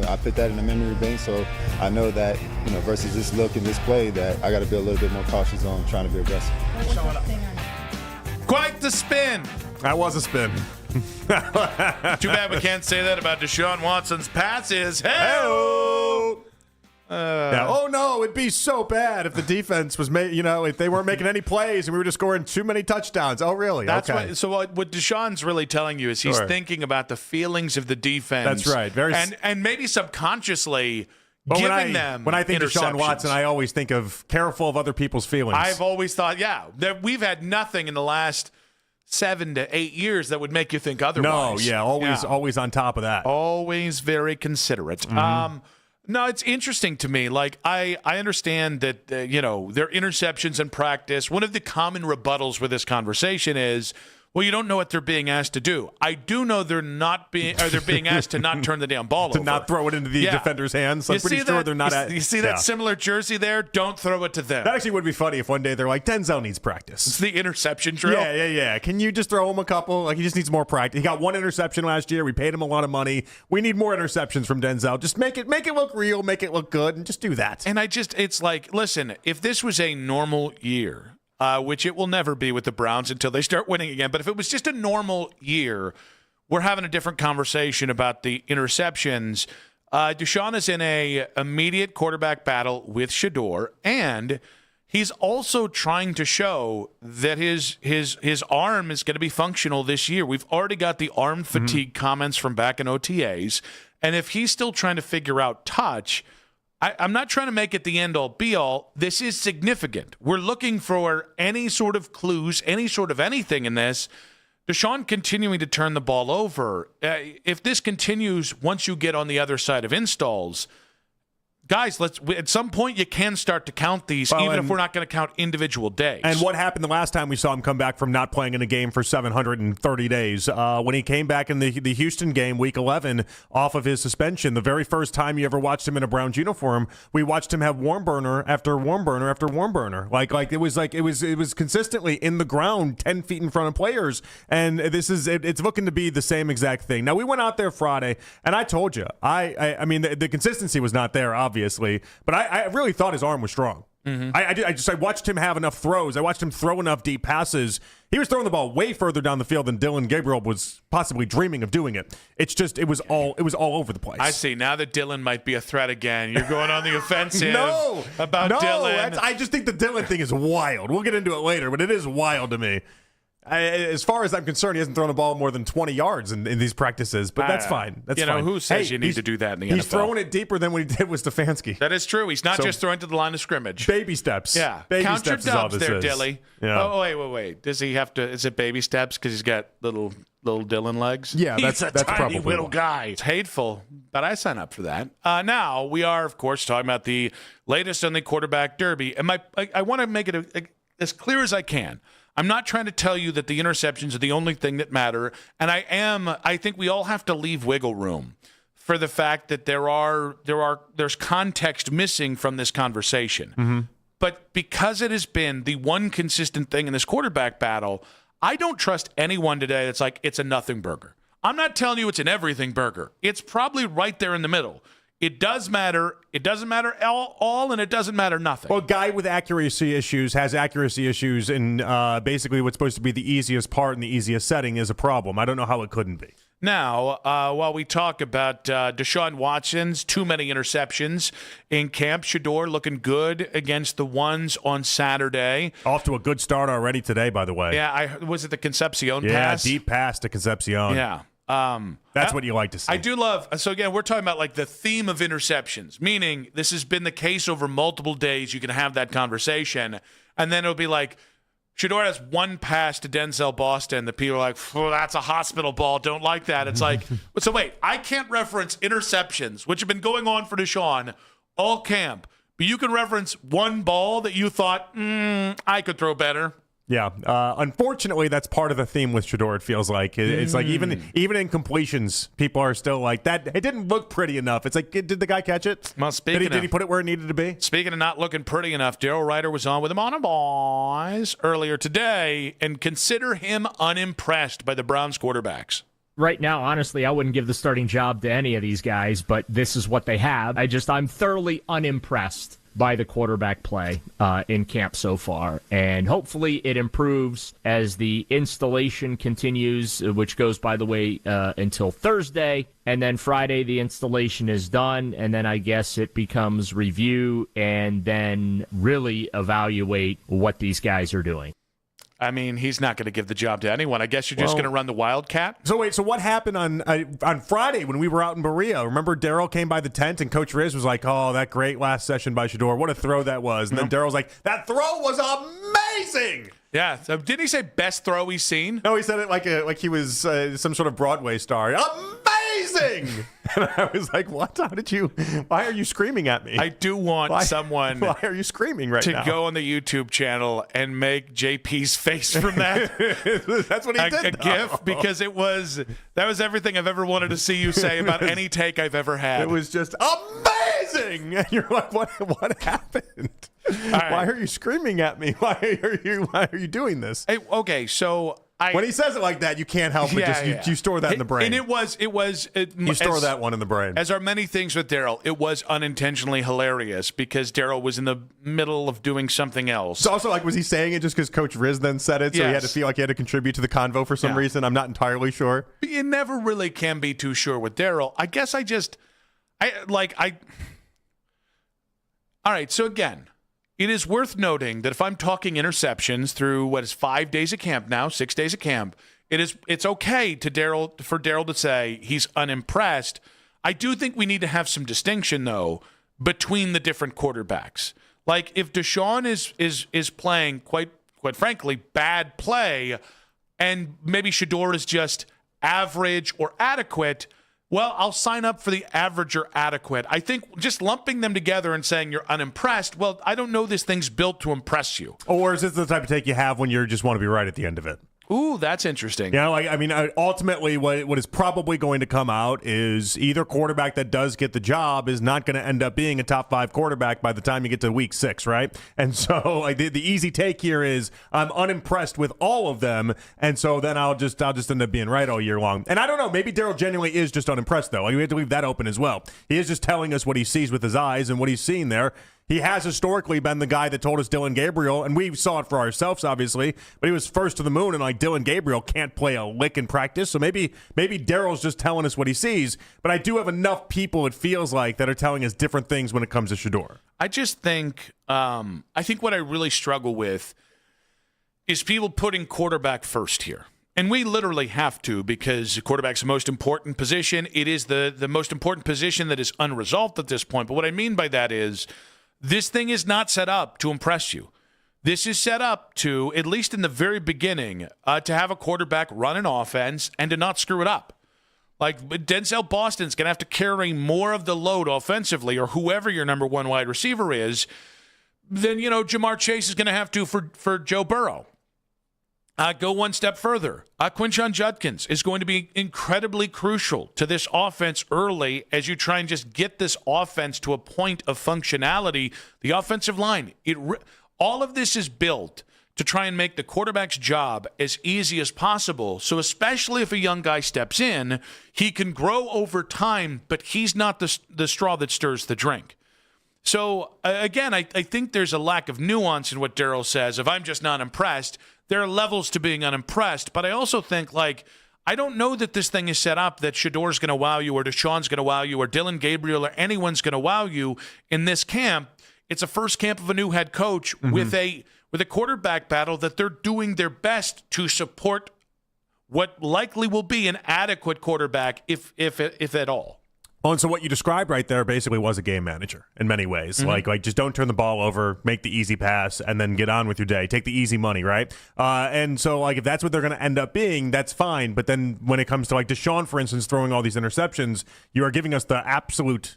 I put that in the memory bank, so I know that versus this look and this play, that I got to be a little bit more cautious on trying to be aggressive. Quite the spin. That was a spin. Too bad we can't say that about Deshaun Watson's passes. Hey-o! Yeah. Oh no, it'd be so bad if the defense was if they weren't making any plays and we were just scoring too many touchdowns. Oh really? That's okay. what Deshaun's really telling you is he's thinking about the feelings of the defense. That's right. And maybe subconsciously giving them when I think of Deshaun Watson, I always think of careful of other people's feelings. I've always thought, that we've had nothing in the last 7 to 8 years that would make you think otherwise. Always on top of that. Always very considerate. Mm-hmm. No, it's interesting to me. Like, I understand that, their interceptions in practice. One of the common rebuttals with this conversation is, well, you don't know what they're being asked to do. I do know they're being asked to not turn the damn ball over. To not throw it into the defender's hands. I'm pretty sure they're not You see that similar jersey there? Don't throw it to them. That actually would be funny if one day they're like, Denzel needs practice. It's the interception drill. Yeah. Can you just throw him a couple? Like, he just needs more practice. He got one interception last year. We paid him a lot of money. We need more interceptions from Denzel. Just make it look real, make it look good, and just do that. And it's like, listen, if this was a normal year, which it will never be with the Browns until they start winning again. But if it was just a normal year, we're having a different conversation about the interceptions. Deshaun is in a immediate quarterback battle with Shedeur, and he's also trying to show that his arm is going to be functional this year. We've already got the arm fatigue comments from back in OTAs, and if he's still trying to figure out touch, I'm not trying to make it the end-all, be-all. This is significant. We're looking for any sort of clues, any sort of anything in this. Deshaun continuing to turn the ball over. If this continues once you get on the other side of installs, guys, at some point you can start to count these, even if we're not going to count individual days. And what happened the last time we saw him come back from not playing in a game for 730 days? When he came back in the Houston game, Week 11, off of his suspension, the very first time you ever watched him in a Browns uniform, we watched him have warm burner after warm burner after warm burner. It was consistently in the ground, 10 feet in front of players. And it's looking to be the same exact thing. Now, we went out there Friday, and I told you, I mean, the consistency was not there, obviously, but I really thought his arm was strong. Mm-hmm. I watched him have enough throws. I watched him throw enough deep passes. He was throwing the ball way further down the field than Dillon Gabriel was possibly dreaming of doing it. It's just it was all over the place. I see. Now that Dillon might be a threat again, you're going on the offensive. about Dillon. I just think the Dillon thing is wild. We'll get into it later, but it is wild to me. As far as I'm concerned, he hasn't thrown a ball more than 20 yards in these practices, but that's fine. That's fine. Who says you need to do that in the NFL? He's throwing it deeper than what he did with Stefanski. That is true. He's not just throwing to the line of scrimmage. Baby steps. Yeah. Baby Count steps your is all dubs this there, is. Dilly. Yeah. Oh, wait. Does he have to? Is it baby steps because he's got little Dillon legs? Yeah, he's a that's tiny probably little one. guy. It's hateful, but I sign up for that. Now we are, of course, talking about the latest on the quarterback derby, and I want to make it as clear as I can. I'm not trying to tell you that the interceptions are the only thing that matter, and I think we all have to leave wiggle room for the fact that there's context missing from this conversation. Mm-hmm. But because it has been the one consistent thing in this quarterback battle, I don't trust anyone today that's like, it's a nothing burger. I'm not telling you it's an everything burger. It's probably right there in the middle. It does matter. It doesn't matter all, and it doesn't matter nothing. Well, a guy with accuracy issues has accuracy issues, and basically what's supposed to be the easiest part and the easiest setting is a problem. I don't know how it couldn't be. Now, while we talk about Deshaun Watson's too many interceptions in camp, Shedeur looking good against the ones on Saturday. Off to a good start already today, by the way. Yeah, was it the Concepcion pass? Yeah, deep pass to Concepcion. Yeah. That's what you like to see. I do love. So again, we're talking about like the theme of interceptions, meaning this has been the case over multiple days. You can have that conversation, and then it'll be like Shedeur has one pass to Denzel Boston. The people are like, oh, that's a hospital ball. Don't like that. It's like, so wait, I can't reference interceptions, which have been going on for Deshaun all camp, but you can reference one ball that you thought I could throw better. Yeah, unfortunately, that's part of the theme with Shedeur. It feels like it's like even in completions, people are still like that. It didn't look pretty enough. It's like, did the guy catch it? Well, did he put it where it needed to be? Speaking of not looking pretty enough, Daryl Ryder was on with him on a boys earlier today, and consider him unimpressed by the Browns quarterbacks. Right now, honestly, I wouldn't give the starting job to any of these guys, but this is what they have. I'm thoroughly unimpressed by the quarterback play in camp so far. And hopefully it improves as the installation continues, which goes, by the way, until Thursday. And then Friday, the installation is done. And then I guess it becomes review and then really evaluate what these guys are doing. I mean, he's not going to give the job to anyone. I guess you're just going to run the Wildcat. So wait, so what happened on Friday when we were out in Berea? Remember Daryl came by the tent and Coach Riz was like, oh, that great last session by Shedeur. What a throw that was. And then Daryl's like, that throw was amazing. Yeah. So didn't he say best throw he's seen? No, he said it like he was some sort of Broadway star. Amazing. And I was like, what? Why are you screaming at me? I do want someone. Why are you screaming right now? To go on the YouTube channel and make JP's face from that. That's what he did. A GIF, because that was everything I've ever wanted to see you say about any take I've ever had. It was just amazing. And you're like, what happened? Right. Why are you screaming at me? Why are you doing this? Hey, okay, so when he says it like that, you can't help but you store that in the brain. And you store that one in the brain. As are many things with Daryl, it was unintentionally hilarious because Daryl was in the middle of doing something else. So also, like, was he saying it just because Coach Riz then said it, so he had to feel like he had to contribute to the convo for some reason? I'm not entirely sure. But you never really can be too sure with Daryl. I guess all right, so again, it is worth noting that if I'm talking interceptions through what is 5 days of camp now, 6 days of camp, it's okay for Daryl to say he's unimpressed. I do think we need to have some distinction though between the different quarterbacks. Like if Deshaun is playing quite frankly bad play, and maybe Shedeur is just average or adequate. Well, I'll sign up for the average or adequate. I think just lumping them together and saying you're unimpressed, well, I don't know this thing's built to impress you. Or is this the type of take you have when you just want to be right at the end of it? Ooh, that's interesting. You know, ultimately what is probably going to come out is either quarterback that does get the job is not going to end up being a top 5 quarterback by the time you get to week 6, right? And so the easy take here is I'm unimpressed with all of them, and so then I'll just end up being right all year long. And I don't know, maybe Daryl genuinely is just unimpressed, though. We have to leave that open as well. He is just telling us what he sees with his eyes and what he's seeing there. He has historically been the guy that told us Dylan Gabriel, and we saw it for ourselves, obviously, but he was first to the moon, and like Dylan Gabriel can't play a lick in practice, so maybe Daryl's just telling us what he sees, but I do have enough people, it feels like, that are telling us different things when it comes to Shedeur. I just think, I think what I really struggle with is people putting quarterback first here. And we literally have to, because quarterback's the most important position. It is the most important position that is unresolved at this point. But what I mean by that is, this thing is not set up to impress you. This is set up to, at least in the very beginning, to have a quarterback run an offense and to not screw it up. Like Denzel Boston's going to have to carry more of the load offensively, or whoever your number one wide receiver is, than Jamar Chase is going to have to for Joe Burrow. Go one step further. Quinshon Judkins is going to be incredibly crucial to this offense early as you try and just get this offense to a point of functionality. The offensive line, all of this is built to try and make the quarterback's job as easy as possible. So especially if a young guy steps in, he can grow over time, but he's not the straw that stirs the drink. So, again, I think there's a lack of nuance in what Daryl says. If I'm just not impressed, there are levels to being unimpressed. But I also think, I don't know that this thing is set up that Shedor's going to wow you or Deshaun's going to wow you or Dylan Gabriel or anyone's going to wow you in this camp. It's a first camp of a new head coach with a quarterback battle that they're doing their best to support what likely will be an adequate quarterback, if at all. Oh, and so what you described right there basically was a game manager in many ways. Like just don't turn the ball over, make the easy pass, and then get on with your day. Take the easy money, right? And so like if that's what they're going to end up being, that's fine. But then when it comes to like Deshaun, for instance, throwing all these interceptions, you are giving us the absolute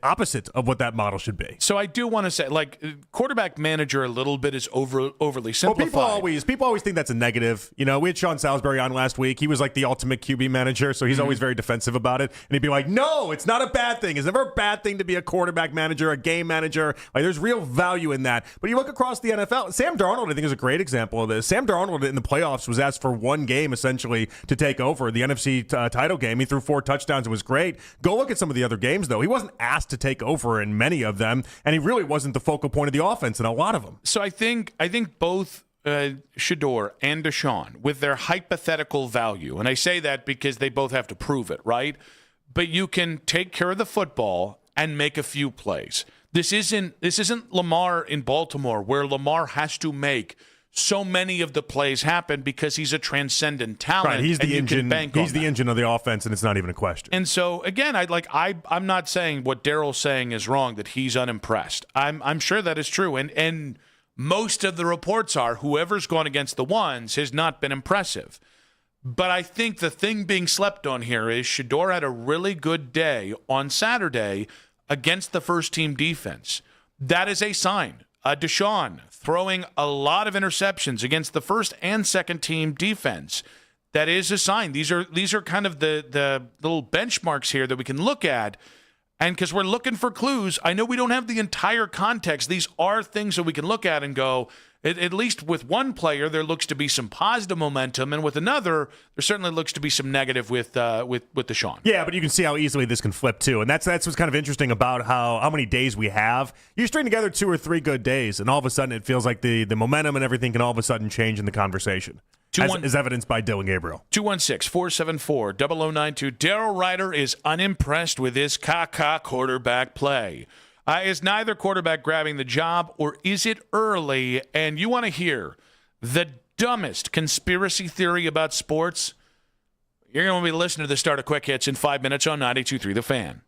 opposite of what that model should be. So I do want to say, like, quarterback manager a little bit is overly simplified. Well, people always think that's a negative. You know, we had Sean Salisbury on last week. He was like the ultimate QB manager, so he's always very defensive about it. And he'd be like, no, it's not a bad thing. It's never a bad thing to be a quarterback manager, a game manager. Like, there's real value in that. But you look across the NFL, Sam Darnold, I think, is a great example of this. Sam Darnold in the playoffs was asked for one game, essentially, to take over, the NFC title game. He threw 4 touchdowns and was great. Go look at some of the other games, though. He wasn't asked to take over in many of them, and he really wasn't the focal point of the offense in a lot of them. So I think both Shedor and Deshaun, with their hypothetical value, and I say that because they both have to prove it, right? But you can take care of the football and make a few plays. This isn't Lamar in Baltimore, where Lamar has to make so many of the plays happen because he's a transcendent talent. Right, he's the engine. He's the engine of the offense, and it's not even a question. And so again, I'm not saying what Daryl's saying is wrong, that he's unimpressed. I'm sure that is true, and most of the reports are whoever's gone against the ones has not been impressive. But I think the thing being slept on here is Shedor had a really good day on Saturday against the first team defense. That is a sign. Deshaun throwing a lot of interceptions against the first and second team defense. That is a sign. These are kind of the little benchmarks here that we can look at. And because we're looking for clues, I know we don't have the entire context. These are things that we can look at and go, at least with one player, there looks to be some positive momentum, and with another, there certainly looks to be some negative with Deshaun. Yeah, but you can see how easily this can flip too, and that's what's kind of interesting about how many days we have. You string together 2 or 3 good days, and all of a sudden it feels like the momentum and everything can all of a sudden change in the conversation, as evidenced by Dylan Gabriel. 216-474-0092. Daryl Ryder is unimpressed with his quarterback play. Is neither quarterback grabbing the job, or is it early? And you want to hear the dumbest conspiracy theory about sports? You're going to be listening to the start of Quick Hits in 5 minutes on 92.3 The Fan.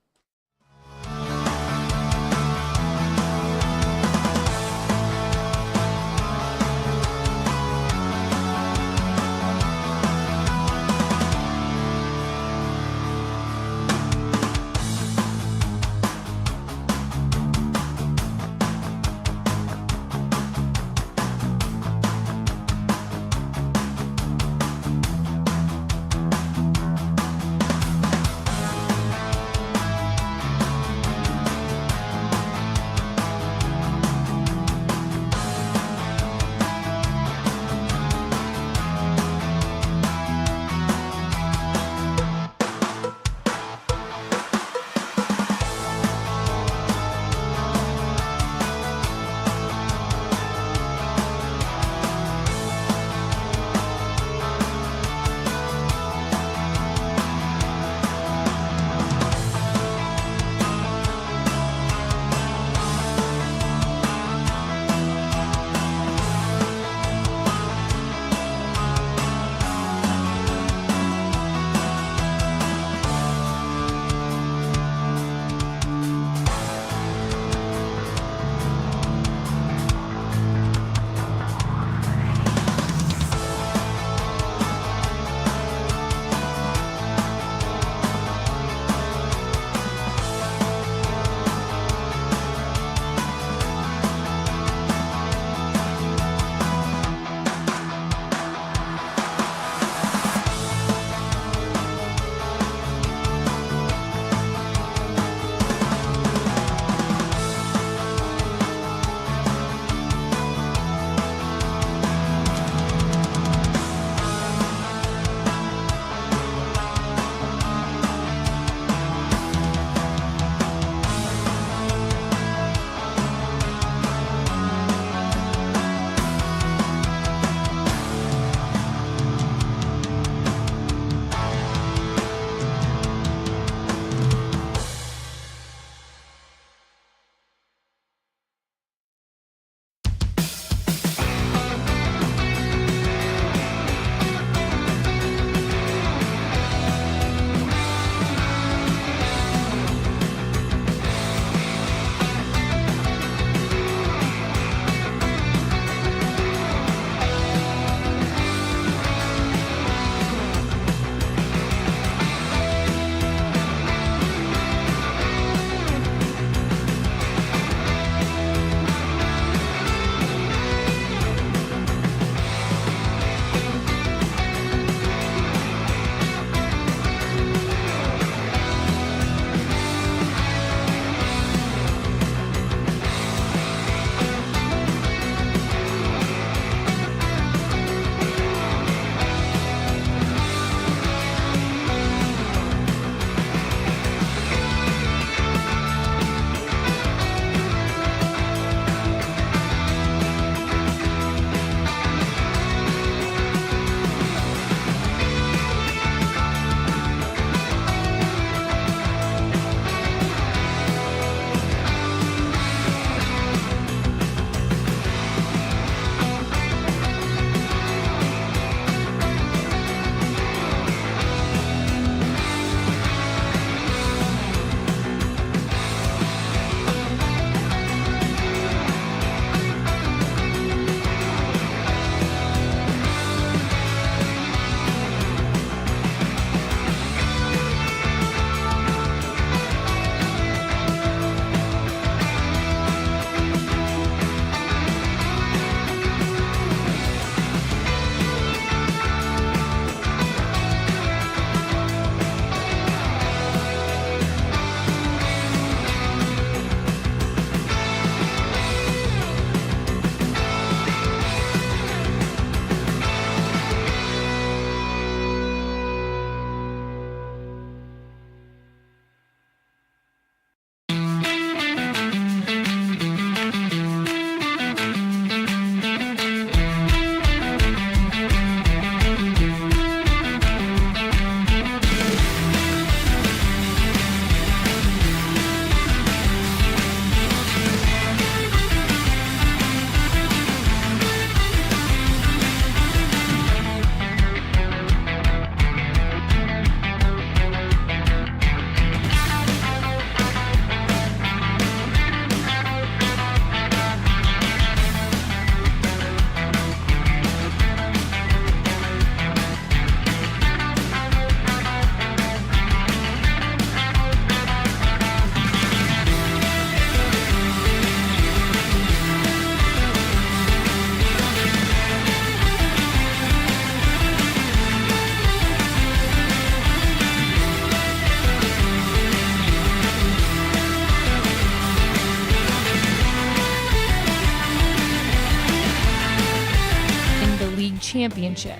championship.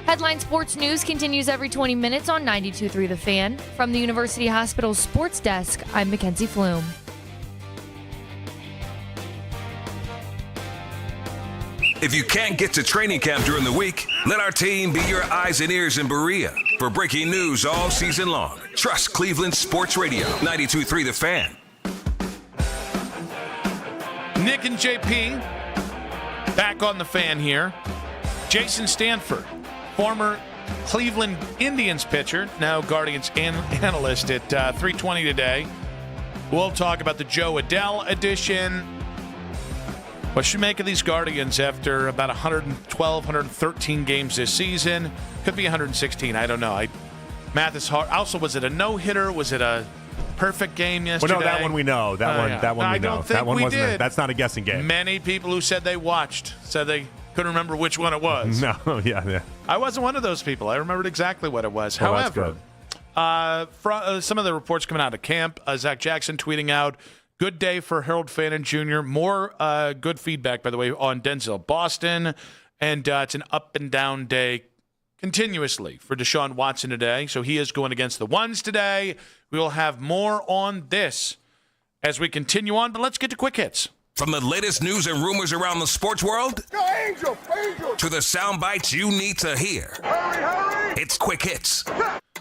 Headline Sports News continues every 20 minutes on 92.3 The Fan. From the University Hospital Sports Desk, I'm Mackenzie Flume. If you can't get to training camp during the week, let our team be your eyes and ears in Berea for breaking news all season long. Trust Cleveland Sports Radio, 92.3 The Fan. Nick and JP back on The Fan here. Jason Stanford, former Cleveland Indians pitcher, now Guardians analyst at 3:20 today. We'll talk about the Joe Adele edition. What should you make of these Guardians after about 112, 113 games this season? Could be 116. I don't know. Math is hard. Also, was it a no-hitter? Was it a perfect game yesterday? Well, no, that one we know. That one we know. I don't think that one we wasn't. did. That's not a guessing game. Many people who said they watched said they couldn't remember which one it was. No, yeah. I wasn't one of those people. I remembered exactly what it was. Well, However, some of the reports coming out of camp, Zach Jackson tweeting out, good day for Harold Fannin Jr. More good feedback, by the way, on Denzel Boston. And it's an up and down day continuously for Deshaun Watson today. So he is going against the ones today. We will have more on this as we continue on. But let's get to quick hits. From the latest news and rumors around the sports world Angel. To the sound bites you need to hear. Hurry. It's Quick Hits.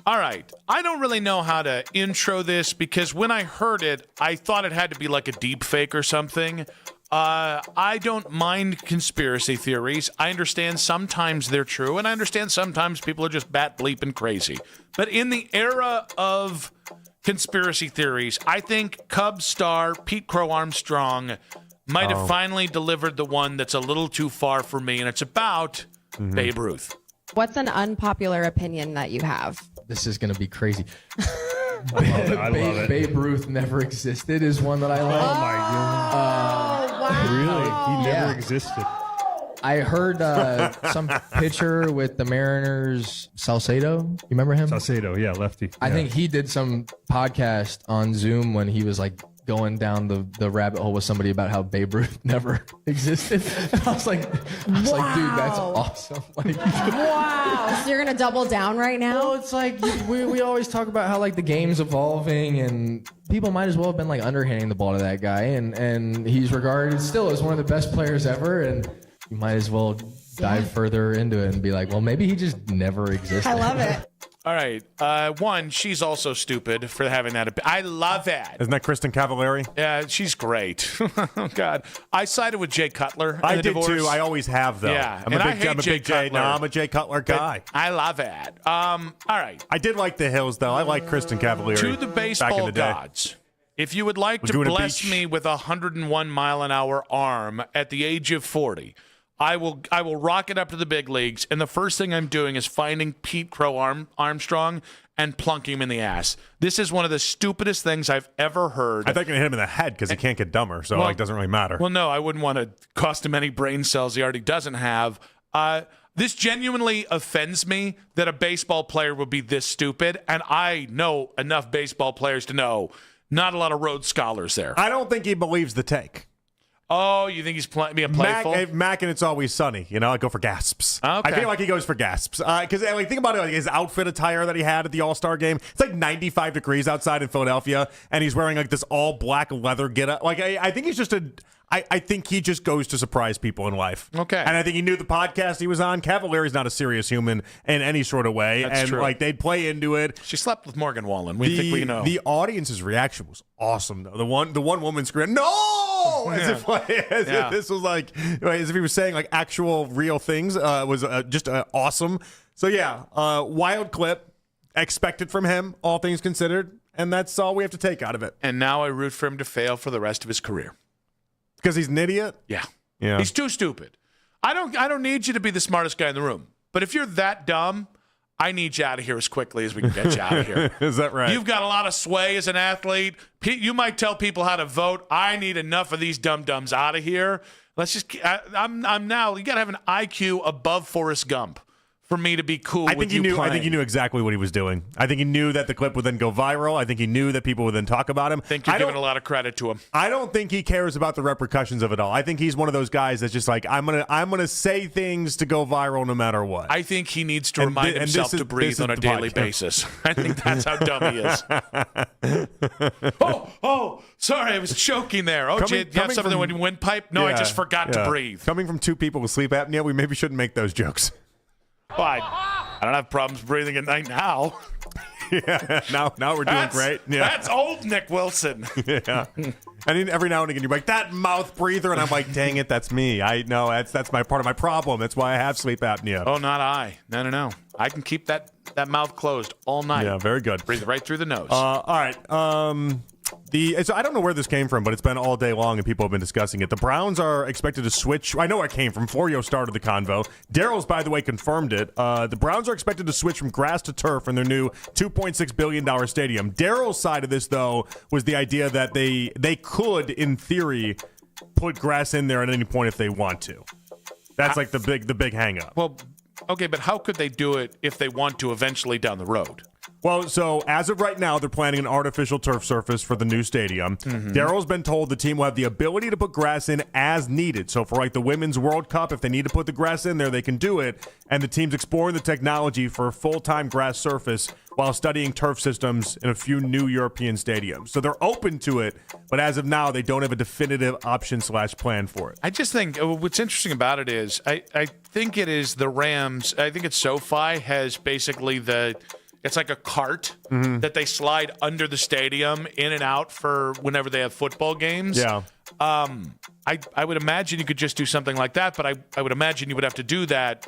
All right. I don't really know how to intro this because when I heard it, I thought it had to be like a deep fake or something. I don't mind conspiracy theories. I understand sometimes they're true, and I understand sometimes people are just bat bleeping crazy. But in the era of conspiracy theories, I think Cubs star Pete Crow Armstrong might have finally delivered the one that's a little too far for me, and it's about Babe Ruth. What's an unpopular opinion that you have? This is going to be crazy. I love it. Babe Ruth never existed is one that I like. Oh my God. Wow. Really? He never existed. I heard some pitcher with the Mariners, Salcedo. You remember him? Salcedo, yeah, lefty. I think he did some podcast on Zoom when he was like going down the rabbit hole with somebody about how Babe Ruth never existed. And I was like, dude, that's awesome. Like, Wow. So you're going to double down right now? well, it's like we always talk about how like the game's evolving and people might as well have been like underhanding the ball to that guy, and he's regarded still as one of the best players ever, and you might as well dive further into it and be like, well, maybe he just never existed. I love it. All right. One, she's also stupid for having that. I love that. Isn't that Kristen Cavallari? Yeah, she's great. Oh, God. I sided with Jay Cutler. I in the did divorce. too. I always have, though. Yeah, I'm a big Jay. No, I'm a Jay Cutler guy. But I love it. All right. I did like the Hills, though. I like Kristen Cavallari. To the back in baseball the day. gods, if you would like We're to doing a bless beach. me with a 101-mile-an-hour arm at the age of 40, I will rock it up to the big leagues, and the first thing I'm doing is finding Pete Crow Armstrong and plunking him in the ass. This is one of the stupidest things I've ever heard. I think I'm going to hit him in the head because he can't get dumber, so it doesn't really matter. Well, no, I wouldn't want to cost him any brain cells he already doesn't have. This genuinely offends me that a baseball player would be this stupid, and I know enough baseball players to know not a lot of Rhodes Scholars there. I don't think he believes the take. Oh, you think he's being playful? Mac and It's Always Sunny. You know, I go for gasps. Okay. I feel like he goes for gasps. Because think about it, like his outfit attire that he had at the All-Star game. It's like 95 degrees outside in Philadelphia, and he's wearing like this all-black leather getup. Like, I think he's just I think he just goes to surprise people in life. Okay. And I think he knew the podcast he was on. Cavallari's not a serious human in any sort of way. That's true. Like, they'd play into it. She slept with Morgan Wallen. We think we know. The audience's reaction was awesome, though. The one woman screamed, "No!" As if this was like, as if he was saying like actual real things. Was just awesome. So yeah, wild clip, expected from him, all things considered, and that's all we have to take out of it. And now I root for him to fail for the rest of his career. Because he's an idiot? Yeah. Yeah. He's too stupid. I don't need you to be the smartest guy in the room. But if you're that dumb, I need you out of here as quickly as we can get you out of here. Is that right? You've got a lot of sway as an athlete. You might tell people how to vote. I need enough of these dum-dums out of here. Let's just I'm now, you got to have an IQ above Forrest Gump for me to be cool I with think he you knew. playing. I think he knew exactly what he was doing. I think he knew that the clip would then go viral. I think he knew that people would then talk about him. I think you're giving a lot of credit to him. I don't think he cares about the repercussions of it all. I think he's one of those guys that's just like, I'm gonna say things to go viral no matter what. I think he needs to remind himself to breathe on a daily basis. I think that's how dumb he is. Oh, sorry, I was choking there. Oh, Jay, you have something in your windpipe? No, I just forgot to breathe. Coming from two people with sleep apnea, we maybe shouldn't make those jokes. Well, I don't have problems breathing at night now. Yeah, now we're doing great. Yeah. That's old Nick Wilson. Yeah. And every now and again, you're like, that mouth breather, and I'm like, dang it, that's me. I know that's my part of my problem. That's why I have sleep apnea. Oh, not I. No. I can keep that mouth closed all night. Yeah, very good. Breathe right through the nose. All right. So I don't know where this came from, but it's been all day long and people have been discussing it. The Browns are expected to switch. I know it came from. Florio started the convo. Daryl's, by the way, confirmed it. The Browns are expected to switch from grass to turf in their new $2.6 billion stadium. Daryl's side of this, though, was the idea that they could, in theory, put grass in there at any point if they want to. That's like the big hang up. Well, okay, but how could they do it if they want to eventually down the road? Well, so as of right now, they're planning an artificial turf surface for the new stadium. Mm-hmm. Daryl's been told the team will have the ability to put grass in as needed. So for like the Women's World Cup, if they need to put the grass in there, they can do it. And the team's exploring the technology for a full-time grass surface while studying turf systems in a few new European stadiums. So they're open to it, but as of now, they don't have a definitive option/plan for it. I just think what's interesting about it is I think it is the Rams. I think it's SoFi has basically it's like a cart that they slide under the stadium in and out for whenever they have football games. Yeah. I would imagine you could just do something like that, but I would imagine you would have to do that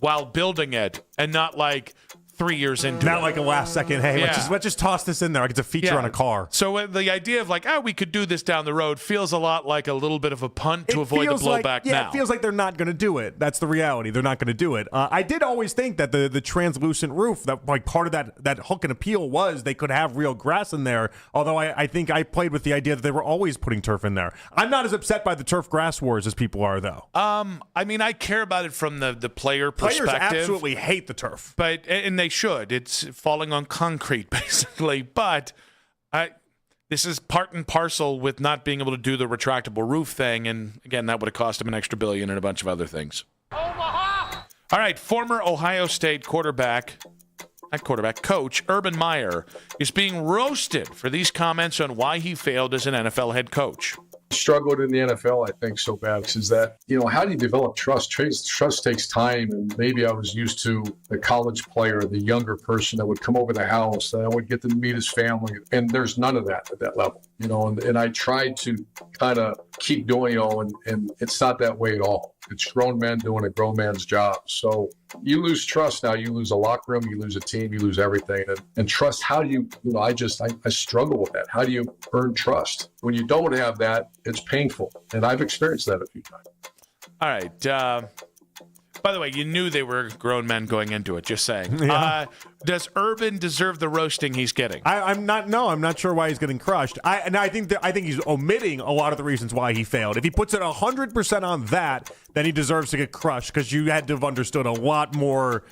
while building it and not like 3 years into Not it. like a last second, hey, Yeah. let's just toss this in there. Like it's a feature on a car. So the idea of like, we could do this down the road feels a lot like a little bit of a punt to avoid the feels like- blowback yeah, now. it feels like they're not going to do it. That's the reality. They're not going to do it. I did always think that the translucent roof, that like part of that hook and appeal was they could have real grass in there. Although I think I played with the idea that they were always putting turf in there. I'm not as upset by the turf grass wars as people are, though. I mean, I care about it from the player perspective. Players absolutely hate the turf. And they should. It's falling on concrete, basically. But this is part and parcel with not being able to do the retractable roof thing. And, again, that would have cost them an extra $1 billion and a bunch of other things. Omaha! All right, former Ohio State coach Urban Meyer is being roasted for these comments on why he failed as an NFL head coach. Struggled in the NFL, I think, so bad is that, how do you develop trust? Trust takes time, and maybe I was used to the college player, the younger person that would come over the house, that I would get to meet his family, and there's none of that at that level, and I tried to kind of keep doing, and it's not that way at all. It's grown men doing a grown man's job. So you lose trust now. You lose a locker room. You lose a team. You lose everything. And trust, how do you, I struggle with that. How do you earn trust? When you don't have that, it's painful. And I've experienced that a few times. All right. By the way, you knew they were grown men going into it, just saying. Yeah. Does Urban deserve the roasting he's getting? I'm not sure why he's getting crushed. I think he's omitting a lot of the reasons why he failed. If he puts it 100% on that, then he deserves to get crushed because you had to have understood a lot more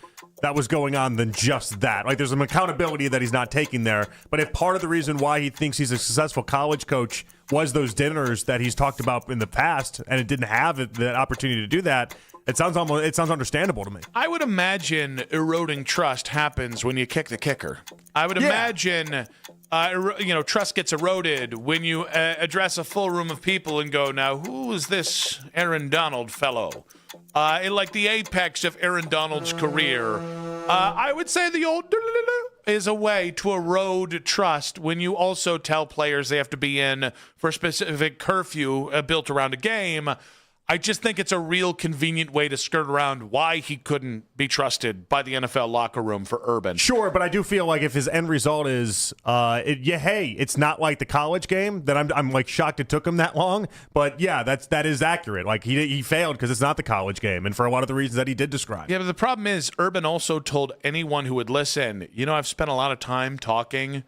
that was going on than just that. Like there's some accountability that he's not taking there. But if part of the reason why he thinks he's a successful college coach was those dinners that he's talked about in the past, and it didn't have that opportunity to do that, it sounds understandable to me. I would imagine eroding trust happens when you kick the kicker. I would imagine, trust gets eroded when you address a full room of people and go, now, who is this Aaron Donald fellow? Like the apex of Aaron Donald's career. I would say the old is a way to erode trust when you also tell players they have to be in for a specific curfew built around a game. I just think it's a real convenient way to skirt around why he couldn't be trusted by the NFL locker room for Urban. Sure, but I do feel like if his end result is, it's not like the college game, then I'm like shocked it took him that long. But yeah, that is accurate. Like he failed because it's not the college game, and for a lot of the reasons that he did describe. Yeah, but the problem is Urban also told anyone who would listen, I've spent a lot of time talking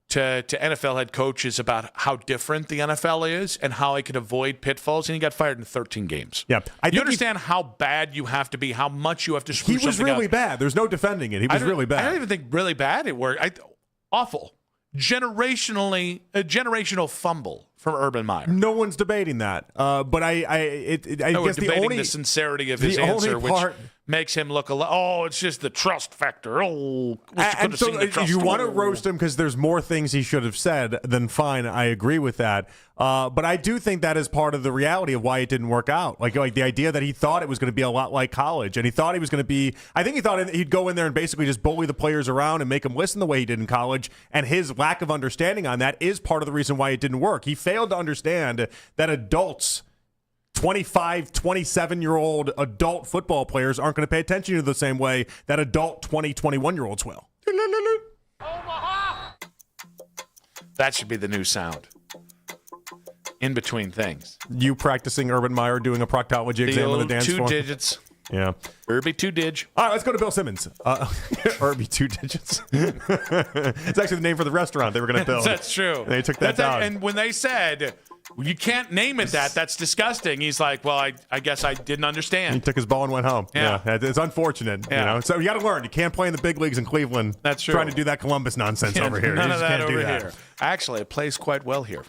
to NFL head coaches about how different the NFL is and how he could avoid pitfalls, and he got fired in 13 games. Yeah, you understand how bad you have to be, how much you have to screw something up. He was really bad. There's no defending it. He was really bad. I don't even think really bad it worked. Awful. A generational fumble from Urban Meyer. No one's debating that. But I guess the sincerity of his answer, which makes him look it's just the trust factor. And so if you want to roast him because there's more things he should have said, then fine, I agree with that. But I do think that is part of the reality of why it didn't work out. Like the idea that he thought it was going to be a lot like college, and he thought he was going to be. I think he thought he'd go in there and basically just bully the players around and make them listen the way he did in college. And his lack of understanding on that is part of the reason why it didn't work. He failed to understand that adults, 25, 27-year-old adult football players aren't going to pay attention to you the same way that adult 20, 21-year-olds will. That should be the new sound. In between things. You practicing Urban Meyer doing a proctology exam on the dance floor? 2 digits. Yeah. Irby 2 dig. All right, let's go to Bill Simmons. Irby 2 digits. It's actually the name for the restaurant they were going to build. That's true. And they took that down. And when they said, you can't name it that's disgusting, he's like, well, I guess I didn't understand. He took his ball and went home. Yeah. It's unfortunate. Yeah. You know? So you got to learn. You can't play in the big leagues in Cleveland. That's true. Trying to do that Columbus nonsense over here. None You of just that can't over do that. here. Actually, it plays quite well here.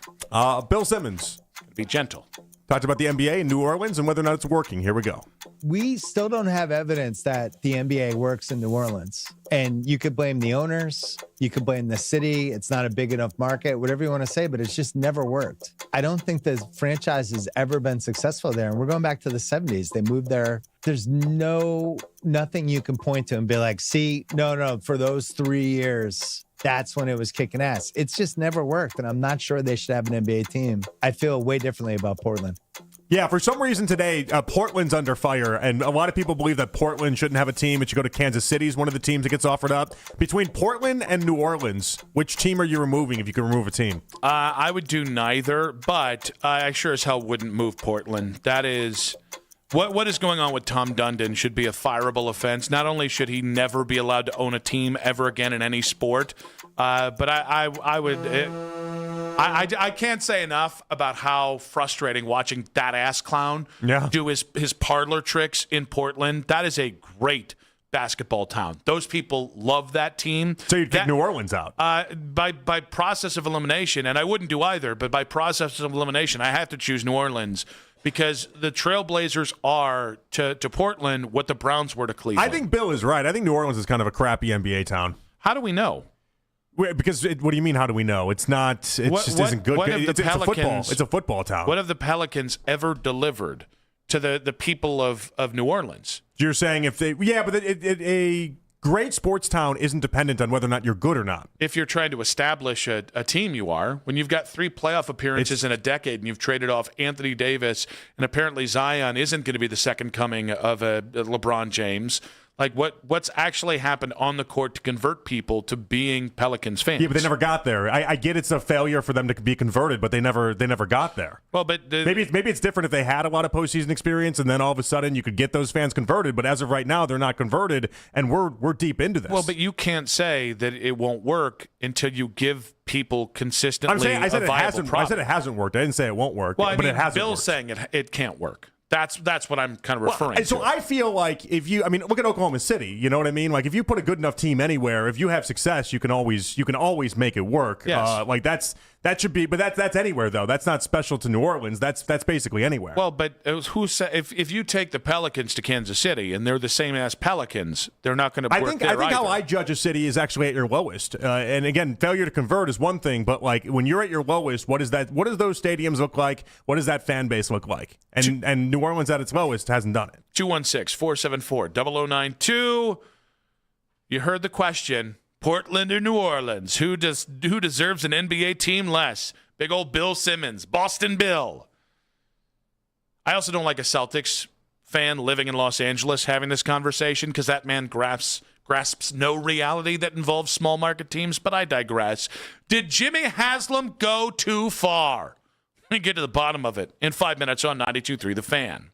Bill Simmons. Be gentle. Talked about the NBA in New Orleans and whether or not it's working. Here we go. We still don't have evidence that the NBA works in New Orleans. And you could blame the owners. You could blame the city. It's not a big enough market, whatever you want to say, but it's just never worked. I don't think the franchise has ever been successful there. And we're going back to the 70s. They moved there. There's nothing you can point to and be like, see, no, for those 3 years, that's when it was kicking ass. It's just never worked, and I'm not sure they should have an NBA team. I feel way differently about Portland. Yeah, for some reason today, Portland's under fire, and a lot of people believe that Portland shouldn't have a team. It should go to Kansas City is one of the teams that gets offered up. Between Portland and New Orleans, which team are you removing if you could remove a team? I would do neither, but I sure as hell wouldn't move Portland. That is... What is going on with Tom Dundon should be a fireable offense. Not only should he never be allowed to own a team ever again in any sport, but I can't say enough about how frustrating watching that ass clown do his parlor tricks in Portland. That is a great basketball town. Those people love that team. So you'd kick New Orleans out? By process of elimination, and I wouldn't do either, but by process of elimination, I have to choose New Orleans. Because the Trailblazers are to Portland what the Browns were to Cleveland. I think Bill is right. I think New Orleans is kind of a crappy NBA town. How do we know? Because what do you mean? How do we know? It's not. It just isn't good. It's a football town. What have the Pelicans ever delivered to the people of New Orleans? You're saying if they, but a great sports town isn't dependent on whether or not you're good or not. If you're trying to establish a team, you are. When you've got 3 playoff appearances in a decade and you've traded off Anthony Davis, and apparently Zion isn't going to be the second coming of a LeBron James. Like, what's actually happened on the court to convert people to being Pelicans fans? Yeah, but they never got there. I get it's a failure for them to be converted, but they never got there. Well, but maybe it's different if they had a lot of postseason experience, and then all of a sudden you could get those fans converted. But as of right now, they're not converted, and we're deep into this. Well, but you can't say that it won't work until you give people consistently I said a viable product. I said it hasn't worked. I didn't say it won't work. Well, but it hasn't Bill's worked. saying it can't work. That's what I'm kind of referring to. So I feel like look at Oklahoma City. You know what I mean? Like if you put a good enough team anywhere, if you have success, you can always make it work. Yes. That should be, but that's anywhere though. That's not special to New Orleans. That's basically anywhere. Well, but who said if you take the Pelicans to Kansas City and they're the same as Pelicans, they're not going to work I think how I judge a city is actually at your lowest. And again, failure to convert is one thing, but like when you're at your lowest, what does those stadiums look like? What does that fan base look like? And New Orleans at its lowest hasn't done it. 216-474-0092. You heard the question. Portland or New Orleans? Who deserves an NBA team less? Big old Bill Simmons, Boston Bill. I also don't like a Celtics fan living in Los Angeles having this conversation because that man grasps no reality that involves small market teams, but I digress. Did Jimmy Haslam go too far? Let me get to the bottom of it in 5 minutes on 92.3 The Fan.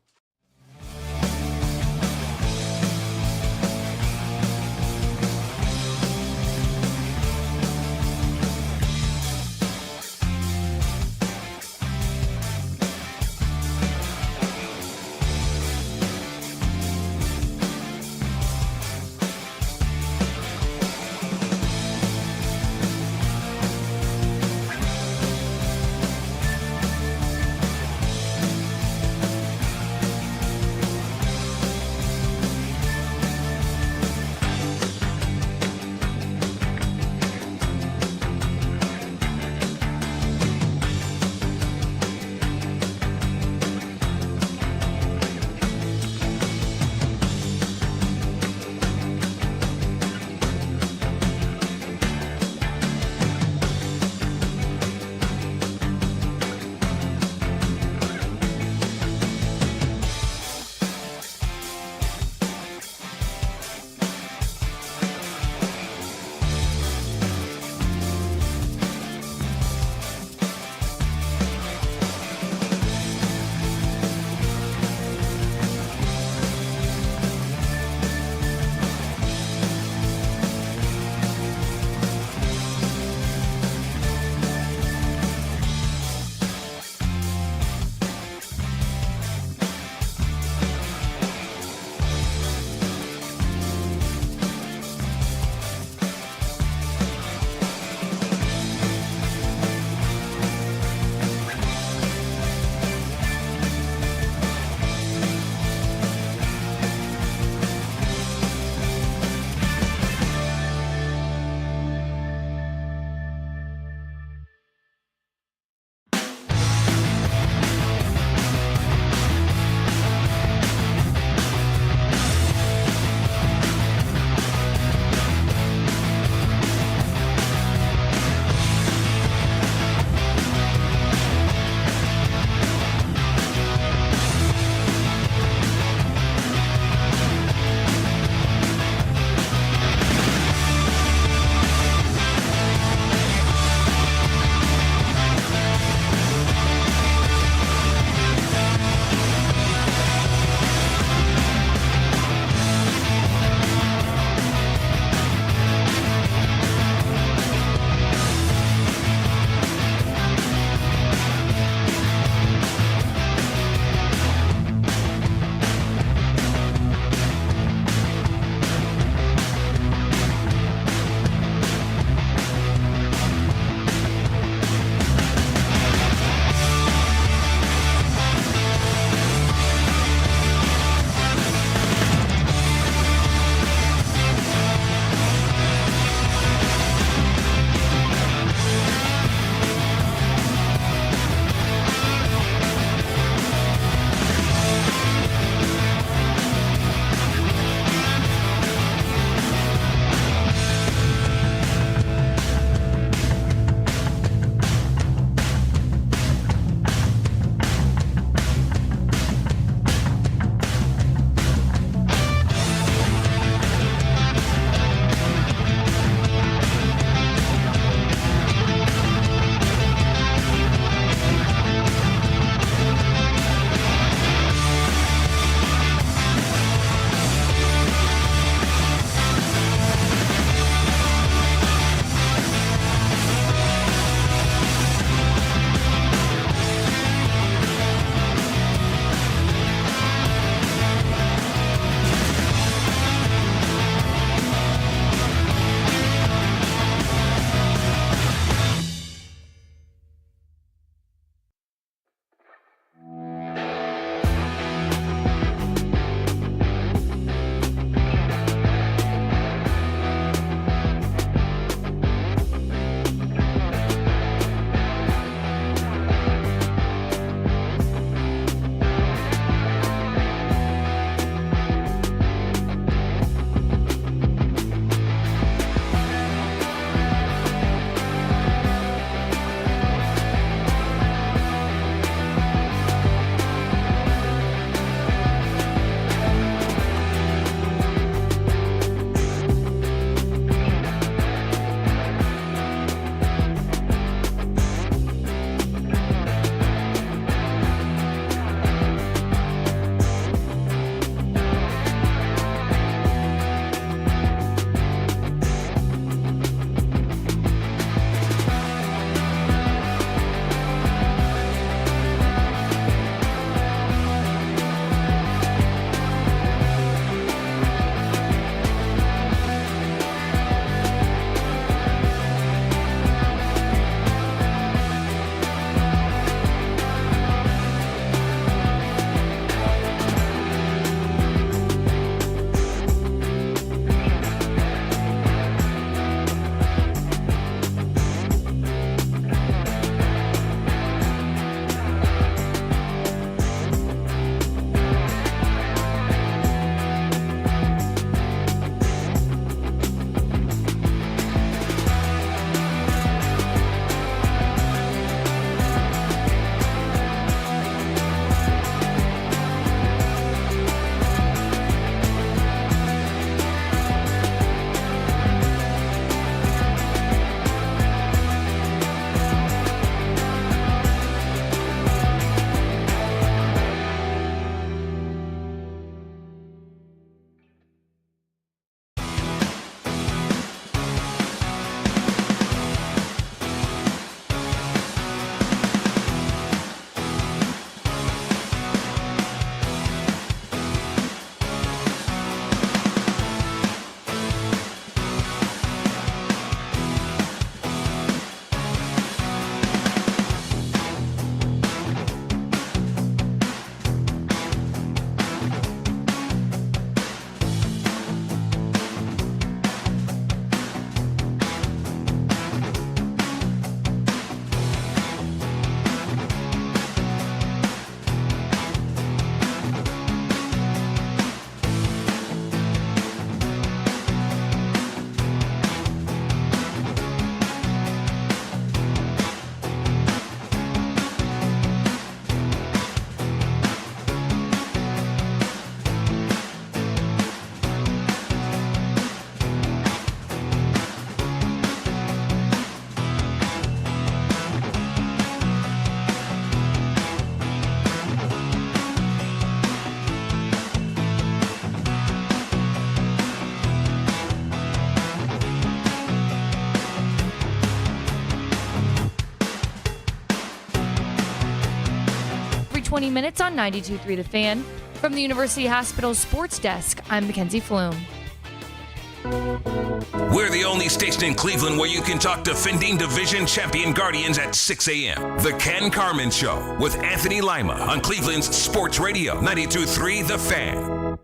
20 minutes on 92.3 The Fan. From the University Hospital Sports Desk, I'm Mackenzie Flume. We're the only station in Cleveland where you can talk defending division champion Guardians at 6 a.m. The Ken Carman Show with Anthony Lima on Cleveland's Sports Radio 92.3 The Fan.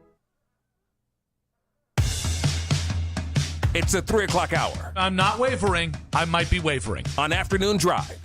It's the 3 o'clock hour. I'm not wavering. I might be wavering. On Afternoon Drive.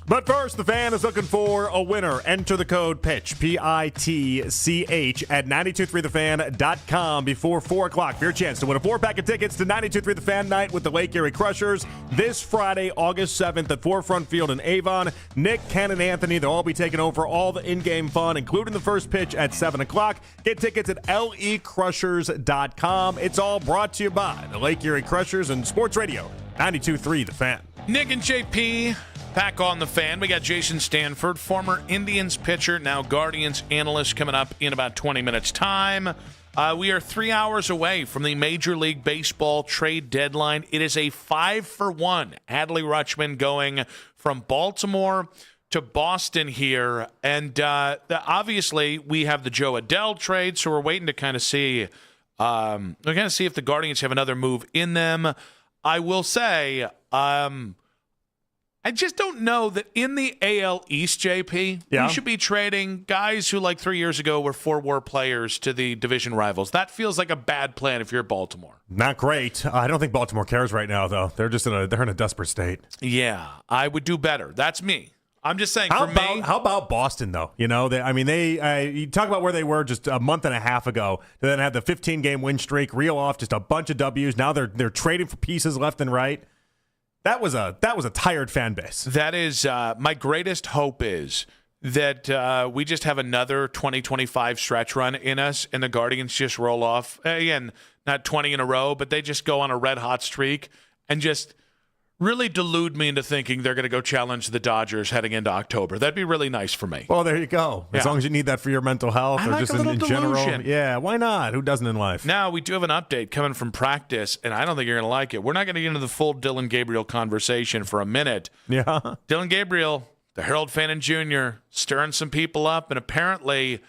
But first, the Fan is looking for a winner. Enter the code PITCH, P-I-T-C-H, at 923thefan.com before 4 o'clock for your chance to win a 4-pack of tickets to 92.3 The Fan Night with the Lake Erie Crushers this Friday, August 7th at Forefront Field in Avon. Nick, Ken, and Anthony, they'll all be taking over all the in-game fun, including the first pitch at 7 o'clock. Get tickets at lecrushers.com. It's all brought to you by the Lake Erie Crushers and Sports Radio 92.3 The Fan. Nick and JP back on the Fan. We got Jason Stanford, former Indians pitcher, now Guardians analyst, coming up in about 20 minutes' time. We are 3 hours away from the Major League Baseball trade deadline. It is a 5-for-1. Adley Rutschman going from Baltimore to Boston here. And obviously, we have the Joe Adell trade, so we're waiting to kind of see. We're going to see if the Guardians have another move in them. I will say, I just don't know that in the AL East, JP, we should be trading guys who, like 3 years ago, were four-war players to the division rivals. That feels like a bad plan if you're Baltimore. Not great. I don't think Baltimore cares right now, though. They're just they're in a desperate state. Yeah, I would do better. That's me. I'm just saying. How about Boston, though? You know, you talk about where they were just a month and a half ago. They then had the 15-game win streak, reel off just a bunch of W's. Now they're trading for pieces left and right. That was a tired fan base. That is my greatest hope is that we just have another 2025 stretch run in us, and the Guardians just roll off. Again, not 20 in a row, but they just go on a red-hot streak and just really delude me into thinking they're going to go challenge the Dodgers heading into October. That'd be really nice for me. Well, there you go. As long as you need that for your mental health or just in general. Yeah, why not? Who doesn't in life? Now, we do have an update coming from practice, and I don't think you're going to like it. We're not going to get into the full Dylan Gabriel conversation for a minute. Yeah. Dylan Gabriel, the Herald Fannin Jr., stirring some people up, and apparently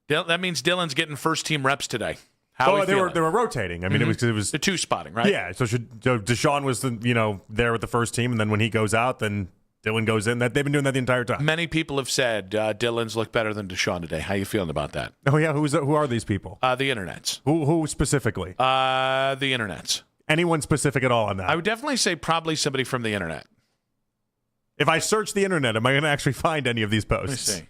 that means Dylan's getting first-team reps today. They were rotating. I mean, it was the two spotting, right? Yeah. So Deshaun was there with the first team, and then when he goes out, then Dylan goes in. That they've been doing that the entire time. Many people have said Dylan's looked better than Deshaun today. How you feeling about that? Oh yeah, who are these people? The internets. Who specifically? The internets. Anyone specific at all on that? I would definitely say probably somebody from the internet. If I search the internet, am I going to actually find any of these posts? Let me see.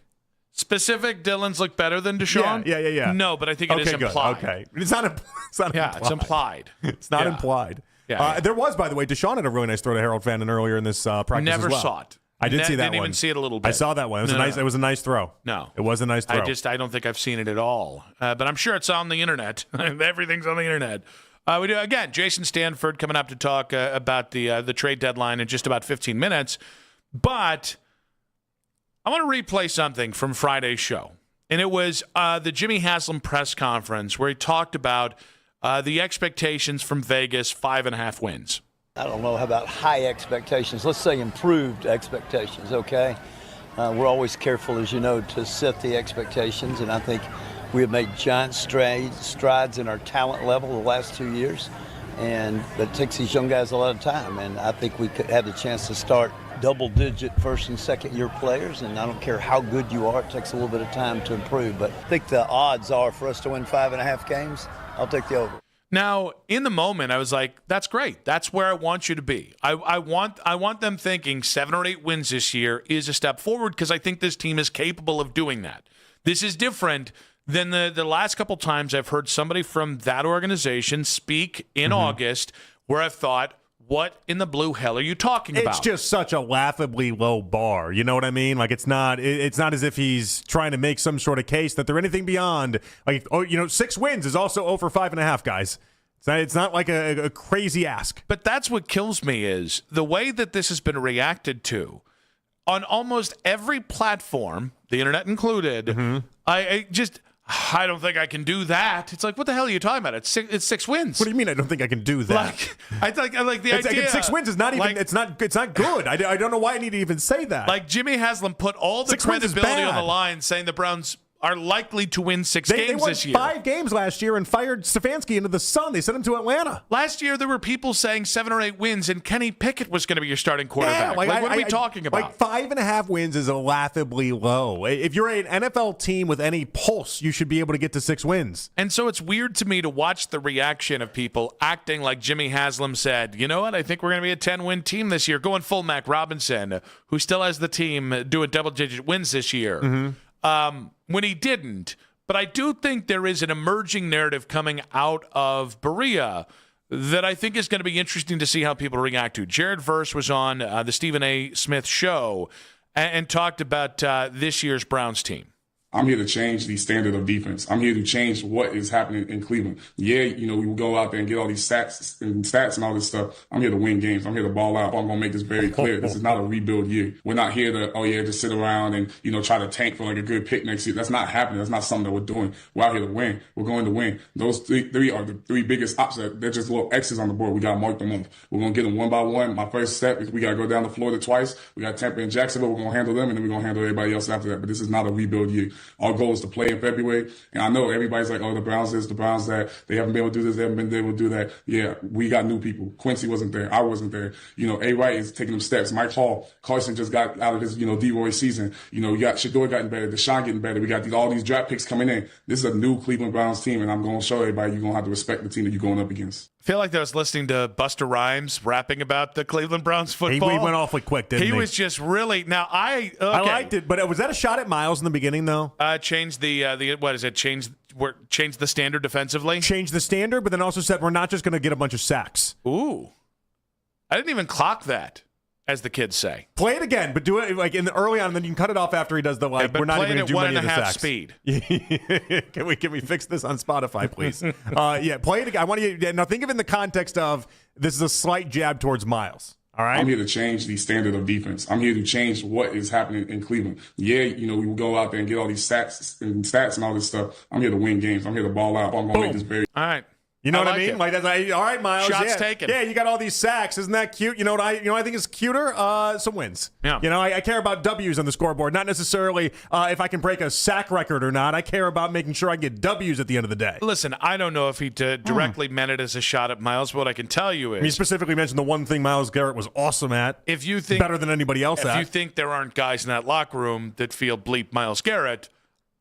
Specific Dylan's look better than Deshaun? Yeah. No, but I think it is implied. Good. Okay. It's not implied. It's implied. It's not implied. Yeah. There was, by the way, Deshaun had a really nice throw to Harold Fannin earlier in this practice Never as well. saw it. I did see that one. Didn't even see it a little bit. I saw that one. It was a nice throw. No. It was a nice throw. I don't think I've seen it at all. But I'm sure it's on the internet. Everything's on the internet. We do again, Jason Stanford coming up to talk about the trade deadline in just about 15 minutes. But I want to replay something from Friday's show. And it was the Jimmy Haslam press conference where he talked about the expectations from Vegas, 5.5 wins. I don't know about high expectations. Let's say improved expectations, okay? We're always careful, as you know, to set the expectations, and I think we have made giant strides in our talent level the last 2 years, but it takes these young guys a lot of time, and I think we could have the chance to start double-digit first- and second-year players, and I don't care how good you are, it takes a little bit of time to improve, but I think the odds are for us to win 5.5 games, I'll take the over. Now, in the moment, I was like, that's great. That's where I want you to be. I want them thinking 7 or 8 wins this year is a step forward because I think this team is capable of doing that. This is different than the last couple times I've heard somebody from that organization speak in August where I've thought, what in the blue hell are you talking about? It's just such a laughably low bar. You know what I mean? Like it's not as if he's trying to make some sort of case that they're anything beyond. Like 6 wins is also over 5.5, guys. It's not like a crazy ask. But that's what kills me is the way that this has been reacted to on almost every platform, the internet included. I don't think I can do that. It's like, what the hell are you talking about? It's 6 wins. What do you mean? I don't think I can do that. I like the idea. 6 wins is not even. It's not good. I don't know why I need to even say that. Like Jimmy Haslam put all the 6 wins is credibility on bad. the line, saying the Browns are likely to win 6 They games won this year. 5 games last year and fired Stefanski into the sun. They sent him to Atlanta. Last year, there were people saying 7 or 8 wins, and Kenny Pickett was going to be your starting quarterback. What are we talking about? Like 5.5 wins is laughably low. If you're an NFL team with any pulse, you should be able to get to 6 wins. And so it's weird to me to watch the reaction of people acting like Jimmy Haslam said, you know what, I think we're going to be a 10-win team this year, going full Mac Robinson, who still has the team doing double-digit wins this year, when he didn't. But I do think there is an emerging narrative coming out of Berea that I think is going to be interesting to see how people react to. Jared Verse was on the Stephen A. Smith show and talked about this year's Browns team. I'm here to change the standard of defense. I'm here to change what is happening in Cleveland. Yeah, we will go out there and get all these stats and all this stuff. I'm here to win games. I'm here to ball out. I'm going to make this very clear. This is not a rebuild year. We're not here to, just sit around and, try to tank for like a good pick next year. That's not happening. That's not something that we're doing. We're out here to win. We're going to win. Those three are the 3 biggest ops. They're just little X's on the board. We got to mark them up. We're going to get them one by one. My first step is we got to go down to Florida twice. We got Tampa and Jacksonville. We're going to handle them, and then we're going to handle everybody else after that. But this is not a rebuild year. Our goal is to play in February. And I know everybody's like, oh, the Browns this, the Browns that. They haven't been able to do this. They haven't been able to do that. Yeah, we got new people. Quincy wasn't there. I wasn't there. A. Wright is taking them steps. Mike Hall. Carson just got out of his, D-Roy season. You got Shador getting better. Deshaun getting better. We got all these draft picks coming in. This is a new Cleveland Browns team, and I'm going to show everybody you're going to have to respect the team that you're going up against. I feel like I was listening to Busta Rhymes rapping about the Cleveland Browns football. He went awfully quick, didn't he? He was just really. Now I liked it, but was that a shot at Miles in the beginning though? Change the what is it? Change the standard defensively. Change the standard, but then also said we're not just going to get a bunch of sacks. Ooh, I didn't even clock that, as the kids say. Play it again, but do it like in the early on, and then you can cut it off after he does the like. We're not even going to do many of the sacks. Speed. Can we fix this on Spotify, please? Play it again. I want you now. Think of it in the context of this is a slight jab towards Miles. All right. I'm here to change the standard of defense. I'm here to change what is happening in Cleveland. Yeah, we will go out there and get all these stats and all this stuff. I'm here to win games. I'm here to ball out. I'm going to make this very. All right. You know what I mean? Like that's all right, Miles. Shots taken. Yeah, you got all these sacks. Isn't that cute? You know what I think is cuter? Some wins. Yeah. I care about W's on the scoreboard, not necessarily if I can break a sack record or not. I care about making sure I get W's at the end of the day. Listen, I don't know if he directly meant it as a shot at Miles. What I can tell you is he specifically mentioned the one thing Myles Garrett was awesome at. If you think better than anybody else if you think there aren't guys in that locker room that feel bleep Myles Garrett,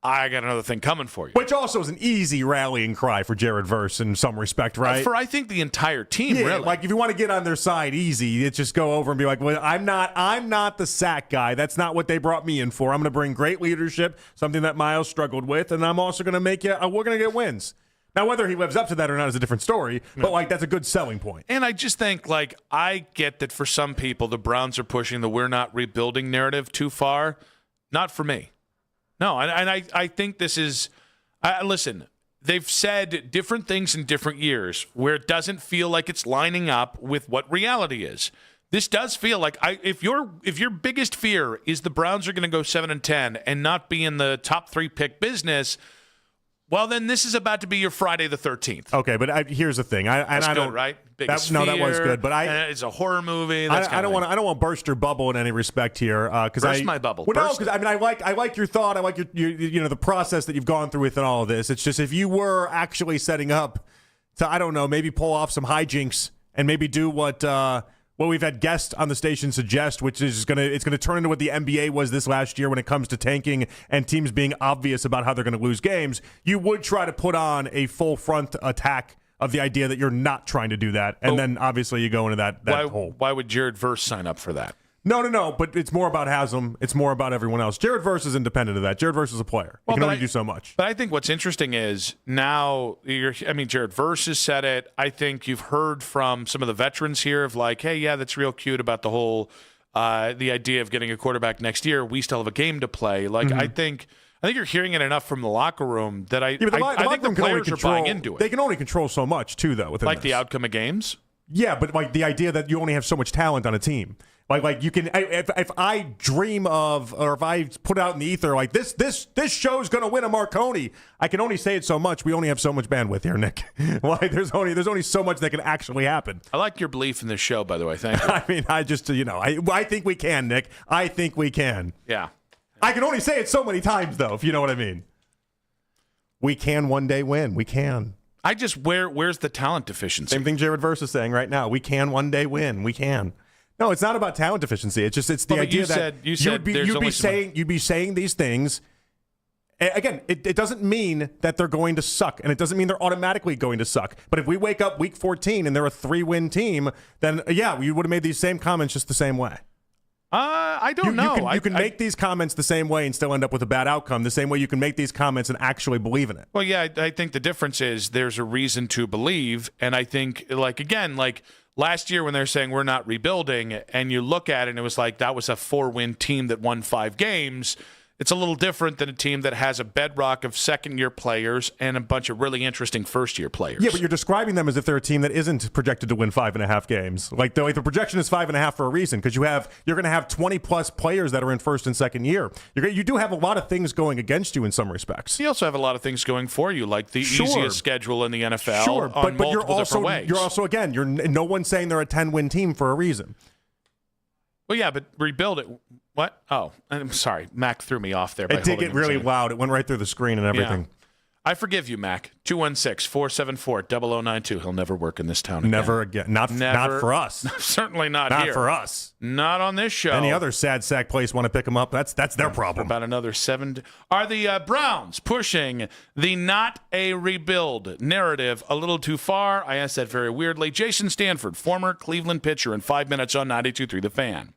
I got another thing coming for you. Which also is an easy rallying cry for Jared Verse in some respect, right? For I think the entire team, really. Like if you want to get on their side easy, it's just go over and be like, well, I'm not the sack guy. That's not what they brought me in for. I'm going to bring great leadership, something that Miles struggled with, and I'm also going to make you. We're going to get wins. Now, whether he lives up to that or not is a different story, but that's a good selling point. And I just think, I get that for some people, the Browns are pushing the we're not rebuilding narrative too far. Not for me. No, and I think this is listen, they've said different things in different years where it doesn't feel like it's lining up with what reality is. This does feel like if your biggest fear is the Browns are going to go 7-10 and not be in the top 3 pick business, well, then this is about to be your Friday the 13th. Okay, but here's the thing. That's I good, don't, right? That was good, but it's a horror movie. I don't want to burst your bubble in any respect here because burst my bubble. Well, no, because I like your thought. I like your the process that you've gone through with and all of this. It's just if you were actually setting up to maybe pull off some hijinks and maybe do what we've had guests on the station suggest, which is it's gonna turn into what the NBA was this last year when it comes to tanking and teams being obvious about how they're going to lose games. You would try to put on a full front attack of the idea that you're not trying to do that, and then obviously you go into that hole. Why would Jared Verse sign up for that? No, but it's more about Haslam. It's more about everyone else. Jared Verse is independent of that. Jared Verse is a player. He can only do so much. But I think what's interesting is now Jared Verse has said it. I think you've heard from some of the veterans here of like, hey, yeah, that's real cute about the whole the idea of getting a quarterback next year. We still have a game to play. Like I think you're hearing it enough from the locker room that I think the players are buying into it. They can only control so much too, though. The outcome of games. Yeah, but like the idea that you only have so much talent on a team. Like you can, if I dream of, or if I put out in the ether, like this show's going to win a Marconi, I can only say it so much. We only have so much bandwidth here, Nick. Like there's only so much that can actually happen. I like your belief in this show, by the way. Thank you. I mean, I just, I think we can, Nick. I think we can. Yeah. I can only say it so many times, though, if you know what I mean. We can one day win. We can. I just, where's the talent deficiency? Same thing Jared Verse is saying right now. We can one day win. We can. No, it's not about talent deficiency. It's the idea that you'd be saying these things. Again, it doesn't mean that they're going to suck, and it doesn't mean they're automatically going to suck. But if we wake up week 14 and they're a 3-win team, then yeah, we would have made these same comments just the same way. I don't know. You can make these comments the same way and still end up with a bad outcome. The same way you can make these comments and actually believe in it. Well, yeah, I think the difference is there's a reason to believe, and I think like last year when they're saying we're not rebuilding, and you look at it and it was like that was a 4-win team that won 5 games. It's a little different than a team that has a bedrock of second-year players and a bunch of really interesting first-year players. Yeah, but you're describing them as if they're a team that isn't projected to win 5.5 games. Like the projection is 5.5 for a reason, because you're going to have 20-plus players that are in first and second year. You do have a lot of things going against you in some respects. You also have a lot of things going for you, like the easiest schedule in the NFL. Sure, on but you're different ways. You're also again, no one's saying they're a 10-win team for a reason. Well, yeah, but rebuild it. What? Oh, I'm sorry. Mac threw me off there. It did get really loud. It went right through the screen and everything. Yeah. I forgive you, Mac. 216-474-0092. He'll never work in this town again. Never again. Not for us. Certainly not here. Not for us. Not on this show. Any other sad sack place want to pick him up? That's their problem. About another 7. Are the Browns pushing the not a rebuild narrative a little too far? I asked that very weirdly. Jason Stanford, former Cleveland pitcher, in 5 minutes on 92.3 The Fan.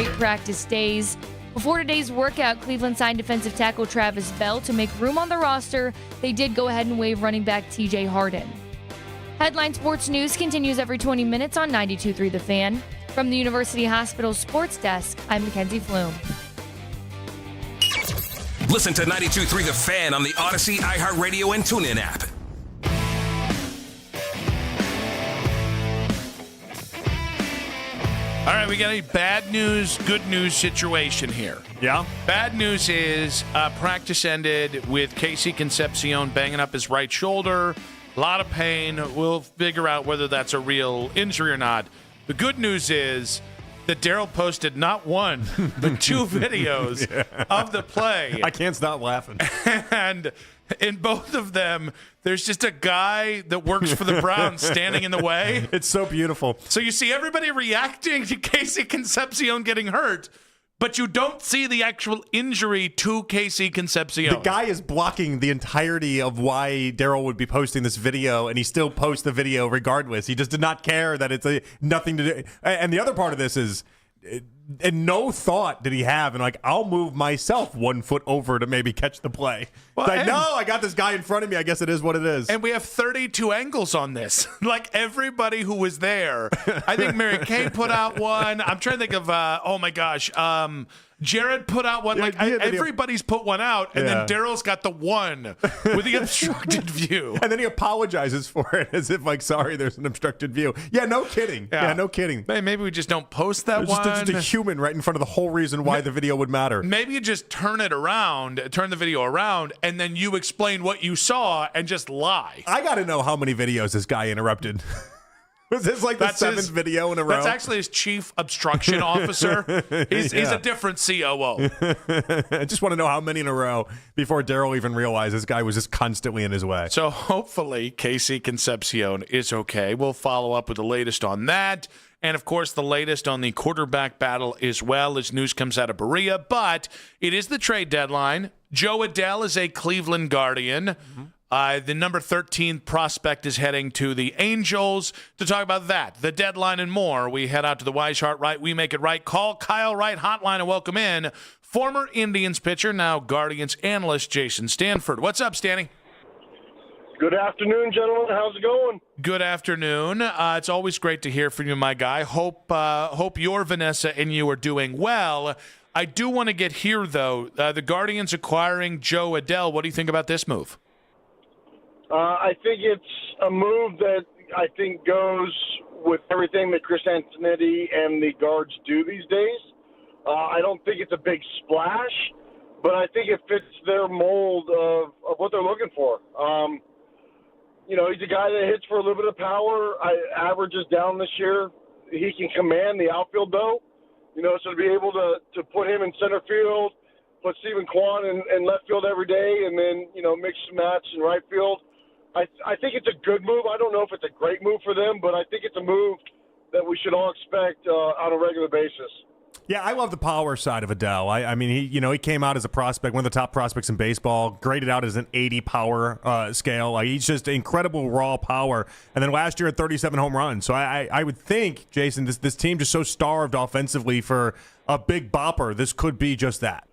straight practice days. Before today's workout, Cleveland signed defensive tackle Travis Bell to make room on the roster. They did go ahead and waive running back TJ Harden. Headline Sports News continues every 20 minutes on 92.3 The Fan. From the University Hospital Sports Desk, I'm Mackenzie Flume. Listen to 92.3 The Fan on the Odyssey, iHeartRadio, and TuneIn app. All right, we got a bad news, good news situation here. Yeah? Bad news is practice ended with Casey Concepcion banging up his right shoulder. A lot of pain. We'll figure out whether that's a real injury or not. The good news is that Daryl posted not one, but two videos of the play. I can't stop laughing. And in both of them, there's just a guy that works for the Browns standing in the way. It's so beautiful. So you see everybody reacting to Casey Concepcion getting hurt, but you don't see the actual injury to Casey Concepcion. The guy is blocking the entirety of why Daryl would be posting this video, and he still posts the video regardless. He just did not care that it's nothing to do. And the other part of this is, and no thought did he have, and like, I'll move myself 1 foot over to maybe catch the play. Well, it's like, no, I got this guy in front of me. I guess it is what it is. And we have 32 angles on this. Like, everybody who was there. I think Mary Kay put out one. I'm trying to think of, oh my gosh, Jared put out one. Everybody's put one out, and then Daryl's got the one with the obstructed view. And then he apologizes for it as if, like, sorry, there's an obstructed view. Yeah, no kidding. Yeah, no kidding. Maybe we just don't post that There's one. Just a human right in front of the whole reason why the video would matter. Maybe you just turn the video around, and then you explain what you saw and just lie. I got to know how many videos this guy interrupted. Was this like the seventh video in a row? That's actually his chief obstruction officer. He's a different COO. I just want to know how many in a row before Daryl even realized this guy was just constantly in his way. So hopefully Casey Concepcion is okay. We'll follow up with the latest on that. And, of course, the latest on the quarterback battle as well as news comes out of Berea. But it is the trade deadline. Joe Adell is a Cleveland Guardian. Mm-hmm. The number 13 prospect is heading to the Angels. To talk about that, the deadline, and more, we head out to the Weishart Right, We Make It Right. Call Kyle Wright hotline and welcome in former Indians pitcher, now Guardians analyst, Jason Stanford. What's up, Stanny? Good afternoon, gentlemen. How's it going? Good afternoon. It's always great to hear from you, my guy. Hope your Vanessa and you are doing well. I do want to get here, though. The Guardians acquiring Joe Adell. What do you think about this move? I think it's a move that I think goes with everything that Chris Antonetti and the Guards do these days. I don't think it's a big splash, but I think it fits their mold of what they're looking for. He's a guy that hits for a little bit of power. Average is down this year. He can command the outfield, though. So to be able to put him in center field, put Stephen Kwan in left field every day, and then, mix and match in right field, I think it's a good move. I don't know if it's a great move for them, but I think it's a move that we should all expect on a regular basis. Yeah, I love the power side of Adell. I mean, he came out as a prospect, one of the top prospects in baseball, graded out as an 80 power scale. Like, he's just incredible raw power. And then last year at 37 home runs. So I would think, Jason, this team just so starved offensively for a big bopper. This could be just that.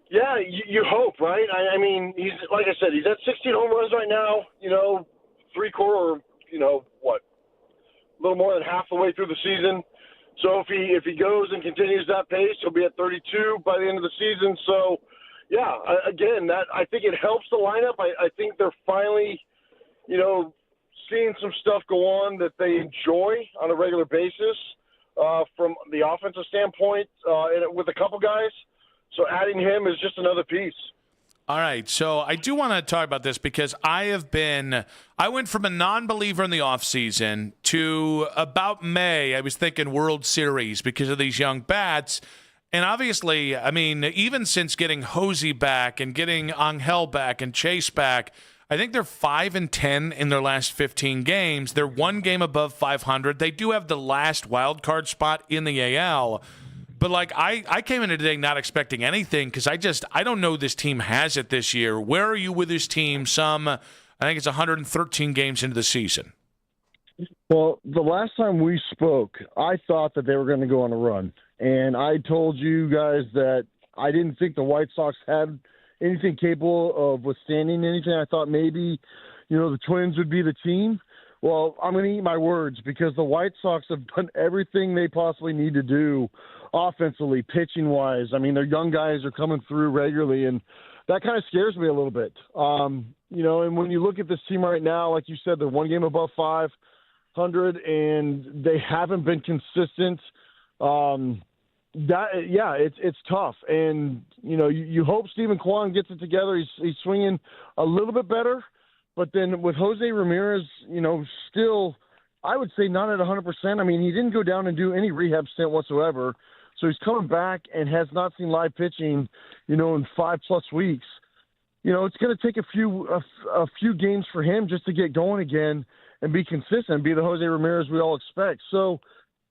Yeah, you hope, right? I mean, he's, like I said, he's at 16 home runs right now. Three-quarter, a little more than half the way through the season. So if he goes and continues that pace, he'll be at 32 by the end of the season. So, yeah, again, I think it helps the lineup. I think they're finally, seeing some stuff go on that they enjoy on a regular basis from the offensive standpoint and with a couple guys. So adding him is just another piece. All right, so I do want to talk about this because I went from a non-believer in the offseason to about May, I was thinking World Series because of these young bats. And obviously, I mean, even since getting Hosey back and getting Angel back and Chase back, I think they're 5-10 in their last 15 games. They're one game above 500. They do have the last wild card spot in the AL. But, I came into today not expecting anything because I don't know this team has it this year. Where are you with this team? I think it's 113 games into the season. Well, the last time we spoke, I thought that they were going to go on a run. And I told you guys that I didn't think the White Sox had anything capable of withstanding anything. I thought maybe, the Twins would be the team. Well, I'm going to eat my words because the White Sox have done everything they possibly need to do offensively, pitching-wise. I mean, their young guys are coming through regularly, and that kind of scares me a little bit. And when you look at this team right now, like you said, they're one game above 500, and they haven't been consistent. It's tough. And, you hope Stephen Kwan gets it together. He's swinging a little bit better. But then with Jose Ramirez, still, I would say not at 100%. I mean, he didn't go down and do any rehab stint whatsoever. So he's coming back and has not seen live pitching, in 5+ weeks. It's going to take a few games for him just to get going again and be consistent, be the Jose Ramirez we all expect. So,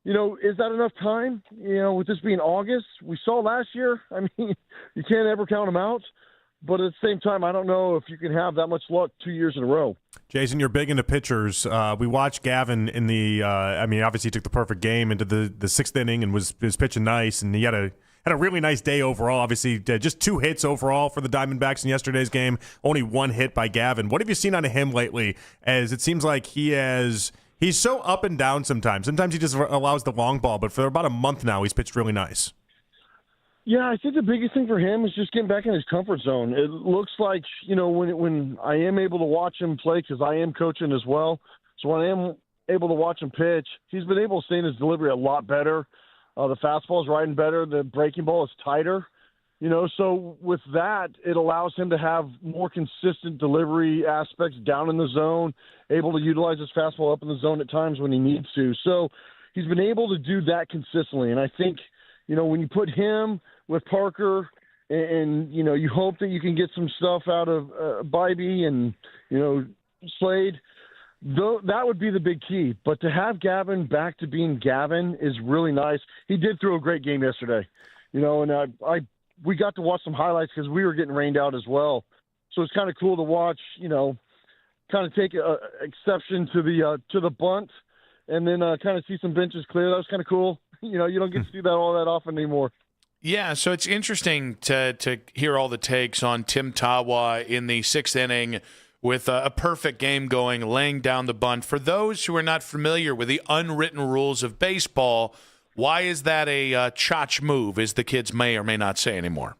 is that enough time? With this being August, we saw last year. I mean, you can't ever count them out. But at the same time, I don't know if you can have that much luck 2 years in a row. Jason, you're big into pitchers. We watched Gavin in the obviously he took the perfect game into the sixth inning and was pitching nice, and he had a really nice day overall. Obviously, just 2 hits overall for the Diamondbacks in yesterday's game, only 1 hit by Gavin. What have you seen out of him lately? As it seems like he's so up and down sometimes. Sometimes he just allows the long ball, but for about a month now, he's pitched really nice. Yeah, I think the biggest thing for him is just getting back in his comfort zone. It looks like, when I am able to watch him play, because I am coaching as well, so when I am able to watch him pitch, he's been able to stay in his delivery a lot better. The fastball is riding better. The breaking ball is tighter. So with that, it allows him to have more consistent delivery aspects down in the zone, able to utilize his fastball up in the zone at times when he needs to. So he's been able to do that consistently, and I think – when you put him with Parker and you hope that you can get some stuff out of Bybee and, Slade, that would be the big key. But to have Gavin back to being Gavin is really nice. He did throw a great game yesterday, and we got to watch some highlights because we were getting rained out as well. So it's kind of cool to watch, kind of take exception to the bunt and then kind of see some benches clear. That was kind of cool. You don't get to see that all that often anymore. Yeah, so it's interesting to hear all the takes on Tim Tawa in the 6th inning with a perfect game going, laying down the bunt. For those who are not familiar with the unwritten rules of baseball, why is that a chotch move, as the kids may or may not say anymore?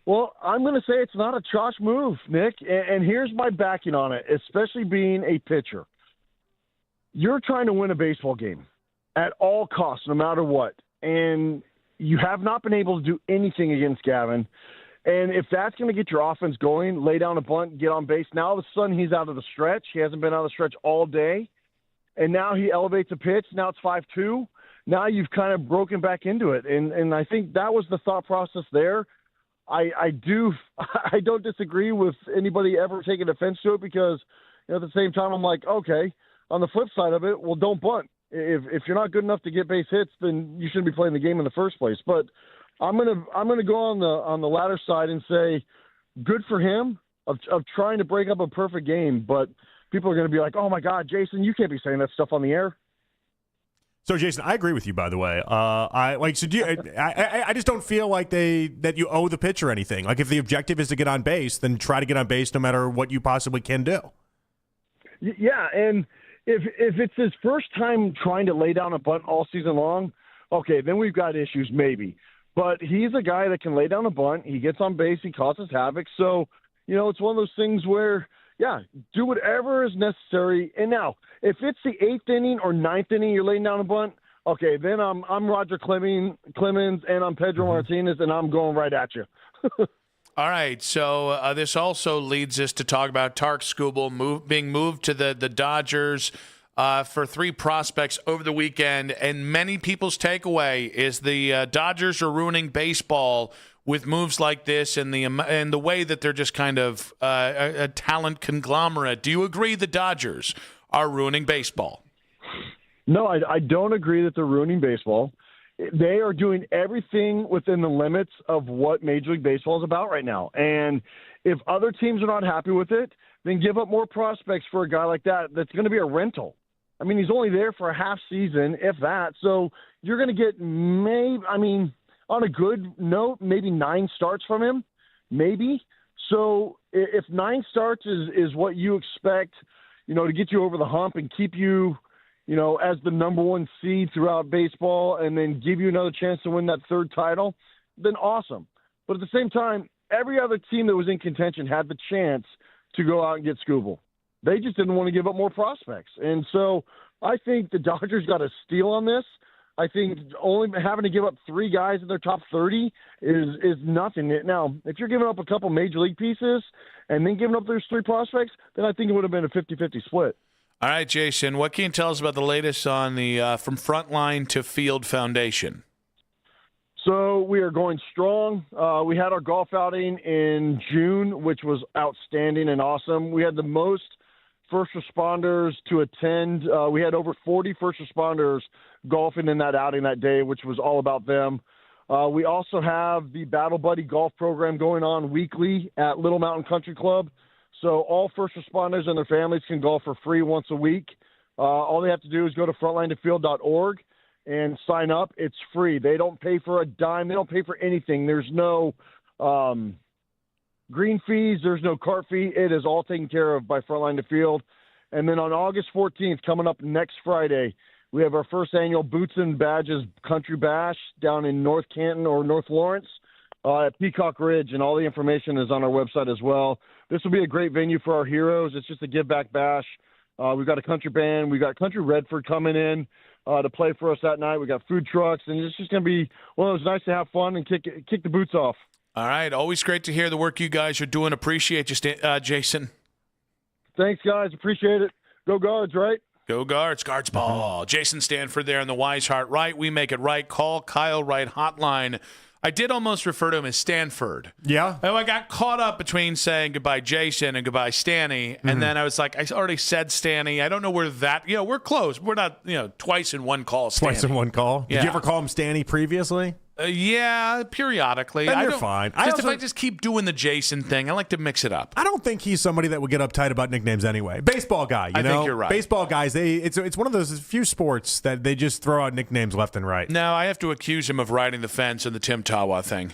Well, I'm going to say it's not a chotch move, Nick, and here's my backing on it, especially being a pitcher. You're trying to win a baseball game at all costs, no matter what. And you have not been able to do anything against Gavin. And if that's going to get your offense going, lay down a bunt, get on base, now all of a sudden he's out of the stretch. He hasn't been out of the stretch all day. And now he elevates a pitch. Now it's 5-2. Now you've kind of broken back into it. And I think that was the thought process there. I don't disagree with anybody ever taking offense to it because at the same time I'm like, okay, on the flip side of it, well, don't bunt. If you're not good enough to get base hits, then you shouldn't be playing the game in the first place. But I'm gonna go on the latter side and say, good for him of trying to break up a perfect game. But people are gonna be like, oh my God, Jason, you can't be saying that stuff on the air. So, Jason, I agree with you. By the way, I just don't feel like that you owe the pitcher anything. Like if the objective is to get on base, then try to get on base no matter what you possibly can do. Yeah, and if it's his first time trying to lay down a bunt all season long, okay, then we've got issues maybe. But he's a guy that can lay down a bunt. He gets on base. He causes havoc. So, it's one of those things where, yeah, do whatever is necessary. And now, if it's the 8th inning or 9th inning you're laying down a bunt, okay, then I'm Roger Clemens and I'm Pedro Martinez, and I'm going right at you. All right, so this also leads us to talk about Tark Skubal being moved to the Dodgers for 3 prospects over the weekend, and many people's takeaway is the Dodgers are ruining baseball with moves like this and the way that they're just kind of a talent conglomerate. Do you agree the Dodgers are ruining baseball? No, I don't agree that they're ruining baseball. They are doing everything within the limits of what Major League Baseball is about right now. And if other teams are not happy with it, then give up more prospects for a guy like that that's going to be a rental. I mean, he's only there for a half season, if that. So you're going to get on a good note, maybe 9 starts from him, maybe. So if 9 starts is what you expect, to get you over the hump and keep you, as the number 1 seed throughout baseball and then give you another chance to win that 3rd title, then awesome. But at the same time, every other team that was in contention had the chance to go out and get Skubal. They just didn't want to give up more prospects. And so I think the Dodgers got a steal on this. I think only having to give up 3 guys in their top 30 is nothing. Now, if you're giving up a couple major league pieces and then giving up those 3 prospects, then I think it would have been a 50-50 split. All right, Jason, what can you tell us about the latest on the From Frontline to Field Foundation? So we are going strong. We had our golf outing in June, which was outstanding and awesome. We had the most first responders to attend. We had over 40 first responders golfing in that outing that day, which was all about them. We also have the Battle Buddy golf program going on weekly at Little Mountain Country Club. So all first responders and their families can golf for free once a week. All they have to do is go to frontlinetofield.org and sign up. It's free. They don't pay for a dime. They don't pay for anything. There's no green fees. There's no cart fee. It is all taken care of by Frontline to Field. And then on August 14th, coming up next Friday, we have our first annual Boots and Badges Country Bash down in North Canton or North Lawrence at Peacock Ridge, and all the information is on our website as well. This will be a great venue for our heroes. It's just a give-back bash. We've got a country band. We've got Country Redford coming in to play for us that night. We got food trucks, and it's just going to be it's nice to have fun and kick the boots off. All right, always great to hear the work you guys are doing. Appreciate you, Jason. Thanks, guys. Appreciate it. Go Guards, right? Go Guards. Guards ball. Jason Stanford there in the Wise Heart Right. We make it right. Call Kyle Wright hotline. I did almost refer to him as Stanford. Yeah. I got caught up between saying goodbye Jason and goodbye Stanny, and then I was like, I already said Stanny. I don't know where that. We're close. We're not. Twice in one call. Stanny. Twice in one call. Yeah. Did you ever call him Stanny previously? Yeah, periodically. Then you're fine. If I just keep doing the Jason thing, I like to mix it up. I don't think he's somebody that would get uptight about nicknames anyway. Baseball guy, you know? I think you're right. Baseball guys, it's one of those few sports that they just throw out nicknames left and right. No, I have to accuse him of riding the fence in the Tim Tawa thing.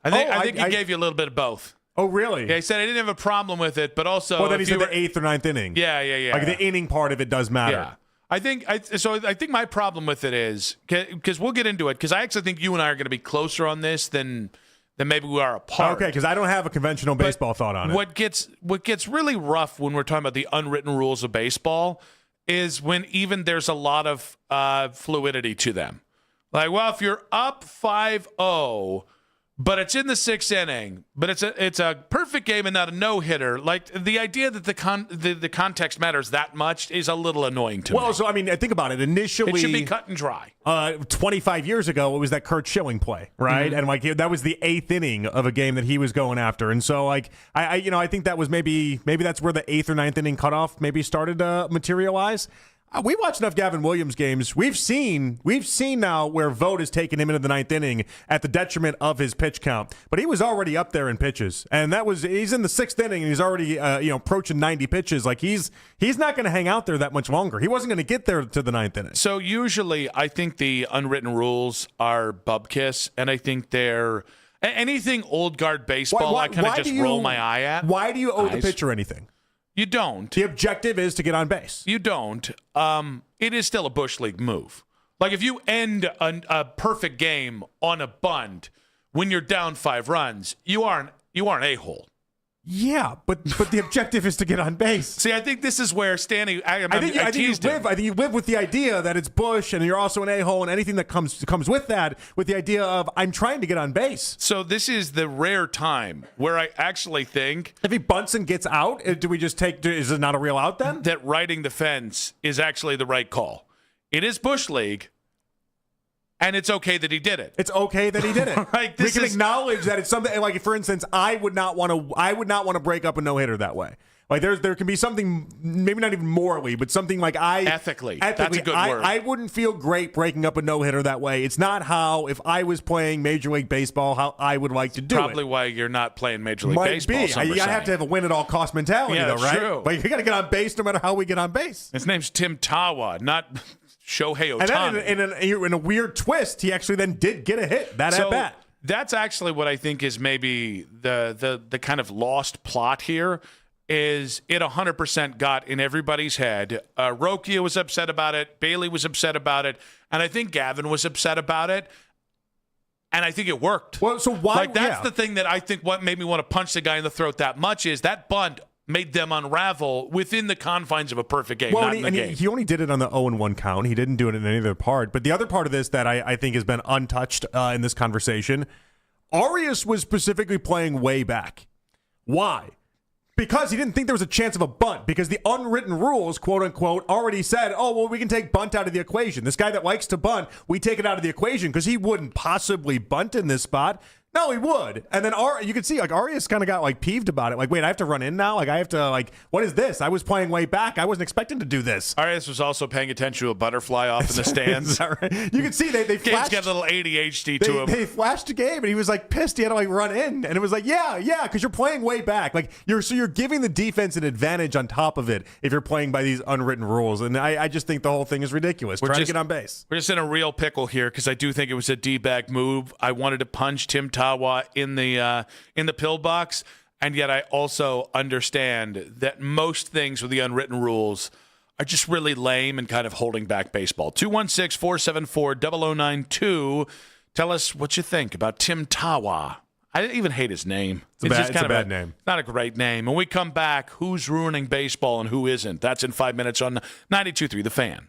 I think he gave you a little bit of both. Oh, really? Yeah, he said I didn't have a problem with it, but also... Well, then he said the 8th or 9th inning. Yeah. Like the inning part of it does matter. Yeah. I think my problem with it is, because we'll get into it, because I actually think you and I are going to be closer on this than maybe we are apart. Okay, because I don't have a conventional baseball thought on it. What gets really rough when we're talking about the unwritten rules of baseball is when even there's a lot of fluidity to them. Like, well, if you're up 5-0, but it's in the 6th inning, but it's a perfect game and not a no-hitter. Like, the idea that the context matters that much is a little annoying to me. Well, so, I mean, think about it. Initially... It should be cut and dry. 25 years ago, it was that Kurt Schilling play, right? Mm-hmm. And, that was the 8th inning of a game that he was going after. And so, I think that was maybe that's where the 8th or 9th inning cutoff maybe started to materialize. We watched enough Gavin Williams games. We've seen now where Vogt has taken him into the 9th inning at the detriment of his pitch count. But he was already up there in pitches, and he's in the 6th inning, and he's already approaching 90 pitches. Like he's not going to hang out there that much longer. He wasn't going to get there to the 9th inning. So usually, I think the unwritten rules are bubkiss, and I think they're anything old guard baseball. I kind of just roll my eye at. Why do you owe the pitcher anything? You don't. The objective is to get on base. You don't. It is still a Bush League move. Like if you end a perfect game on a bunt when you're down 5 runs, you are an a-hole. Yeah, but the objective is to get on base. See, I think this is where Stanley. I think you live with the idea that it's Bush, and you're also an a-hole, and anything that comes with that, with the idea of I'm trying to get on base. So this is the rare time where I actually think if he bunts and gets out, do we just take? Is it not a real out then? That riding the fence is actually the right call. It is Bush League. And it's okay that he did it. It's okay that he did it. Like, we can acknowledge that it's something. Like, for instance, I would not want to break up a no-hitter that way. Like there can be something, maybe not even morally, but something like ethically. That's a good word. I wouldn't feel great breaking up a no-hitter that way. It's not how, if I was playing Major League Baseball, how I would like to do Probably it. why you're not playing Major League Might Baseball. be. You have to have a win-at-all-cost mentality, Yeah, though, that's right? true. Like, you got to get on base no matter how we get on base. His name's Tim Tawa, not Shohei And Ohtani. then in a weird twist, he actually then did get a hit. That at bat. That's actually what I think is maybe the kind of lost plot here. Is it 100% got in everybody's head? Rokia was upset about it. Bailey was upset about it. And I think Gavin was upset about it. And I think it worked. Well, so why? Like, that's the thing that I think what made me want to punch the guy in the throat that much is that bunt made them unravel within the confines of a perfect game, Well, not in the game. he only did it on the 0-1 count. He didn't do it in any other part. But the other part of this that I think has been untouched in this conversation, Arias was specifically playing way back. Why? Because he didn't think there was a chance of a bunt, because the unwritten rules, quote unquote, already said, oh, well, we can take bunt out of the equation. This guy that likes to bunt, we take it out of the equation because he wouldn't possibly bunt in this spot. No, he would. And then you can see, like, Arias kind of got, like, peeved about it. Like, wait, I have to run in now? Like, I have to, like, what is this? I was playing way back. I wasn't expecting to do this. Arias was also paying attention to a butterfly off in the stands. Right? You can see they Gabe's flashed. got a little ADHD to him. They flashed a game, and he was, like, pissed. He had to, like, run in. And it was like, yeah, because you're playing way back. Like, you're giving the defense an advantage on top of it if you're playing by these unwritten rules. And I just think the whole thing is ridiculous. Trying to get on base. We're just in a real pickle here because I do think it was a D-bag move. I wanted to punch Tim Tawa in the pillbox, and yet I also understand that most things with the unwritten rules are just really lame and kind of holding back baseball. 216-474-0092. Tell us what you think about Tim Tawa. I even hate his name. It's a bad name. Not a great name. When we come back, who's ruining baseball and who isn't? That's in 5 minutes on 92.3 The Fan.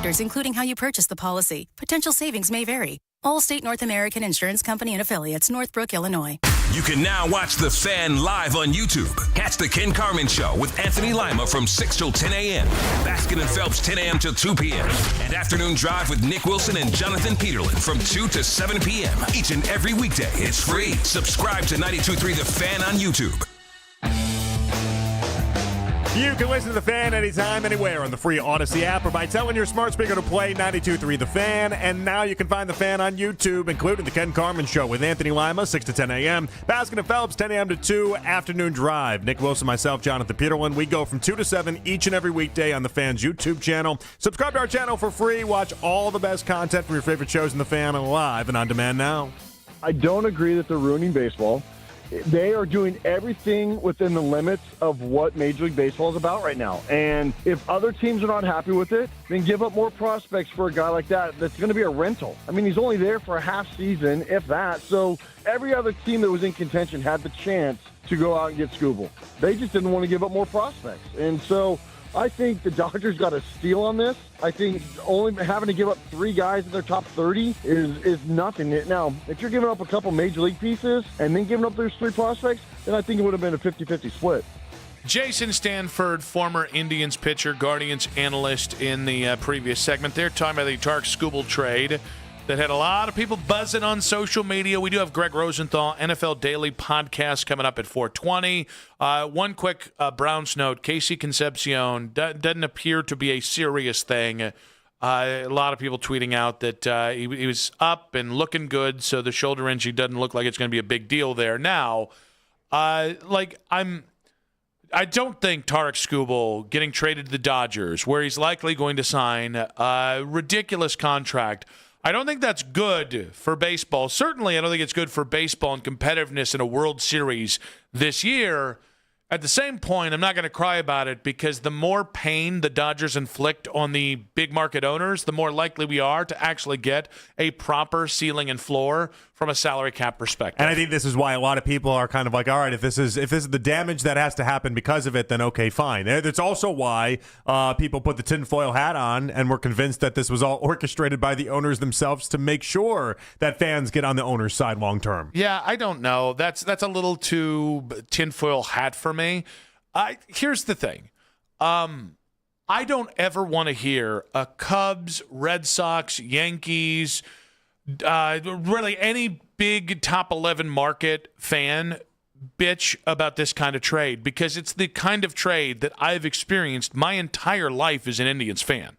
factors, including how you purchase the policy. Potential savings may vary. Allstate North American Insurance Company and Affiliates, Northbrook, Illinois. You can now watch The Fan live on YouTube. Catch The Ken Carmen Show with Anthony Lima from 6 till 10 a.m. Baskin and Phelps 10 a.m. till 2 p.m. And Afternoon Drive with Nick Wilson and Jonathan Peterlin from 2 to 7 p.m. Each and every weekday. It's free. Subscribe to 92.3 The Fan on YouTube. You can listen to The Fan anytime, anywhere on the free Odyssey app or by telling your smart speaker to play 92.3 The Fan. And now you can find The Fan on YouTube, including The Ken Carmen Show with Anthony Lima, 6 to 10 a.m. Baskin and Phelps, 10 a.m. to 2, Afternoon Drive. Nick Wilson, myself, Jonathan Peterlin. We go from 2 to 7 each and every weekday on The Fan's YouTube channel. Subscribe to our channel for free. Watch all the best content from your favorite shows in The Fan live and on demand now. I don't agree that they're ruining baseball. They are doing everything within the limits of what Major League Baseball is about right now. And if other teams are not happy with it, then give up more prospects for a guy like that that's going to be a rental. I mean, he's only there for a half season, if that. So every other team that was in contention had the chance to go out and get Scooble. They just didn't want to give up more prospects. And so I think the Dodgers got a steal on this. I think only having to give up 3 guys in their top 30 is nothing. Now, if you're giving up a couple major league pieces and then giving up those 3 prospects, then I think it would have been a 50-50 split. Jason Stanford, former Indians pitcher, Guardians analyst in the previous segment. They're talking about the Tarek Skubal trade that had a lot of people buzzing on social media. We do have Greg Rosenthal, NFL Daily podcast coming up at 4:20. One quick Browns note. Casey Concepcion doesn't appear to be a serious thing. A lot of people tweeting out that he was up and looking good, so the shoulder injury doesn't look like it's going to be a big deal there. Now, I don't think Tarek Skubal getting traded to the Dodgers, where he's likely going to sign a ridiculous contract, I don't think that's good for baseball. Certainly, I don't think it's good for baseball and competitiveness in a World Series this year. At the same point, I'm not going to cry about it because the more pain the Dodgers inflict on the big market owners, the more likely we are to actually get a proper ceiling and floor from a salary cap perspective. And I think this is why a lot of people are kind of like, all right, if this is the damage that has to happen because of it, then okay, fine. It's also why people put the tinfoil hat on and were convinced that this was all orchestrated by the owners themselves to make sure that fans get on the owner's side long term. Yeah, I don't know. That's a little too tinfoil hat for me. Here's the thing. I don't ever want to hear a Cubs, Red Sox, Yankees, really any big top 11 market fan bitch about this kind of trade because it's the kind of trade that I've experienced my entire life as an Indians fan.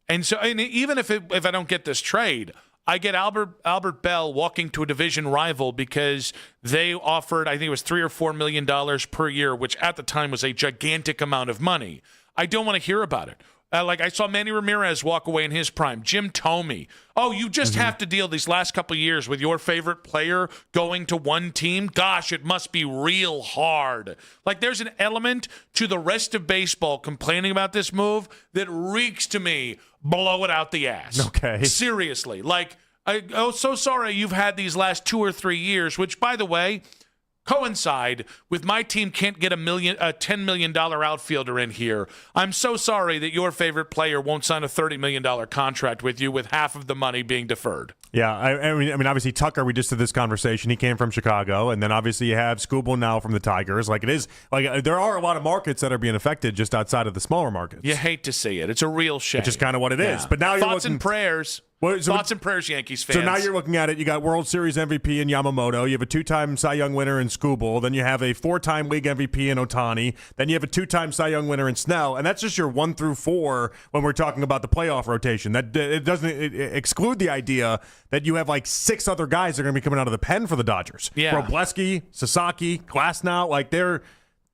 And so even if I don't get this trade, I get Albert Bell walking to a division rival because they offered, I think it was $3 or $4 million per year, which at the time was a gigantic amount of money. I don't want to hear about it. Like I saw Manny Ramirez walk away in his prime. Jim Thome. Oh, you just have to deal these last couple of years with your favorite player going to one team? Gosh, it must be real hard. Like there's an element to the rest of baseball complaining about this move that reeks to me, blow it out the ass. Okay. Seriously. Like, so sorry you've had these last 2 or 3 years, which, by the way, coincide with my team can't get a $10 million outfielder in here. I'm so sorry that your favorite player won't sign a $30 million contract with you with half of the money being deferred. Yeah, I mean, obviously Tucker, we just did this conversation. He came from Chicago, and then obviously you have Skubal now from the Tigers. Like it is, like there are a lot of markets that are being affected just outside of the smaller markets. You hate to see it. It's a real shame. It's just kind of what it is. But now you're Thoughts and prayers. Thoughts and prayers, Yankees fans. So now you're looking at it. You got World Series MVP in Yamamoto. You have a 2-time Cy Young winner in Skubal. Then you have a 4-time league MVP in Ohtani. Then you have a 2-time Cy Young winner in Snell. And that's just your 1 through 4 when we're talking about the playoff rotation. That it doesn't exclude the idea that you have like 6 other guys that are going to be coming out of the pen for the Dodgers. Yeah. Wroblewski, Sasaki, Glasnow. Like they're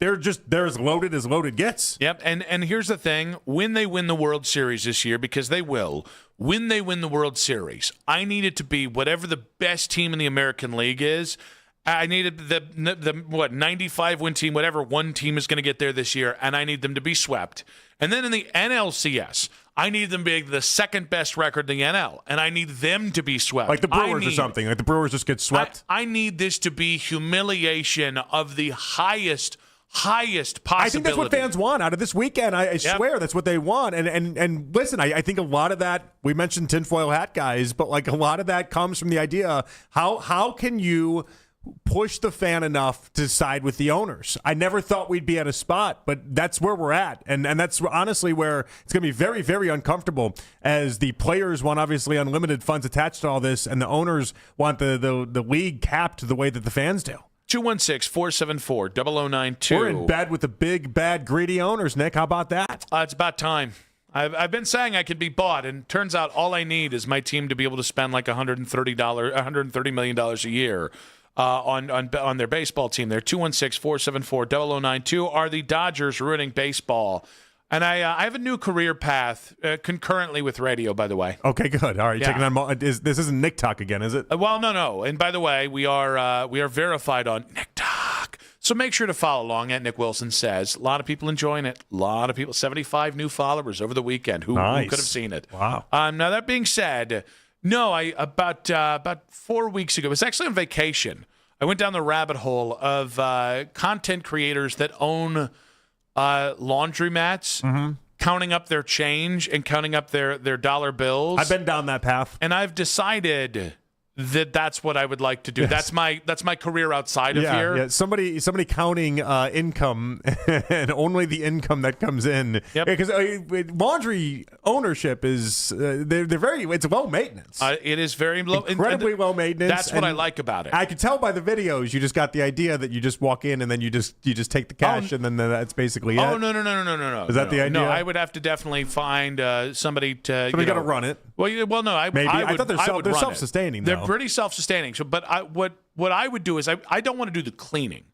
as loaded as loaded gets. Yep, and here's the thing. When they win the World Series this year, because they will, when they win the World Series, I need it to be whatever the best team in the American League is. I needed the 95-win team, whatever one team is going to get there this year, and I need them to be swept. And then in the NLCS, I need them to be the second best record in the NL, and I need them to be swept. Like the Brewers or something. Like the Brewers just get swept. I need this to be humiliation of the highest highest possibility. I think that's what fans want out of this weekend. I swear that's what they want. And listen, I think a lot of that, we mentioned tinfoil hat guys, but like a lot of that comes from the idea, how can you push the fan enough to side with the owners? I never thought we'd be at a spot, but that's where we're at. And that's honestly where it's going to be very, very uncomfortable, as the players want obviously unlimited funds attached to all this, and the owners want the league capped the way that the fans do. 216-474-0092. We're in bed with the big, bad, greedy owners, Nick. How about that? It's about time. I've been saying I could be bought, and turns out all I need is my team to be able to spend like $130 million a year on their baseball team. They're 216-474-0092. Are the Dodgers ruining baseball? And I have a new career path concurrently with radio, by the way. Okay, good. All right, taking on. This isn't Nick Talk again, is it? Well, no. And by the way, we are verified on Nick Talk, so make sure to follow along at Nick Wilson Says. A lot of people enjoying it. A lot of people. 75 new followers over the weekend. Who could have seen it? Wow. Now that being said, no, about 4 weeks ago, I was actually on vacation. I went down the rabbit hole of content creators that own laundromats, counting up their change and counting up their dollar bills. I've been down that path, and I've decided that that's what I would like to do. Yes. That's my career outside of here. Yeah, somebody counting income and only the income that comes in. Yep. Because laundry ownership is they're very, it's low maintenance. It is very low, incredibly low maintenance. That's what I like about it. I could tell by the videos. You just got the idea that you just walk in and then you just take the cash and then that's basically it. Oh no! Is that the idea? No, I would have to definitely find somebody to. Somebody got to run it. Well, no. I thought they're self-sustaining. They're pretty self-sustaining. So, but what I would do is I don't want to do the cleaning,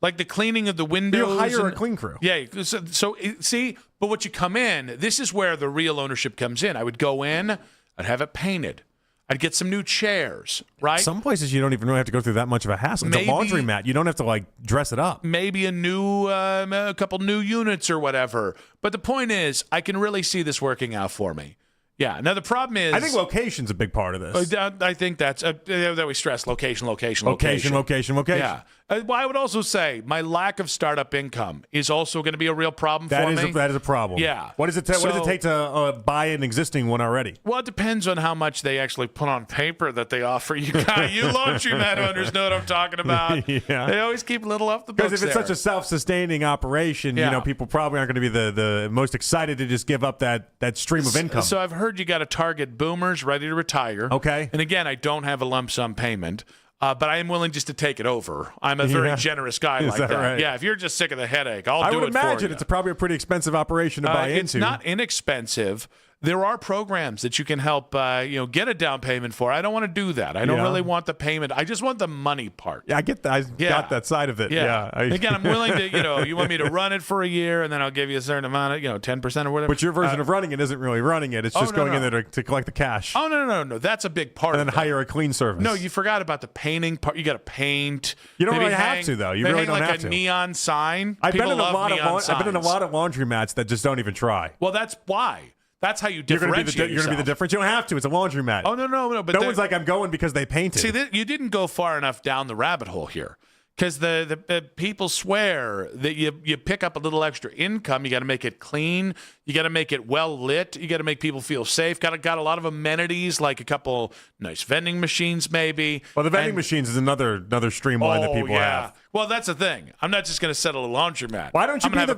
like the cleaning of the windows. You hire a clean crew. Yeah. So see, but what you come in, this is where the real ownership comes in. I would go in, I'd have it painted. I'd get some new chairs, right? Some places you don't even really have to go through that much of a hassle. It's a laundromat. You don't have to like dress it up. Maybe a couple new units or whatever. But the point is, I can really see this working out for me. Yeah. Now the problem is, I think location's a big part of this. I think that's that we stress location. Yeah. Well, I would also say my lack of startup income is also going to be a real problem for me. That is a problem. Yeah. What does it take to buy an existing one already? Well, it depends on how much they actually put on paper that they offer you. You laundromat owners know what I'm talking about. Yeah. They always keep little off the books. Because if it's such a self-sustaining operation, people probably aren't going to be the most excited to just give up that stream of income. So I've heard you got to target boomers ready to retire. Okay. And again, I don't have a lump sum payment. But I am willing just to take it over. I'm a very generous guy like that. Right? Yeah, if you're just sick of the headache, I'll do it for you. I would imagine it's probably a pretty expensive operation to buy into. It's not inexpensive. There are programs that you can help get a down payment for. I don't want to do that. I don't really want the payment. I just want the money part. Yeah, I get that. I got that side of it. Yeah. Again, I'm willing to, you want me to run it for a year and then I'll give you a certain amount of, 10% or whatever. But your version of running it isn't really running it. It's just going in there to collect the cash. Oh, no. That's a big part of it. And then hire a clean service. No, you forgot about the painting part. You got to paint. You don't really have to, though. You really don't have to. Like a neon sign. I've been in a lot of laundromats that just don't even try. Well, that's why. That's how you differentiate You're going to be the difference. You don't have to. It's a laundromat. Oh, no. But no one's like, I'm going because they painted. See, you didn't go far enough down the rabbit hole here. Because the people swear that you pick up a little extra income. You got to make it clean. You got to make it well lit. You got to make people feel safe. Got a lot of amenities, like a couple nice vending machines, maybe. Well, the vending machines is another streamline that people have. Well, that's the thing. I'm not just going to settle a laundromat. Why don't you be the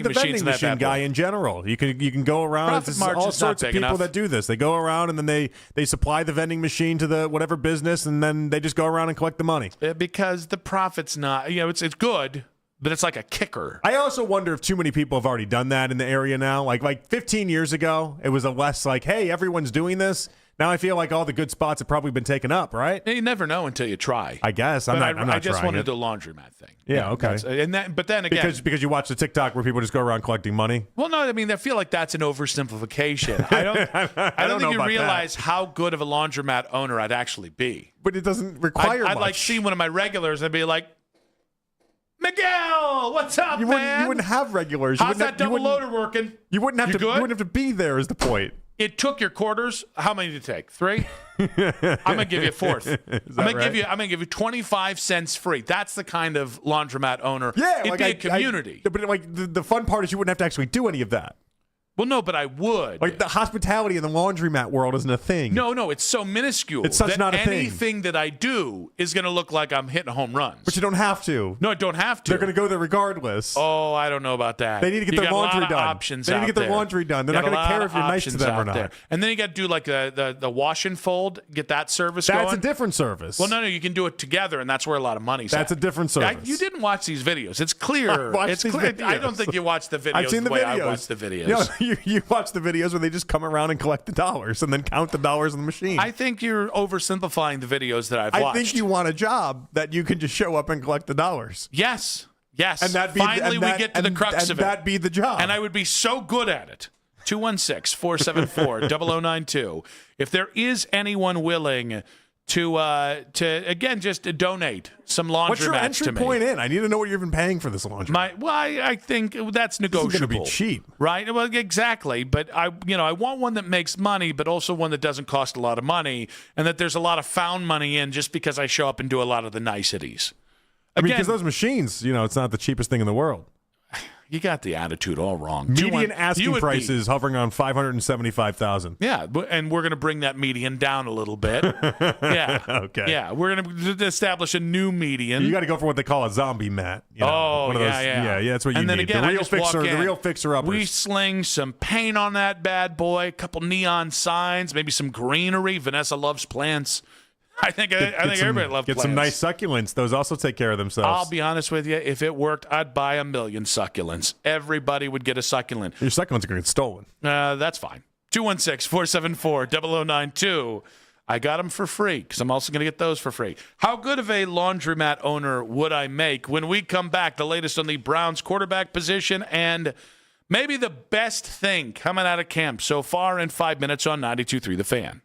vending machine guy in general? You can go around. There's all sorts of people that do this. They go around and then they supply the vending machine to the whatever business, and then they just go around and collect the money. Because the profit's not. It's good. But it's like a kicker. I also wonder if too many people have already done that in the area now. Like 15 years ago, it was a less like, hey, everyone's doing this. Now I feel like all the good spots have probably been taken up, right? You never know until you try. I guess. I'm not I just trying wanted it. the laundromat thing. Yeah, okay. But then again, because you watch the TikTok where people just go around collecting money. Well, no, I feel like that's an oversimplification. I don't think you realize how good of a laundromat owner I'd actually be. But it doesn't require I'd much. like see one of my regulars and be like, Miguel, what's up, man? You wouldn't have regulars. How's that double loader working? You wouldn't have to be there is the point. It took your quarters. How many did it take? 3? I'm gonna give you a fourth. I'm gonna give you 25 cents free. That's the kind of laundromat owner. Yeah, it'd be a community. But like the fun part is you wouldn't have to actually do any of that. Well, no, but I would. Like the hospitality in the laundromat world isn't a thing. No, it's so minuscule. It's such that not a thing. anything that I do is going to look like I'm hitting home runs. But you don't have to. No, I don't have to. They're going to go there regardless. Oh, I don't know about that. They need to get their laundry done. Options they need to get their out there. laundry done. They're not going to care if you're nice to them or not. There. And then you got to do like the wash and fold, get that service That's going. a different service. Well, no, you can do it together, and that's where a lot of money's That's at. a different service. You didn't watch these videos. It's clear. It's clear. videos. I don't think you watched the videos I've seen the way videos. I watched the videos. You watch the videos where they just come around and collect the dollars and then count the dollars in the machine. I think you're oversimplifying the videos that I've watched. I think you want a job that you can just show up and collect the dollars. Yes. And that Finally, we get to the crux of it. And that be the job. And I would be so good at it. 216-474-0092. If there is anyone willing to again, just to donate some laundromats What's your entry to me. point in? I need to know what you've been paying for this laundry. I think that's negotiable. It's going to be cheap, right? Well, exactly. But I want one that makes money, but also one that doesn't cost a lot of money, and that there's a lot of found money in just because I show up and do a lot of the niceties. Again, because those machines, it's not the cheapest thing in the world. You got the attitude all wrong. Median asking prices hovering on $575,000. Yeah, and we're going to bring that median down a little bit. Yeah. Okay. Yeah, we're going to establish a new median. You got to go for what they call a zombie mat. Yeah, yeah, that's what you and then need. Again, the I just walk in. The real fixer-uppers. We sling some paint on that bad boy, a couple neon signs, maybe some greenery. Vanessa loves plants. I think everybody loves plants. Get some nice succulents. Those also take care of themselves. I'll be honest with you. If it worked, I'd buy 1,000,000 succulents. Everybody would get a succulent. Your succulents are going to get stolen. That's fine. 216-474-0092. I got them for free because I'm also going to get those for free. How good of a laundromat owner would I make? When we come back, the latest on the Browns quarterback position and maybe the best thing coming out of camp so far in 5 minutes on 92.3 The Fan.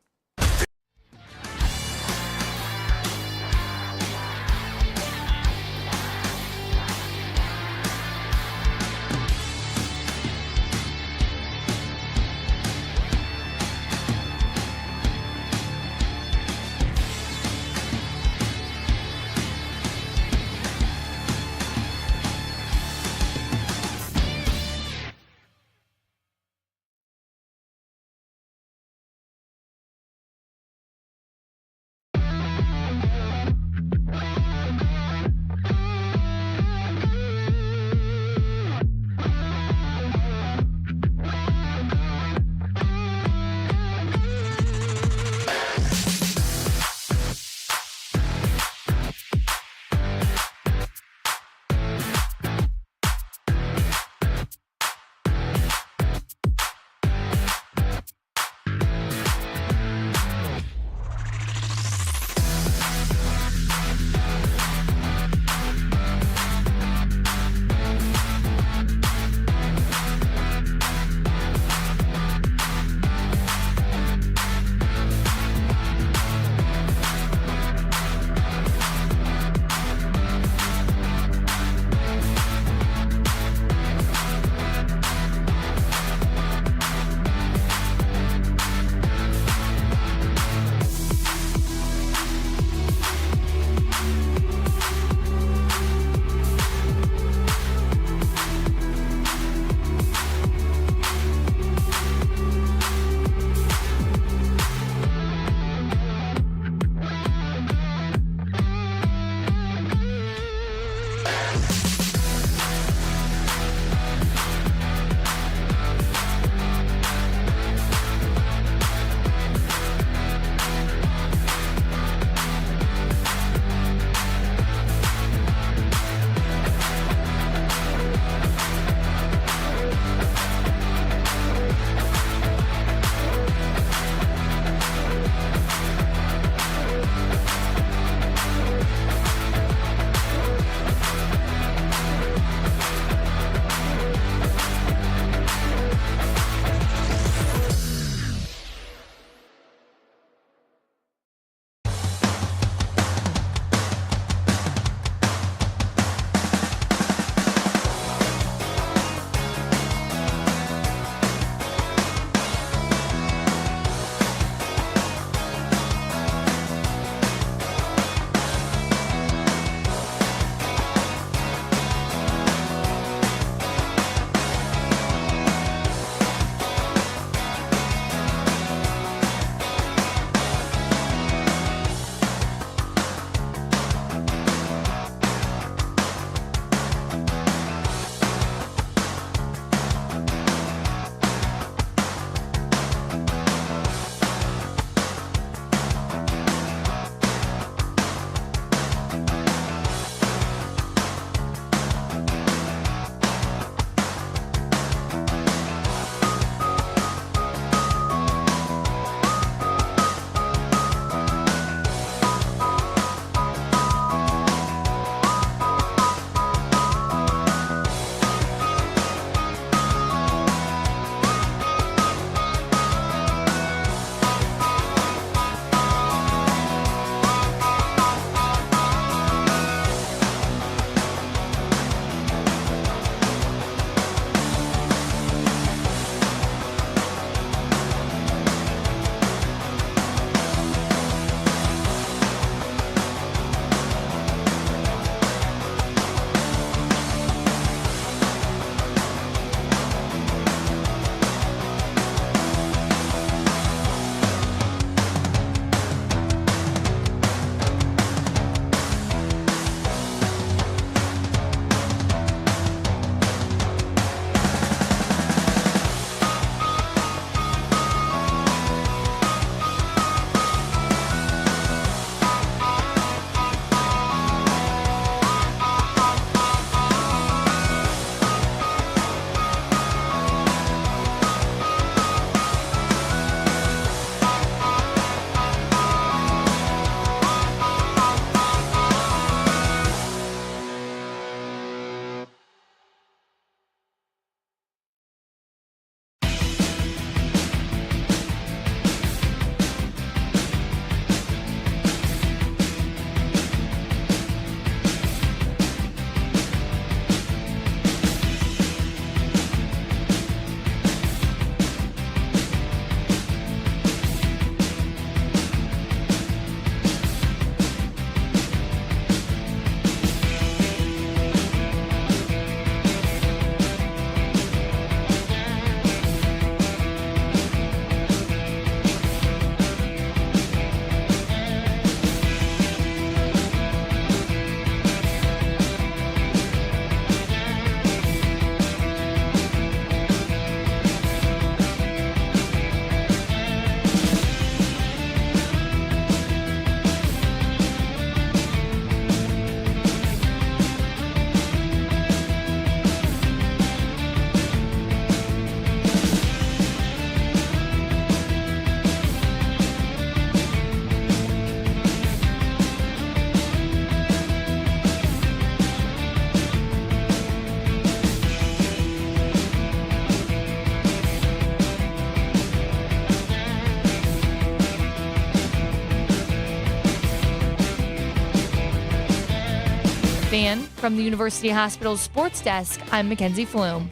Fan. From the University Hospital's Sports Desk, I'm Mackenzie Flume.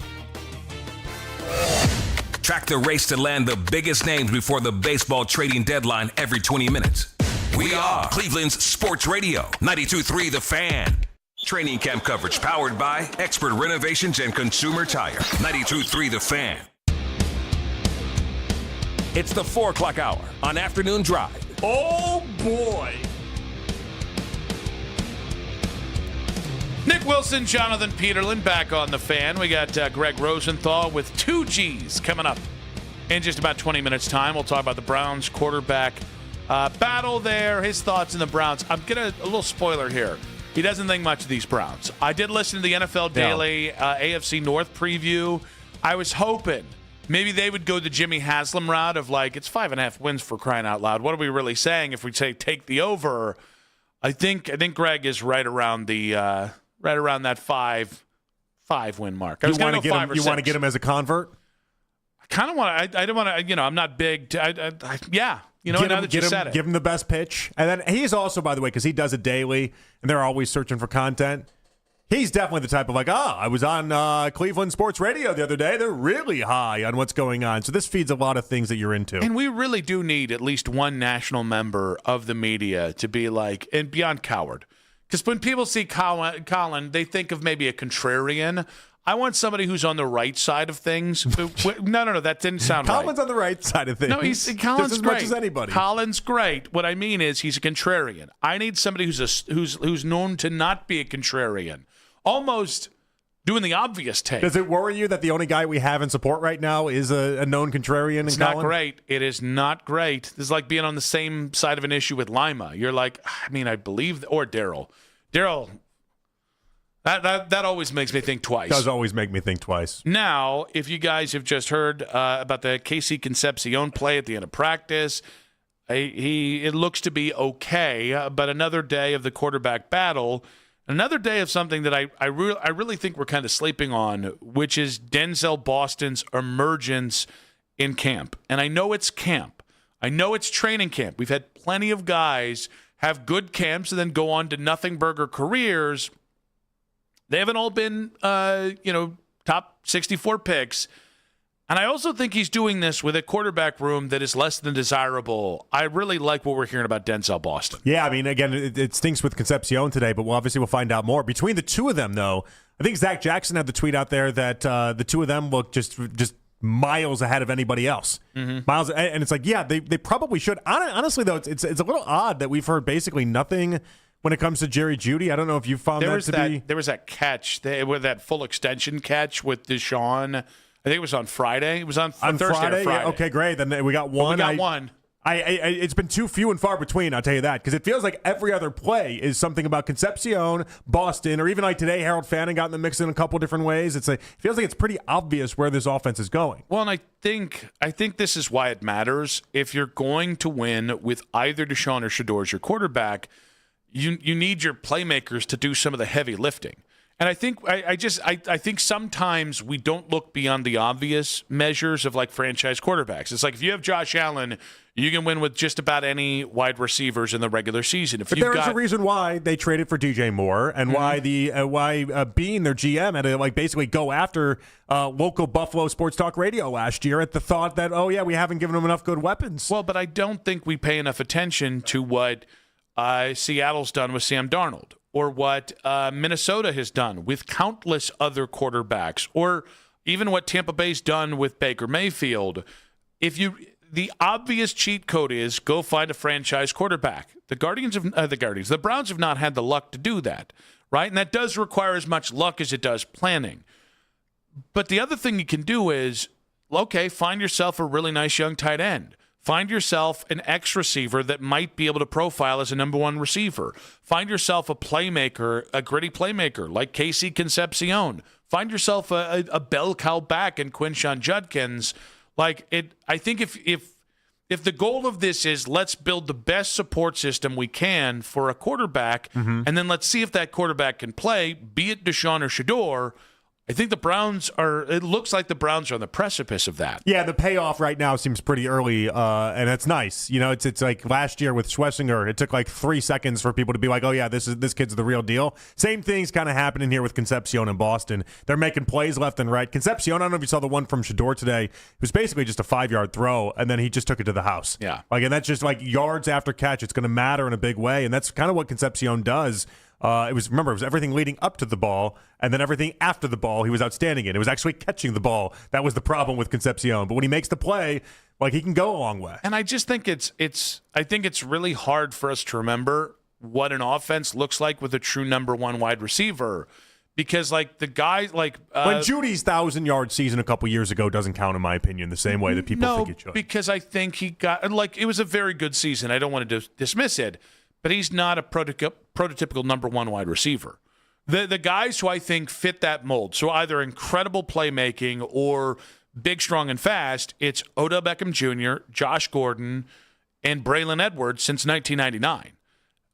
Track the race to land the biggest names before the baseball trading deadline every 20 minutes. We are Cleveland's Sports Radio, 92.3 The Fan. Training camp coverage powered by Expert Renovations and Consumer Tire, 92.3 The Fan. It's the 4 o'clock hour on Afternoon Drive. Oh, boy. Nick Wilson, Jonathan Peterlin back on The Fan. We got Greg Rosenthal with 2 Gs coming up in just about 20 minutes' time. We'll talk about the Browns quarterback battle there, his thoughts on the Browns. I'm going to, a little spoiler here. He doesn't think much of these Browns. I did listen to the NFL Daily AFC North preview. I was hoping maybe they would go the Jimmy Haslam route of like, it's 5.5 wins for crying out loud. What are we really saying if we say take the over? I think Greg is right around the right around that 5 win mark. You want to get him as a convert? I kind of want to. I don't want to. I'm not big. Yeah. Now that you said it. Give him the best pitch. And then he's also, by the way, because he does it daily, and they're always searching for content, he's definitely the type of like, I was on Cleveland Sports Radio the other day. They're really high on what's going on. So this feeds a lot of things that you're into. And we really do need at least one national member of the media to be like, and beyond coward. Because when people see Colin, they think of maybe a contrarian. I want somebody who's on the right side of things. No, that didn't sound right. Colin's on the right side of things. No, Colin's just as great. Much as anybody. Colin's great. What I mean is he's a contrarian. I need somebody who's known to not be a contrarian. Almost doing the obvious take. Does it worry you that the only guy we have in support right now is a known contrarian? It's not great. It is not great. This is like being on the same side of an issue with Lima. You're like, I believe, or Daryl. Daryl. That always makes me think twice. Does always make me think twice. Now, if you guys have just heard about the KC Concepcion play at the end of practice, it looks to be okay, but another day of the quarterback battle, another day of something that I really think we're kind of sleeping on, which is Denzel Boston's emergence in camp. And I know it's camp. I know it's training camp. We've had plenty of guys have good camps and then go on to nothing burger careers. They haven't all been, top 64 picks. And I also think he's doing this with a quarterback room that is less than desirable. I really like what we're hearing about Denzel Boston. Yeah, I mean, again, it stinks with Concepcion today, but we'll find out more. Between the two of them, though, I think Zach Jackson had the tweet out there that the two of them look just miles ahead of anybody else. Mm-hmm. Miles, and it's like, yeah, they probably should. Honestly, though, it's a little odd that we've heard basically nothing when it comes to Jerry Jeudy. I don't know if you found There was that catch, with that full extension catch with Deshaun. I think it was on Friday. It was on Thursday Friday? or Friday. Yeah, okay, great. Then we got one. One. It's been too few and far between, I'll tell you that, because it feels like every other play is something about Concepcion, Boston, or even like today, Harold Fanning got in the mix in a couple different ways. It feels like it's pretty obvious where this offense is going. Well, and I think this is why it matters. If you're going to win with either Deshaun or Shedeur as your quarterback, you need your playmakers to do some of the heavy lifting. And I think I think sometimes we don't look beyond the obvious measures of like franchise quarterbacks. It's like if you have Josh Allen, you can win with just about any wide receivers in the regular season. But there is a reason why they traded for DJ Moore and why Bean, their GM, had to basically go after local Buffalo Sports Talk Radio last year at the thought that, oh yeah, we haven't given them enough good weapons. Well, but I don't think we pay enough attention to what Seattle's done with Sam Darnold, or what Minnesota has done with countless other quarterbacks, or even what Tampa Bay's done with Baker Mayfield. The obvious cheat code is go find a franchise quarterback. The Browns have not had the luck to do that, right? And that does require as much luck as it does planning. But the other thing you can do is, okay, find yourself a really nice young tight end. Find yourself an X receiver that might be able to profile as a number one receiver. Find yourself a playmaker, a gritty playmaker like KC Concepcion. Find yourself a bell cow back in Quinshon Judkins. I think if the goal of this is let's build the best support system we can for a quarterback, and then let's see if that quarterback can play, be it Deshaun or Shedeur, I think the Browns it looks like the Browns are on the precipice of that. Yeah, the payoff right now seems pretty early, and it's nice. You know, it's like last year with Schlesinger, it took like 3 seconds for people to be like, oh yeah, this kid's the real deal. Same thing's kind of happening here with Concepcion in Boston. They're making plays left and right. Concepcion, I don't know if you saw the one from Shador today. It was basically just a 5-yard throw, and then he just took it to the house. Yeah. And that's just like yards after catch. It's going to matter in a big way, and that's kind of what Concepcion does. It was everything leading up to the ball, and then everything after the ball he was outstanding in. It was actually catching the ball that was the problem with Concepcion. But when he makes the play, he can go a long way. And I just think I think it's really hard for us to remember what an offense looks like with a true number one wide receiver, because the guy when Judy's 1,000-yard season a couple years ago doesn't count in my opinion the same way that people think it should. Because I think he got it was a very good season. I don't want to dismiss it. But he's not a prototypical number one wide receiver. The guys who I think fit that mold, so either incredible playmaking or big, strong, and fast, it's Odell Beckham Jr., Josh Gordon, and Braylon Edwards since 1999.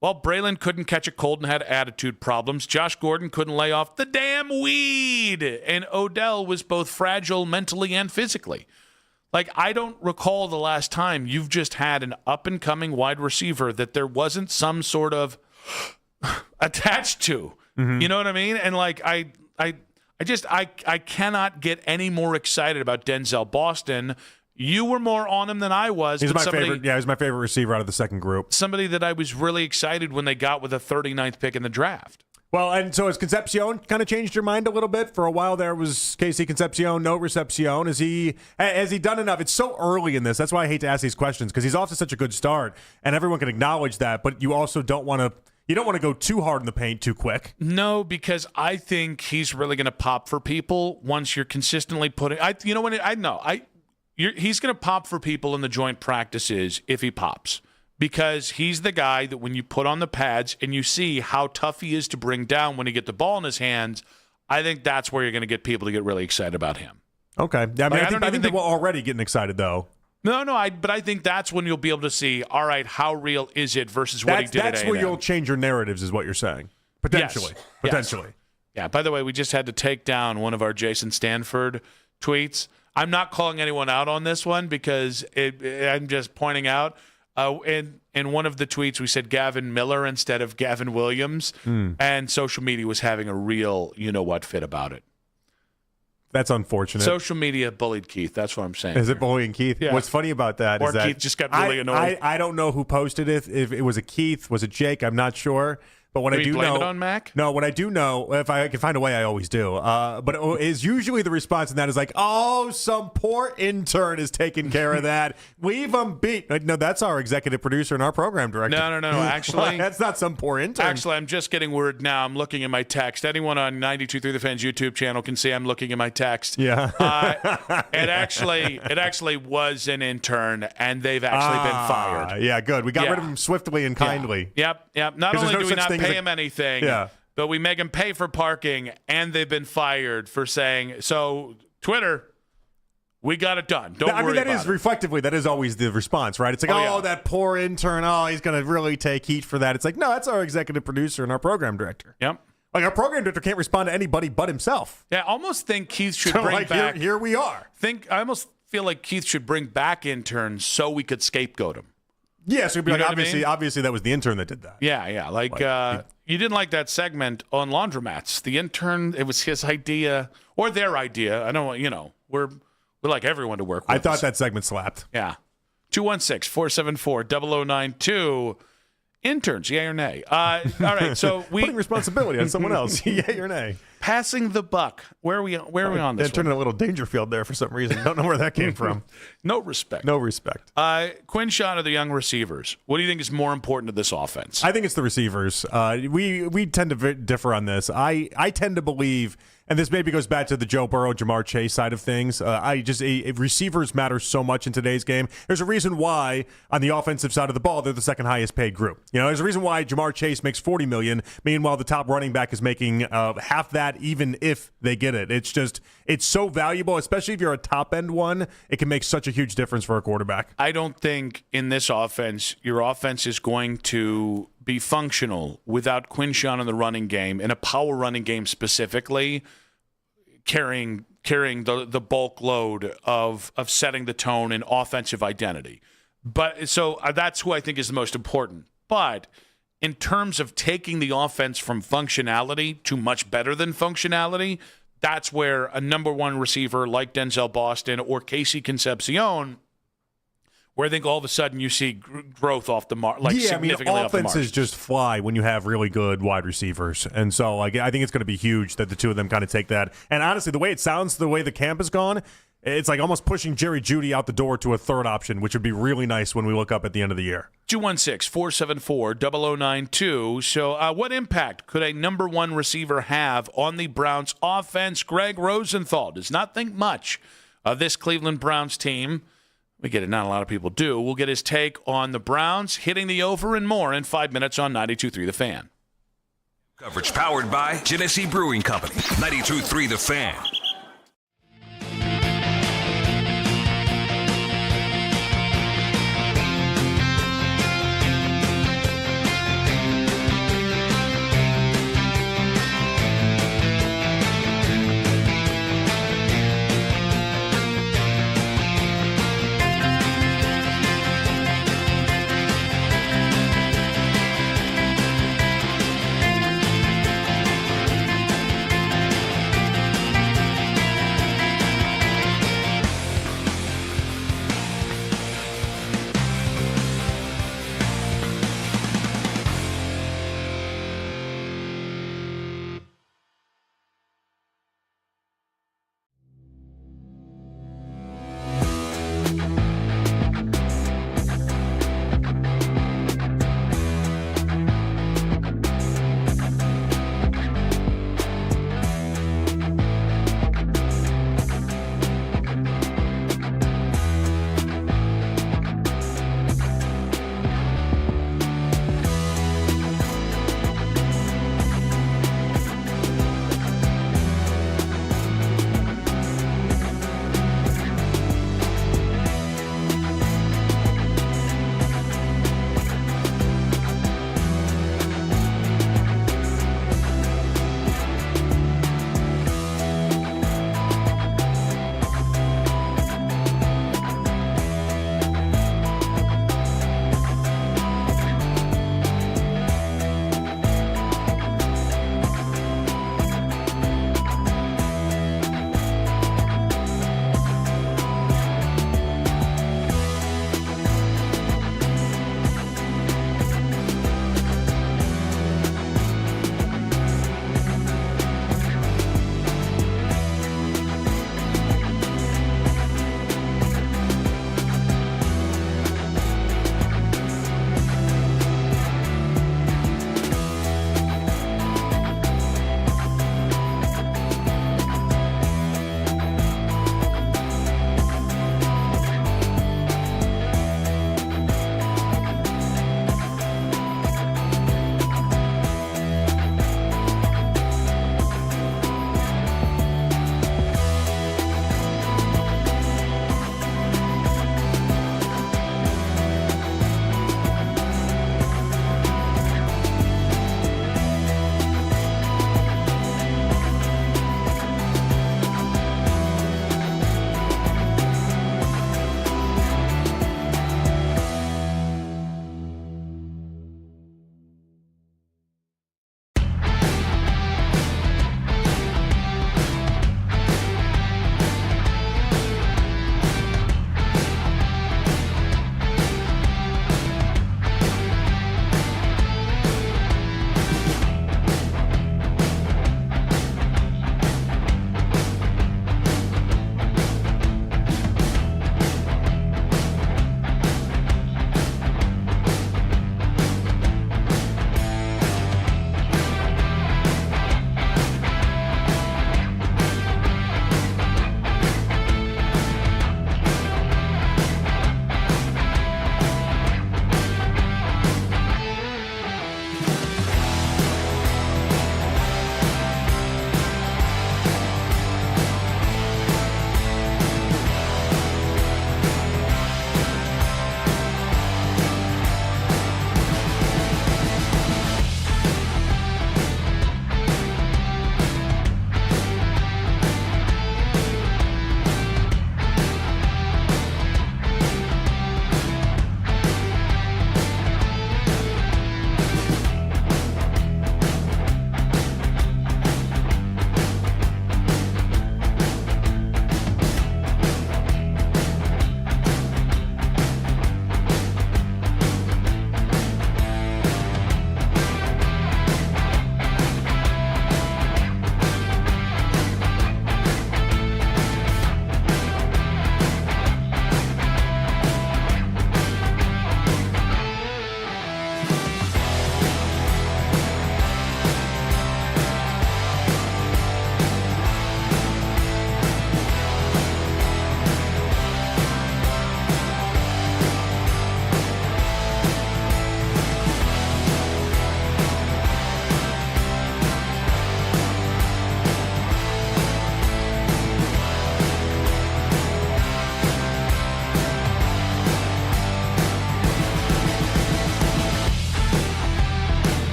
Well, Braylon couldn't catch a cold and had attitude problems. Josh Gordon couldn't lay off the damn weed. And Odell was both fragile mentally and physically. I don't recall the last time you've just had an up-and-coming wide receiver that there wasn't some sort of attached to. Mm-hmm. You know what I mean? And I cannot get any more excited about Denzel Boston. You were more on him than I was. He's my favorite. Yeah, he's my favorite receiver out of the second group. Somebody that I was really excited when they got with a 39th pick in the draft. Well, and so has Concepcion kind of changed your mind a little bit? For a while there was Casey Concepcion, no Recepcion. Has he done enough? It's so early in this. That's why I hate to ask these questions, because he's off to such a good start, and everyone can acknowledge that, but you also don't want to go too hard in the paint too quick. No, because I think he's really going to pop for people once you're consistently putting he's going to pop for people in the joint practices if he pops. Because he's the guy that when you put on the pads and you see how tough he is to bring down when you get the ball in his hands, I think that's where you're going to get people to get really excited about him. Okay. I think they were already getting excited, though. No, but I think that's when you'll be able to see, all right, how real is it versus what he did at A&M. That's where you'll change your narratives is what you're saying. Potentially. Yes. Potentially. Yes. Yeah, by the way, we just had to take down one of our Jason Stanford tweets. I'm not calling anyone out on this one because I'm just pointing out – in one of the tweets, we said Gavin Miller instead of Gavin Williams, and social media was having a real you-know-what fit about it. That's unfortunate. Social media bullied Keith. That's what I'm saying. Is it bullying Keith? Yeah. What's funny about that is that Keith just got really annoyed. I don't know who posted it. If it was a Keith, was it Jake? I'm not sure. But when I do blame know, it on Mac? No, when I do know, if I can find a way, I always do. But it is usually the response in that is like, "Oh, some poor intern is taking care of that. Leave them be." No, that's our executive producer and our program director. No. Actually, that's not some poor intern. Actually, I'm just getting word now. I'm looking at my text. Anyone on 92.3 The Fan's YouTube channel can see I'm looking at my text. Yeah. It actually was an intern, and they've actually been fired. Yeah, good. We got rid of him swiftly and kindly. Yep. Not only do we not pay him anything, but we make him pay for parking, and they've been fired for saying, so Twitter, we got it done. Don't worry about it. Reflectively, that is always the response, right? It's like, that poor intern, he's going to really take heat for that. It's like, no, that's our executive producer and our program director. Yep. Our program director can't respond to anybody but himself. Yeah, I almost think Keith should bring back. Here we are. I almost feel like Keith should bring back interns so we could scapegoat him. Yeah, so it'd be obviously that was the intern that did that. Yeah. You didn't like that segment on laundromats. The intern, it was his idea or their idea. I don't, we're like everyone to work with. I thought that segment slapped. Yeah. 216-474-0092. Interns, yay or nay? All right, so putting responsibility on someone else, yay or nay. Passing the buck. Where are we on this? Turned in a little Dangerfield there for some reason. Don't know where that came from. No respect. Quinn Shot of the young receivers. What do you think is more important to this offense? I think it's the receivers. We tend to differ on this. I tend to believe, and this maybe goes back to the Joe Burrow, Jamar Chase side of things. Receivers matter so much in today's game. There's a reason why on the offensive side of the ball they're the second highest paid group. There's a reason why Jamar Chase makes $40 million. Meanwhile, the top running back is making half that, even if they get it. It's so valuable, especially if you're a top end one. It can make such a huge difference for a quarterback. I don't think in this offense your offense is going to be functional without Quinshon in the running game, in a power running game specifically. carrying the bulk load of setting the tone and offensive identity. But so that's who I think is the most important. But in terms of taking the offense from functionality to much better than functionality, that's where a number one receiver like Denzel Boston or Casey Concepcion, where I think all of a sudden you see growth off the mark, significantly off the mark. Offenses just fly when you have really good wide receivers. And so I think it's going to be huge that the two of them kind of take that. And honestly, the way it sounds, the way the camp has gone, it's like almost pushing Jerry Jeudy out the door to a third option, which would be really nice when we look up at the end of the year. 216-474-0092. So what impact could a number one receiver have on the Browns offense? Greg Rosenthal does not think much of this Cleveland Browns team. We get it, not a lot of people do. We'll get his take on the Browns, hitting the over and more in 5 minutes on 92.3 The Fan. Coverage powered by Genesee Brewing Company. 92.3 The Fan.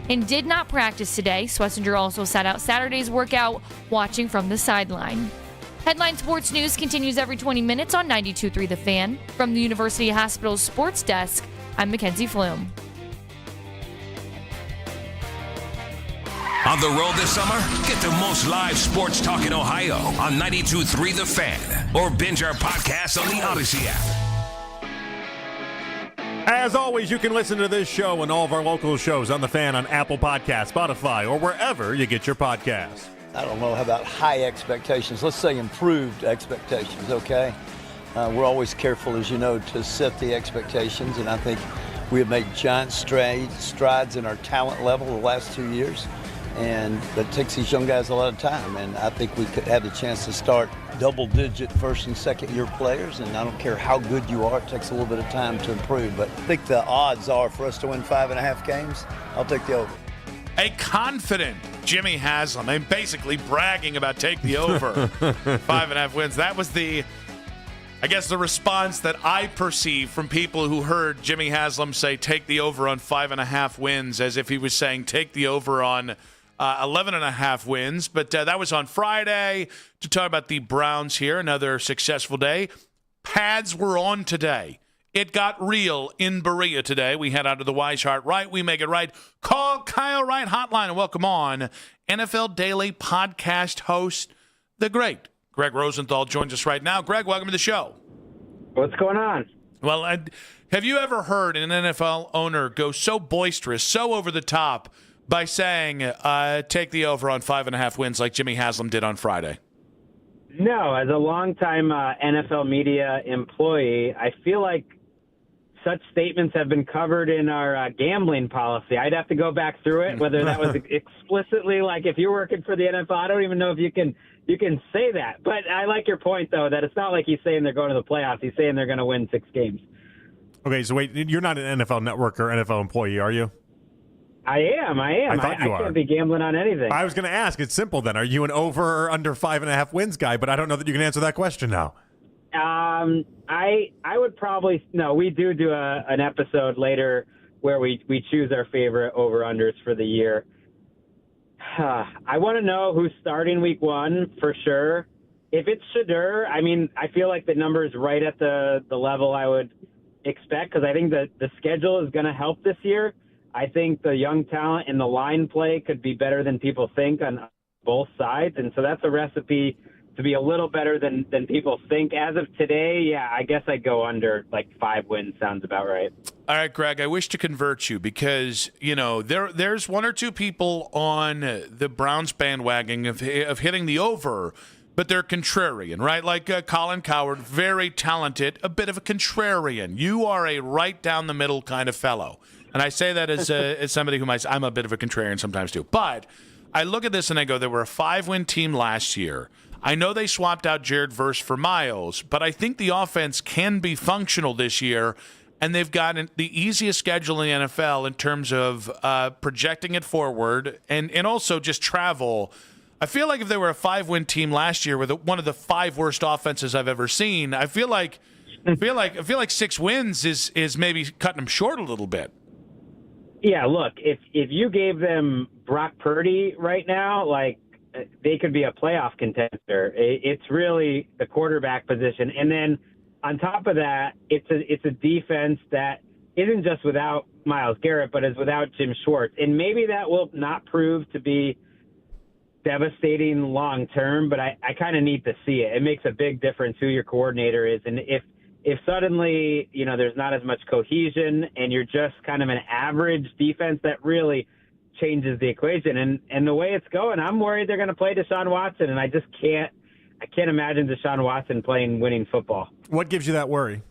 and did not practice today. Schlesinger also sat out Saturday's workout, watching from the sideline. Headline Sports News continues every 20 minutes on 92.3 The Fan. From the University Hospital's Sports Desk, I'm Mackenzie Flume. On the road this summer? Get the most live sports talk in Ohio on 92.3 The Fan. Or binge our podcasts on the Odyssey app. As always, you can listen to this show and all of our local shows on The Fan on Apple Podcasts, Spotify, or wherever you get your podcasts. I don't know about high expectations. Let's say improved expectations, okay? We're always careful, as you know, to set the expectations, and I think we have made giant strides in our talent level the last 2 years, and that takes these young guys a lot of time, and I think we could have the chance to start double-digit first and second-year players, and I don't care how good you are, it takes a little bit of time to improve, but I think the odds are for us to win 5.5 games, I'll take the over. A confident Jimmy Haslam, and basically bragging about take the over 5.5 wins. That was the response that I perceived from people who heard Jimmy Haslam say take the over on 5.5 wins, as if he was saying take the over on 11.5 wins. But that was on Friday to talk about the Browns here. Another successful day. Pads were on today. It got real in Berea today. We head out to the Wise Heart Right. We make it right. Call Kyle Wright hotline and welcome on NFL Daily podcast host, the great Greg Rosenthal joins us right now. Greg, welcome to the show. What's going on? Well, have you ever heard an NFL owner go so boisterous, so over the top by saying take the over on 5.5 wins like Jimmy Haslam did on Friday? No, as a longtime NFL media employee, I feel like such statements have been covered in our gambling policy. I'd have to go back through it, whether that was explicitly like if you're working for the NFL. I don't even know if you can say that. But I like your point, though, that it's not like he's saying they're going to the playoffs. He's saying they're going to win 6 games. Okay, so wait, you're not an NFL network or NFL employee, are you? I am. I thought you I are. can't be gambling on anything. I was going to ask. It's simple then. Are you an over or under 5.5 wins guy? But I don't know that you can answer that question now. I would probably no. We do an episode later where we choose our favorite over-unders for the year. I want to know who's starting week 1 for sure. If it's Shedeur, I mean, I feel like the number is right at the level I would expect because I think that the schedule is going to help this year. I think the young talent in the line play could be better than people think on both sides, and so that's a recipe to be a little better than people think. As of today, yeah, I guess I'd go under, like 5 wins sounds about right. All right, Greg, I wish to convert you because, you know, there's 1 or 2 people on the Browns bandwagon of hitting the over, but they're contrarian, right? Like Colin Cowherd, very talented, a bit of a contrarian. You are a right down the middle kind of fellow. And I say that as somebody who I'm a bit of a contrarian sometimes too. But I look at this and I go, they were a 5-win team last year. I know they swapped out Jared Verse for Miles, but I think the offense can be functional this year, and they've got the easiest schedule in the NFL in terms of projecting it forward and also just travel. I feel like if they were a 5-win team last year with one of the 5 worst offenses I've ever seen, I feel like 6 wins is maybe cutting them short a little bit. Yeah, look, if you gave them Brock Purdy right now, like, they could be a playoff contender. It's really the quarterback position. And then on top of that, it's a defense that isn't just without Myles Garrett, but is without Jim Schwartz. And maybe that will not prove to be devastating long term, but I kind of need to see it. It makes a big difference who your coordinator is. And if suddenly, you know, there's not as much cohesion and you're just kind of an average defense, that really changes the equation. And the way it's going, I'm worried they're going to play Deshaun Watson, and I just can't imagine Deshaun Watson playing winning football. What gives you that worry?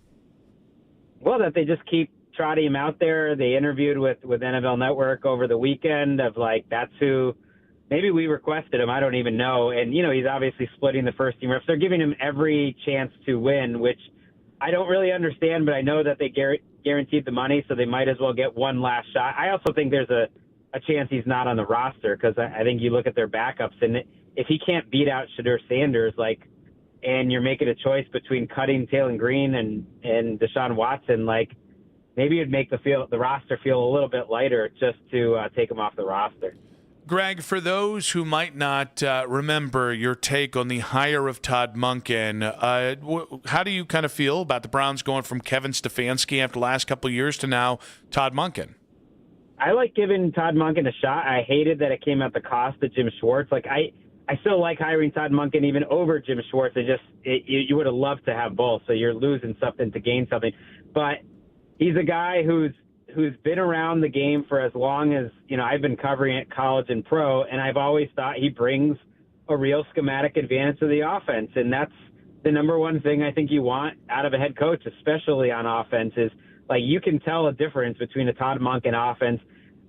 Well, that they just keep trotting him out there. They interviewed with NFL Network over the weekend of like, that's who, maybe we requested him, I don't even know. And, you know, he's obviously splitting the first team reps. They're giving him every chance to win, which I don't really understand, but I know that they guaranteed the money, so they might as well get one last shot. I also think there's a chance he's not on the roster because I think you look at their backups, and if he can't beat out Shedeur Sanders, like, and you're making a choice between cutting Taylor Green and Deshaun Watson, like, maybe it'd make the roster feel a little bit lighter just to take him off the roster. Greg, for those who might not remember your take on the hire of Todd Monken, how do you kind of feel about the Browns going from Kevin Stefanski after the last couple of years to now Todd Monken? I like giving Todd Monken a shot. I hated that it came at the cost of Jim Schwartz. Like I still like hiring Todd Monken even over Jim Schwartz. You would have loved to have both, so you're losing something to gain something. But he's a guy who's been around the game for as long as, I've been covering it, college and pro, and I've always thought he brings a real schematic advantage to the offense. And that's the number one thing I think you want out of a head coach, especially on offense, is like you can tell a difference between a Todd Monken offense.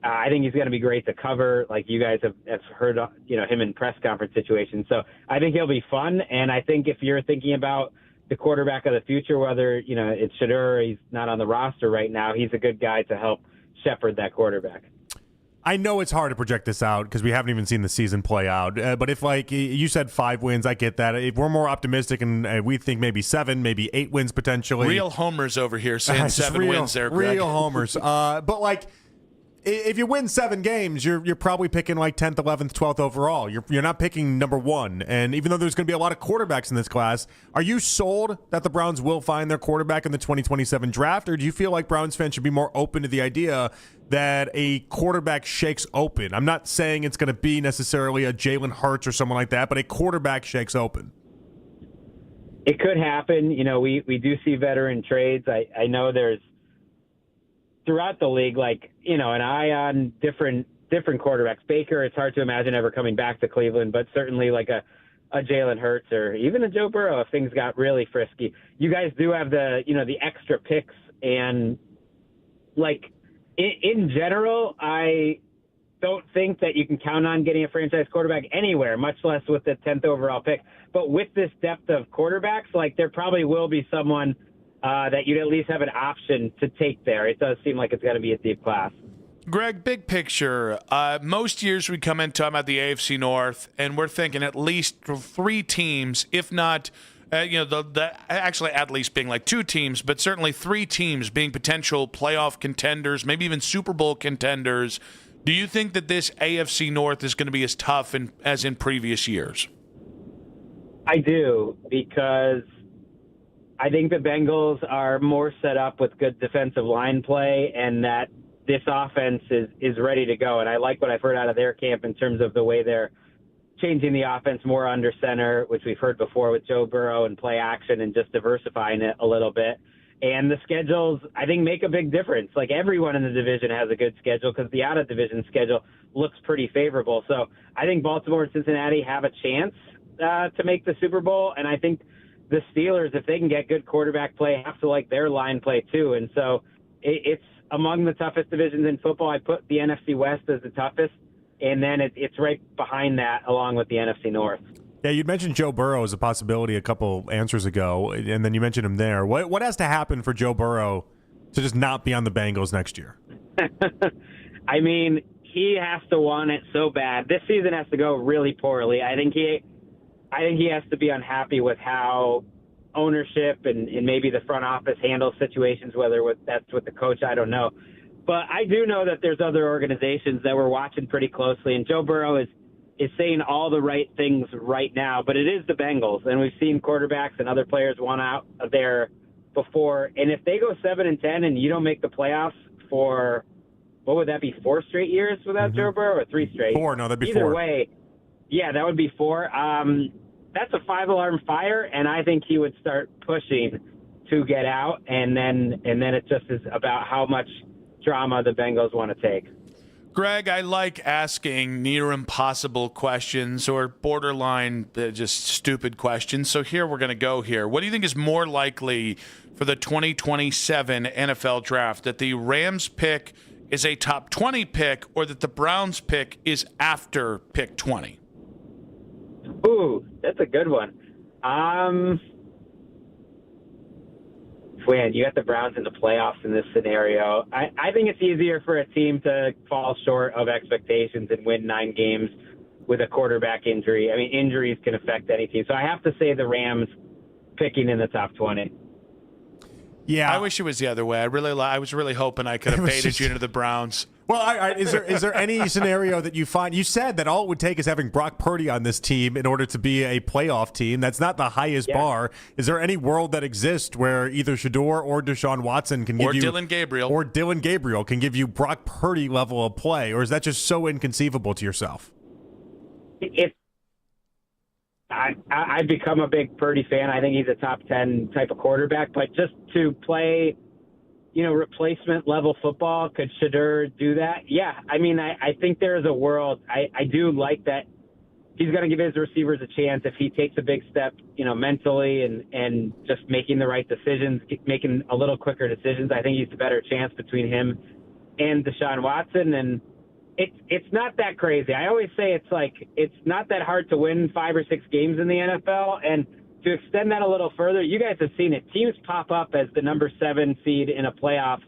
I think he's going to be great to cover. Like you guys have heard, him in press conference situations. So I think he'll be fun. And I think if you're thinking about the quarterback of the future, whether, it's Shedeur or he's not on the roster right now, he's a good guy to help shepherd that quarterback. I know it's hard to project this out because we haven't even seen the season play out. But if, like you said, 5 wins, I get that. If we're more optimistic and we think maybe 7, maybe 8 wins potentially. Real homers over here saying 7 wins there, Greg. Real homers. But, like, if you win 7 games, you're probably picking like 10th, 11th, 12th overall. You're not picking number 1. And even though there's going to be a lot of quarterbacks in this class, are you sold that the Browns will find their quarterback in the 2027 draft? Or do you feel like Browns fans should be more open to the idea that a quarterback shakes open? I'm not saying it's going to be necessarily a Jalen Hurts or someone like that, but a quarterback shakes open. It could happen. We do see veteran trades. I know there's throughout the league, like, an eye on different quarterbacks. Baker, it's hard to imagine ever coming back to Cleveland, but certainly like a Jalen Hurts or even a Joe Burrow if things got really frisky. You guys do have the extra picks, and like in general, I don't think that you can count on getting a franchise quarterback anywhere, much less with the 10th overall pick. But with this depth of quarterbacks, like there probably will be someone that you'd at least have an option to take there. It does seem like it's going to be a deep class. Greg, big picture. Most years we come in talking about the AFC North, and we're thinking at least 3 teams, if not, actually at least being like 2 teams, but certainly 3 teams being potential playoff contenders, maybe even Super Bowl contenders. Do you think that this AFC North is going to be as tough as in previous years? I do, because I think the Bengals are more set up with good defensive line play, and that this offense is ready to go. And I like what I've heard out of their camp in terms of the way they're changing the offense more under center, which we've heard before with Joe Burrow and play action and just diversifying it a little bit. And the schedules, I think, make a big difference. Like everyone in the division has a good schedule because the out-of-division schedule looks pretty favorable. So I think Baltimore and Cincinnati have a chance to make the Super Bowl, and I think the Steelers, if they can get good quarterback play, have to like their line play too. And so it's among the toughest divisions in football. I put the NFC West as the toughest, and then it's right behind that along with the NFC North. Yeah, you mentioned Joe Burrow as a possibility a couple answers ago, and then you mentioned him there. What has to happen for Joe Burrow to just not be on the Bengals next year? I mean, he has to want it so bad. This season has to go really poorly. I think he has to be unhappy with how ownership and maybe the front office handles situations, whether that's with the coach, I don't know. But I do know that there's other organizations that we're watching pretty closely, and Joe Burrow is saying all the right things right now, but it is the Bengals, and we've seen quarterbacks and other players want out of there before. And if they go 7-10 and you don't make the playoffs for, what would that be, 4 straight years without Joe Burrow, or 3 straight? 4, no, that'd be Either 4. Either way, yeah, that would be 4. That's a 5-alarm fire, and I think he would start pushing to get out, and then it just is about how much drama the Bengals want to take. Greg, I like asking near impossible questions or borderline just stupid questions. So here we're going to go here. What do you think is more likely for the 2027 NFL draft, that the Rams pick is a top 20 pick or that the Browns pick is after pick 20? Ooh, that's a good one. Man, you got the Browns in the playoffs in this scenario. I think it's easier for a team to fall short of expectations and win 9 games with a quarterback injury. I mean, injuries can affect any team. So I have to say the Rams picking in the top 20. I wish it was the other way. I was really hoping I could have baited you into the Browns. Well, is there any scenario that you find? You said that all it would take is having Brock Purdy on this team in order to be a playoff team. That's not the highest bar. Is there any world that exists where either Shador or Deshaun Watson can give you, Dylan Gabriel can give you Brock Purdy level of play, or is that just so inconceivable to yourself? I've become a big Purdy fan. I think he's a top 10 type of quarterback, but just to play, replacement level football, could Shador do that? Yeah. I mean, I think there is a world. I do like that he's going to give his receivers a chance if he takes a big step, mentally and just making the right decisions, making a little quicker decisions. I think he's a better chance between him and Deshaun Watson. And it's not that crazy. I always say it's not that hard to win 5 or 6 games in the NFL. And to extend that a little further, you guys have seen it. Teams pop up as the number 7 seed in a playoff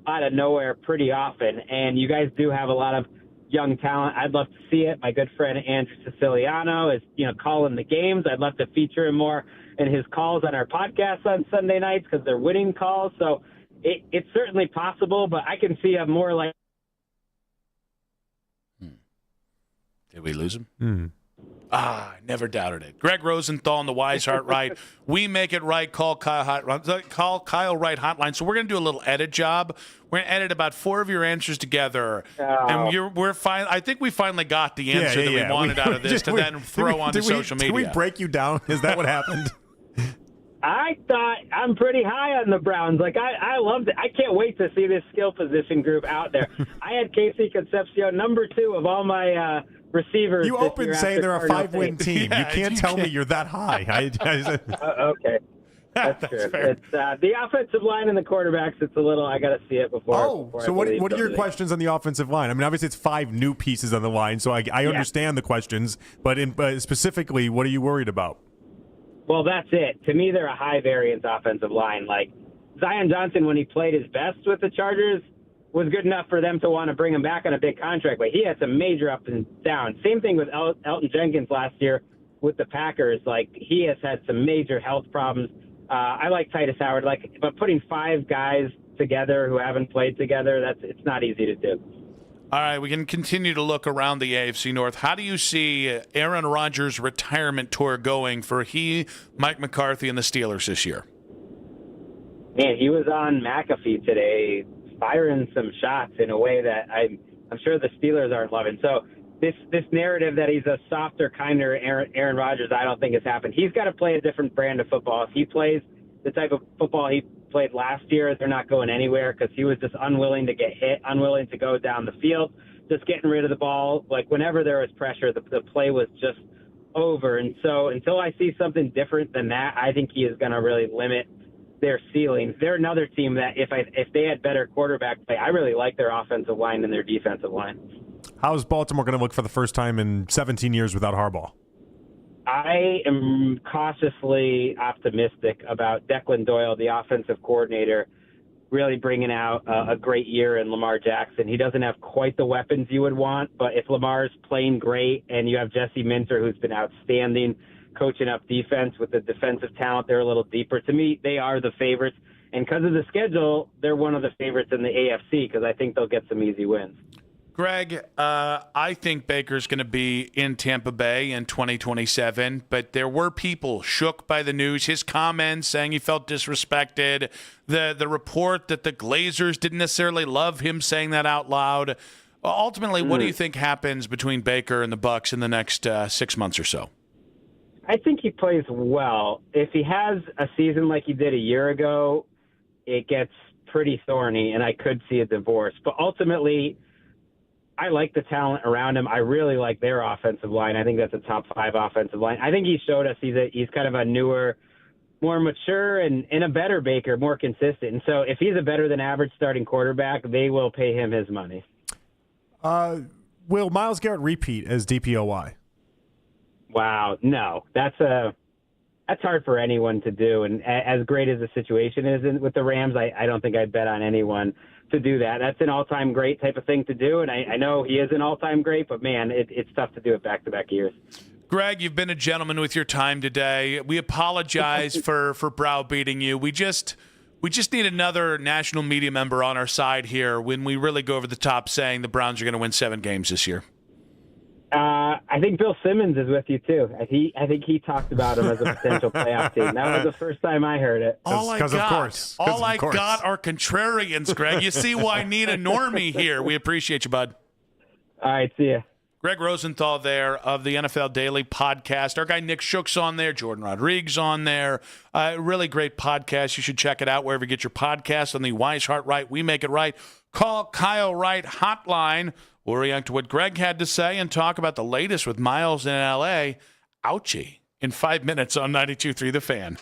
out of nowhere pretty often. And you guys do have a lot of young talent. I'd love to see it. My good friend Andrew Siciliano is, calling the games. I'd love to feature him more in his calls on our podcast on Sunday nights because they're winning calls. So it's certainly possible, but I can see a more like. Did we lose him? I never doubted it. Greg Rosenthal and the Wise Heart Right. We make it right. Call Kyle Wright hotline. So we're going to do a little edit job. We're going to edit about 4 of your answers together, and we're fine. I think we finally got the answer that we wanted out of this to then throw onto social media. Did we break you down? Is that what happened? I thought I'm pretty high on the Browns. I loved it. I can't wait to see this skill position group out there. I had Casey Concepcion number 2 of all my receivers. You opened saying they're a 5-win team. You can't tell me you're that high. Okay. That's true. It's the offensive line and the quarterbacks. It's a little. I got to see it before. So what are your questions on the offensive line? I mean, obviously it's 5 new pieces on the line, so I understand the questions. But specifically, what are you worried about? Well, that's it. To me, they're a high variance offensive line. Like Zion Johnson, when he played his best with the Chargers, was good enough for them to want to bring him back on a big contract, but he had some major up and down. Same thing with Elton Jenkins last year with the Packers. Like, he has had some major health problems. I like Titus Howard, but putting 5 guys together who haven't played together, it's not easy to do. All right, we can continue to look around the AFC North. How do you see Aaron Rodgers' retirement tour going for Mike McCarthy, and the Steelers this year? Man, he was on McAfee today, firing some shots in a way that I'm sure the Steelers aren't loving. So this narrative that he's a softer, kinder Aaron Rodgers, I don't think has happened. He's got to play a different brand of football. If he plays the type of football he played last year, they're not going anywhere because he was just unwilling to get hit, unwilling to go down the field, just getting rid of the ball. Like, whenever there was pressure, the play was just over. And so until I see something different than that, I think he is going to really limit their ceiling. They're another team that if they had better quarterback play, I really like their offensive line and their defensive line. How's Baltimore going to look for the first time in 17 years without Harbaugh? I am cautiously optimistic about Declan Doyle, the offensive coordinator, really bringing out a great year in Lamar Jackson. He doesn't have quite the weapons you would want, but if Lamar's playing great and you have Jesse Minter, who's been outstanding, coaching up defense with the defensive talent, they're a little deeper. To me, they are the favorites. And because of the schedule, they're one of the favorites in the AFC because I think they'll get some easy wins. Greg, I think Baker's going to be in Tampa Bay in 2027, but there were people shook by the news, his comments saying he felt disrespected, the report that the Glazers didn't necessarily love him saying that out loud. Ultimately, what do you think happens between Baker and the Bucs in the next 6 months or so? I think he plays well. If he has a season like he did a year ago, it gets pretty thorny, and I could see a divorce. But ultimately, I like the talent around him. I really like their offensive line. I think that's a top 5 offensive line. I think he showed us he's kind of a newer, more mature, and a better Baker, more consistent. And so if he's a better than average starting quarterback, they will pay him his money. Will Myles Garrett repeat as DPOY? Wow, no. That's hard for anyone to do. And as great as the situation is with the Rams, I don't think I'd bet on anyone to do that. That's an all-time great type of thing to do, and I know he is an all-time great, but, man, it's tough to do it back-to-back years. Greg, you've been a gentleman with your time today. We apologize for browbeating you. We just need another national media member on our side here when we really go over the top saying the Browns are going to win 7 games this year. I think Bill Simmons is with you, too. I think he talked about him as a potential playoff team. That was the first time I heard it. All I got are contrarians, Greg. You see why I need a normie here. We appreciate you, bud. All right, see ya. Greg Rosenthal there of the NFL Daily podcast. Our guy Nick Shook's on there. Jordan Rodriguez on there. Really great podcast. You should check it out wherever you get your podcast on the Wise Heart Right, We Make It Right. Call Kyle Wright hotline. We'll react to what Greg had to say and talk about the latest with Miles in L.A. Ouchie. In 5 minutes on 92.3 The Fan.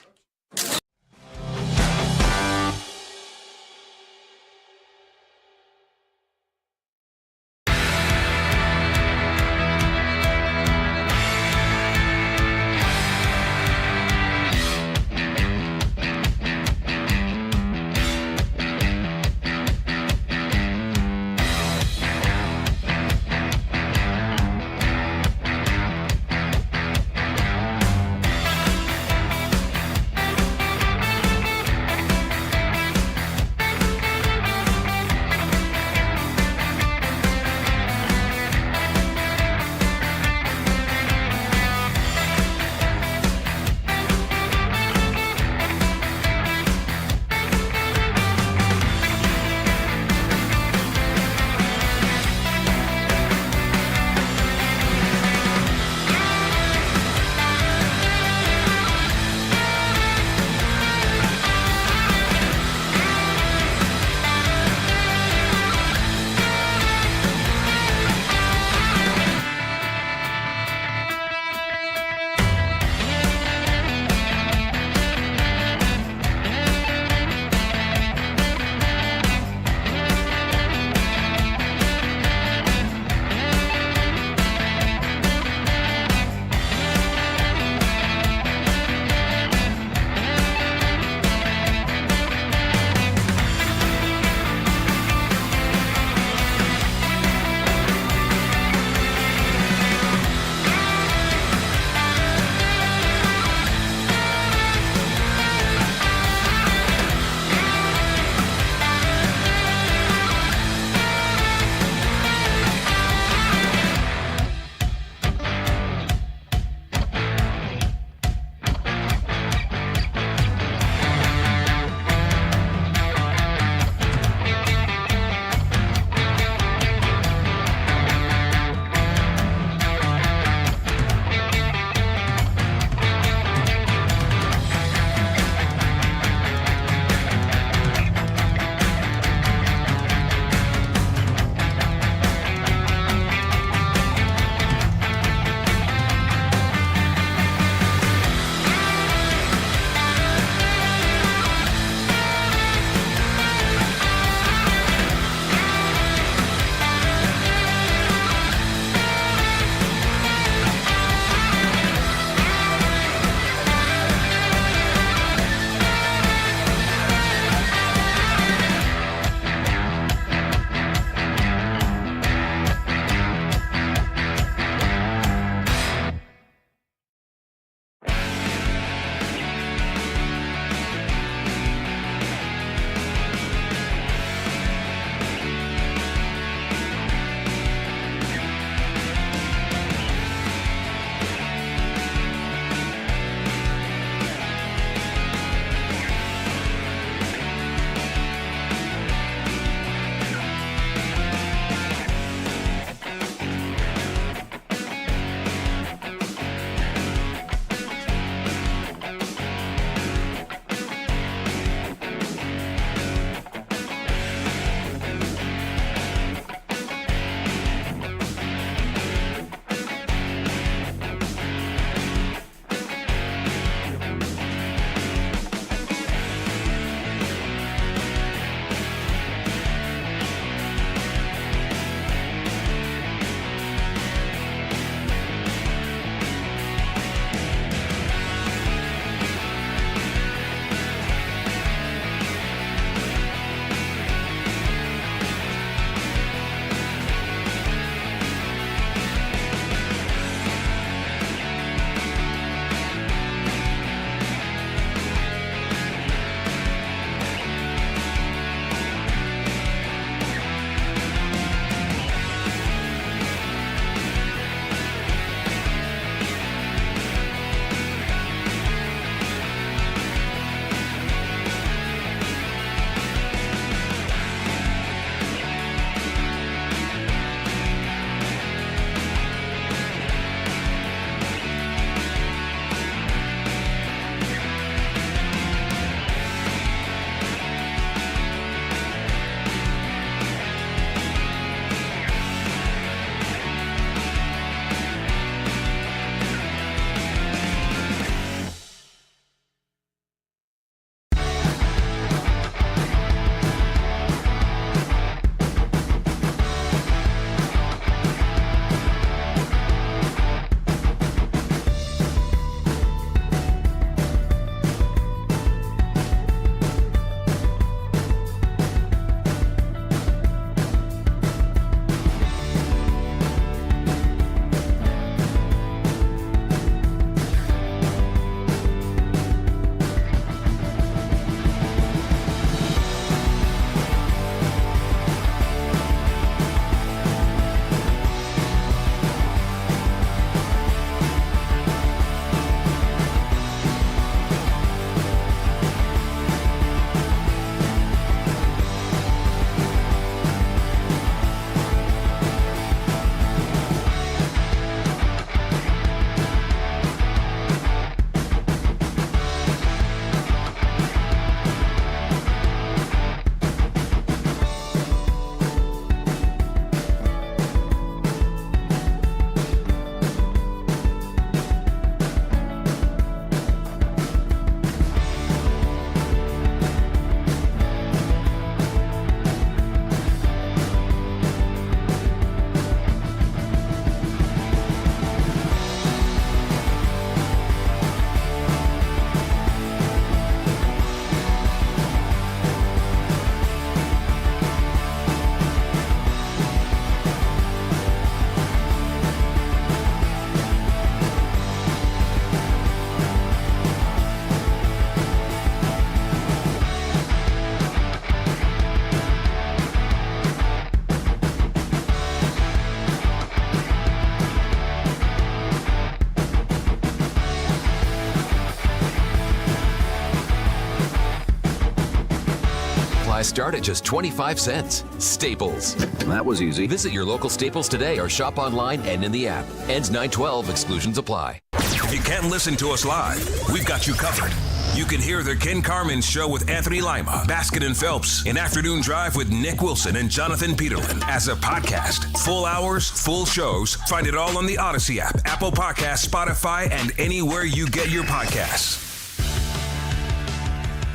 supplies start at just 25 cents. Staples. That was easy. Visit your local Staples today or shop online and in the app. Ends 9/12. Exclusions apply. If you can't listen to us live, we've got you covered. You can hear the Ken Carman Show with Anthony Lima, Baskin and Phelps, an afternoon drive with Nick Wilson and Jonathan Peterlin as a podcast. Full hours, full shows. Find it all on the Odyssey app, Apple Podcasts, Spotify, and anywhere you get your podcasts.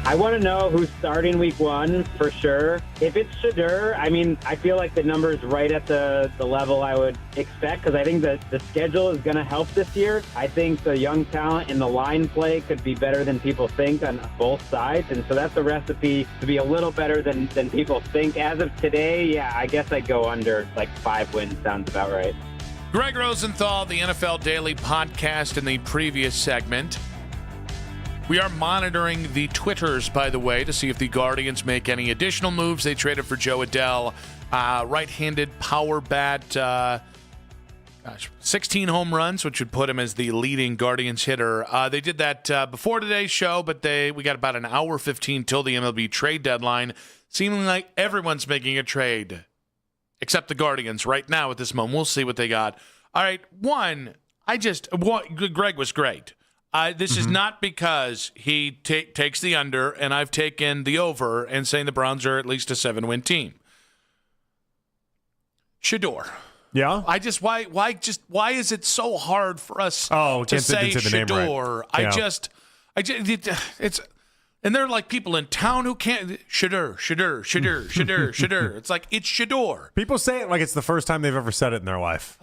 I want to know who's starting week 1 for sure. If it's Shedeur, I mean, I feel like the number is right at the level I would expect because I think that the schedule is going to help this year. I think the young talent in the line play could be better than people think on both sides. And so that's a recipe to be a little better than people think. As of today, yeah, I guess I'd go under like 5 wins. Sounds about right. Greg Rosenthal, the NFL Daily Podcast in the previous segment. We are monitoring the Twitters, by the way, to see if the Guardians make any additional moves. They traded for Joe Adell, right-handed power bat, 16 home runs, which would put him as the leading Guardians hitter. They did that before today's show, but we got about an hour 15 till the MLB trade deadline. Seeming like everyone's making a trade, except the Guardians right now at this moment. We'll see what they got. All right, Greg was great. This is not because he takes the under and I've taken the over and saying the Browns are at least a 7-win team. Shedeur. Yeah. Why is it so hard for us to say Shedeur? Right. It's and there are like people in town who can't Shedeur. It's like it's Shedeur. People say it like it's the first time they've ever said it in their life.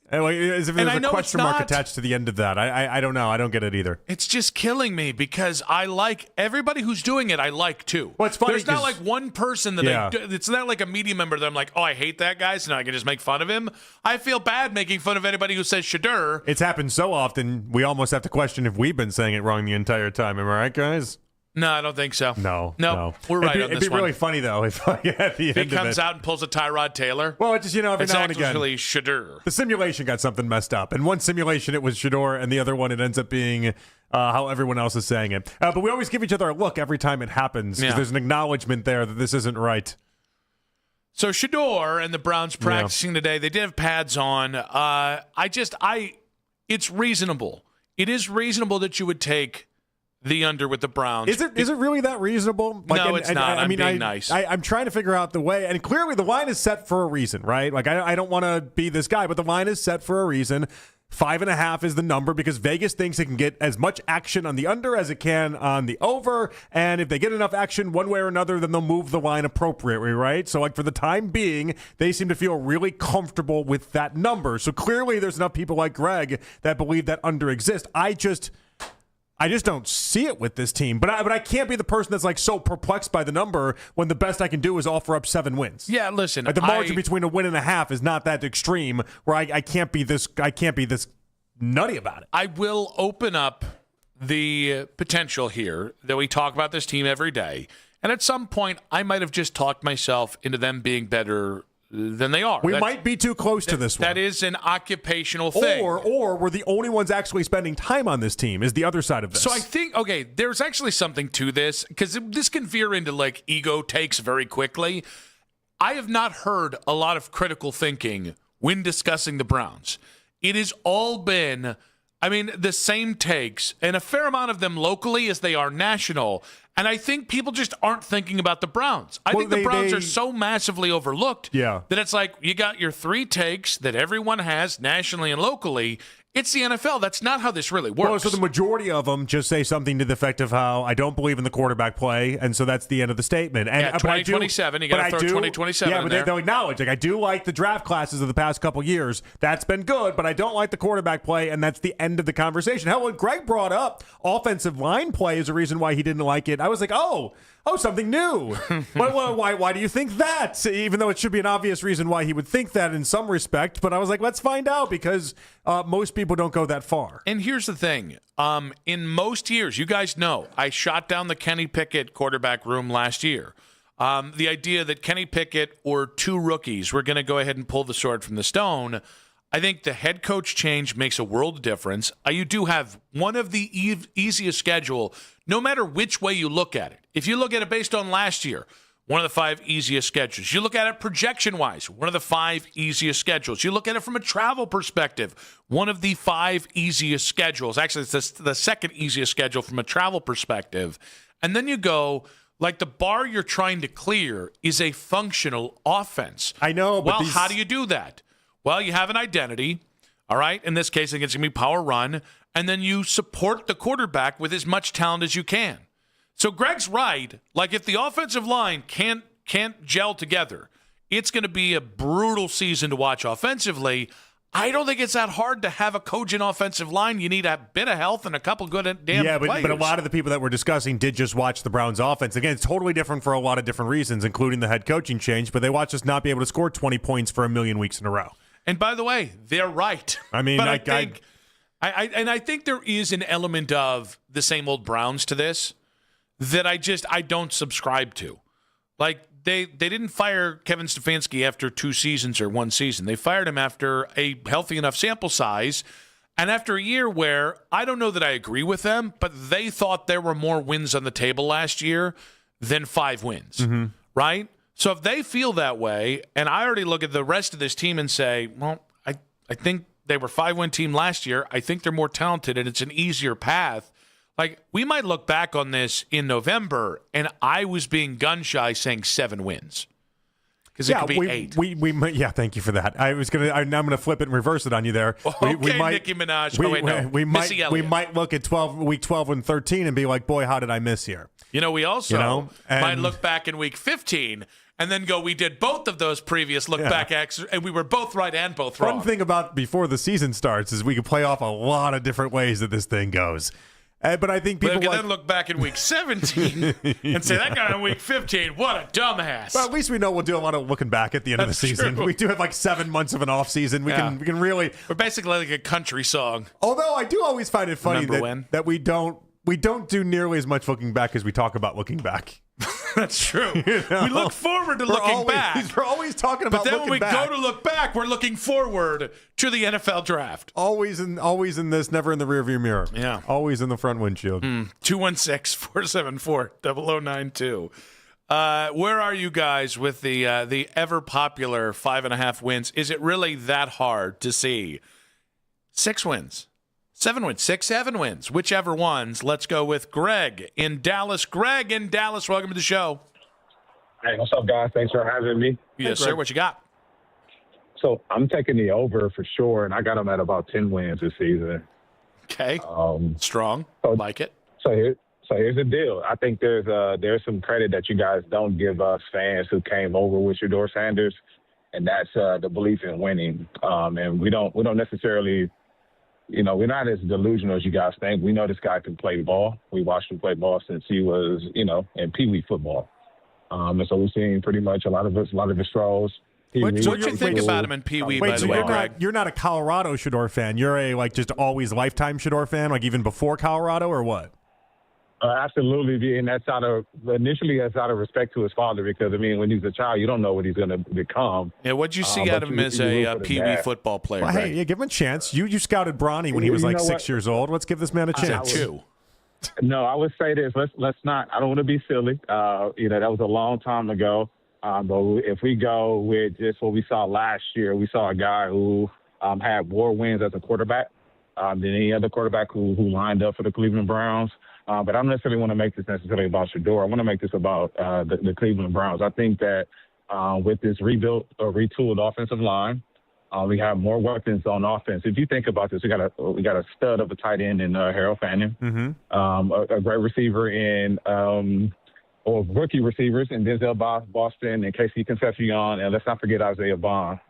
As if there's a question mark attached to the end of that. I don't know. I don't get it either. It's just killing me because I like everybody who's doing it. I like too. Well, it's funny. There's not like one person that it's not like a media member that I'm like, oh, I hate that guy, so now I can just make fun of him. I feel bad making fun of anybody who says Shedeur. It's happened so often, we almost have to question if we've been saying it wrong the entire time. Am I right, guys? No, I don't think so. No. We're right on this one. It'd be really funny, though, if at the end he of it... comes out and pulls a Tyrod Taylor. Well, it's just, every now and again... It's actually Shedeur. The simulation got something messed up. In one simulation, it was Shedeur, and the other one, it ends up being how everyone else is saying it. But we always give each other a look every time it happens, because there's an acknowledgement there that this isn't right. So Shedeur and the Browns practicing today, they did have pads on. It's reasonable. It is reasonable that you would take the under with the Browns. Is it really that reasonable? No, it's not. I'm being nice. I'm trying to figure out the way, and clearly the line is set for a reason, right? Like I don't want to be this guy, but the line is set for a reason. 5.5 is the number because Vegas thinks it can get as much action on the under as it can on the over, and if they get enough action one way or another, then they'll move the line appropriately, right? So, for the time being, they seem to feel really comfortable with that number. So clearly, there's enough people like Greg that believe that under exists. I just don't see it with this team. But I can't be the person that's like so perplexed by the number when the best I can do is offer up 7 wins. Yeah, listen. The margin between a win and a half is not that extreme where I can't be this nutty about it. I will open up the potential here that we talk about this team every day. And at some point, I might have just talked myself into them being better than they are. We might be too close to this one. That is an occupational thing. Or we're the only ones actually spending time on this team is the other side of this. So I think, there's actually something to this because this can veer into like ego takes very quickly. I have not heard a lot of critical thinking when discussing the Browns. It has all been, the same takes and a fair amount of them locally as they are national. And I think people just aren't thinking about the Browns. I think the Browns are so massively overlooked that it's like you got your 3 takes that everyone has nationally and locally. It's the NFL. That's not how this really works. Well, so the majority of them just say something to the effect of how I don't believe in the quarterback play, and so that's the end of the statement. And 2027. You got to throw 2027 Yeah, in but there. they'll acknowledge, I do like the draft classes of the past couple years. That's been good, but I don't like the quarterback play, and that's the end of the conversation. Hell, when Greg brought up offensive line play as a reason why he didn't like it, I was like, oh, something new. Why do you think that? Even though it should be an obvious reason why he would think that in some respect. But I was like, let's find out because most people don't go that far. And here's the thing. In most years, you guys know, I shot down the Kenny Pickett quarterback room last year. The idea that Kenny Pickett or 2 rookies were going to go ahead and pull the sword from the stone. I think the head coach change makes a world of difference. You do have one of the easiest schedule, no matter which way you look at it. If you look at it based on last year, one of the 5 easiest schedules. You look at it projection-wise, one of the 5 easiest schedules. You look at it from a travel perspective, one of the 5 easiest schedules. Actually, it's the second easiest schedule from a travel perspective. And then you go, like, the bar you're trying to clear is a functional offense. I know, but well, how do you do that? Well, you have an identity, all right? In this case, it's going to be power run, and then you support the quarterback with as much talent as you can. So Greg's right. Like, if the offensive line can't gel together, it's going to be a brutal season to watch offensively. I don't think it's that hard to have a cogent offensive line. You need a bit of health and a couple good damn players. But a lot of the people that we're discussing did just watch the Browns offense. Again, it's totally different for a lot of different reasons, including the head coaching change, but they watched us not be able to score 20 points for a million weeks in a row. And by the way, they're right. I mean, but I think there is an element of the same old Browns to this that I don't subscribe to. Like, they didn't fire Kevin Stefanski after 2 seasons or 1 season. They fired him after a healthy enough sample size and after a year where I don't know that I agree with them, but they thought there were more wins on the table last year than 5 wins, right? So if they feel that way, and I already look at the rest of this team and say, well, I think they were 5-win team last year. I think they're more talented, and it's an easier path. Like, we might look back on this in November, and I was being gun-shy saying 7 wins. Because it could be 8. Yeah, thank you for that. I'm going to flip it and reverse it on you there. Nicki Minaj. We might look at week 12 and 13 and be like, boy, how did I miss here? We also might look back in week 15 and then go, we did both of those previous look-back acts, and we were both right and both wrong. One thing about before the season starts is we can play off a lot of different ways that this thing goes. But I think people can then look back in week 17 and say, that guy in week 15, what a dumbass. Well, at least we know we'll do a lot of looking back at the end of the season. True. We do have like 7 months of an off season. We can really. We're basically like a country song. Although I do always find it funny that we don't do nearly as much looking back as we talk about looking back. That's true. We look forward to looking back. We're always talking about looking back. But then when we go to look back, we're looking forward to the NFL draft. Always in this, never in the rearview mirror. Yeah. Always in the front windshield. 216-474-0092. Where are you guys with the ever-popular 5.5 wins? Is it really that hard to see? 6 wins. 7 wins, 6, 7 wins, whichever ones. Let's go with Greg in Dallas. Greg in Dallas, welcome to the show. Hey, what's up, guys? Thanks for having me. Yes, sir. What you got? So I'm taking the over for sure, and I got them at about 10 wins this season. Okay. Strong. Like it. So here's the deal. I think there's some credit that you guys don't give us fans who came over with Shedeur Sanders, and that's the belief in winning. And we don't necessarily. We're not as delusional as you guys think. We know this guy can play ball. We watched him play ball since he was, in Pee Wee football. And so we've seen pretty much a lot of his throws. What do you think about him in Pee Wee, by the way, Greg? You're not a Colorado Shedeur fan. You're a, just always lifetime Shedeur fan, like even before Colorado, or what? Absolutely, and that's out of respect to his father, because when he's a child, you don't know what he's going to become. Yeah, what'd you see out of him as a Pee Wee football player? Well, hey, give him a chance. You scouted Bronny when he was like 6 years old. Let's give this man a chance. 2. No, I would say this. Let's not. I don't want to be silly. That was a long time ago. But if we go with just what we saw last year, we saw a guy who had more wins as a quarterback than any other quarterback who lined up for the Cleveland Browns. But I don't necessarily want to make this necessarily about Shedeur. I want to make this about the Cleveland Browns. I think that with this rebuilt or retooled offensive line, we have more weapons on offense. If you think about this, we got a stud of a tight end in Harold Fanning, a great receiver in or rookie receivers in Denzel Boston and Casey Concepcion, and let's not forget Isaiah Bond.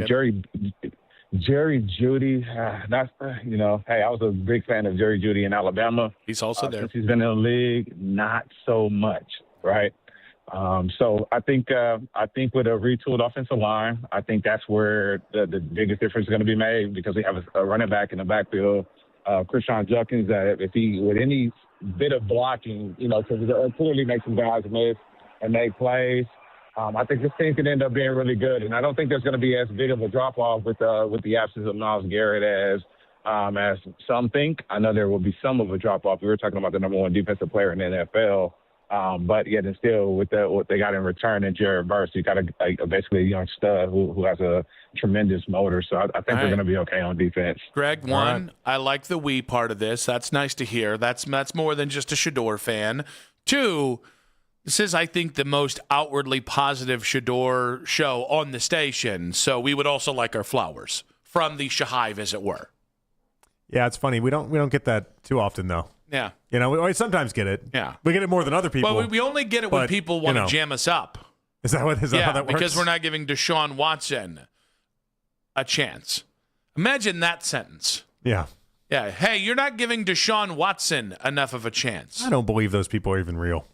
Jerry Jeudy, hey, I was a big fan of Jerry Jeudy in Alabama. He's also there. Since he's been in the league, not so much, right? So I think with a retooled offensive line, I think that's where the biggest difference is going to be made, because we have a running back in the backfield, Krishan Junkins, that if he, with any bit of blocking, because clearly make some guys miss and make plays. I think this team can end up being really good, and I don't think there's going to be as big of a drop-off with the absence of Myles Garrett as some think. I know there will be some of a drop-off. We were talking about the number 1 defensive player in the NFL But yet and still, with what they got in return in Jared Verse, you got basically a young stud who has a tremendous motor. So I think we're going to be okay on defense. Greg, one, I like the we part of this. That's nice to hear. That's more than just a Shador fan. Two, this is, I think, the most outwardly positive Shador show on the station. So we would also like our flowers from the Shahive, as it were. Yeah, it's funny. We don't get that too often, though. Yeah. You know, we sometimes get it. Yeah. We get it more than other people. Well, we only get it when people want to jam us up. Is that how that works? Because we're not giving Deshaun Watson a chance. Imagine that sentence. Yeah. Yeah. Hey, you're not giving Deshaun Watson enough of a chance. I don't believe those people are even real.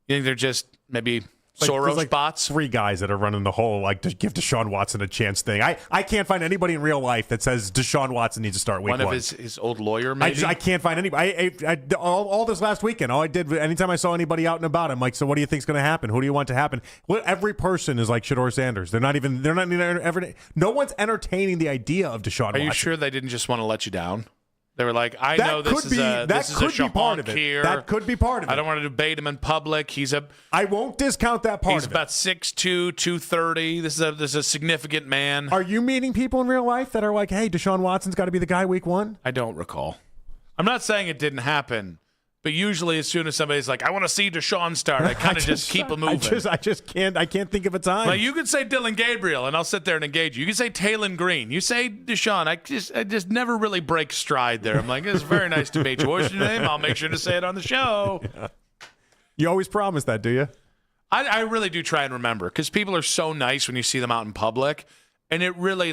You think they're just maybe Soros bots? 3 guys that are running the whole, to give Deshaun Watson a chance thing. I can't find anybody in real life that says Deshaun Watson needs to start week 1. One of his old lawyer, maybe? I can't find anybody. All this last weekend, all I did, anytime I saw anybody out and about, I'm like, so what do you think's going to happen? Who do you want to happen? Well, every person is like Shador Sanders. They're not even ever. No one's entertaining the idea of Deshaun Watson. Are you sure they didn't just want to let you down? They were like, I know this is a shahonk here. That could be part of it. I don't want to debate him in public. I won't discount that part of it. He's about 6'2", 230. This is a significant man. Are you meeting people in real life that are like, hey, Deshaun Watson's got to be the guy week 1? I don't recall. I'm not saying it didn't happen, but usually as soon as somebody's like, I want to see Deshaun start, I kind of just keep him moving. I can't think of a time. Like, you could say Dylan Gabriel, and I'll sit there and engage you. You can say Taylon Green. You say Deshaun. I just never really break stride there. I'm like, it's very nice to meet you. What's your name? I'll make sure to say it on the show. Yeah. You always promise that, do you? I really do try and remember, because people are so nice when you see them out in public, and it really,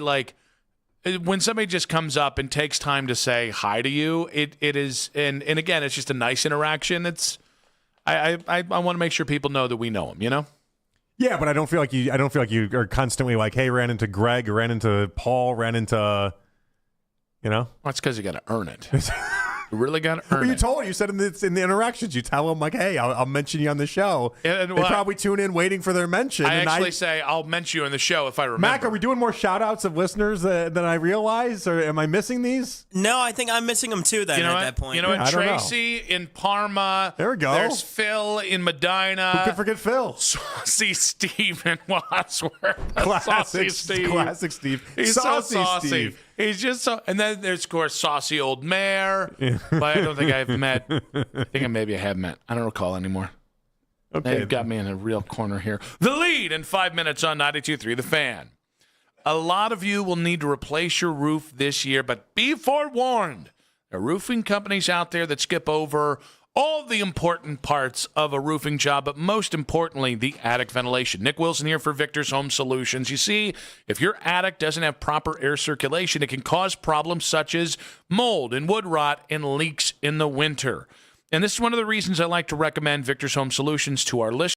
when somebody just comes up and takes time to say hi to you, it is, and again, it's just a nice interaction. I want to make sure people know that we know them, you know? Yeah, but I don't feel like you are constantly like, hey, ran into Greg, ran into Paul, ran into, you know? Well, that's because you got to earn it. You really got to earn it. You said in the interactions, you tell them, like, hey, I'll mention you on the show. They probably tune in waiting for their mention. I say, I'll mention you on the show if I remember. Mac, are we doing more shout-outs of listeners than I realize, or am I missing these? No, I think I'm missing them too then at that point. You know what? Tracy in Parma. There we go. There's Phil in Medina. Who could forget Phil? Saucy Steve in Wadsworth. Classic Steve. He's so saucy. Steve. He's just so, and then there's, of course, saucy old mayor. Yeah. But I don't think I've met. I think maybe I have met. I don't recall anymore. Okay, they've got me in a real corner here. The lead in 5 minutes on 92.3 The Fan. A lot of you will need to replace your roof this year, but be forewarned. There are roofing companies out there that skip over all the important parts of a roofing job, but most importantly, the attic ventilation. Nick Wilson here for Victor's Home Solutions. You see, if your attic doesn't have proper air circulation, it can cause problems such as mold and wood rot and leaks in the winter. And this is one of the reasons I like to recommend Victor's Home Solutions to our listeners.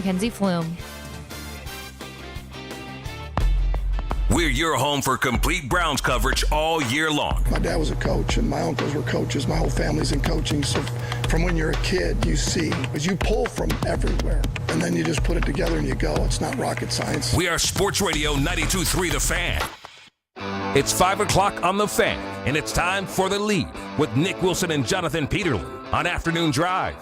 Mackenzie Flume. We're your home for complete Browns coverage all year long. My dad was a coach, and my uncles were coaches. My whole family's in coaching. So from when you're a kid, you see, as you pull from everywhere, and then you just put it together and you go. It's not rocket science. We are Sports Radio 92.3 The Fan. It's 5 o'clock on The Fan, and it's time for The Lead with Nick Wilson and Jonathan Peterlin on Afternoon Drive.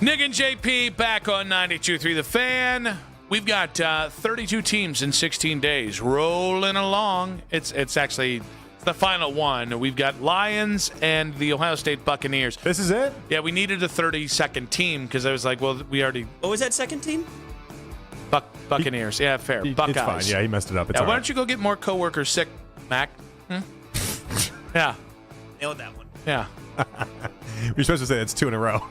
Nick and JP back on 92.3 The Fan. We've got 32 teams in 16 days rolling along. It's actually the final one. We've got Lions and the Ohio State Buccaneers. This is it? Yeah, we needed a 32nd team because I was like, well, we already... What was that second team? Buccaneers. Yeah, fair. Buckeyes. It's fine. Yeah, he messed it up. It's yeah, all why right. don't you go get more coworkers sick, Mac? Yeah. Nailed that one. Yeah. You're supposed to say that's 2 in a row.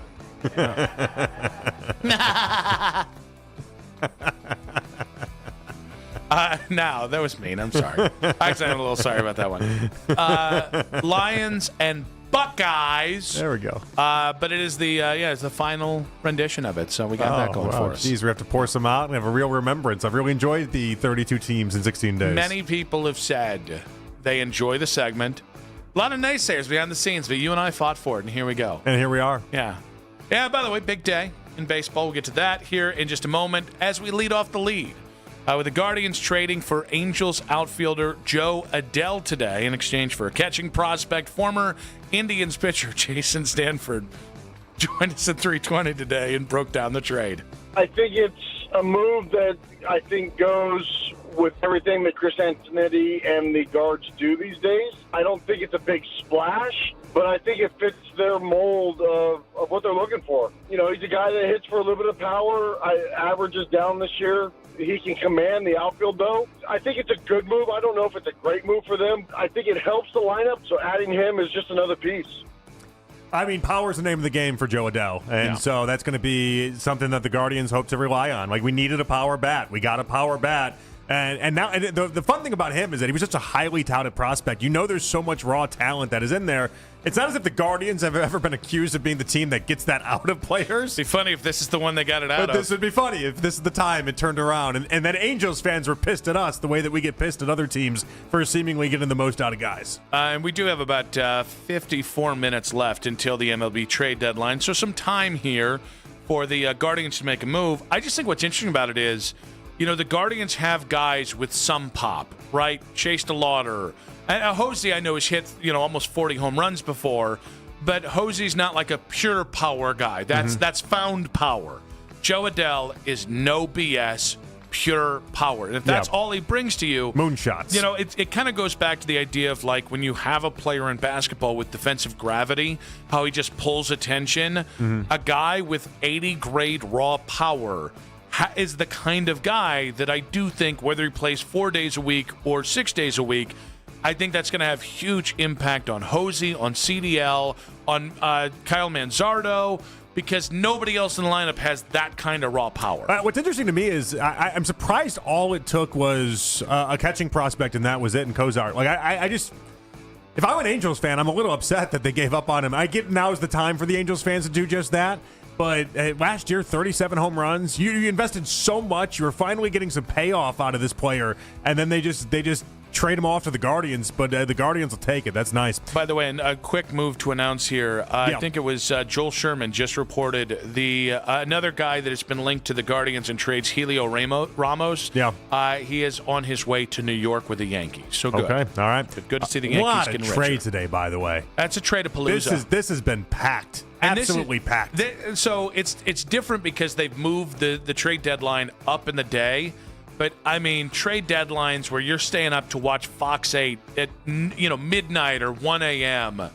No, that was mean. I'm sorry. Actually, I'm a little sorry about that one. Lions and Buckeyes. There we go. But it is it's the final rendition of it, so we got that going for us. Geez, we have to pour some out and have a real remembrance. I've really enjoyed the 32 teams in 16 days. Many people have said they enjoy the segment. A lot of naysayers behind the scenes, but you and I fought for it, and here we go. And here we are. Yeah. Yeah, by the way, big day in baseball. We'll get to that here in just a moment as we lead off the lead. With the Guardians trading for Angels outfielder Joe Adell today in exchange for a catching prospect, former Indians pitcher Jason Stanford joined us at 3:20 today and broke down the trade. I think it's a move that I think goes with everything that Chris Antonetti and the guards do these days. I don't think it's a big splash, but I think it fits their mold of what they're looking for. You know, he's a guy that hits for a little bit of power, averages down this year. He can command the outfield, though. I think it's a good move. I don't know if it's a great move for them. I think it helps the lineup, so adding him is just another piece. I mean, power's the name of the game for Joe Adell, and so that's going to be something that the Guardians hope to rely on. Like, we needed a power bat. We got a power bat. And now the fun thing about him is that he was such a highly touted prospect. You know there's so much raw talent that is in there. It's not as if the Guardians have ever been accused of being the team that gets that out of players. It'd be funny if this is the one they got it out of. This would be funny if this is the time it turned around. And then Angels fans were pissed at us the way that we get pissed at other teams for seemingly getting the most out of guys. And we do have about 54 minutes left until the MLB trade deadline. So some time here for the Guardians to make a move. I just think what's interesting about it is, you know, the Guardians have guys with some pop, right? Chase DeLauder. And Hosey, I know, has hit, almost 40 home runs before, but Hosey's not like a pure power guy. That's found power. Joe Adell is no BS, pure power. And if that's all he brings to you, moonshots. It kind of goes back to the idea of like when you have a player in basketball with defensive gravity, how he just pulls attention. A guy with 80 grade raw power is the kind of guy that I do think, whether he plays 4 days a week or 6 days a week, I think that's going to have huge impact on Hosey, on CDL, on Kyle Manzardo, because nobody else in the lineup has that kind of raw power. What's interesting to me is I'm surprised all it took was a catching prospect, and that was it in Kozar. Like, I just... If I'm an Angels fan, I'm a little upset that they gave up on him. I get now is the time for the Angels fans to do just that. But last year, 37 home runs. You invested so much. You were finally getting some payoff out of this player, and then they just trade him off to the Guardians. But the Guardians will take it. That's nice. By the way, a quick move to announce here. I think it was Joel Sherman just reported another guy that has been linked to the Guardians in trades, Helio Ramos. Yeah, he is on his way to New York with the Yankees. So good. Okay, all right. Good to see the Yankees getting getting richer. Trade today, by the way. That's a trade-a-palooza. This has been packed. Absolutely packed. So it's different because they've moved the trade deadline up in the day. But, I mean, trade deadlines where you're staying up to watch Fox 8 at midnight or 1 a.m.,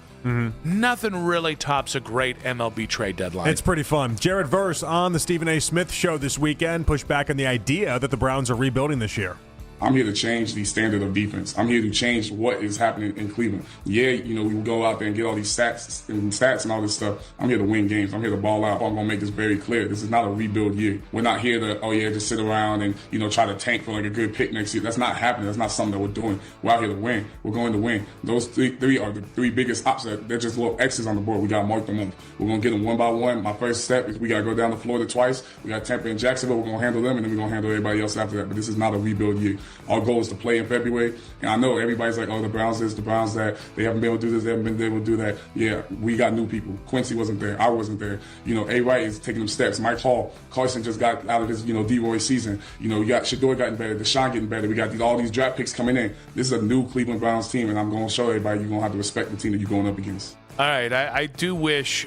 nothing really tops a great MLB trade deadline. It's pretty fun. Jared Verse on the Stephen A. Smith Show this weekend pushed back on the idea that the Browns are rebuilding this year. I'm here to change the standard of defense. I'm here to change what is happening in Cleveland. Yeah, you know, we go out there and get all these stats and all this stuff. I'm here to win games. I'm here to ball out. I'm going to make this very clear. This is not a rebuild year. We're not here to, just sit around and, try to tank for like a good pick next year. That's not happening. That's not something that we're doing. We're out here to win. We're going to win. Those three are the three biggest ops. They're just little X's on the board. We got to mark them up. We're going to get them one by one. My first step is we got to go down to Florida twice. We got Tampa and Jacksonville. We're going to handle them, and then we're going to handle everybody else after that. But this is not a rebuild year. Our goal is to play in February. And I know everybody's like, oh, the Browns this, the Browns that. They haven't been able to do this. They haven't been able to do that. Yeah, we got new people. Quincy wasn't there. I wasn't there. A. Wright is taking them steps. Mike Hall. Carson just got out of his, D-Roy season. You got Shador getting better. Deshaun getting better. We got all these draft picks coming in. This is a new Cleveland Browns team, and I'm going to show everybody you're going to have to respect the team that you're going up against. All right, I do wish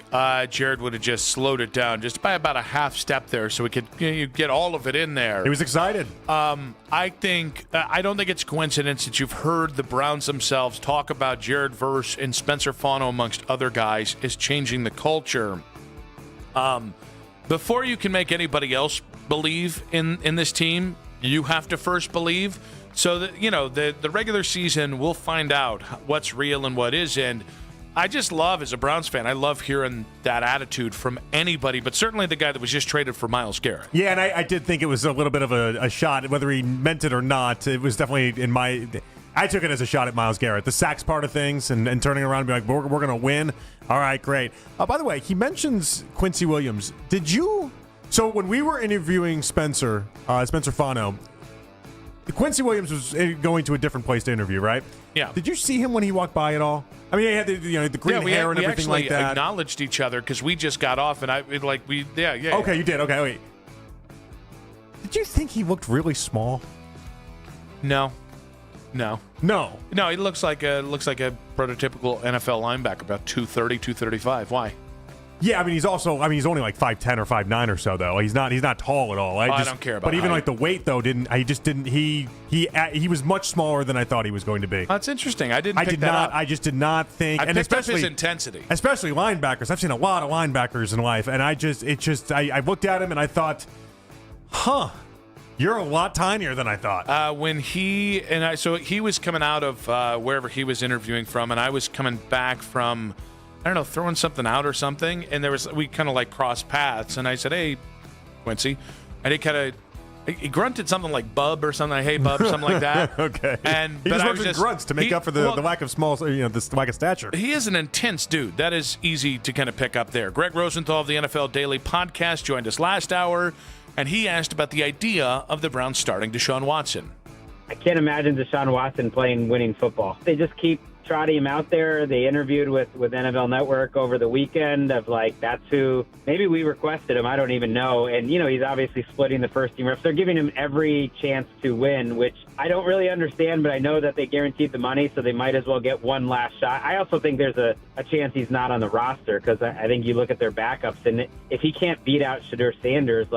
Jared would have just slowed it down just by about a half step there so we could get all of it in there. He was excited. I don't think it's coincidence that you've heard the Browns themselves talk about Jared Verse and Spencer Fano, amongst other guys, is changing the culture. Before you can make anybody else believe in this team, you have to first believe. So that the regular season, we'll find out what's real and what isn't. I just love, as a Browns fan, I love hearing that attitude from anybody, but certainly the guy that was just traded for Myles Garrett. Yeah, and I did think it was a little bit of a shot, whether he meant it or not. It was definitely I took it as a shot at Myles Garrett. The sacks part of things and turning around and being like, we're going to win. All right, great. By the way, he mentions Quincy Williams. So when we were interviewing Spencer Fano, Quincy Williams was going to a different place to interview, right? Yeah. Did you see him when he walked by at all? I mean, he had the green hair and everything like that. We actually acknowledged each other because we just got off, and Okay, you did. Okay, wait. Did you think he looked really small? No. He looks like a prototypical NFL linebacker, about 230, 235. Why? Yeah, he's only like 5'10" or 5'9" or so, though. He's not tall at all. I don't care about But even height. like the weight, though, he was much smaller than I thought he was going to be. That's interesting. I just did not think. And picked up especially his intensity. Especially linebackers. I've seen a lot of linebackers in life, and I looked at him and I thought, you're a lot tinier than I thought. So he was coming out of wherever he was interviewing from, and I was coming back from, I don't know, throwing something out or something, and we kind of like crossed paths, and I said, "Hey, Quincy," and he grunted something like "bub" or something, like, "Hey, bub," something like that. Okay. He just works in grunts to make up for the lack of the lack of stature. He is an intense dude. That is easy to kind of pick up there. Greg Rosenthal of the NFL Daily Podcast joined us last hour, and he asked about the idea of the Browns starting Deshaun Watson. I can't imagine Deshaun Watson playing winning football. They just keep trotting him out there. They interviewed with NFL Network over the weekend of that's who, maybe we requested him, I don't even know. And, he's obviously splitting the first team reps. They're giving him every chance to win, which I don't really understand, but I know that they guaranteed the money, so they might as well get one last shot. I also think there's a chance he's not on the roster because I think you look at their backups, and if he can't beat out Shedeur Sanders,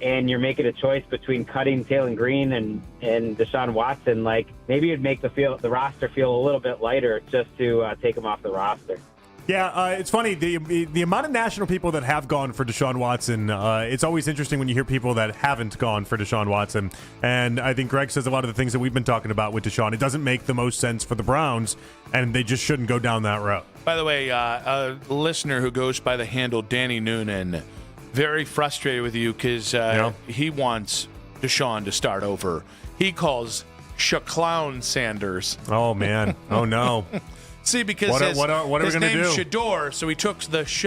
and you're making a choice between cutting Taylor Green and Deshaun Watson, maybe it'd make the roster feel a little bit lighter just to take him off the roster. Yeah, it's funny. The amount of national people that have gone for Deshaun Watson, it's always interesting when you hear people that haven't gone for Deshaun Watson. And I think Greg says a lot of the things that we've been talking about with Deshaun. It doesn't make the most sense for the Browns, and they just shouldn't go down that route. By the way, a listener who goes by the handle Danny Noonan, very frustrated with you because he wants Deshaun to start over. He calls Shaclown Sanders. Oh, man. Oh, no. See, because what are we his gonna name's do? Shador, so he took the sh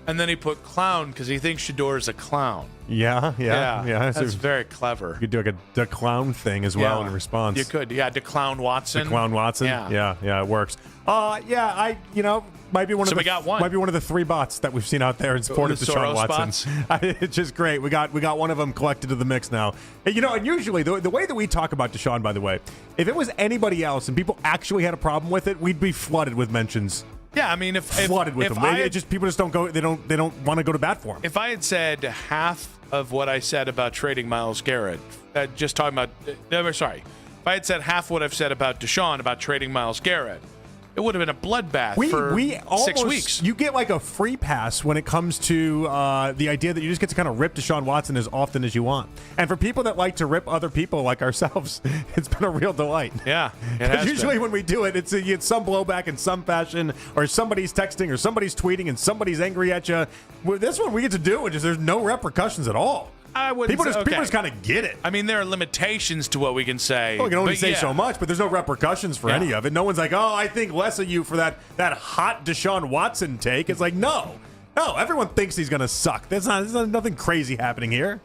and then he put clown because he thinks Shador is a clown. Yeah. That's very clever. You could do a clown thing as well in response. You could, DeClown Watson. DeClown Watson. Yeah, it works. Might be one of the 3 bots that we've seen out there in support of Deshaun Watson. It's just great. We got one of them collected to the mix now. And usually the way that we talk about Deshaun, by the way, if it was anybody else and people actually had a problem with it, we'd be flooded with mentions. Yeah, I mean, flooded with them. People just don't go. They don't want to go to bat for him. If I had said half of what I said about trading Myles Garrett, if I had said half what I've said about Deshaun about trading Myles Garrett, it would have been a bloodbath for we 6 weeks. You get like a free pass when it comes to the idea that you just get to kind of rip Deshaun Watson as often as you want. And for people that like to rip other people like ourselves, it's been a real delight. Yeah, it Because has usually been. when we do it, you get some blowback in some fashion, or somebody's texting, or somebody's tweeting, and somebody's angry at you. With this one, we get to do it. Just there's no repercussions at all. I wouldn't People say- just kind of get it. I mean, there are limitations to what we can say. Well, we can only but say yeah. so much, but there's no repercussions for any of it. No one's like, oh, I think less of you for that hot Deshaun Watson take. It's like, no, everyone thinks he's going to suck. There's nothing crazy happening here.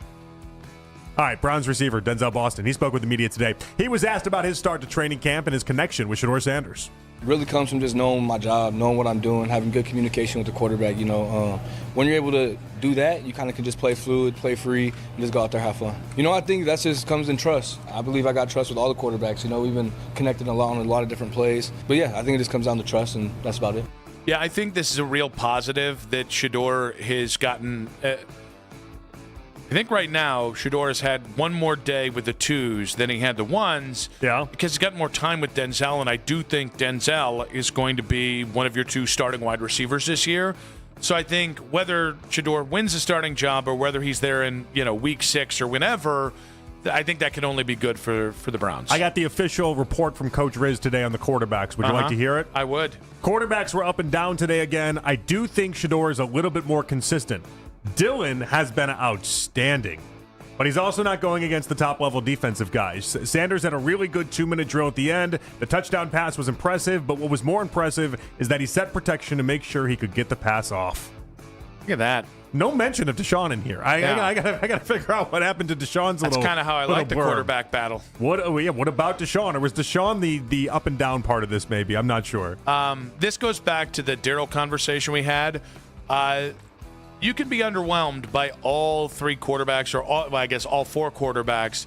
All right, Browns receiver Denzel Boston. He spoke with the media today. He was asked about his start to training camp and his connection with Shedeur Sanders. It really comes from just knowing my job, knowing what I'm doing, having good communication with the quarterback. When you're able to do that, you kind of can just play fluid, play free, and just go out there, have fun. I think that just comes in trust. I believe I got trust with all the quarterbacks. We've been connected a lot on a lot of different plays. But yeah, I think it just comes down to trust, and that's about it. Yeah, I think this is a real positive that Shedeur has gotten. I think right now Shedeur has had one more day with the twos than he had the ones. Yeah. Because he's got more time with Denzel, and I do think Denzel is going to be one of your two starting wide receivers this year. So I think whether Shedeur wins the starting job or whether he's there in week 6 or whenever, I think that can only be good for the Browns. I got the official report from Coach Riz today on the quarterbacks. Would you like to hear it? I would. Quarterbacks were up and down today again. I do think Shedeur is a little bit more consistent. Dylan has been outstanding, but he's also not going against the top-level defensive guys. Sanders had a really good 2-minute drill at the end. The touchdown pass was impressive, but what was more impressive is that he set protection to make sure he could get the pass off. Look at that. No mention of Deshaun in here. I gotta figure out what happened to Deshaun's That's little. kind of how I like the blurb. quarterback battle. What about Deshaun? Or was Deshaun the up and down part of this? Maybe I'm not sure. This goes back to the Darryl conversation we had. You can be underwhelmed by all 3 quarterbacks, or all 4 quarterbacks,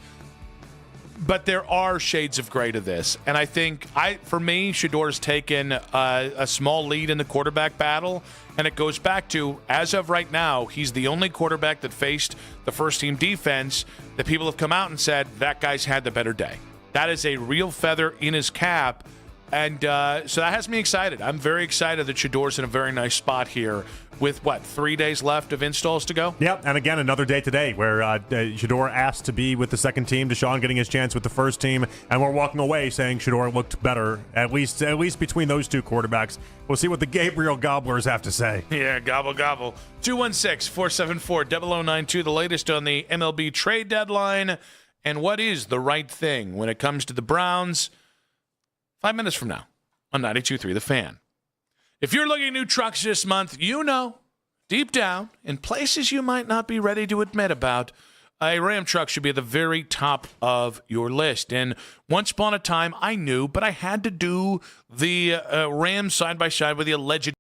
but there are shades of gray to this. And I think, for me, Shedeur's taken a small lead in the quarterback battle, and it goes back to, as of right now, he's the only quarterback that faced the first-team defense that people have come out and said, that guy's had the better day. That is a real feather in his cap. And so that has me excited. I'm very excited that Shedeur's in a very nice spot here with, 3 days left of installs to go? Yep, and again, another day today where Shedeur asked to be with the second team, Deshaun getting his chance with the first team, and we're walking away saying Shedeur looked better, at least between those 2 quarterbacks. We'll see what the Gabriel Gobblers have to say. Yeah, gobble, gobble. 216-474-0092, the latest on the MLB trade deadline, and what is the right thing when it comes to the Browns. 5 minutes from now on 92.3 The Fan. If you're looking at new trucks this month, deep down, in places you might not be ready to admit about, a Ram truck should be at the very top of your list. And once upon a time, I knew, but I had to do the Ram side-by-side with the alleged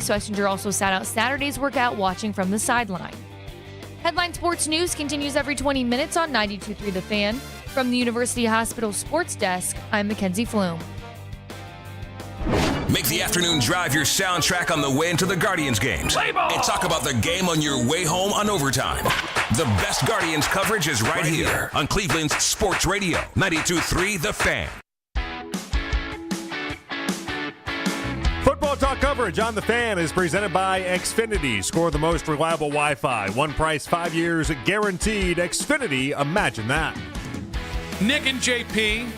Swessinger also sat out Saturday's workout watching from the sideline. Headline Sports News continues every 20 minutes on 92.3 The Fan. From the University Hospital Sports Desk, I'm Mackenzie Flume. Make the afternoon drive your soundtrack on the way into the Guardians games. And talk about the game on your way home on overtime. The best Guardians coverage is right here on Cleveland's Sports Radio, 92.3 The Fan. Football Talk coverage on The Fan is presented by Xfinity. Score the most reliable Wi-Fi. One price, 5 years guaranteed. Xfinity, imagine that. Nick and JP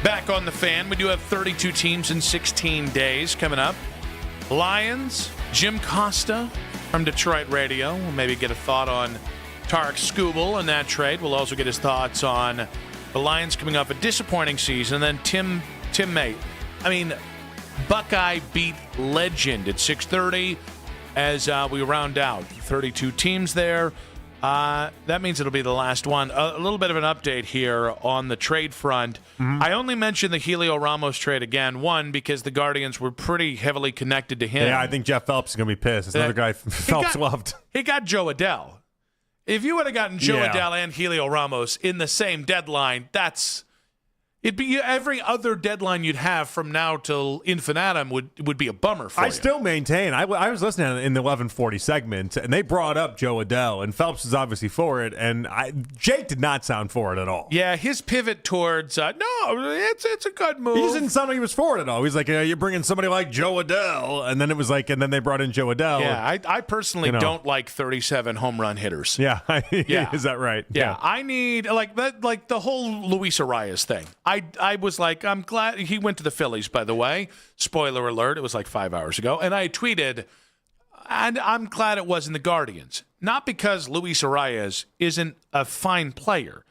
back on The Fan. We do have 32 teams in 16 days coming up. Lions, Jim Costa from Detroit Radio. We'll maybe get a thought on Tarek Skubal and that trade. We'll also get his thoughts on the Lions coming off a disappointing season. And then Tim Mate. I mean, Buckeye beat legend at 6:30 as we round out 32 teams there. That means it'll be the last one. A little bit of an update here on the trade front. Mm-hmm. I only mentioned the Helio Ramos trade again, one, because the Guardians were pretty heavily connected to him. Yeah, I think Jeff Phelps is going to be pissed. It's another guy Phelps loved. He got Joe Adell. If you would have gotten Joe Adell and Helio Ramos in the same deadline, it'd be every other deadline you'd have from now till infinitum would be a bummer for you. I still maintain. I was listening in the 1140 segment, and they brought up Joe Adell, and Phelps is obviously for it, and Jake did not sound for it at all. Yeah, his pivot towards, no, it's a good move. He just didn't sound like he was for it at all. He's like, you're bringing somebody like Joe Adell, and then it was like, and then they brought in Joe Adell. Yeah, I personally don't like 37 home run hitters. Yeah, is that right? Yeah, I need, like the whole Luis Arias thing. I was like, I'm glad he went to the Phillies, by the way. Spoiler alert, it was like 5 hours ago. And I tweeted, and I'm glad it wasn't the Guardians. Not because Luis Arias isn't a fine player.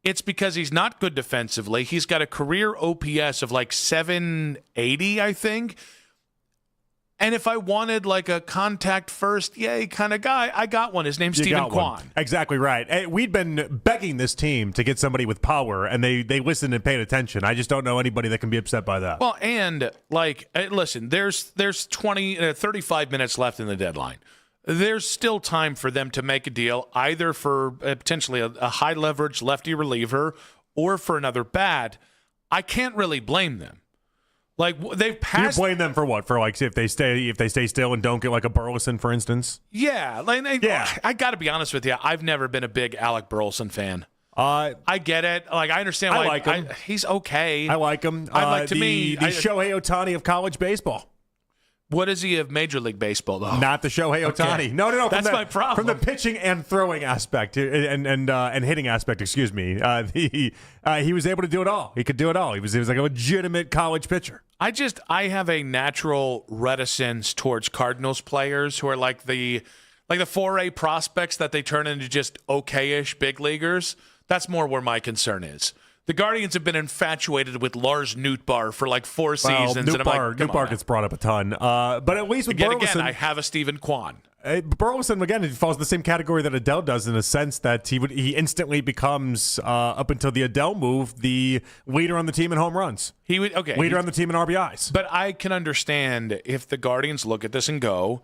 It's because he's not good defensively. He's got a career OPS of like 780, I think. And if I wanted like a contact first, yay kind of guy, I got one. His name's Stephen Kwan. Exactly right. We'd been begging this team to get somebody with power, and they listened and paid attention. I just don't know anybody that can be upset by that. Well, and like, listen, there's 35 minutes left in the deadline. There's still time for them to make a deal, either for potentially a high leverage lefty reliever or for another bat. I can't really blame them. Like they've passed. You blame them for what? For like if they stay still and don't get like a Burleson, for instance. Yeah, I got to be honest with you. I've never been a big Alec Burleson fan. I get it. Like I understand. I like him. He's okay. I like him. The Shohei Ohtani of college baseball. What is he of Major League Baseball, though? Not the Shohei Ohtani. Okay. No. That's my problem. From the pitching and throwing aspect and hitting aspect, excuse me. He was able to do it all. He could do it all. He was like a legitimate college pitcher. I have a natural reticence towards Cardinals players who are like the 4A prospects that they turn into just okay-ish big leaguers. That's more where my concern is. The Guardians have been infatuated with Lars Nootbaar for like 4 seasons. Nootbaar gets brought up a ton. But at least with Burleson, I have a Stephen Kwan. Burleson, again, he falls in the same category that Adell does in a sense that he instantly becomes, up until the Adell move, the leader on the team in home runs. Leader on the team in RBIs. But I can understand if the Guardians look at this and go,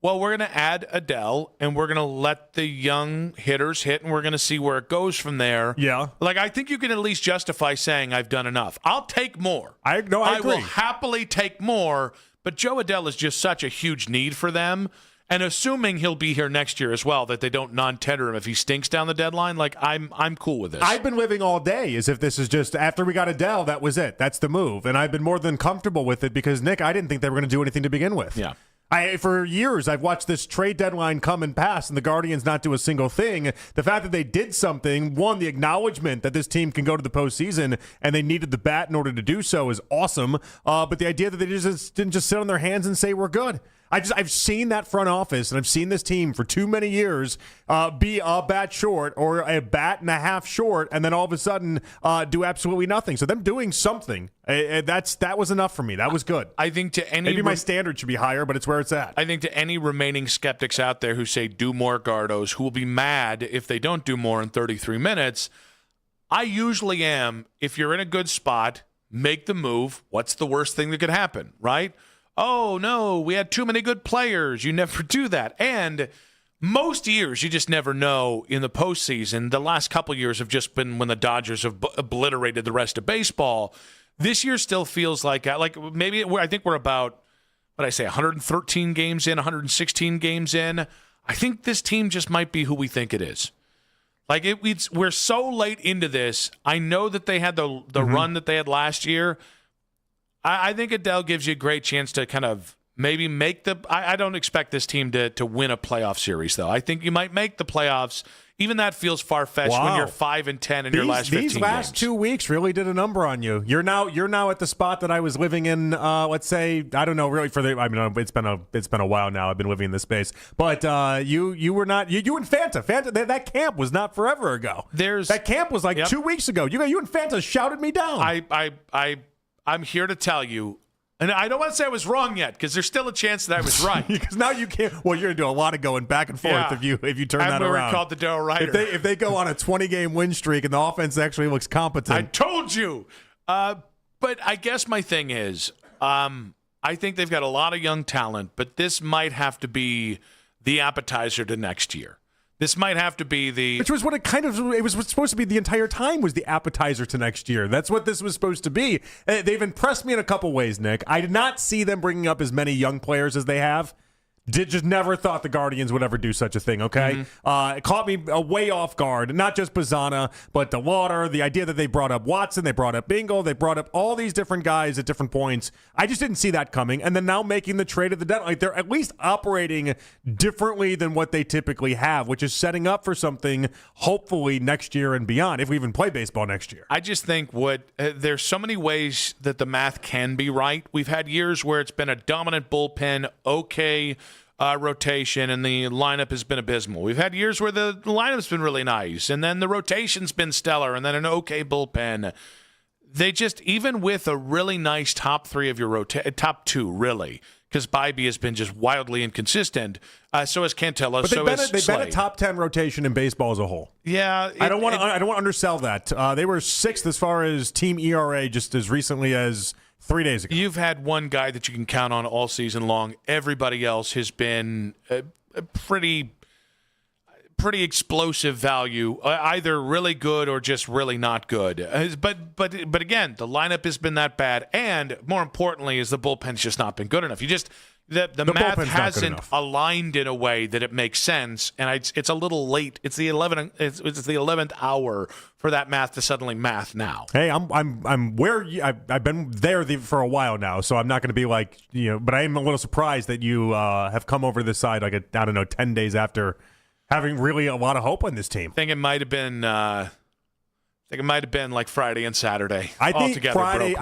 well, we're going to add Adell, and we're going to let the young hitters hit, and we're going to see where it goes from there. Yeah. Like, I think you can at least justify saying I've done enough. I'll take more. I agree. I will happily take more, but Joe Adell is just such a huge need for them, and assuming he'll be here next year as well, that they don't non-tender him if he stinks down the deadline, like, I'm cool with this. I've been living all day as if this is just, after we got Adell, that was it. That's the move, and I've been more than comfortable with it because, Nick, I didn't think they were going to do anything to begin with. Yeah. For years, I've watched this trade deadline come and pass, and the Guardians not do a single thing. The fact that they did something, one, the acknowledgement that this team can go to the postseason, and they needed the bat in order to do so is awesome. But the idea that they didn't just sit on their hands and say, we're good. I've seen that front office, and I've seen this team for too many years be a bat short or a bat and a half short, and then all of a sudden do absolutely nothing. So them doing something, that was enough for me. That was good. I think to any maybe my standard should be higher, but it's where it's at. I think to any remaining skeptics out there who say do more, Gardos, who will be mad if they don't do more in 33 minutes, I usually am. If you're in a good spot, make the move. What's the worst thing that could happen, right? oh, no, we had too many good players. You never do that. And most years, you just never know in the postseason. The last couple years have just been when the Dodgers have obliterated the rest of baseball. This year still feels like maybe I think we're about, 113 games in, 116 games in. I think this team just might be who we think it is. Like we're so late into this. I know that they had the run that they had last year. I think Adele gives you a great chance to kind of maybe make the. I don't expect this team to win a playoff series though. I think you might make the playoffs. Even that feels far-fetched when you're 5-10 in your last 15 games. These last 2 weeks really did a number on you. You're now at the spot that I was living in. Let's say I don't know really it's been a while now. I've been living in this space, but you were not you and Fanta. That camp was not forever ago. That camp was like 2 weeks ago. You and Fanta shouted me down. I'm here to tell you. And I don't want to say I was wrong yet, because there's still a chance that I was right. Because now you can't. Well, you're gonna do a lot of going back and forth if you turn that around. I'm called the Daryl Ryder. If they go on a 20-game win streak and the offense actually looks competent, I told you. But I guess my thing is, I think they've got a lot of young talent, but this might have to be the appetizer to next year. This might have to be which was what it was supposed to be the entire time, was the appetizer to next year. That's what this was supposed to be. They've impressed me in a couple ways, Nick. I did not see them bringing up as many young players as they have. Just never thought the Guardians would ever do such a thing, okay? It caught me way off guard. Not just Bazzana, but DeLauder, the idea that they brought up Watson, they brought up Bingo, they brought up all these different guys at different points. I just didn't see that coming. And then now making the trade at the deadline, they're at least operating differently than what they typically have, which is setting up for something hopefully next year and beyond, if we even play baseball next year. I just think there's so many ways that the math can be right. We've had years where it's been a dominant bullpen, okay, rotation, and the lineup has been abysmal. We've had years where the lineup's been really nice, and then the rotation's been stellar, and then an okay bullpen. They just, even with a really nice top three of your top two, really, because Bybee has been just wildly inconsistent. So has Cantella. But they've been a top 10 rotation in baseball as a whole. Yeah, I don't want to undersell that. They were sixth as far as team ERA just as recently as 3 days ago. You've had one guy that you can count on all season long. Everybody else has been a pretty explosive value, either really good or just really not good. But again, the lineup has been that bad, and more importantly, is the bullpen's just not been good enough. The math hasn't aligned in a way that it makes sense, and it's a little late. It's the 11th hour for that math to suddenly math now. Hey, I'm where I've been there for a while now, so I'm not going to be like, but I am a little surprised that you have come over this side 10 days after having really a lot of hope on this team. I think it might have been like Friday and Saturday. I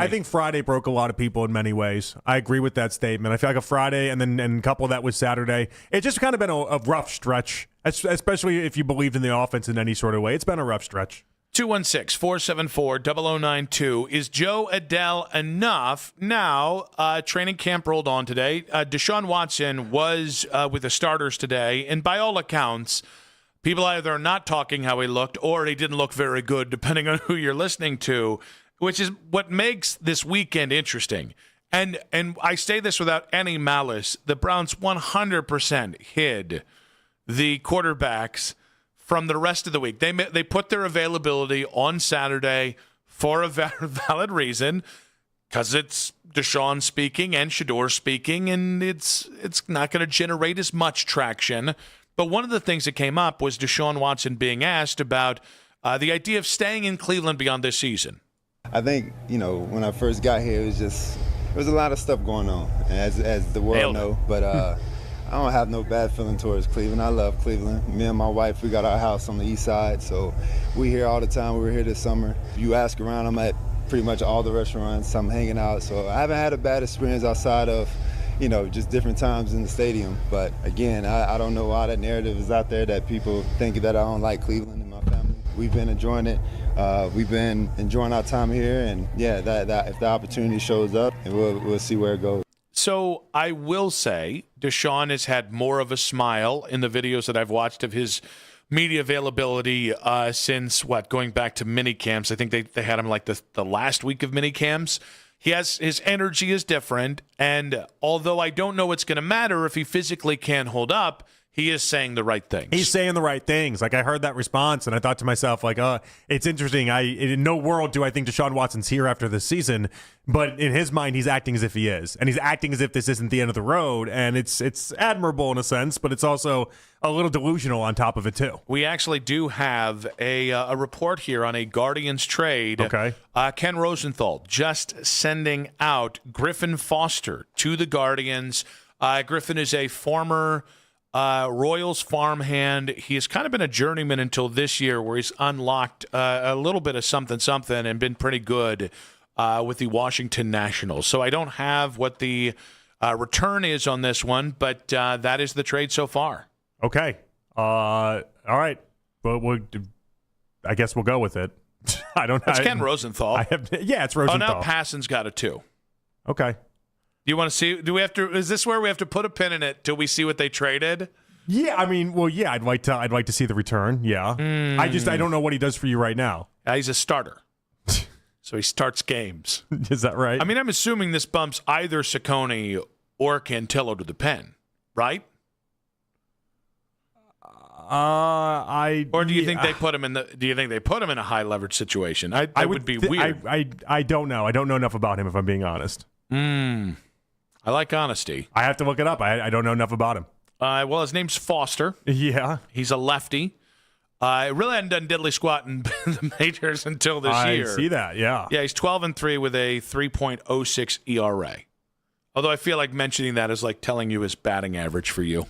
think Friday broke a lot of people in many ways. I agree with that statement. I feel like a Friday and a couple of that was Saturday. It's just kind of been a rough stretch, especially if you believed in the offense in any sort of way. It's been a rough stretch. 216-474-0092. Is Joe Adele enough? Now, training camp rolled on today. Deshaun Watson was with the starters today, and by all accounts, people either are not talking how he looked or he didn't look very good, depending on who you're listening to, which is what makes this weekend interesting. And I say this without any malice. The Browns 100% hid the quarterbacks from the rest of the week. They put their availability on Saturday for a valid reason, because it's Deshaun speaking and Shador speaking, and it's not going to generate as much traction. But one of the things that came up was Deshaun Watson being asked about the idea of staying in Cleveland beyond this season. I think, when I first got here, there was a lot of stuff going on, as the world know. But I don't have no bad feeling towards Cleveland. I love Cleveland. Me and my wife, we got our house on the east side, so we here all the time. We were here this summer. If you ask around, I'm at pretty much all the restaurants. I'm hanging out, so I haven't had a bad experience outside of just different times in the stadium. But again, I don't know why that narrative is out there that people think that I don't like Cleveland and my family. We've been enjoying it. We've been enjoying our time here, and that if the opportunity shows up, and we'll see where it goes. So I will say Deshaun has had more of a smile in the videos that I've watched of his media availability since, going back to mini camps. I think they had him like the last week of mini camps. his energy is different, and although I don't know what's going to matter if he physically can't hold up, he is saying the right things. He's saying the right things. Like, I heard that response, and I thought to myself, like, it's interesting. In no world do I think Deshaun Watson's here after this season, but in his mind, he's acting as if he is. And he's acting as if this isn't the end of the road, and it's admirable in a sense, but it's also a little delusional on top of it, too. We actually do have a report here on a Guardians trade. Okay. Ken Rosenthal just sending out Griffin Foster to the Guardians. Griffin is a former Royals farmhand. He has kind of been a journeyman until this year, where he's unlocked a little bit of something and been pretty good with the Washington Nationals. So I don't have what the return is on this one, but that is the trade so far. Okay. All right. Well, I guess we'll go with it. I don't know. It's Ken Rosenthal. It's Rosenthal. Oh, now Passan's got it too. Okay. You want to see? Is this where we have to put a pin in it till we see what they traded? Yeah, I mean, I'd like to see the return. Yeah. I don't know what he does for you right now. He's a starter. So he starts games. Is that right? I mean, I'm assuming this bumps either Ciccone or Cantillo to the pen, right? Or do you think they put him in a high leverage situation? I would be weird. I don't know. I don't know enough about him, if I'm being honest. I like honesty. I have to look it up. I don't know enough about him. Well, his name's Foster. Yeah. He's a lefty. Really hadn't done diddly squat in the majors until this year. I see that, yeah. Yeah, he's 12-3 with a 3.06 ERA. Although I feel like mentioning that is like telling you his batting average for you.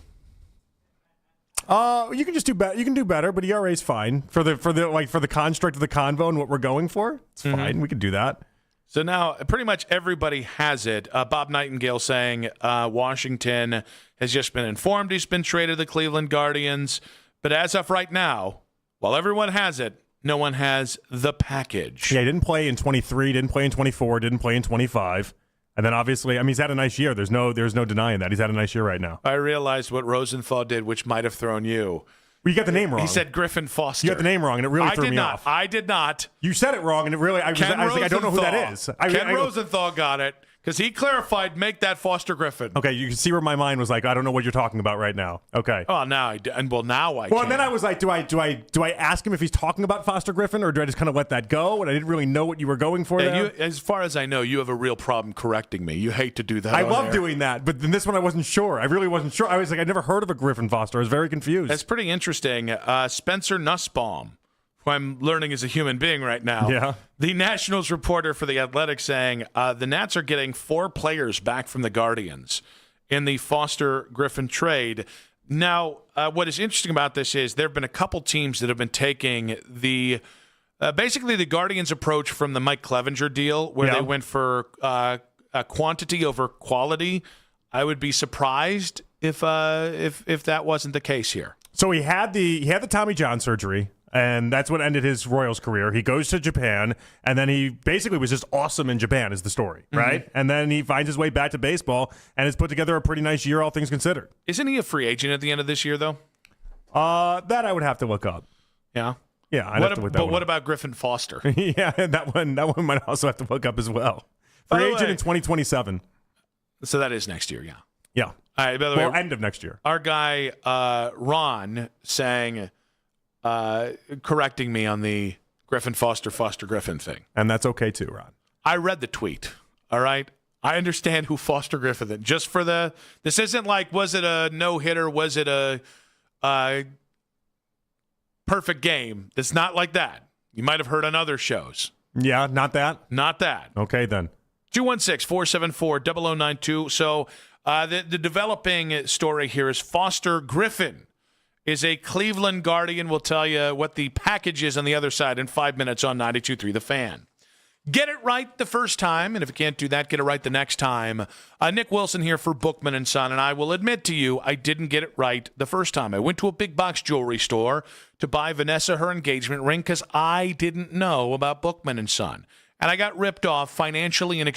You can just do better. You can do better, but ERA is fine for the construct of the convo and what we're going for. It's fine. We can do that. So now pretty much everybody has it. Bob Nightingale saying Washington has just been informed he's been traded to the Cleveland Guardians. But as of right now, while everyone has it, no one has the package. Yeah, he didn't play in 23, didn't play in 24, didn't play in 25. And then obviously, I mean, he's had a nice year. There's no denying that. He's had a nice year right now. I realized what Rosenthal did, which might have thrown you. Well, you got the name wrong. He said Griffin Foster. You got the name wrong, and it really threw me off. I did not. You said it wrong, and it really, I was like, I don't know who that is. Ken Rosenthal got it because he clarified, make that Foster Griffin. Okay, you can see where my mind was like, I don't know what you're talking about right now. Okay. Oh, now I do. Now I Well, and then I was like, do I ask him if he's talking about Foster Griffin, or do I just kind of let that go? And I didn't really know what you were going for there. As far as I know, you have a real problem correcting me. You hate to do that. I love doing that, but in this one I wasn't sure. I really wasn't sure. I was like, I'd never heard of a Griffin Foster. I was very confused. That's pretty interesting. Spencer Nussbaum, who I'm learning is a human being right now. Yeah. The Nationals reporter for The Athletic saying the Nats are getting 4 players back from the Guardians in the Foster-Griffin trade. Now, what is interesting about this is there have been a couple teams that have been taking the basically the Guardians approach from the Mike Clevenger deal, where they went for quantity over quality. I would be surprised if that wasn't the case here. So he had the Tommy John surgery, and that's what ended his Royals career. He goes to Japan, and then he basically was just awesome in Japan, is the story, right? Mm-hmm. And then he finds his way back to baseball and has put together a pretty nice year, all things considered. Isn't he a free agent at the end of this year, though? That I would have to look up. Yeah? Yeah, I'd have to look that But one what up. about Griffin Foster? Yeah, that one might also have to look up as well. Free agent in 2027. So that is next year, yeah. Yeah. All right, by the way, end of next year. Our guy, Ron, saying, correcting me on the Griffin Foster Griffin thing. And that's okay too, Ron. I read the tweet, all right? I understand who Foster Griffin is. Just for this isn't like, was it a no-hitter? Was it a perfect game? It's not like that. You might have heard on other shows. Yeah, not that? Not that. Okay, then. 216-474-0092. So the developing story here is Foster Griffin is a Cleveland Guardian. We'll tell you what the package is on the other side in 5 minutes on 92.3 The Fan. Get it right the first time, and if you can't do that, get it right the next time. Nick Wilson here for Bookman & Son, and I will admit to you, I didn't get it right the first time. I went to a big box jewelry store to buy Vanessa her engagement ring because I didn't know about Bookman & Son, and I got ripped off financially and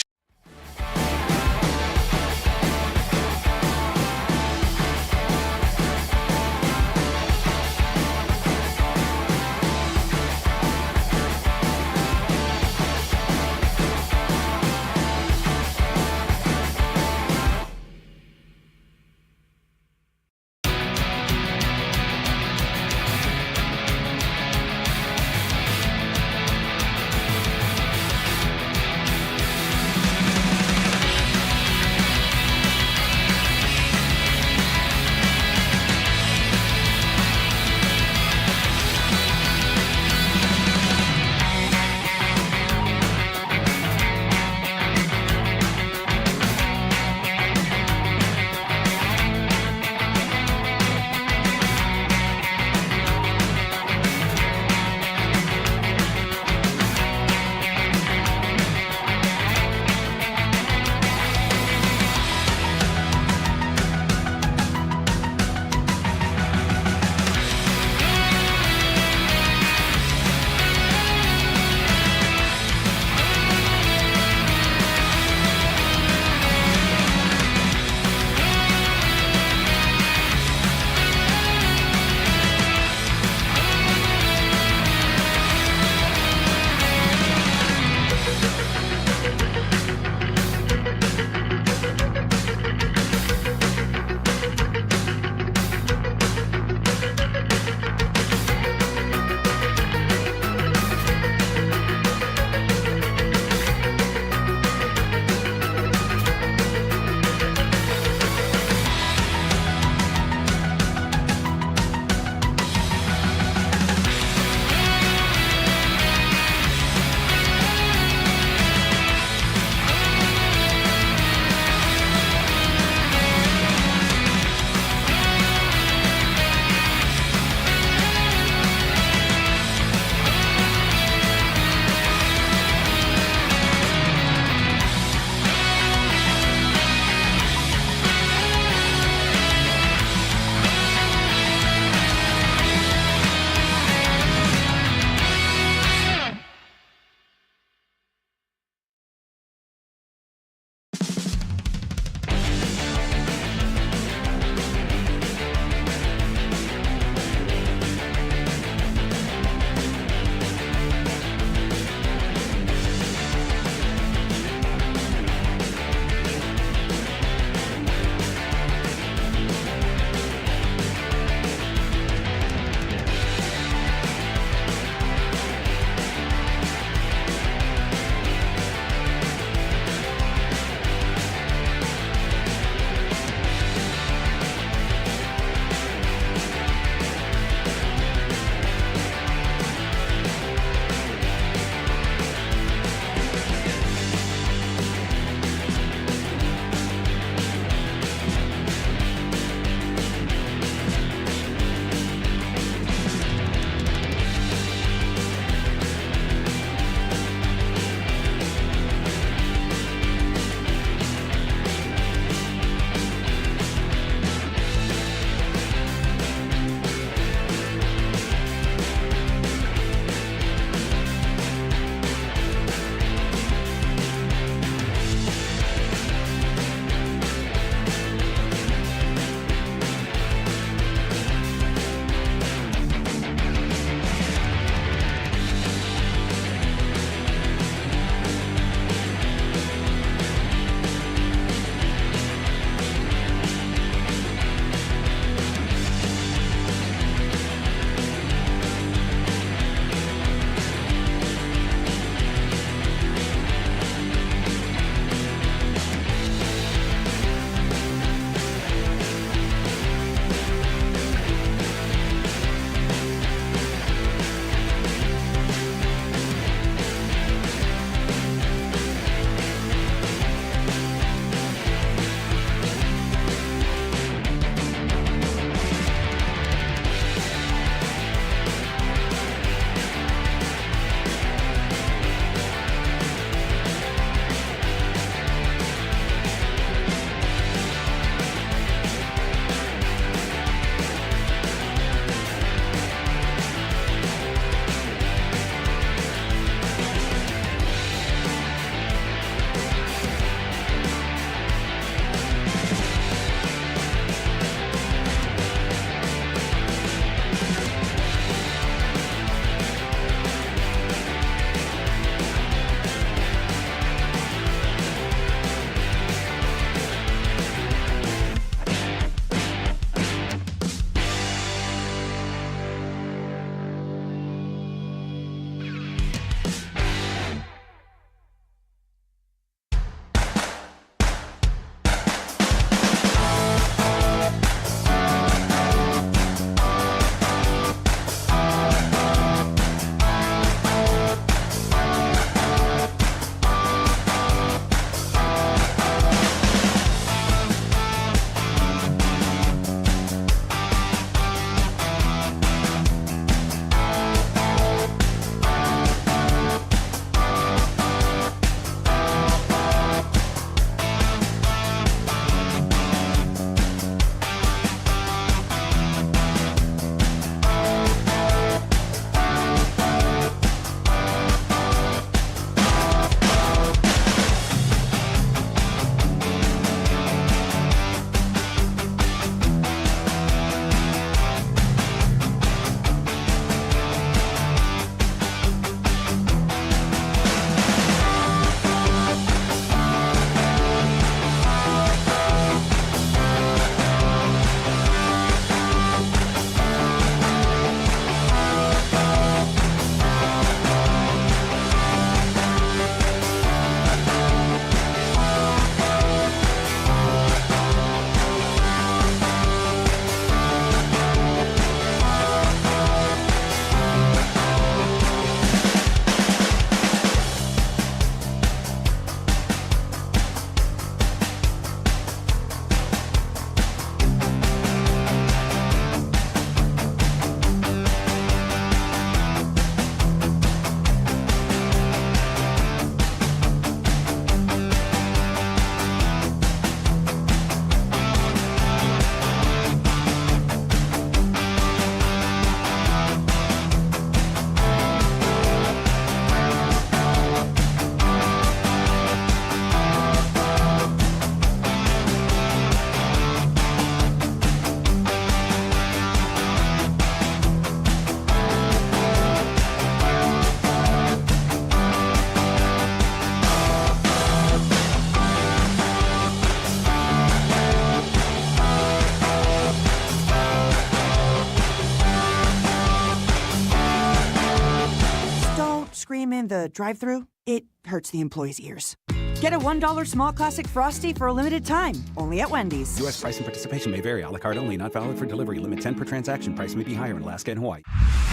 scream in the drive-thru, it hurts the employees' ears. Get a $1 small classic Frosty for a limited time, only at Wendy's. U.S. price and participation may vary. A la carte only. Not valid for delivery. Limit 10 per transaction. Price may be higher in Alaska and Hawaii.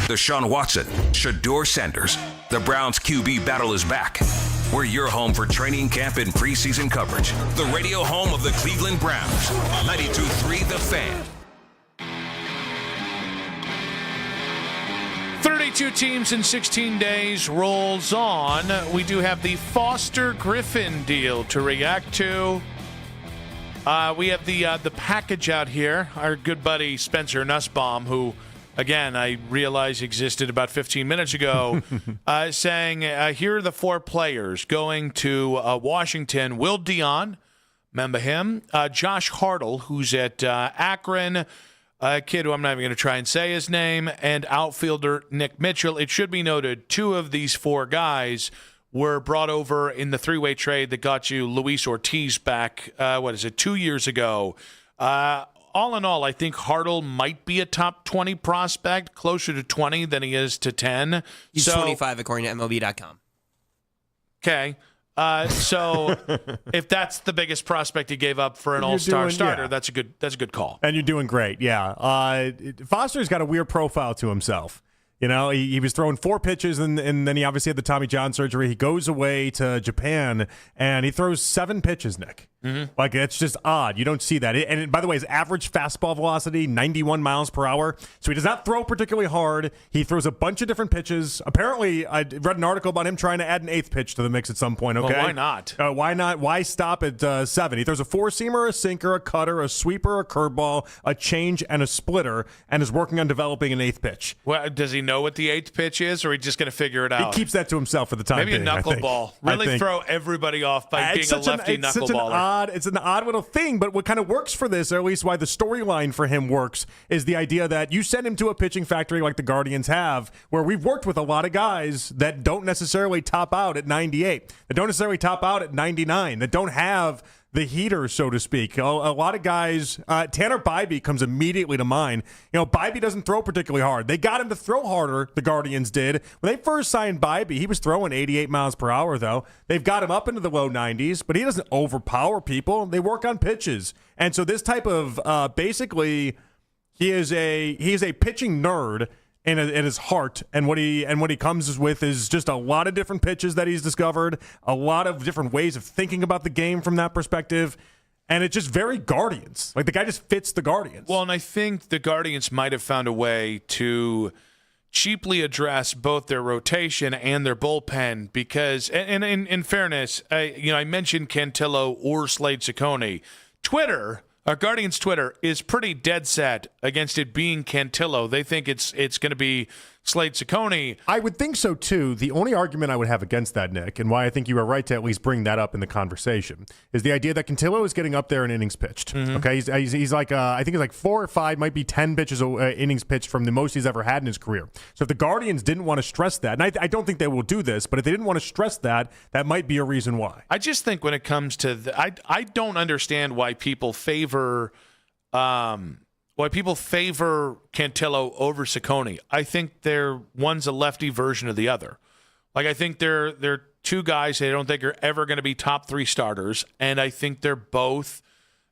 Deshaun Watson, Shador Sanders. The Browns QB battle is back. We're your home for training camp and preseason coverage. The radio home of the Cleveland Browns. 92.3 The Fan. 32 teams in 16 days rolls on. We do have the Foster Griffin deal to react to. We have the package out here. Our good buddy Spencer Nussbaum, who, again, I realize existed about 15 minutes ago, saying, here are the 4 players going to Washington. Will Dion, remember him? Josh Hartle, who's at Akron. A kid who I'm not even going to try and say his name, and outfielder Nick Mitchell. It should be noted, 2 of these 4 guys were brought over in the 3-way trade that got you Luis Ortiz back, 2 years ago. All in all, I think Hartle might be a top 20 prospect, closer to 20 than he is to 10. He's 25 according to MLB.com. Okay. So if that's the biggest prospect he gave up for an all-star starter, that's a good call. And you're doing great, yeah. Foster's got a weird profile to himself. You know, he was throwing 4 pitches, and then he obviously had the Tommy John surgery. He goes away to Japan, and he throws 7 pitches, Nick. Mm-hmm. Like, it's just odd. You don't see that. And by the way, his average fastball velocity, 91 miles per hour. So he does not throw particularly hard. He throws a bunch of different pitches. Apparently, I read an article about him trying to add an 8th pitch to the mix at some point, okay? Well, why not? Why not? Why stop at 7? He throws a 4-seamer, a sinker, a cutter, a sweeper, a curveball, a change, and a splitter, and is working on developing an 8th pitch. Well, does he know what the 8th pitch is, or are he just going to figure it out? He keeps that to himself for the time being. Maybe a knuckleball. Really throw everybody off by being a lefty knuckleballer. It's an odd little thing, but what kind of works for this, or at least why the storyline for him works, is the idea that you send him to a pitching factory like the Guardians have, where we've worked with a lot of guys that don't necessarily top out at 98, that don't necessarily top out at 99, that don't have the heater, so to speak. A lot of guys, Tanner Bybee comes immediately to mind. You know, Bybee doesn't throw particularly hard. They got him to throw harder, the Guardians did. When they first signed Bybee, he was throwing 88 miles per hour, though. They've got him up into the low 90s, but he doesn't overpower people. They work on pitches. And so this type of, basically, he is a pitching nerd in his heart, and what he comes with is just a lot of different pitches that he's discovered, a lot of different ways of thinking about the game from that perspective, and it's just very Guardians. Like, the guy just fits the Guardians. Well, and I think the Guardians might have found a way to cheaply address both their rotation and their bullpen because, and in fairness, I mentioned Cantillo or Slade Ciccone. Our Guardians Twitter is pretty dead set against it being Cantillo. They think it's going to be Slade Ciccone. I would think so, too. The only argument I would have against that, Nick, and why I think you were right to at least bring that up in the conversation, is the idea that Cantillo is getting up there in innings pitched. Mm-hmm. Okay, he's like, I think he's like 4 or 5, might be 10 pitches innings pitched from the most he's ever had in his career. So if the Guardians didn't want to stress that, and I don't think they will do this, but if they didn't want to stress that, that might be a reason why. I just think when it comes to I don't understand why people favor Cantillo over Ciccone. I think one's a lefty version of the other. Like, I think they're 2 guys I don't think are ever going to be top 3 starters, and I think they're both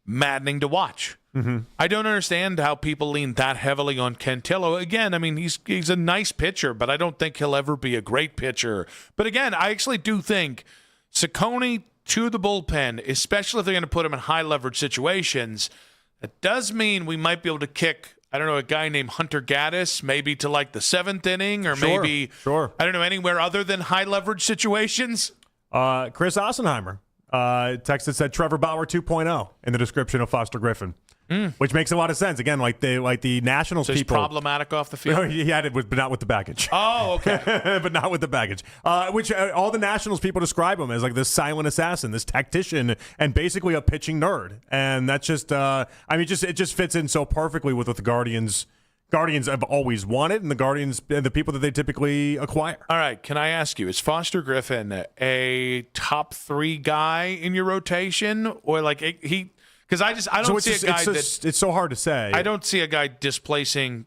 maddening to watch. Mm-hmm. I don't understand how people lean that heavily on Cantillo. Again, I mean, he's a nice pitcher, but I don't think he'll ever be a great pitcher. But again, I actually do think Ciccone to the bullpen, especially if they're going to put him in high leverage situations, it does mean we might be able to kick, I don't know, a guy named Hunter Gaddis maybe to like the 7th inning or maybe, I don't know, anywhere other than high leverage situations. Chris Ossenheimer texted, said Trevor Bauer 2.0 in the description of Foster Griffin. Which makes a lot of sense. Again, like the Nationals so he's people. problematic off the field? He had it, but not with the baggage. Oh, okay. But not with the baggage. Which all the Nationals people describe him as like this silent assassin, this tactician, and basically a pitching nerd. And that's just, it just fits in so perfectly with what the Guardians have always wanted, and the people that they typically acquire. All right, can I ask you, is Foster Griffin a top 3 guy in your rotation, or like because I don't see a guy it's so hard to say. I don't see a guy displacing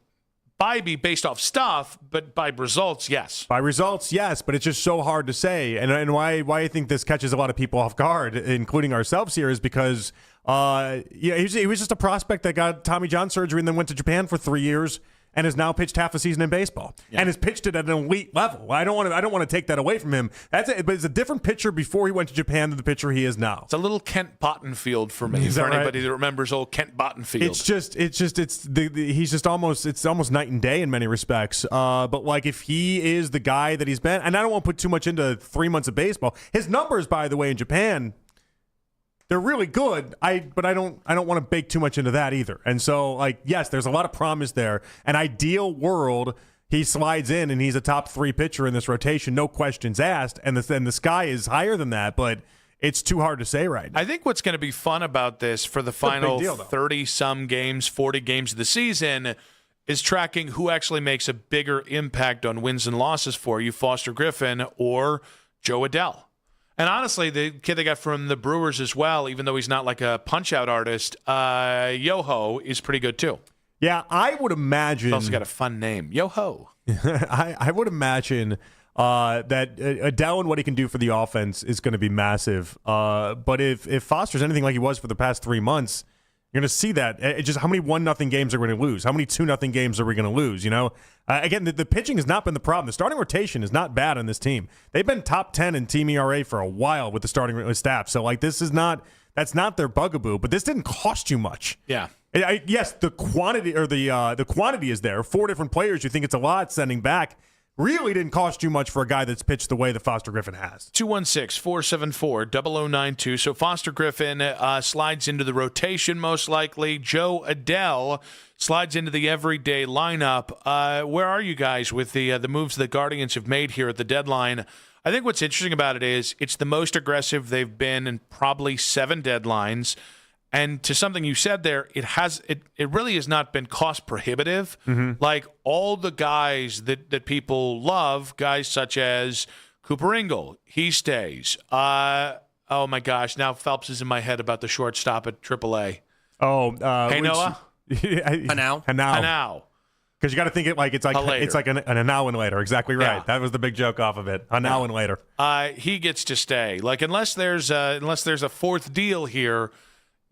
Bybee based off stuff, but by results, yes. By results, yes, but it's just so hard to say. And why I think this catches a lot of people off guard, including ourselves here, is because he was just a prospect that got Tommy John surgery and then went to Japan for 3 years and has now pitched half a season in baseball and has pitched it at an elite level. I don't want to take that away from him. But it's a different pitcher before he went to Japan than the pitcher he is now. It's a little Kent Bottenfield for me. For anybody that remembers old Kent Bottenfield, it's almost night and day in many respects. But like if he is the guy that he's been, and I don't want to put too much into 3 months of baseball. His numbers, by the way, in Japan, they're really good. But I don't want to bake too much into that either. And so, like, yes, there's a lot of promise there. An ideal world, he slides in and he's a top 3 pitcher in this rotation, no questions asked. And the sky is higher than that, but it's too hard to say right now. I think what's going to be fun about this for the final 30-some games, 40 games of the season is tracking who actually makes a bigger impact on wins and losses for you, Foster Griffin or Joe Adell. And honestly, the kid they got from the Brewers as well, even though he's not like a punch-out artist, Yoho is pretty good too. Yeah, I would imagine. He's also got a fun name, Yoho. I would imagine that Adell and what he can do for the offense is going to be massive. But if Foster's anything like he was for the past 3 months, you're going to see that. It's just how many 1-0 games are we going to lose? How many 2-0 games are we going to lose? You know, again, the pitching has not been the problem. The starting rotation is not bad on this team. They've been top 10 in team ERA for a while with the starting staff. So like that's not their bugaboo. But this didn't cost you much. Yeah. Yes, the quantity or the quantity is there. 4 different players. You think it's a lot sending back. Really didn't cost you much for a guy that's pitched the way that Foster Griffin has. 216-474-0092. So Foster Griffin slides into the rotation most likely. Joe Adell slides into the everyday lineup. Where are you guys with the moves the Guardians have made here at the deadline? I think what's interesting about it is it's the most aggressive they've been in probably 7 deadlines. And to something you said there, it really has not been cost prohibitive. Mm-hmm. Like all the guys that people love, guys such as Cooper Ingle, he stays. Oh my gosh, now Phelps is in my head about the shortstop at AAA. Oh, hey Noah, Hanau. Because you got to think it's like an now and later. Exactly right. Yeah. That was the big joke off of it. A now and later. He gets to stay. Like unless there's a fourth deal here.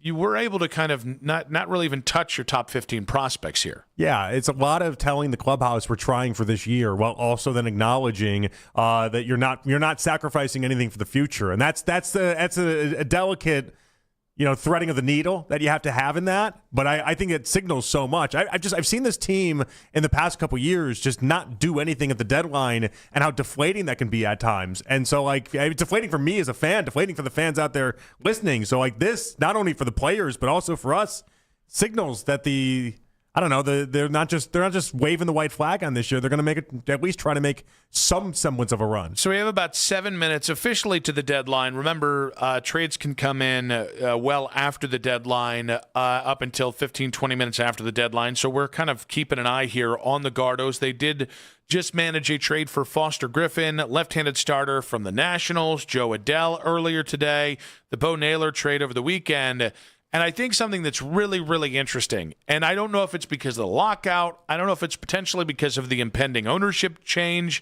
You were able to kind of not really even touch your top 15 prospects here. Yeah, it's a lot of telling the clubhouse we're trying for this year, while also then acknowledging that you're not sacrificing anything for the future, and that's a delicate, threading of the needle that you have to have in that. But I think it signals so much. I've seen this team in the past couple years just not do anything at the deadline, and how deflating that can be at times. And so it's deflating for me as a fan, deflating for the fans out there listening. So like this, not only for the players but also for us, signals that they're not just waving the white flag on this year. They're going to make it, at least try to make some semblance of a run. So we have about 7 minutes officially to the deadline. Remember, trades can come in well after the deadline, up until 15, 20 minutes after the deadline. So we're kind of keeping an eye here on the Gardos. They did just manage a trade for Foster Griffin, left-handed starter from the Nationals, Joe Adell earlier today, the Bo Naylor trade over the weekend. And I think something that's really, really interesting, and I don't know if it's because of the lockout, I don't know if it's potentially because of the impending ownership change.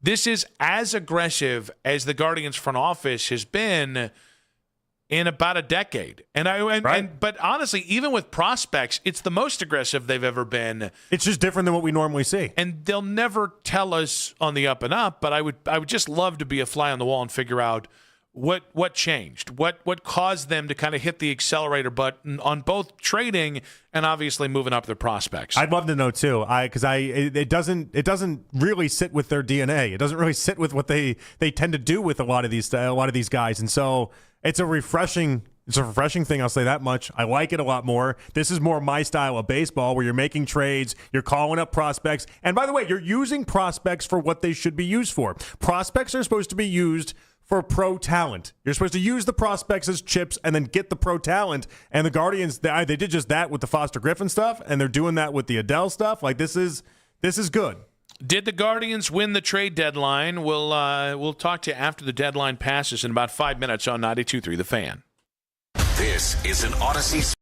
This is as aggressive as the Guardians front office has been in about a decade. But honestly, even with prospects, it's the most aggressive they've ever been. It's just different than what we normally see. And they'll never tell us on the up and up, but I would just love to be a fly on the wall and figure out what changed? What caused them to kind of hit the accelerator button on both trading and obviously moving up their prospects? I'd love to know too, because it doesn't really sit with their DNA. It doesn't really sit with what they tend to do with a lot of these guys, and so it's a refreshing thing. I'll say that much. I like it a lot more. This is more my style of baseball, where you're making trades, you're calling up prospects, and by the way, you're using prospects for what they should be used for. Prospects are supposed to be used for pro talent. You're supposed to use the prospects as chips and then get the pro talent. And the Guardians, they did just that with the Foster Griffin stuff, and they're doing that with the Adell stuff. Like this is good. Did the Guardians win the trade deadline? We'll talk to you after the deadline passes in about 5 minutes on 92.3 The Fan. This is an Odyssey.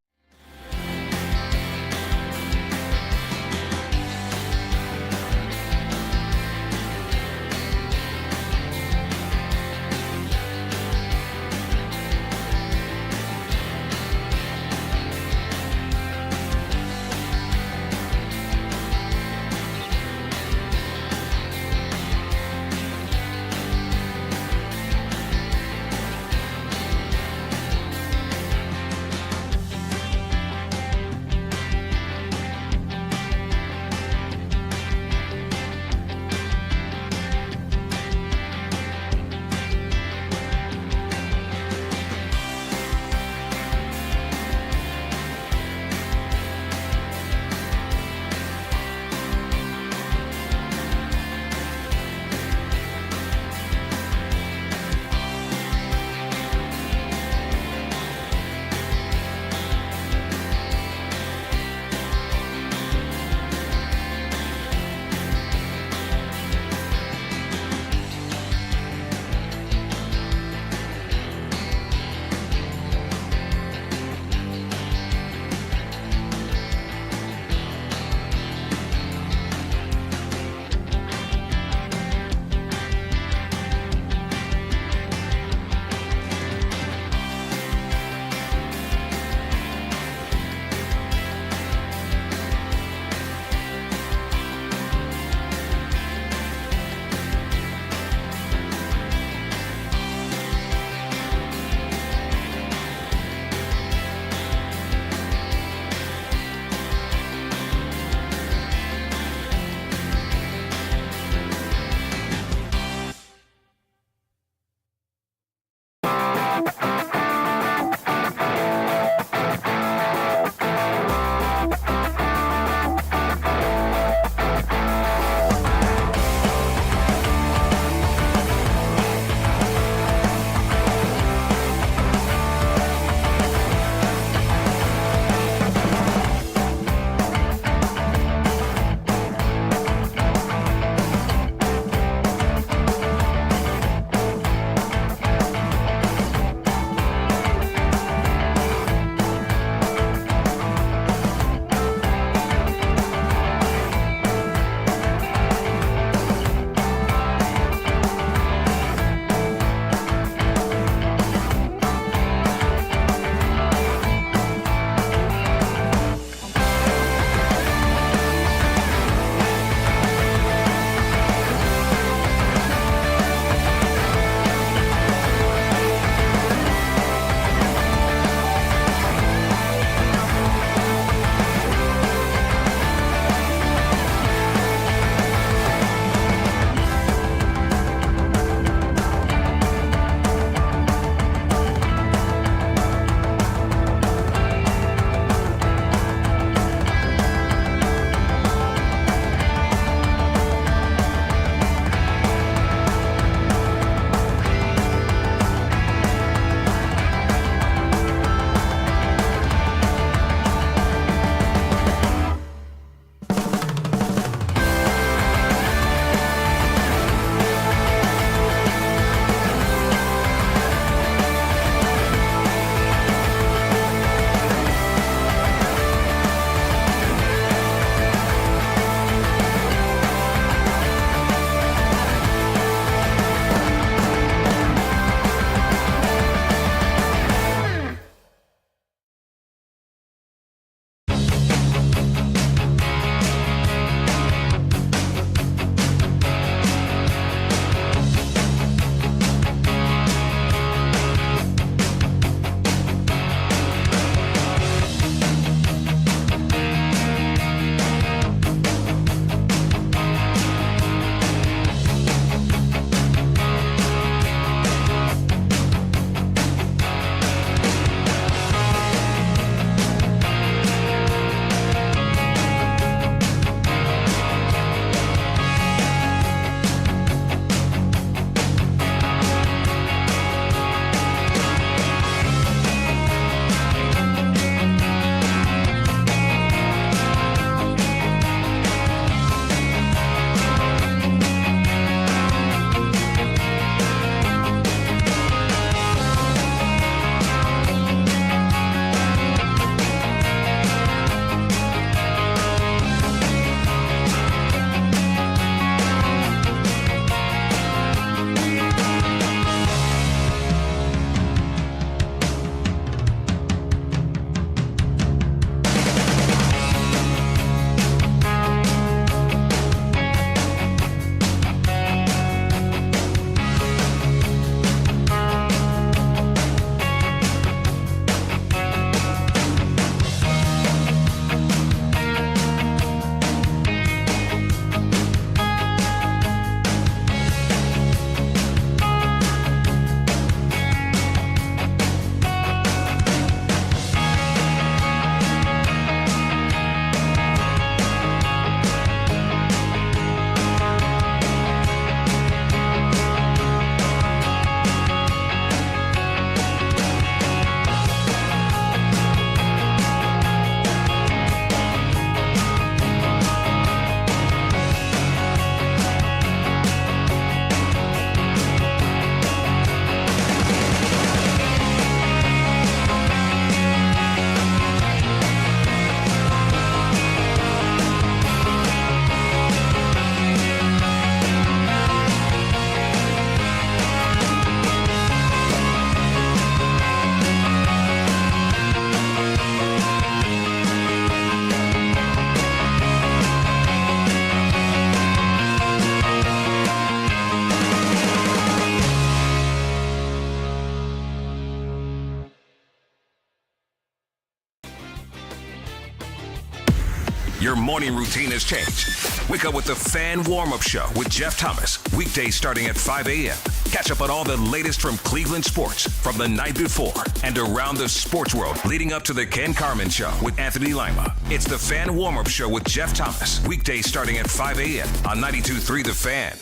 morning routine has changed. Wake up with the Fan Warm-Up Show with Jeff Thomas. Weekdays starting at 5 a.m. Catch up on all the latest from Cleveland sports from the night before and around the sports world leading up to the Ken Carman Show with Anthony Lima. It's the Fan Warm-Up Show with Jeff Thomas. Weekdays starting at 5 a.m. on 92.3 The Fan.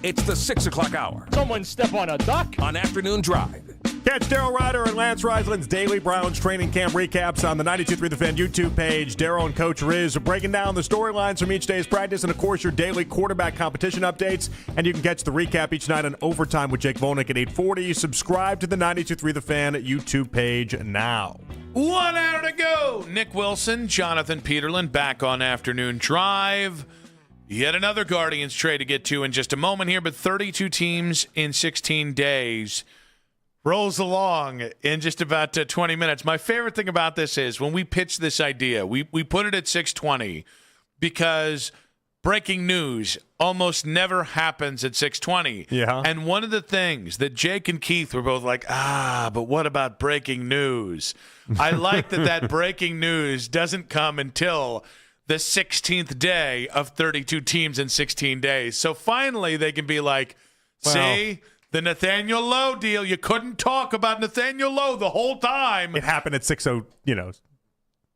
It's the 6 o'clock hour. Someone step on a duck. On Afternoon Drive. Catch Daryl Ryder and Lance Reisland's daily Browns training camp recaps on the 92.3 The Fan YouTube page. Daryl and Coach Riz are breaking down the storylines from each day's practice and, of course, your daily quarterback competition updates. And you can catch the recap each night on Overtime with Jake Volnick at 8:40. Subscribe to the 92.3 The Fan YouTube page now. 1 hour to go. Nick Wilson, Jonathan Peterlin back on Afternoon Drive. Yet another Guardians trade to get to in just a moment here, but 32 teams in 16 days rolls along in just about 20 minutes. My favorite thing about this is when we pitched this idea, we put it at 6:20 because breaking news almost never happens at 6:20. Yeah. And one of the things that Jake and Keith were both like, but what about breaking news? I like that breaking news doesn't come until the 16th day of 32 teams in 16 days. So finally they can be like, see, the Nathaniel Lowe deal, you couldn't talk about Nathaniel Lowe the whole time. It happened at 6:00,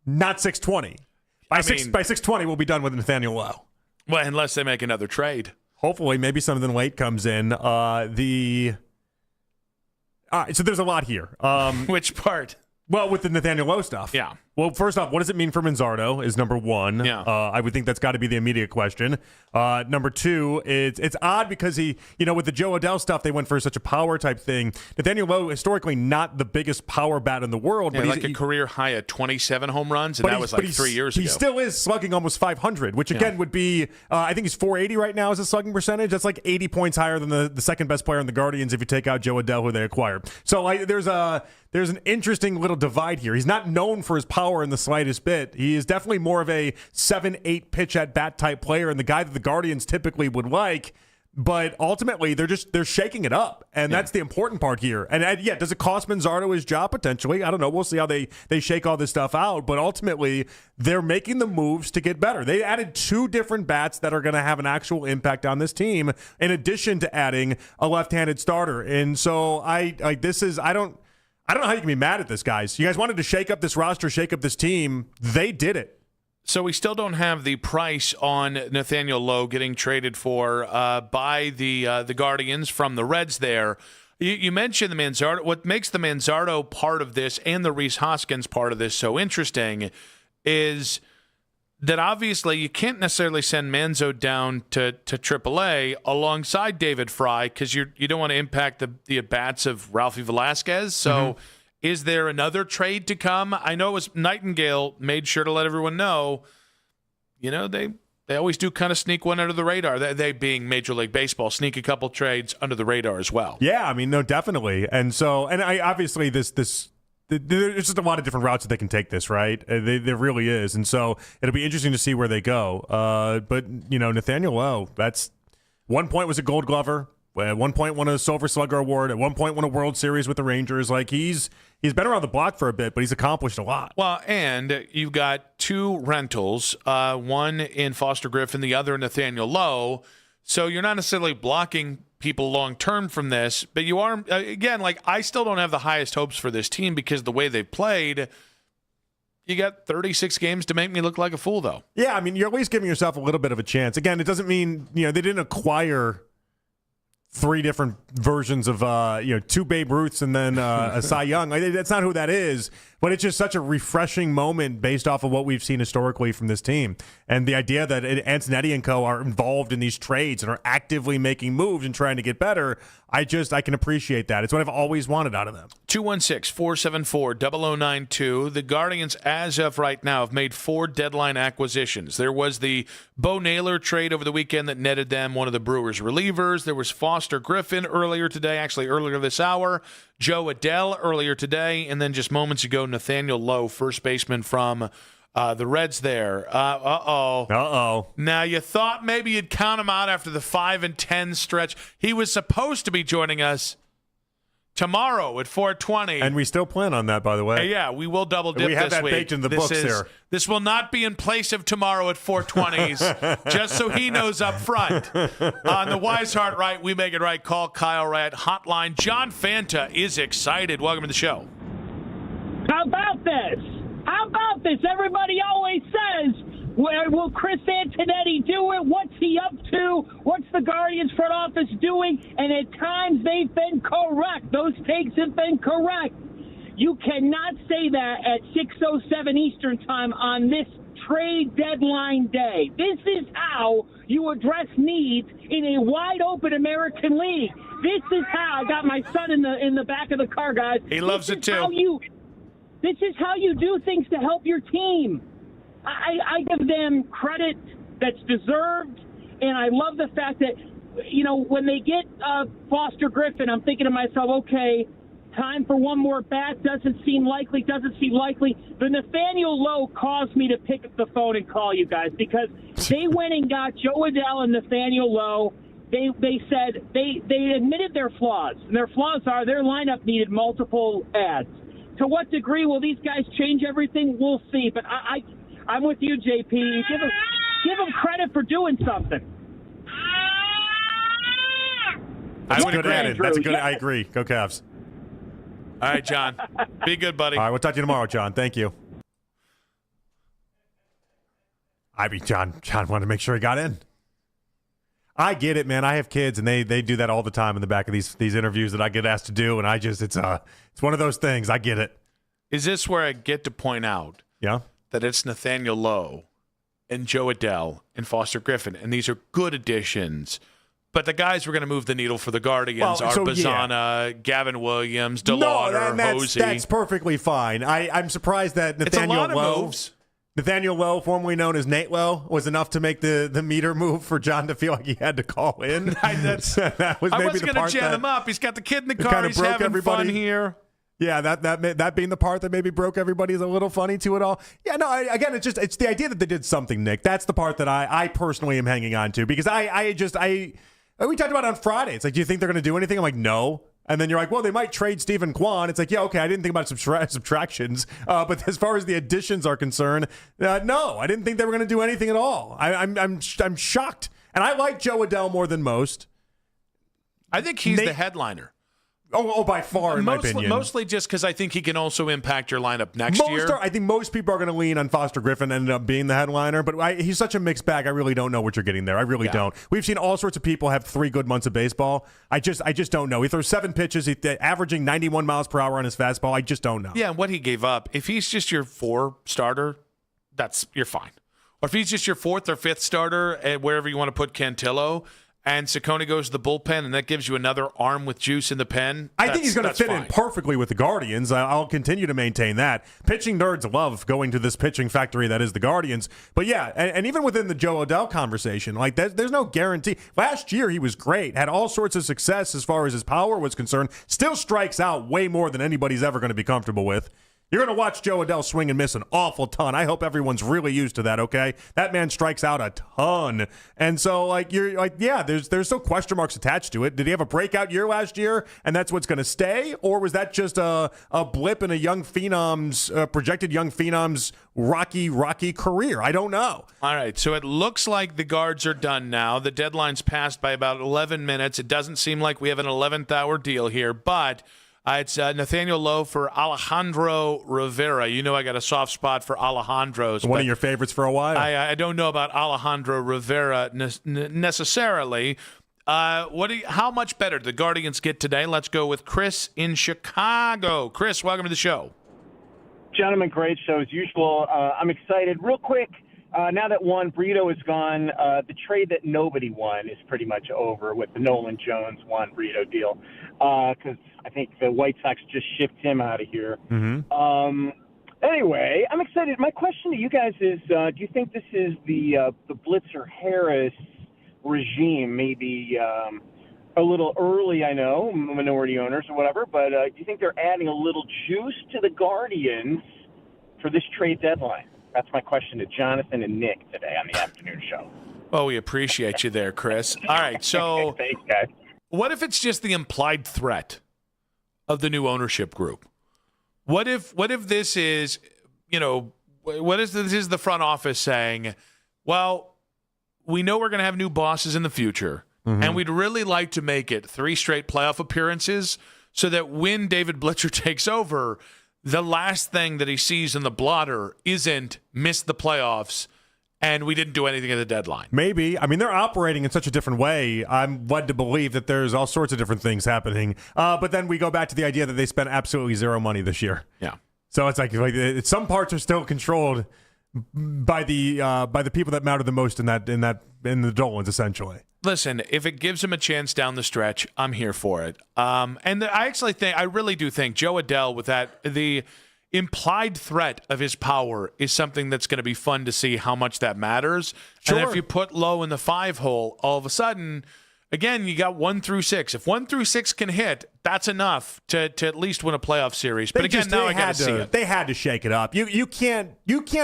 not 6:20. By 6:20 we'll be done with Nathaniel Lowe. Well, unless they make another trade. Hopefully, maybe something late comes in. All right, so there's a lot here. Which part? Well, with the Nathaniel Lowe stuff. Yeah. Well, first off, what does it mean for Manzardo is number one. Yeah. I would think that's got to be the immediate question. Number two, it's odd because he, with the Joe Adele stuff, they went for such a power type thing. Nathaniel Lowe, historically not the biggest power bat in the world. Yeah, but like a career high at 27 home runs, and that was like 3 years ago. He still is slugging almost 500, which again would be, I think he's 480 right now as a slugging percentage. That's like 80 points higher than the second best player in the Guardians if you take out Joe Adele, who they acquired. So there's an interesting little divide here. He's not known for his power in the slightest bit. He is definitely more of a 7-8 pitch at bat type player and the guy that the Guardians typically would like. But ultimately, they're shaking it up, and that's the important part here. And does it cost Manzardo his job potentially? I don't know. We'll see how they shake all this stuff out. But ultimately, they're making the moves to get better. They added 2 different bats that are going to have an actual impact on this team, in addition to adding a left-handed starter. And so I don't know how you can be mad at this, guys. You guys wanted to shake up this roster, shake up this team. They did it. So we still don't have the price on Nathaniel Lowe getting traded for by the Guardians from the Reds there. You mentioned the Manzardo. What makes the Manzardo part of this and the Rhys Hoskins part of this so interesting is that obviously you can't necessarily send Manzo down to AAA alongside David Fry because you don't want to impact the at-bats of Ralphie Velasquez. So is there another trade to come? I know it was Nightingale made sure to let everyone know, they always do kind of sneak one under the radar. They being Major League Baseball, sneak a couple trades under the radar as well. Yeah, no, definitely. And so, obviously there's just a lot of different routes that they can take this, right? There really is. And so it'll be interesting to see where they go. But, Nathaniel Lowe, that's 1 point was a Gold Glover. At 1 point won a Silver Slugger Award. At 1 point won a World Series with the Rangers. Like he's been around the block for a bit, but he's accomplished a lot. Well, and you've got 2 rentals, one in Foster Griffin, the other in Nathaniel Lowe. So you're not necessarily blocking people long-term from this, but you are, again, I still don't have the highest hopes for this team because the way they've played, you got 36 games to make me look like a fool, though. Yeah, you're at least giving yourself a little bit of a chance. Again, it doesn't mean, they didn't acquire 3 different versions of 2 Babe Ruths and then a Cy Young. That's not who that is, but it's just such a refreshing moment based off of what we've seen historically from this team. And the idea that Antonetti and co are involved in these trades and are actively making moves and trying to get better, I can appreciate that. It's what I've always wanted out of them. 216-474-0092. The Guardians, as of right now, have made 4 deadline acquisitions. There was the Bo Naylor trade over the weekend that netted them one of the Brewers' relievers. There was Foster Griffin earlier this hour. Joe Adele earlier today. And then just moments ago, Nathaniel Lowe, first baseman from the Reds there. Now, you thought maybe you'd count him out after the 5-10 stretch. He was supposed to be joining us tomorrow at 4:20. And we still plan on that, by the way. Yeah, we will double dip we have this that week. baked in the books here. This will not be in place of tomorrow at 4:20s, just so he knows up front. On the Wise Heart Right, We Make It Right, call Kyle Wright hotline. John Fanta is excited. Welcome to the show. How about this? How about this? Everybody always says, will Chris Antonetti do it? What's he up to? What's the Guardians front office doing? And at times they've been correct. Those takes have been correct. You cannot say that at 6:07 Eastern time on this trade deadline day. This is how you address needs in a wide open American league. This is how I got my son in the back of the car, guys. He loves it too. This is how you do things to help your team. I give them credit that's deserved, and I love the fact that, when they get Foster Griffin, I'm thinking to myself, okay, time for one more bat. Doesn't seem likely. The Nathaniel Lowe caused me to pick up the phone and call you guys because they went and got Joe Adell and Nathaniel Lowe. They said they admitted their flaws, and their flaws are their lineup needed multiple ads. To what degree will these guys change everything? We'll see. But I'm with you, JP. Give them credit for doing something. That's a good edit. That's a good. I agree. Go Cavs. All right, John. Be good, buddy. All right, we'll talk to you tomorrow, John. Thank you. John wanted to make sure he got in. I get it, man. I have kids, and they do that all the time in the back of these interviews that I get asked to do, and it's one of those things. I get it. Is this where I get to point out that it's Nathaniel Lowe and Joe Adell and Foster Griffin, and these are good additions, but the guys who are going to move the needle for the Guardians are Bazana, Gavin Williams, DeLauder, Hosey. That's perfectly fine. I'm surprised that Nathaniel Lowe, formerly known as Nate Lowe, was enough to make the meter move for John to feel like he had to call in. That was maybe I wasn't going to jam him up. He's got the kid in the car. He's having fun here. Yeah, that being the part that maybe broke everybody is a little funny to it all. Yeah, no, it's the idea that they did something, Nick. That's the part that I personally am hanging on to because we talked about it on Friday. It's like, do you think they're going to do anything? I'm like, no. And then you're like, well, they might trade Stephen Kwan. It's like, yeah, okay, I didn't think about subtractions. But as far as the additions are concerned, no, I didn't think they were going to do anything at all. I'm shocked. And I like Joe Adell more than most. I think he's the headliner. Oh, by far, in my opinion. Mostly just because I think he can also impact your lineup next year. I think most people are going to lean on Foster Griffin and end up being the headliner, but he's such a mixed bag. I really don't know what you're getting there. I really don't. We've seen all sorts of people have 3 good months of baseball. I just don't know. He throws 7 pitches, averaging 91 miles per hour on his fastball. I just don't know. Yeah, and what he gave up, if he's just your 4 starter, you're fine. Or if he's just your 4th or 5th starter, at wherever you want to put Cantillo, and Ciccone goes to the bullpen, and that gives you another arm with juice in the pen. I think he's going to fit in perfectly with the Guardians. I'll continue to maintain that. Pitching nerds love going to this pitching factory that is the Guardians. But yeah, and even within the Joe Adell conversation, like there's no guarantee. Last year he was great, had all sorts of success as far as his power was concerned. Still strikes out way more than anybody's ever going to be comfortable with. You're going to watch Joe Adell swing and miss an awful ton. I hope everyone's really used to that, okay? That man strikes out a ton. And so, there's still question marks attached to it. Did he have a breakout year last year, and that's what's going to stay? Or was that just a blip in a projected young phenom's rocky career? I don't know. All right, so it looks like the guards are done now. The deadline's passed by about 11 minutes. It doesn't seem like we have an 11th hour deal here, but... it's Nathaniel Lowe for Alejandro Rivera. You know I got a soft spot for Alejandro's. One of your favorites for a while. I don't know about Alejandro Rivera necessarily. How much better did the Guardians get today? Let's go with Chris in Chicago. Chris, welcome to the show. Gentlemen, great show as usual. I'm excited. Real quick, now that Juan Brito is gone, the trade that nobody won is pretty much over with the Nolan Jones Juan Brito deal. Because I think the White Sox just shipped him out of here. Mm-hmm. Anyway, I'm excited. My question to you guys is, do you think this is the Blitzer Harris regime? Maybe a little early, I know, minority owners or whatever, but do you think they're adding a little juice to the Guardians for this trade deadline? That's my question to Jonathan and Nick today on the afternoon show. Well, we appreciate you there, Chris. All right, so thanks, guys. What if it's just the implied threat of the new ownership group? What if this is, this is the front office saying, well, we know we're going to have new bosses in the future, and we'd really like to make it 3 straight playoff appearances so that when David Blitzer takes over, the last thing that he sees in the blotter isn't miss the playoffs and we didn't do anything at the deadline. Maybe. I mean, they're operating in such a different way. I'm led to believe that there's all sorts of different things happening. But then we go back to the idea that they spent absolutely zero money this year. Yeah. So it's like some parts are still controlled by the people that matter the most in the Dolans, essentially. Listen, if it gives him a chance down the stretch, I'm here for it. And I really do think Joe Adele, with the implied threat of his power, is something that's going to be fun to see how much that matters. Sure. And if you put Lowe in the 5 hole, all of a sudden, again, you got 1 through 6. If 1 through 6 can hit, that's enough to at least win a playoff series. But again, now I got to see it. They had to shake it up. You can't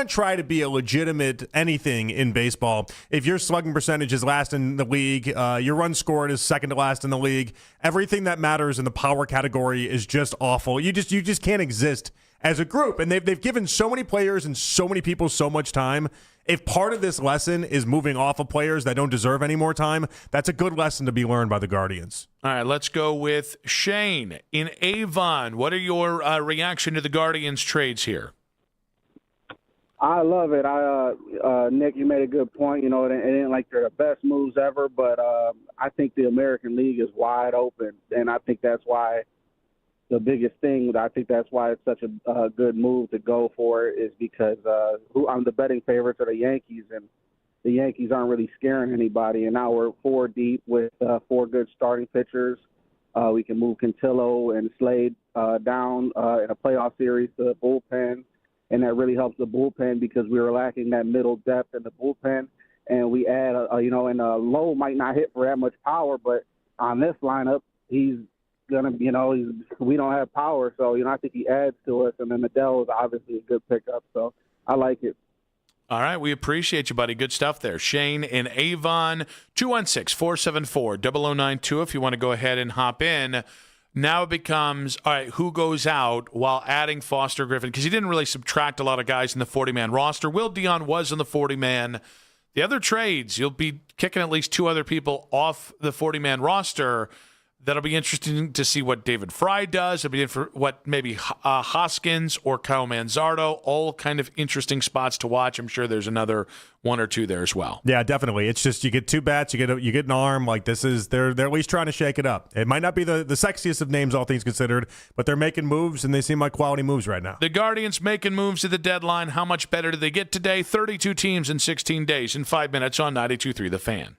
try to be a legitimate anything in baseball if your slugging percentage is last in the league, your run scored is second to last in the league. Everything that matters in the power category is just awful. You just can't exist as a group, and they've given so many players and so many people so much time. If part of this lesson is moving off of players that don't deserve any more time, that's a good lesson to be learned by the Guardians. All right, let's go with Shane in Avon. What are your reaction to the Guardians trades here? I love it. Nick, you made a good point. It ain't like they're the best moves ever, but I think the American League is wide open, and I think that's why the biggest thing, I think that's why it's such a good move to go for is because I'm the betting favorites are the Yankees, and the Yankees aren't really scaring anybody. And now we're 4 deep with 4 good starting pitchers. We can move Cantillo and Slade down in a playoff series to the bullpen, and that really helps the bullpen because we were lacking that middle depth in the bullpen. And we add, and Lowe might not hit for that much power, but on this lineup, he's gonna, we don't have power, so I think he adds to us. And then Adele is obviously a good pickup, so I like it. All right, we appreciate you, buddy. Good stuff there. Shane in Avon, 216-474-0092 if you want to go ahead and hop in. Now it becomes, all right, who goes out while adding Foster Griffin? Because he didn't really subtract a lot of guys in the 40-man roster. Will Dion was in the 40-man. The other trades, you'll be kicking at least 2 other people off the 40-man roster. That'll be interesting to see what David Fry does. It'll be what maybe Hoskins or Kyle Manzardo, all kind of interesting spots to watch. I'm sure there's another 1 or 2 there as well. Yeah, definitely. It's just you get 2 bats, you get an arm. Like they're at least trying to shake it up. It might not be the sexiest of names, all things considered, but they're making moves, and they seem like quality moves right now. The Guardians making moves at the deadline. How much better do they get today? 32 teams in 16 days in 5 minutes on 92.3 The Fan.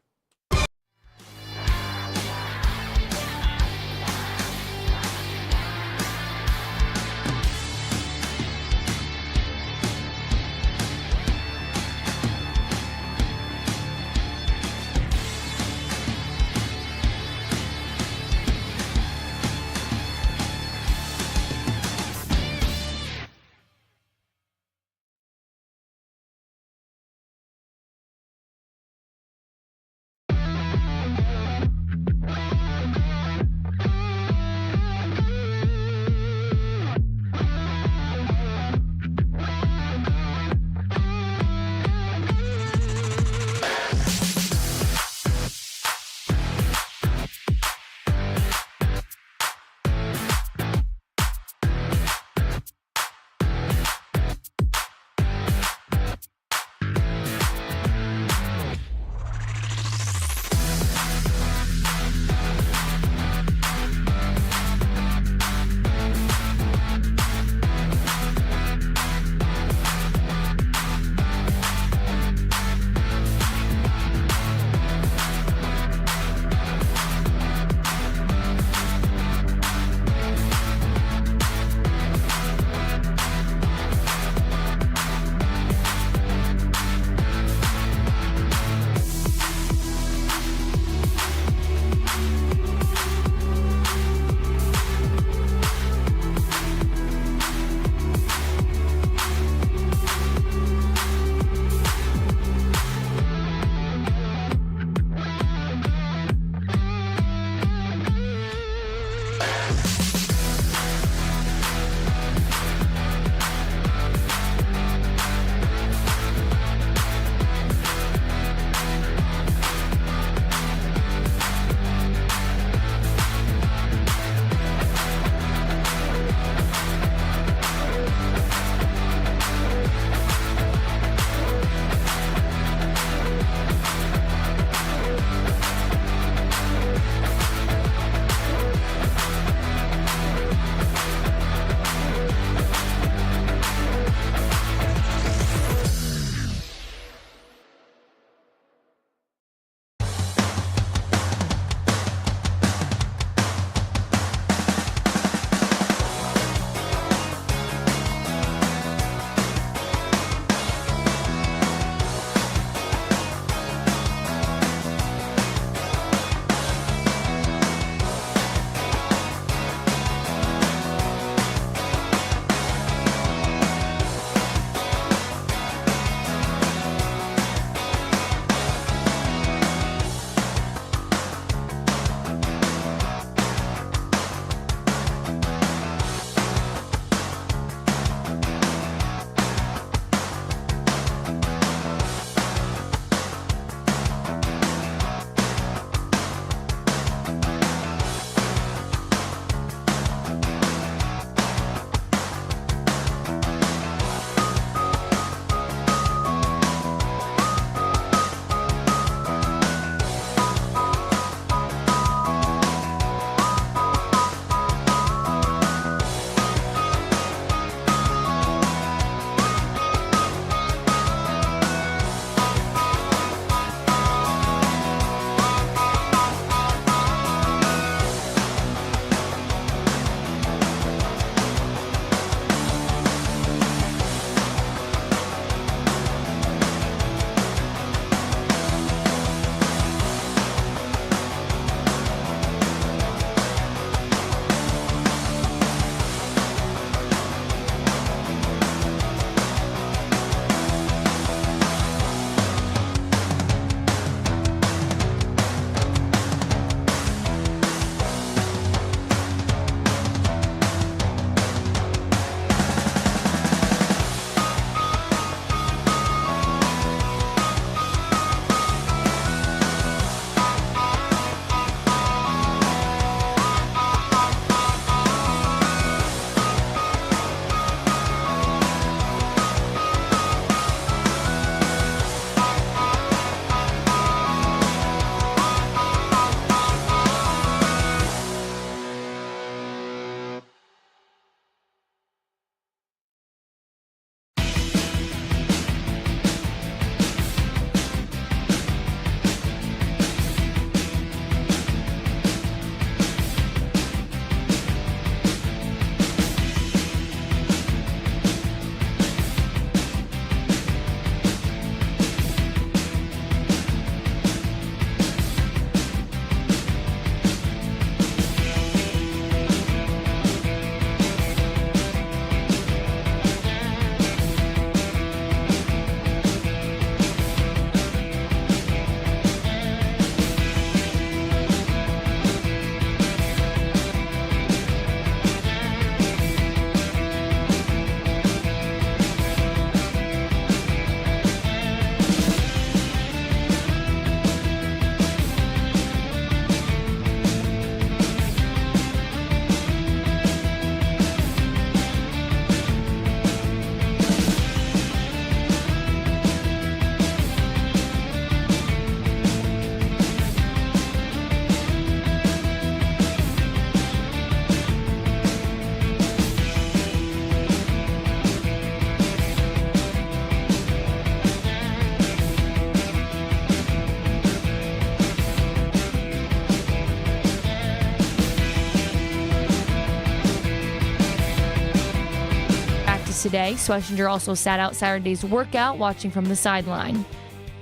practice today. Schlesinger also sat out Saturday's workout, watching from the sideline.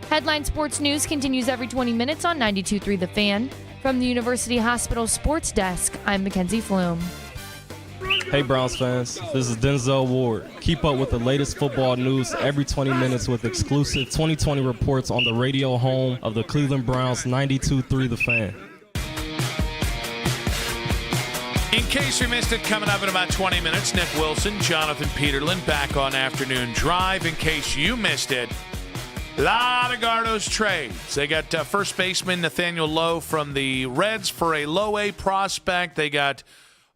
Headline Sports News continues every 20 minutes on 92.3 The Fan. From the University Hospital Sports Desk, I'm Mackenzie Flume. Hey Browns fans, this is Denzel Ward. Keep up with the latest football news every 20 minutes with exclusive 2020 reports on the radio home of the Cleveland Browns, 92.3 The Fan. In case you missed it, coming up in about 20 minutes, Nick Wilson, Jonathan Peterlin back on Afternoon Drive. In case you missed it, a lot of Gardos trades. They got first baseman Nathaniel Lowe from the Reds for a low-A prospect. They got,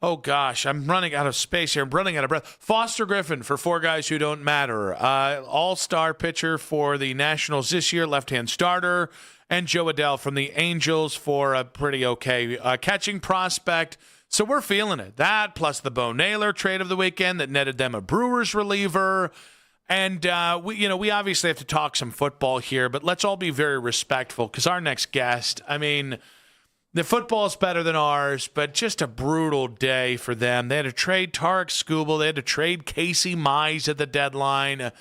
oh gosh, I'm running out of space here. I'm running out of breath. Foster Griffin for four guys who don't matter. All-star pitcher for the Nationals this year, left-hand starter. And Joe Adell from the Angels for a pretty okay catching prospect. So we're feeling it. That plus the Bo Naylor trade of the weekend that netted them a Brewers reliever. And we obviously have to talk some football here, but let's all be very respectful because our next guest, I mean, the football is better than ours, but just a brutal day for them. They had to trade Tarek Skubal. They had to trade Casey Mize at the deadline.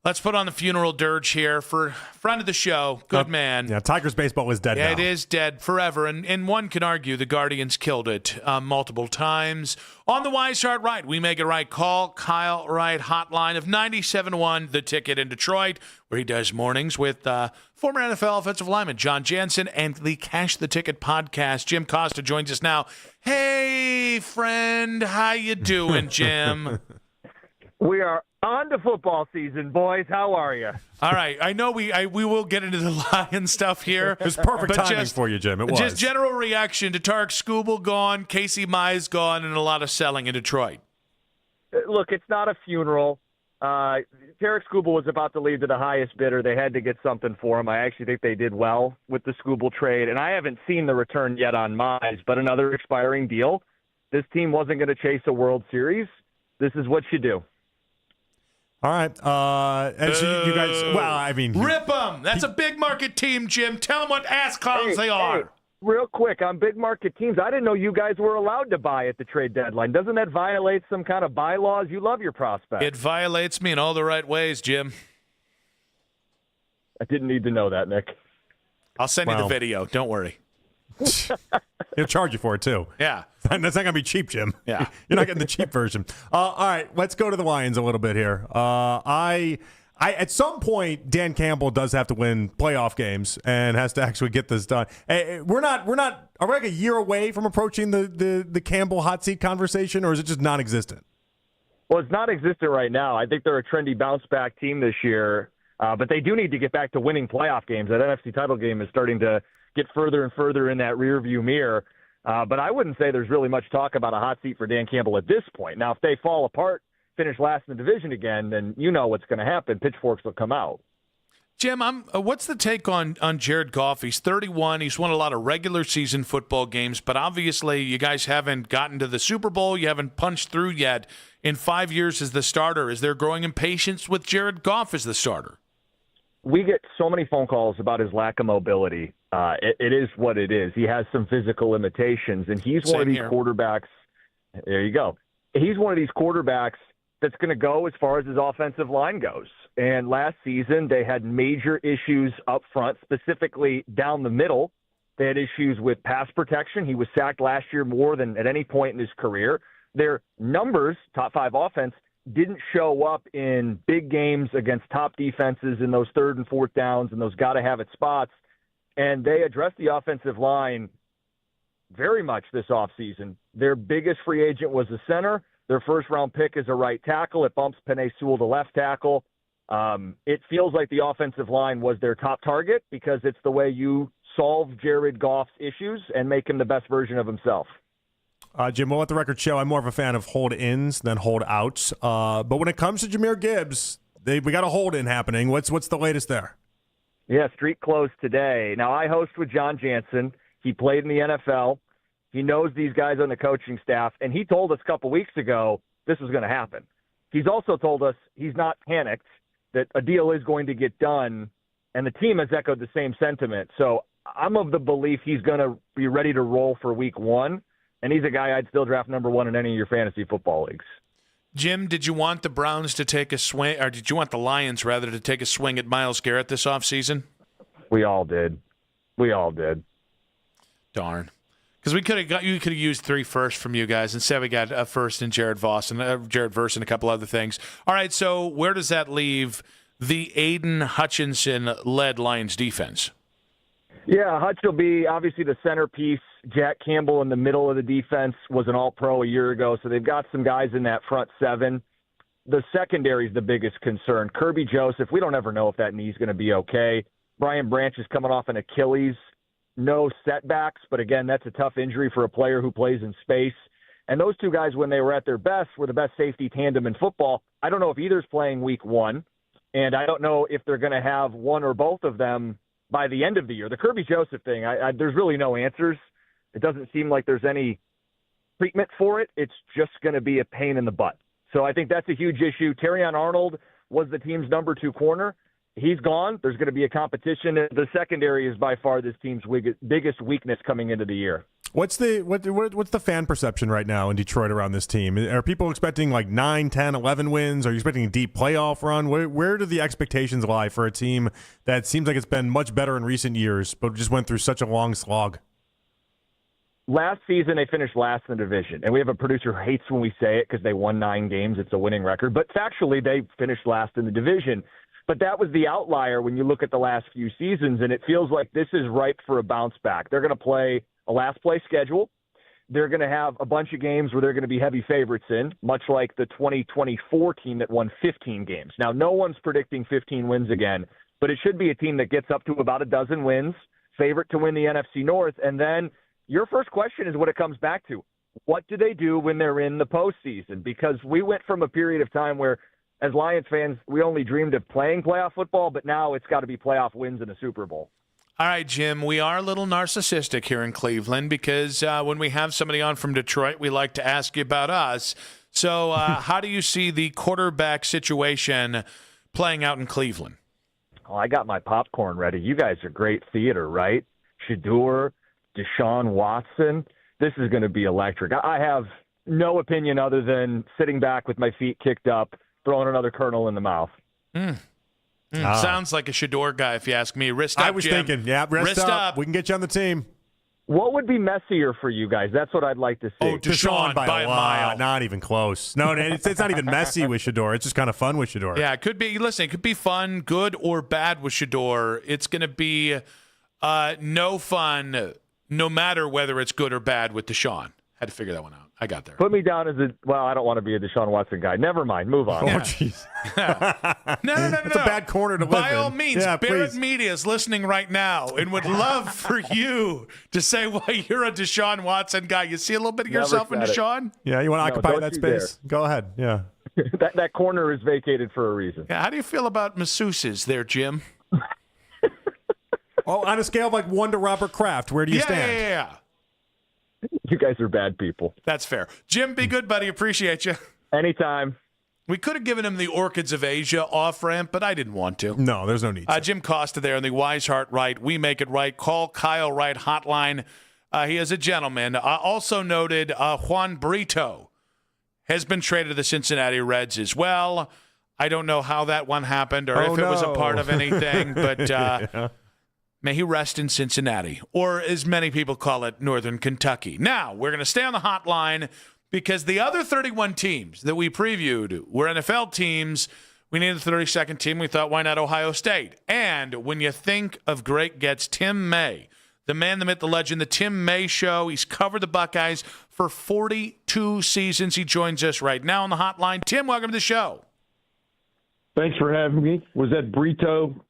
Let's put on the funeral dirge here for friend of the show, good man. Yeah, Tigers baseball is dead now. It is dead forever, and one can argue the Guardians killed it multiple times. On the Wise Heart Right, we make it right. Call Kyle Wright hotline of 97.1 The Ticket in Detroit, where he does mornings with former NFL offensive lineman John Jansen and the Cash the Ticket podcast. Jim Costa joins us now. Hey, friend, how you doing, Jim? We are on to football season, boys. How are you? All right. I know we will get into the Lions stuff here. It was perfect timing for you, Jim. It was. Just general reaction to Tarek Skubal gone, Casey Mize gone, and a lot of selling in Detroit. Look, it's not a funeral. Tarek Skubal was about to leave to the highest bidder. They had to get something for him. I actually think they did well with the Skubal trade, and I haven't seen the return yet on Mize, but another expiring deal. This team wasn't going to chase a World Series. This is what you do. All right. And so you guys, well, I mean. Rip them. That's a big market team, Jim. Tell them what ass clowns they are. Hey, real quick, on big market teams, I didn't know you guys were allowed to buy at the trade deadline. Doesn't that violate some kind of bylaws? You love your prospects. It violates me in all the right ways, Jim. I didn't need to know that, Nick. I'll send you the video. Don't worry. He'll charge you for it, too. Yeah. That's not going to be cheap, Jim. Yeah. You're not getting the cheap version. All right, let's go to the Lions a little bit here. I at some point, Dan Campbell does have to win playoff games and has to actually get this done. Are we like a year away from approaching the Campbell hot seat conversation, or is it just non-existent? Well, it's non-existent right now. I think they're a trendy bounce-back team this year, but they do need to get back to winning playoff games. That NFC title game is starting to get further and further in that rearview mirror. But I wouldn't say there's really much talk about a hot seat for Dan Campbell at this point. Now, if they fall apart, finish last in the division again, then you know what's going to happen. Pitchforks will come out. Jim, what's the take on Jared Goff? He's 31. He's won a lot of regular season football games, but obviously you guys haven't gotten to the Super Bowl. You haven't punched through yet. In 5 years as the starter, is there growing impatience with Jared Goff as the starter? We get so many phone calls about his lack of mobility. It is what it is. He has some physical limitations, and he's one of these quarterbacks. There you go. He's one of these quarterbacks that's going to go as far as his offensive line goes. And last season, they had major issues up front, specifically down the middle. They had issues with pass protection. He was sacked last year more than at any point in his career. Their numbers, top five offense, didn't show up in big games against top defenses in those third and fourth downs and those got-to-have-it spots. And they addressed the offensive line very much this offseason. Their biggest free agent was a center. Their first-round pick is a right tackle. It bumps Penei Sewell to left tackle. It feels like the offensive line was their top target because it's the way you solve Jared Goff's issues and make him the best version of himself. Jim, we'll let the record show I'm more of a fan of hold-ins than hold-outs. But when it comes to Jahmyr Gibbs, we got a hold-in happening. What's the latest there? Yeah, street closed today. Now, I host with John Jansen. He played in the NFL. He knows these guys on the coaching staff, and he told us a couple weeks ago this was going to happen. He's also told us he's not panicked, that a deal is going to get done, and the team has echoed the same sentiment. So I'm of the belief he's going to be ready to roll for week one, and he's a guy I'd still draft number one in any of your fantasy football leagues. Jim, did you want the Browns to take a swing, or did you want the Lions, rather, to take a swing at Myles Garrett this offseason? We all did. Darn. Because you could have used 3 firsts from you guys. Instead, we got a first in Jared Verse and a couple other things. All right, so where does that leave the Aiden Hutchinson-led Lions defense? Yeah, Hutch will be obviously the centerpiece. Jack Campbell in the middle of the defense was an all-pro a year ago, so they've got some guys in that front 7. The secondary is the biggest concern. Kirby Joseph, we don't ever know if that knee's going to be okay. Brian Branch is coming off an Achilles. No setbacks, but again, that's a tough injury for a player who plays in space. And those two guys, when they were at their best, were the best safety tandem in football. I don't know if either's playing week 1, and I don't know if they're going to have one or both of them by the end of the year. The Kirby Joseph thing, there's really no answers. It doesn't seem like there's any treatment for it. It's just going to be a pain in the butt. So I think that's a huge issue. Terrion Arnold was the team's number 2 corner. He's gone. There's going to be a competition. The secondary is by far this team's biggest weakness coming into the year. What's the fan perception right now in Detroit around this team? Are people expecting like 9, 10, 11 wins? Are you expecting a deep playoff run? Where do the expectations lie for a team that seems like it's been much better in recent years, but just went through such a long slog? Last season, they finished last in the division, and we have a producer who hates when we say it because they won 9 games. It's a winning record, but factually, they finished last in the division. But that was the outlier when you look at the last few seasons, and it feels like this is ripe for a bounce back. They're going to play a last-place schedule. They're going to have a bunch of games where they're going to be heavy favorites in, much like the 2024 team that won 15 games. Now, no one's predicting 15 wins again, but it should be a team that gets up to about a dozen wins, favorite to win the NFC North, and then your first question is what it comes back to. What do they do when they're in the postseason? Because we went from a period of time where, as Lions fans, we only dreamed of playing playoff football, but now it's got to be playoff wins in a Super Bowl. All right, Jim, we are a little narcissistic here in Cleveland because when we have somebody on from Detroit, we like to ask you about us. So how do you see the quarterback situation playing out in Cleveland? Oh, I got my popcorn ready. You guys are great theater, right? Shedeur, Deshaun Watson. This is going to be electric. I have no opinion other than sitting back with my feet kicked up, throwing another kernel in the mouth. Sounds like a Shedeur guy, if you ask me. Wrist up, I was Jim. thinking, wrist up. We can get you on the team. What would be messier for you guys? That's what I'd like to see. Oh, Deshaun by a mile. Not even close. No, it's not even messy with Shedeur. It's just kind of fun with Shedeur. Yeah, it could be. Listen, it could be fun, good or bad with Shedeur. It's going to be no fun, no matter whether it's good or bad with Deshaun. Had to figure that one out. I got there. Put me down as I don't want to be a Deshaun Watson guy. Never mind. Move on. Oh, jeez. No. It's a bad corner to live in. By all means, Barrett Media is listening right now and would love for you to say why you're a Deshaun Watson guy. You see a little bit of yourself in Deshaun? Yeah, you want to occupy that space? Go ahead. Yeah. that corner is vacated for a reason. Yeah, how do you feel about masseuses there, Jim? On a scale of like 1 to Robert Kraft, where do you stand? Yeah. You guys are bad people. That's fair. Jim, be good, buddy. Appreciate you. Anytime. We could have given him the Orchids of Asia off-ramp, but I didn't want to. No, there's no need to. Jim Costa there on the Wise Heart Right. We make it right. Call Kyle Wright hotline. He is a gentleman. Also noted, Juan Brito has been traded to the Cincinnati Reds as well. I don't know how that one happened or if it was a part of anything, but Yeah. may he rest in Cincinnati, or as many people call it, Northern Kentucky. Now, we're going to stay on the hotline because the other 31 teams that we previewed were NFL teams. We needed a 32nd team. We thought, why not Ohio State? And when you think of great gets, Tim May, the man, the myth, the legend, the Tim May Show. He's covered the Buckeyes for 42 seasons. He joins us right now on the hotline. Tim, welcome to the show. Thanks for having me. Was that Brito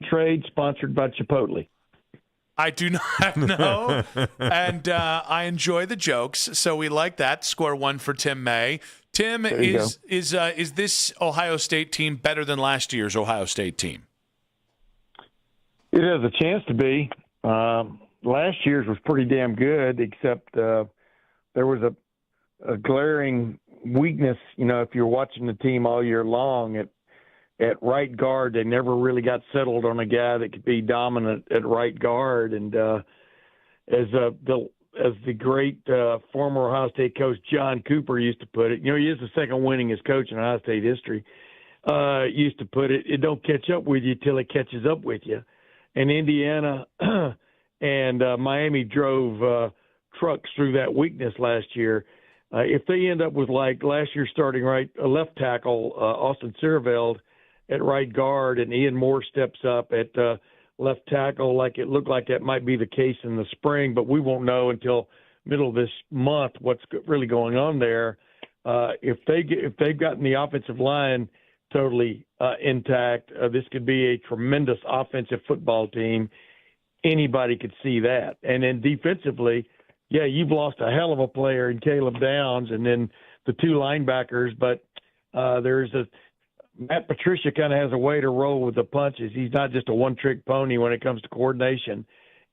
trade sponsored by Chipotle? I do not know, and I enjoy the jokes, so we like that. Score 1 for Tim May. Tim, is this Ohio State team better than last year's Ohio State team? It has a chance to be. Last year's was pretty damn good, except there was a glaring weakness. You know, if you're watching the team all year long, at right guard, they never really got settled on a guy that could be dominant at right guard. And as the as the great former Ohio State coach John Cooper used to put it, he is the second winningest coach in Ohio State history, used to put it, it don't catch up with you till it catches up with you. And Indiana and Miami drove trucks through that weakness last year. If they end up with, like last year starting left tackle, Austin Seerveld at right guard, and Ian Moore steps up at left tackle, like it looked like that might be the case in the spring, but we won't know until middle of this month what's really going on there. If they've gotten the offensive line totally intact, this could be a tremendous offensive football team. Anybody could see that. And then defensively, yeah, you've lost a hell of a player in Caleb Downs and then the two linebackers, but Matt Patricia kind of has a way to roll with the punches. He's not just a one-trick pony when it comes to coordination.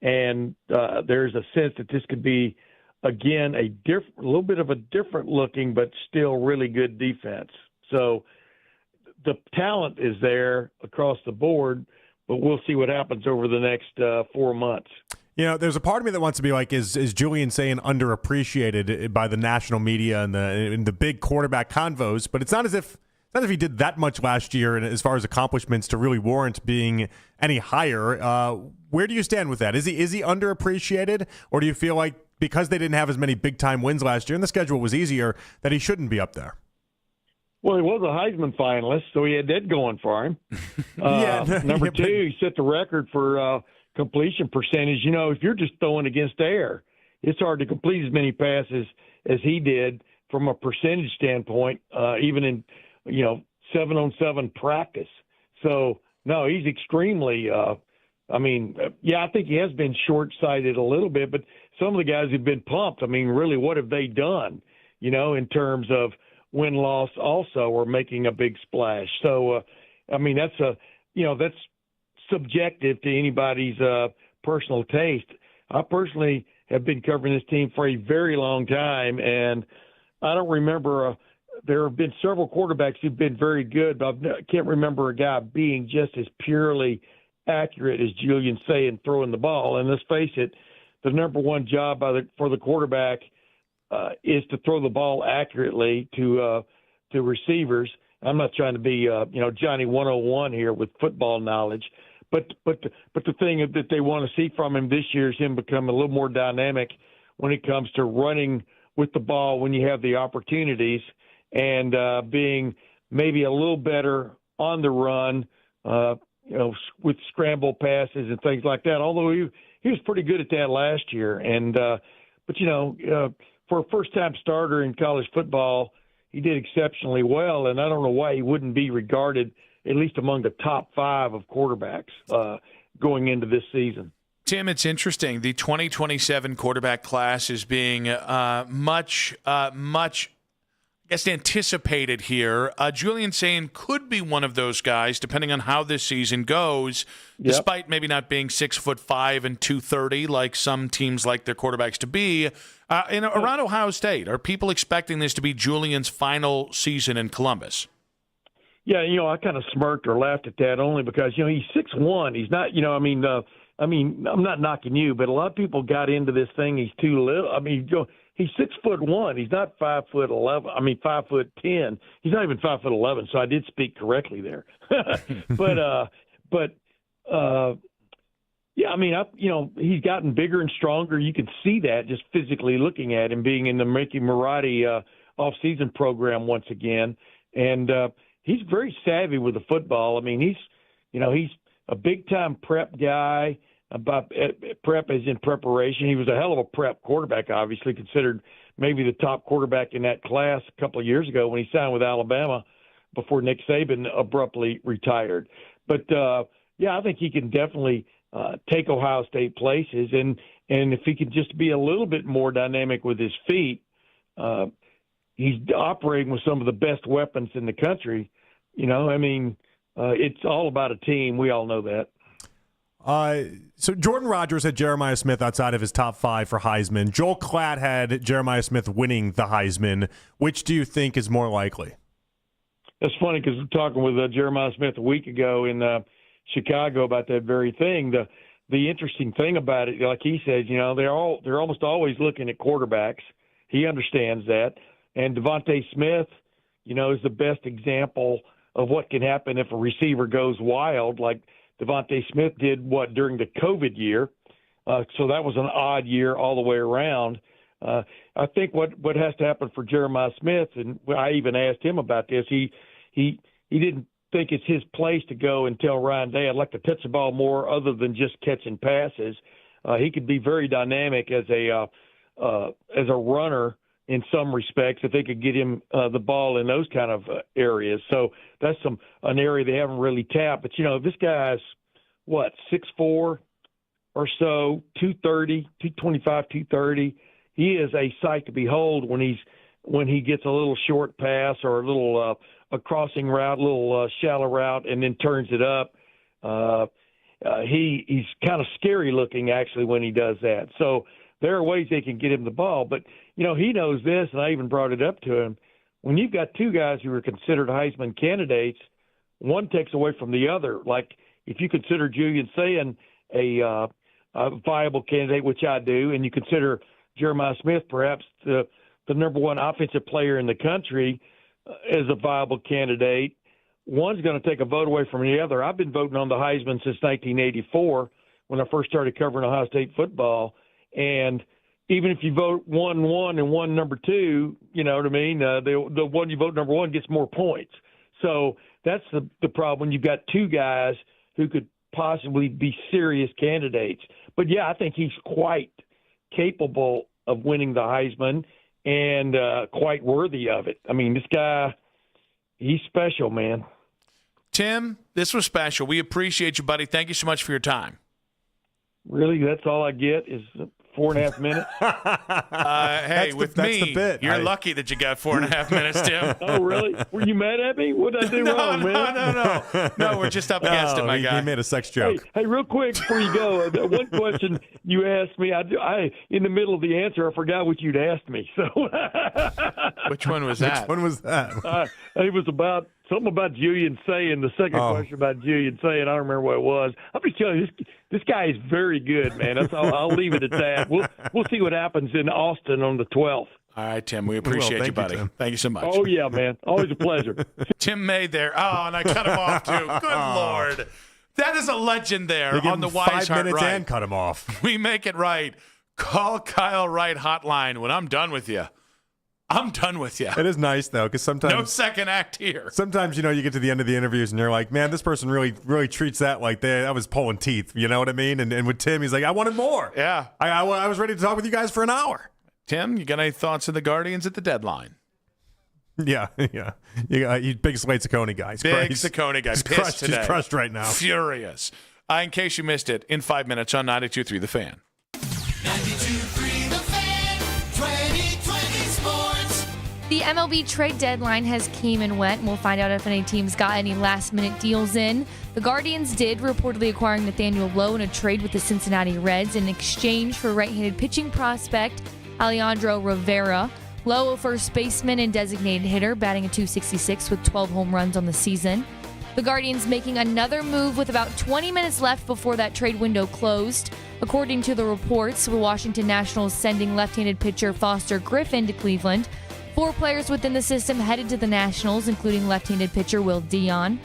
And there's a sense that this could be, again, a little bit of a different looking but still really good defense. So the talent is there across the board, but we'll see what happens over the next 4 months. There's a part of me that wants to be like, is Julian Sayin underappreciated by the national media and the big quarterback convos? But it's not as if he did that much last year, and as far as accomplishments to really warrant being any higher. Where do you stand with that? Is he underappreciated, or do you feel like because they didn't have as many big time wins last year and the schedule was easier that he shouldn't be up there? Well, he was a Heisman finalist, so he had that going for him. Number two, he set the record for completion percentage. If you're just throwing against air, it's hard to complete as many passes as he did from a percentage standpoint, even in 7-on-7 practice. So, no, he's extremely I think he has been short-sighted a little bit, but some of the guys have been pumped. Really, what have they done, in terms of win-loss also, or making a big splash? So, that's subjective to anybody's personal taste. I personally have been covering this team for a very long time, and I don't remember there have been several quarterbacks who've been very good, but I can't remember a guy being just as purely accurate as Julian Sayin throwing the ball. And let's face it, the number one job for the quarterback is to throw the ball accurately to receivers. I'm not trying to be Johnny 101 here with football knowledge, but the thing that they want to see from him this year is him become a little more dynamic when it comes to running with the ball when you have the opportunities, and being maybe a little better on the run, with scramble passes and things like that. Although he was pretty good at that last year, and for a first-time starter in college football, he did exceptionally well. And I don't know why he wouldn't be regarded at least among the top 5 of quarterbacks going into this season. Tim, it's interesting. The 2027 quarterback class is being much anticipated here. Julian Sayin could be one of those guys, depending on how this season goes, despite maybe not being 6'5" and 230 like some teams like their quarterbacks to be. Around Ohio State, are people expecting this to be Julian's final season in Columbus? Yeah, I kind of smirked or laughed at that only because, he's 6'1". He's not, I'm not knocking you, but a lot of people got into this thing. He's too little. He's 6'1". He's not 5'11". 5'10". He's not even 5'11". So I did speak correctly there. He's gotten bigger and stronger. You can see that just physically looking at him, being in the Mickey Marotti off-season program once again, and he's very savvy with the football. He's a big-time prep guy. About prep as in preparation. He was a hell of a prep quarterback, obviously, considered maybe the top quarterback in that class a couple of years ago when he signed with Alabama before Nick Saban abruptly retired. But, I think he can definitely take Ohio State places. And if he could just be a little bit more dynamic with his feet, he's operating with some of the best weapons in the country. It's all about a team. We all know that. So Jordan Rodgers had Jeremiah Smith outside of his top 5 for Heisman. Joel Klatt had Jeremiah Smith winning the Heisman. Which do you think is more likely? That's funny because we're talking with Jeremiah Smith a week ago in Chicago about that very thing. the interesting thing about it, like he says, they're almost always looking at quarterbacks. He understands that. And Devontae Smith, is the best example of what can happen if a receiver goes wild, like Devontae Smith did during the COVID year. So that was an odd year all the way around. I think what has to happen for Jeremiah Smith, and I even asked him about this, he didn't think it's his place to go and tell Ryan Day, I'd like to touch the ball more other than just catching passes. He could be very dynamic as a runner in some respects if they could get him the ball in those kind of areas. So that's an area they haven't really tapped. But, this guy's, 6'4" or so, 230, 225, 230. He is a sight to behold when he gets a little short pass or a little a crossing route, a little shallow route, and then turns it up. He's kind of scary looking, actually, when he does that. So there are ways they can get him the ball. But, he knows this, and I even brought it up to him. When you've got two guys who are considered Heisman candidates, one takes away from the other. Like, if you consider Julian Sayin a viable candidate, which I do, and you consider Jeremiah Smith perhaps the number one offensive player in the country as a viable candidate, one's going to take a vote away from the other. I've been voting on the Heisman since 1984 when I first started covering Ohio State football. And even if you vote 1-1 and 1 number 2, you know what I mean? The one you vote number 1 gets more points. So that's the problem when you've got two guys who could possibly be serious candidates. But, yeah, I think he's quite capable of winning the Heisman and quite worthy of it. I mean, this guy, he's special, man. Tim, this was special. We appreciate you, buddy. Thank you so much for your time. Really, that's all I get is 4.5 minutes? Hey, with me, you're lucky that you got 4.5 minutes, Tim. Oh, really? Were you mad at me? What did I do wrong, man? No, we're just up against it, my guy. He made a sex joke. Hey, real quick before you go, one question you asked me, I in the middle of the answer, I forgot what you'd asked me. So, which one was that? Which one was that? It was about something about Julian Sayin. The second question about Julian Sayin, I don't remember what it was. I'm just telling you, this guy is very good, man. That's all. I'll leave it at that. We'll see what happens in Austin on the 12th. All right, Tim. We appreciate you, buddy. Thank you so much. Oh, yeah, man. Always a pleasure. Tim May there. Oh, and I cut him off, too. Good Lord. That is a legend there on the Wise 5 Heart minutes Right. and cut him off. We make it right. Call Kyle Wright hotline when I'm done with you. I'm done with you. It is nice, though, because sometimes... No second act here. Sometimes, you get to the end of the interviews and you're like, man, this person really treats that like that was pulling teeth. You know what I mean? And with Tim, he's like, I wanted more. Yeah. I was ready to talk with you guys for an hour. Tim, you got any thoughts on the Guardians at the deadline? Yeah. You big Slade Ciccone guy. Big Ciccone guy. Pissed today. He's crushed right now. Furious. In case you missed it, in 5 minutes on 92.3 The Fan. 92.3 The Fan, 2020 Sports. The MLB trade deadline has came and went, and we'll find out if any teams got any last-minute deals in. The Guardians did, reportedly acquiring Nathaniel Lowe in a trade with the Cincinnati Reds in exchange for right-handed pitching prospect Alejandro Rivera. Lowe, a first baseman and designated hitter, batting a .266 with 12 home runs on the season. The Guardians making another move with about 20 minutes left before that trade window closed. According to the reports, the Washington Nationals sending left-handed pitcher Foster Griffin to Cleveland. 4 players within the system headed to the Nationals, including left-handed pitcher Will Dion.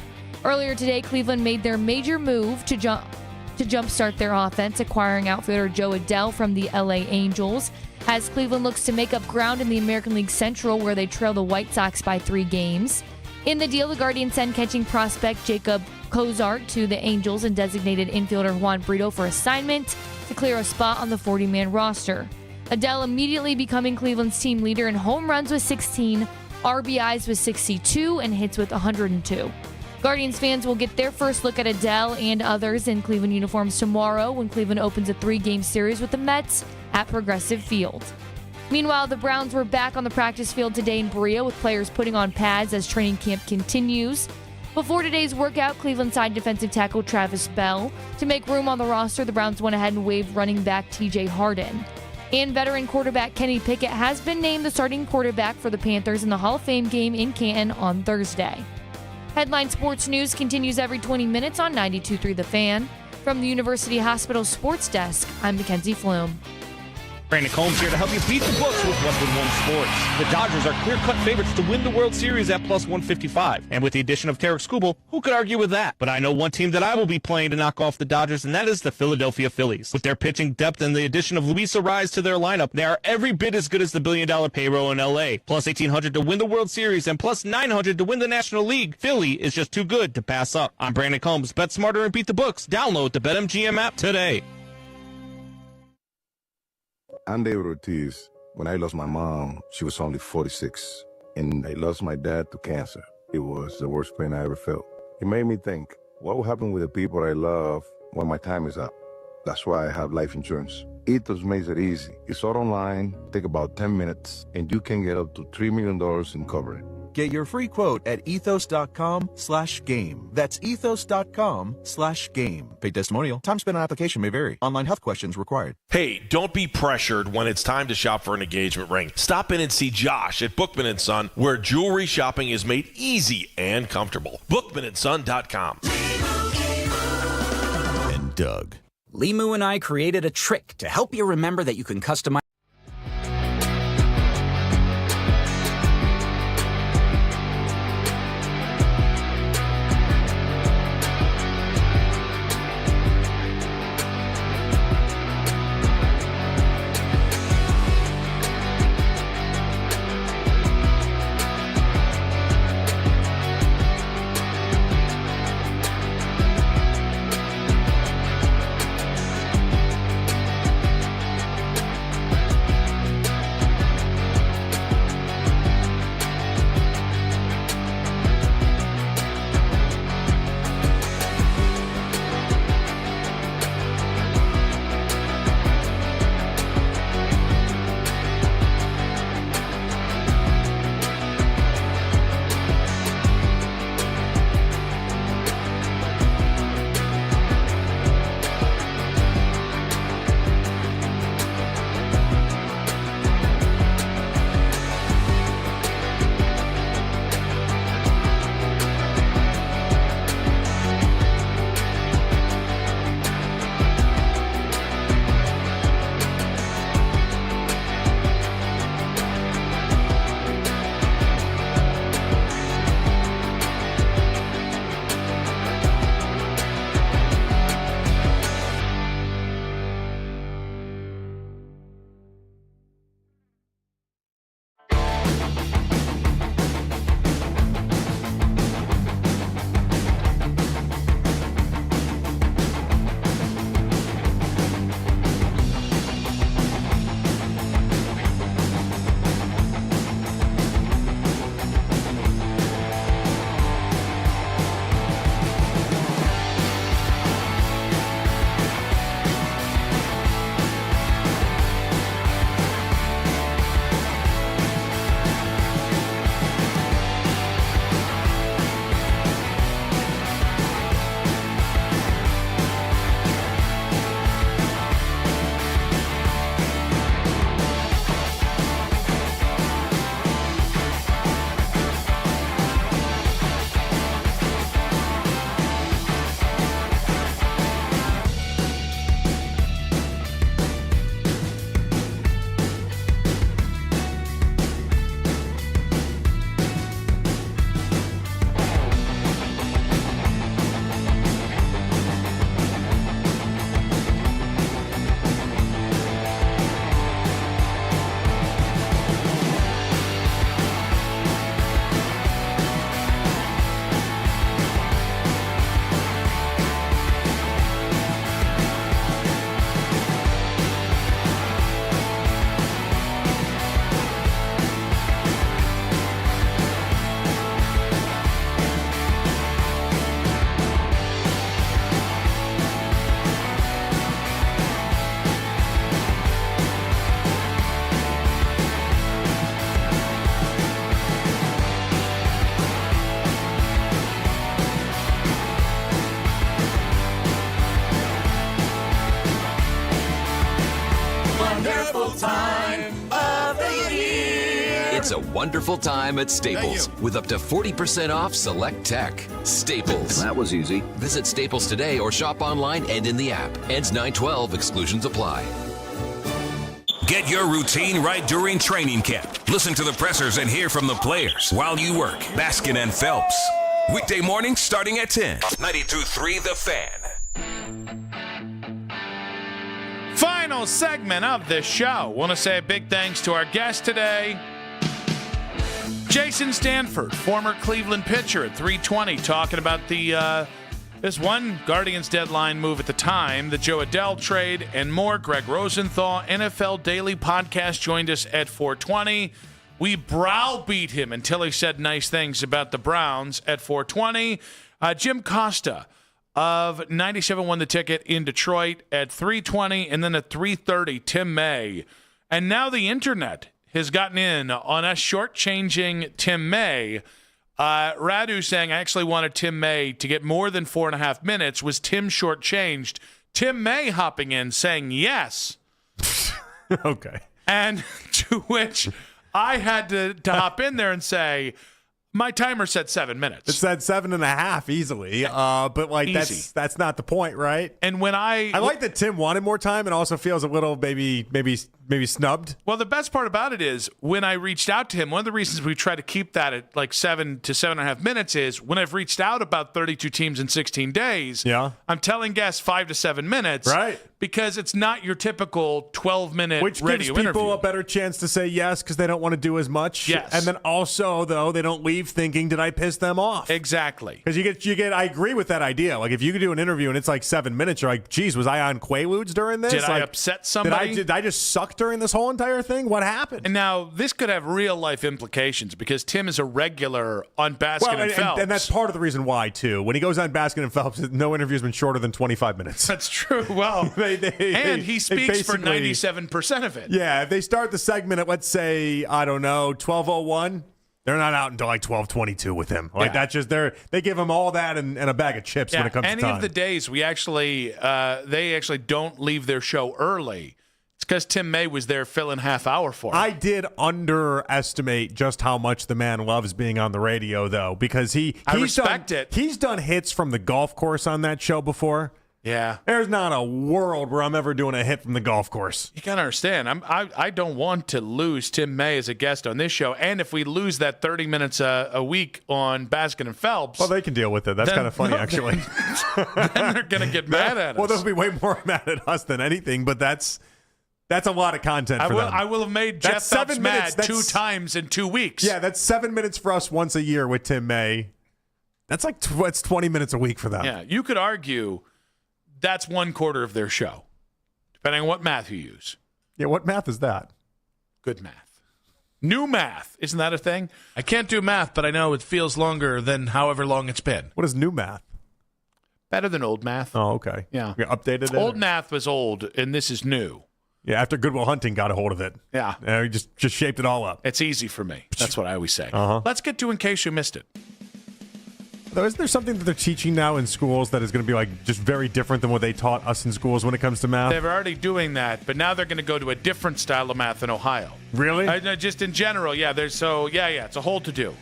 Earlier today, Cleveland made their major move to jumpstart their offense, acquiring outfielder Joe Adell from the LA Angels, as Cleveland looks to make up ground in the American League Central, where they trail the White Sox by 3 games. In the deal, the Guardians send catching prospect Jacob Cozart to the Angels and designated infielder Juan Brito for assignment to clear a spot on the 40-man roster. Adell immediately becoming Cleveland's team leader in home runs with 16, RBIs with 62, and hits with 102. Guardians fans will get their first look at Adell and others in Cleveland uniforms tomorrow when Cleveland opens a 3-game series with the Mets at Progressive Field. Meanwhile, the Browns were back on the practice field today in Berea with players putting on pads as training camp continues. Before today's workout, Cleveland signed defensive tackle Travis Bell. To make room on the roster, the Browns went ahead and waived running back TJ Harden. And veteran quarterback Kenny Pickett has been named the starting quarterback for the Panthers in the Hall of Fame game in Canton on Thursday. Headline Sports News continues every 20 minutes on 92.3 The Fan. From the University Hospital Sports Desk, I'm Mackenzie Flume. Brandon Combs here to help you beat the books with 1-1 Sports. The Dodgers are clear-cut favorites to win the World Series at plus 155. And with the addition of Tarek Skubal, who could argue with that? But I know one team that I will be playing to knock off the Dodgers, and that is the Philadelphia Phillies. With their pitching depth and the addition of Luis Arraez to their lineup, they are every bit as good as the billion-dollar payroll in L.A. Plus 1,800 to win the World Series and plus 900 to win the National League. Philly is just too good to pass up. I'm Brandon Combs. Bet smarter and beat the books. Download the BetMGM app today. I'm David Ortiz. When I lost my mom, she was only 46, and I lost my dad to cancer. It was the worst pain I ever felt. It made me think, what will happen with the people I love when my time is up? That's why I have life insurance. Ethos makes it easy. It's all online, take about 10 minutes, and you can get up to $3 million in coverage. Get your free quote at ethos.com/game. That's ethos.com/game. Paid testimonial. Time spent on application may vary. Online health questions required. Hey, don't be pressured when it's time to shop for an engagement ring. Stop in and see Josh at Bookman & Son, where jewelry shopping is made easy and comfortable. BookmanandSon.com. And Doug. Limu and I created a trick to help you remember that you can customize. It's a wonderful time at Staples with up to 40% off select tech. Staples. That was easy. Visit Staples today or shop online and in the app. Ends 9/12. Exclusions apply. Get your routine right during training camp. Listen to the pressers and hear from the players while you work. Baskin and Phelps. Weekday mornings starting at 10. 92.3 The Fan. Final segment of this show. Want to say a big thanks to our guest today, Jason Stanford, former Cleveland pitcher at 320, talking about this one Guardians deadline move at the time, the Joe Adele trade, and more. Greg Rosenthal, NFL Daily Podcast, joined us at 420. We browbeat him until he said nice things about the Browns at 420. Jim Costa of 97 won the ticket in Detroit at 320, and then at 330, Tim May. And now the internet has gotten in on us shortchanging Tim May. Radu saying, I actually wanted Tim May to get more than 4.5 minutes. Was Tim shortchanged? Tim May hopping in saying yes. Okay. And to which I had to hop in there and say, my timer said 7 minutes. It said 7.5 easily, but like Easy. that's not the point, right? And when I like that Tim wanted more time and also feels a little maybe snubbed. Well, the best part about it is when I reached out to him, one of the reasons we try to keep that at like 7 to 7.5 minutes is when I've reached out about 32 teams in 16 days, I'm telling guests 5 to 7 minutes. Right. Because it's not your typical 12-minute Which radio gives people interview. a better chance to say yes because they don't want to do as much. Yes. And then also, though, they don't leave thinking, did I piss them off? Exactly. Because you get. I agree with that idea. Like, if you could do an interview and it's like 7 minutes, you're like, geez, was I on Quaaludes during this? Did I Like, upset somebody? Did I just suck during this whole entire thing? What happened? And now this could have real-life implications because Tim is a regular on Baskin and Phelps. And that's part of the reason why, too. When he goes on Baskin and Phelps, no interview has been shorter than 25 minutes. That's true. Well, and he speaks for 97% of it. Yeah, if they start the segment at, let's say, I don't know, 12:01, they're not out until like 12:22 with him. Like that's just they give him all that and a bag of chips when it comes to time. Any of the days we actually they actually don't leave their show early. It's because Tim May was there filling half hour for him. I did underestimate just how much the man loves being on the radio, though, because he's respect it. He's done hits from the golf course on that show before. Yeah. There's not a world where I'm ever doing a hit from the golf course. You got to understand, I don't want to lose Tim May as a guest on this show. And if we lose that 30 minutes a week on Baskin and Phelps. Well, they can deal with it. That's kind of funny, actually. Then they're going to get mad at us. Well, they'll be way more mad at us than anything, but that's a lot of content for them. I will have made Jeff Phelps mad 2 times in 2 weeks. Yeah, that's 7 minutes for us once a year with Tim May. That's like it's 20 minutes a week for them. Yeah, you could argue that's 1/4 of their show, depending on what math you use. Yeah, what math is that? Good math. New math. Isn't that a thing? I can't do math, but I know it feels longer than however long it's been. What is new math? Better than old math. Oh, okay. Yeah. You updated it? Old math was old, and this is new. Yeah, after Good Will Hunting got a hold of it. Yeah. We just shaped it all up. It's easy for me. That's what I always say. Uh-huh. Let's get to In Case You Missed It. Though, isn't there something that they're teaching now in schools that is going to be like just very different than what they taught us in schools when it comes to math? They're already doing that, but now they're going to go to a different style of math in Ohio. Really? Just in general, yeah. It's a whole to-do.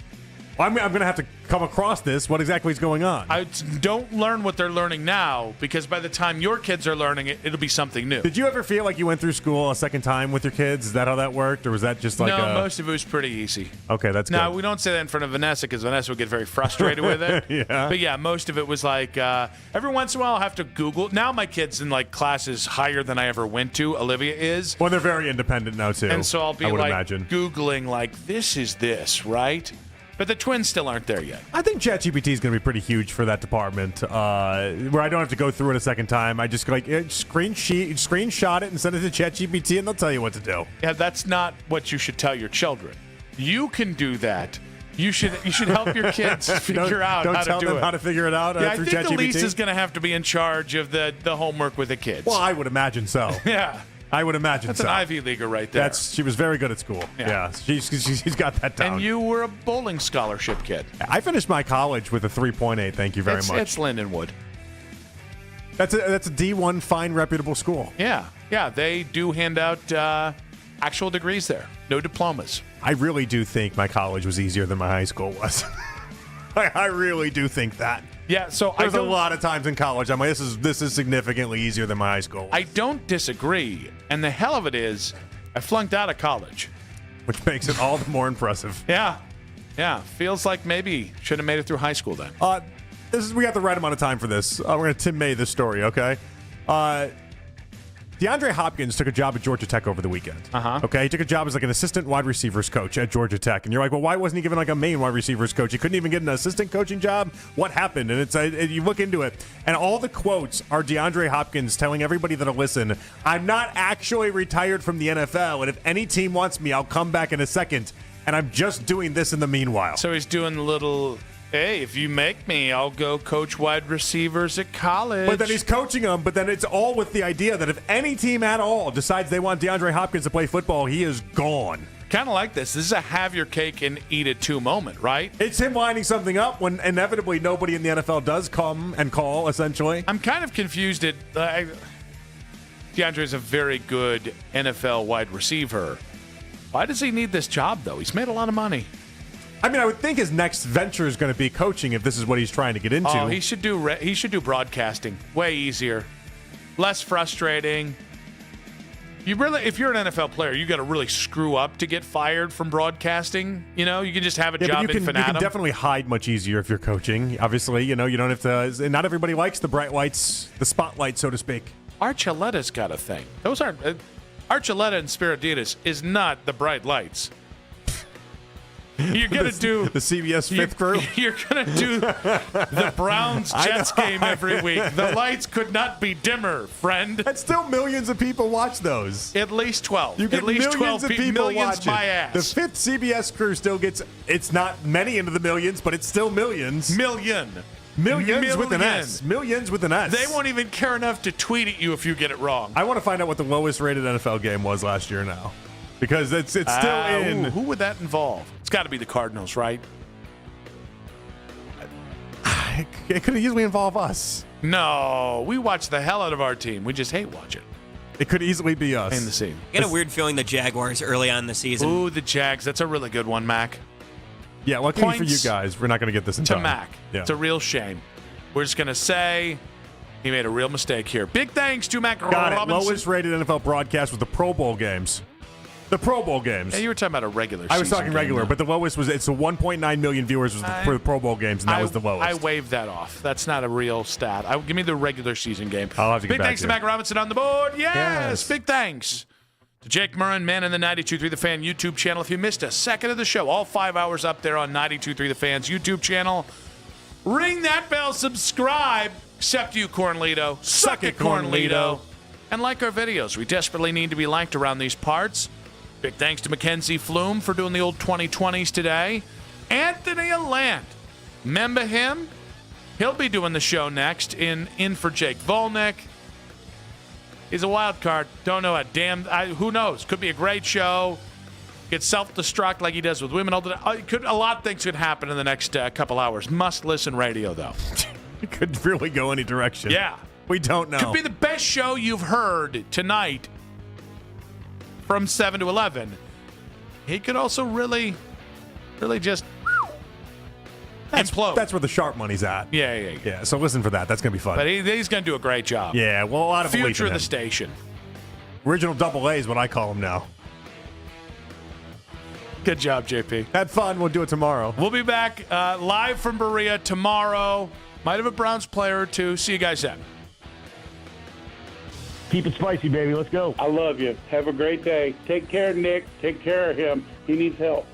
Well, I'm going to have to come across this. What exactly is going on? Don't learn what they're learning now, because by the time your kids are learning it, it'll be something new. Did you ever feel like you went through school a second time with your kids? Is that how that worked, or was that just like No, most of it was pretty easy. Okay, that's good. Now, we don't say that in front of Vanessa, because Vanessa would get very frustrated with it. Yeah. But yeah, most of it was like, every once in a while I'll have to Google. Now my kid's in like classes higher than I ever went to. Olivia is. Well, they're very independent now, too. And so I'll be I would like imagine. Googling like, this is this, right? But the twins still aren't there yet. I think ChatGPT is going to be pretty huge for that department, where I don't have to go through it a second time. I just screenshot it and send it to ChatGPT, and they'll tell you what to do. Yeah, that's not what you should tell your children. You can do that. You should help your kids figure out how to do it. Don't tell them how to figure it out Yeah, through I think ChatGPT? Elise is going to have to be in charge of the homework with the kids. Well, I would imagine so. Yeah. I would imagine That's so. an Ivy Leaguer right there. She was very good at school. Yeah. She's got that down. And you were a bowling scholarship kid. I finished my college with a 3.8. Thank you very much. It's Lindenwood. That's a D1 fine reputable school. Yeah. They do hand out actual degrees there, no diplomas. I really do think my college was easier than my high school was. I really do think that. Yeah, so there's a lot of times in college I'm like, this is significantly easier than my high school was. I don't disagree, and the hell of it is, I flunked out of college. Which makes it all the more impressive. Yeah. Feels like maybe should have made it through high school then. We got the right amount of time for this. We're going to Tim May this story, okay? DeAndre Hopkins took a job at Georgia Tech over the weekend. Okay, he took a job as like an assistant wide receivers coach at Georgia Tech, and you're like, well, why wasn't he given like a main wide receivers coach? He couldn't even get an assistant coaching job. What happened? And it's you look into it, and all the quotes are DeAndre Hopkins telling everybody that'll listen, "I'm not actually retired from the NFL, and if any team wants me, I'll come back in a second, and I'm just doing this in the meanwhile." So he's doing a little. Hey, if you make me, I'll go coach wide receivers at college. But then he's coaching them, but then it's all with the idea that if any team at all decides they want DeAndre Hopkins to play football, he is gone. Kind of like this. This is a have your cake and eat it too moment, right? It's him lining something up when inevitably nobody in the NFL does come and call, essentially. I'm kind of confused at DeAndre's a very good NFL wide receiver. Why does he need this job, though? He's made a lot of money. I mean, I would think his next venture is going to be coaching if this is what he's trying to get into. Oh, he should do broadcasting. Way easier, less frustrating. If you're an NFL player, you got to really screw up to get fired from broadcasting. You know, you can just have a job infinitum. You can definitely hide much earlier if you're coaching. Obviously, you don't have to. Not everybody likes the bright lights, the spotlight, so to speak. Archuleta's got a thing. Those aren't. Archuleta and Spiriditas is not the bright lights. You're going to do the CBS fifth crew. You're going to do the Browns-Jets game every week. The lights could not be dimmer, friend. And still millions of people watch those. At least 12. You get At least millions 12 of people millions watching. my ass. The fifth CBS crew still gets, it's not many into the millions, but it's still millions. Millions with an S. Millions with an S. They won't even care enough to tweet at you if you get it wrong. I want to find out what the lowest rated NFL game was last year now. Because it's still in. Who would that involve? It's got to be the Cardinals, right? It could easily involve us. No, we watch the hell out of our team. We just hate watching. It could easily be us. In the scene. I get a weird feeling the Jaguars early on in the season. Ooh, the Jags. That's a really good one, Mac. Yeah, luckily for you guys, we're not going to get this in time. To Mac. Yeah. It's a real shame. We're just going to say he made a real mistake here. Big thanks to Mac Robinson. Lowest rated NFL broadcast was the Pro Bowl games. The Pro Bowl games. Yeah, you were talking about a regular season. I was talking regular, but the lowest was, it's a 1.9 million viewers was for the Pro Bowl games, and that was the lowest. I waved that off. That's not a real stat. Give me the regular season game. I'll have to get Big back thanks to Mac Robinson on the board. Yes. Big thanks to Jake Murrin, man in the 92.3 The Fan YouTube channel. If you missed a second of the show, all 5 hours up there on 92.3 The Fan's YouTube channel. Ring that bell, subscribe. Except you, Cornlito. Suck it, Cornlito. And like our videos. We desperately need to be liked around these parts. Big thanks to Mackenzie Flume for doing the old 2020s today. Anthony Allant. Remember him? He'll be doing the show next in for Jake Volnick. He's a wild card. Don't know who knows? Could be a great show. Get self-destruct like he does with women all the time. A lot of things could happen in the next couple hours. Must-listen radio, though. It could really go any direction. Yeah. We don't know. Could be the best show you've heard tonight from 7 to 11. He could also really just implode. That's where the sharp money's at. Yeah. So listen for that. That's going to be fun. But he's going to do a great job. Yeah, well, a lot of future of the station. Original double A is what I call him now. Good job, JP. Had fun. We'll do it tomorrow. We'll be back live from Berea tomorrow. Might have a Browns player or two. See you guys then. Keep it spicy, baby. Let's go. I love you. Have a great day. Take care, Nick. Take care of him. He needs help.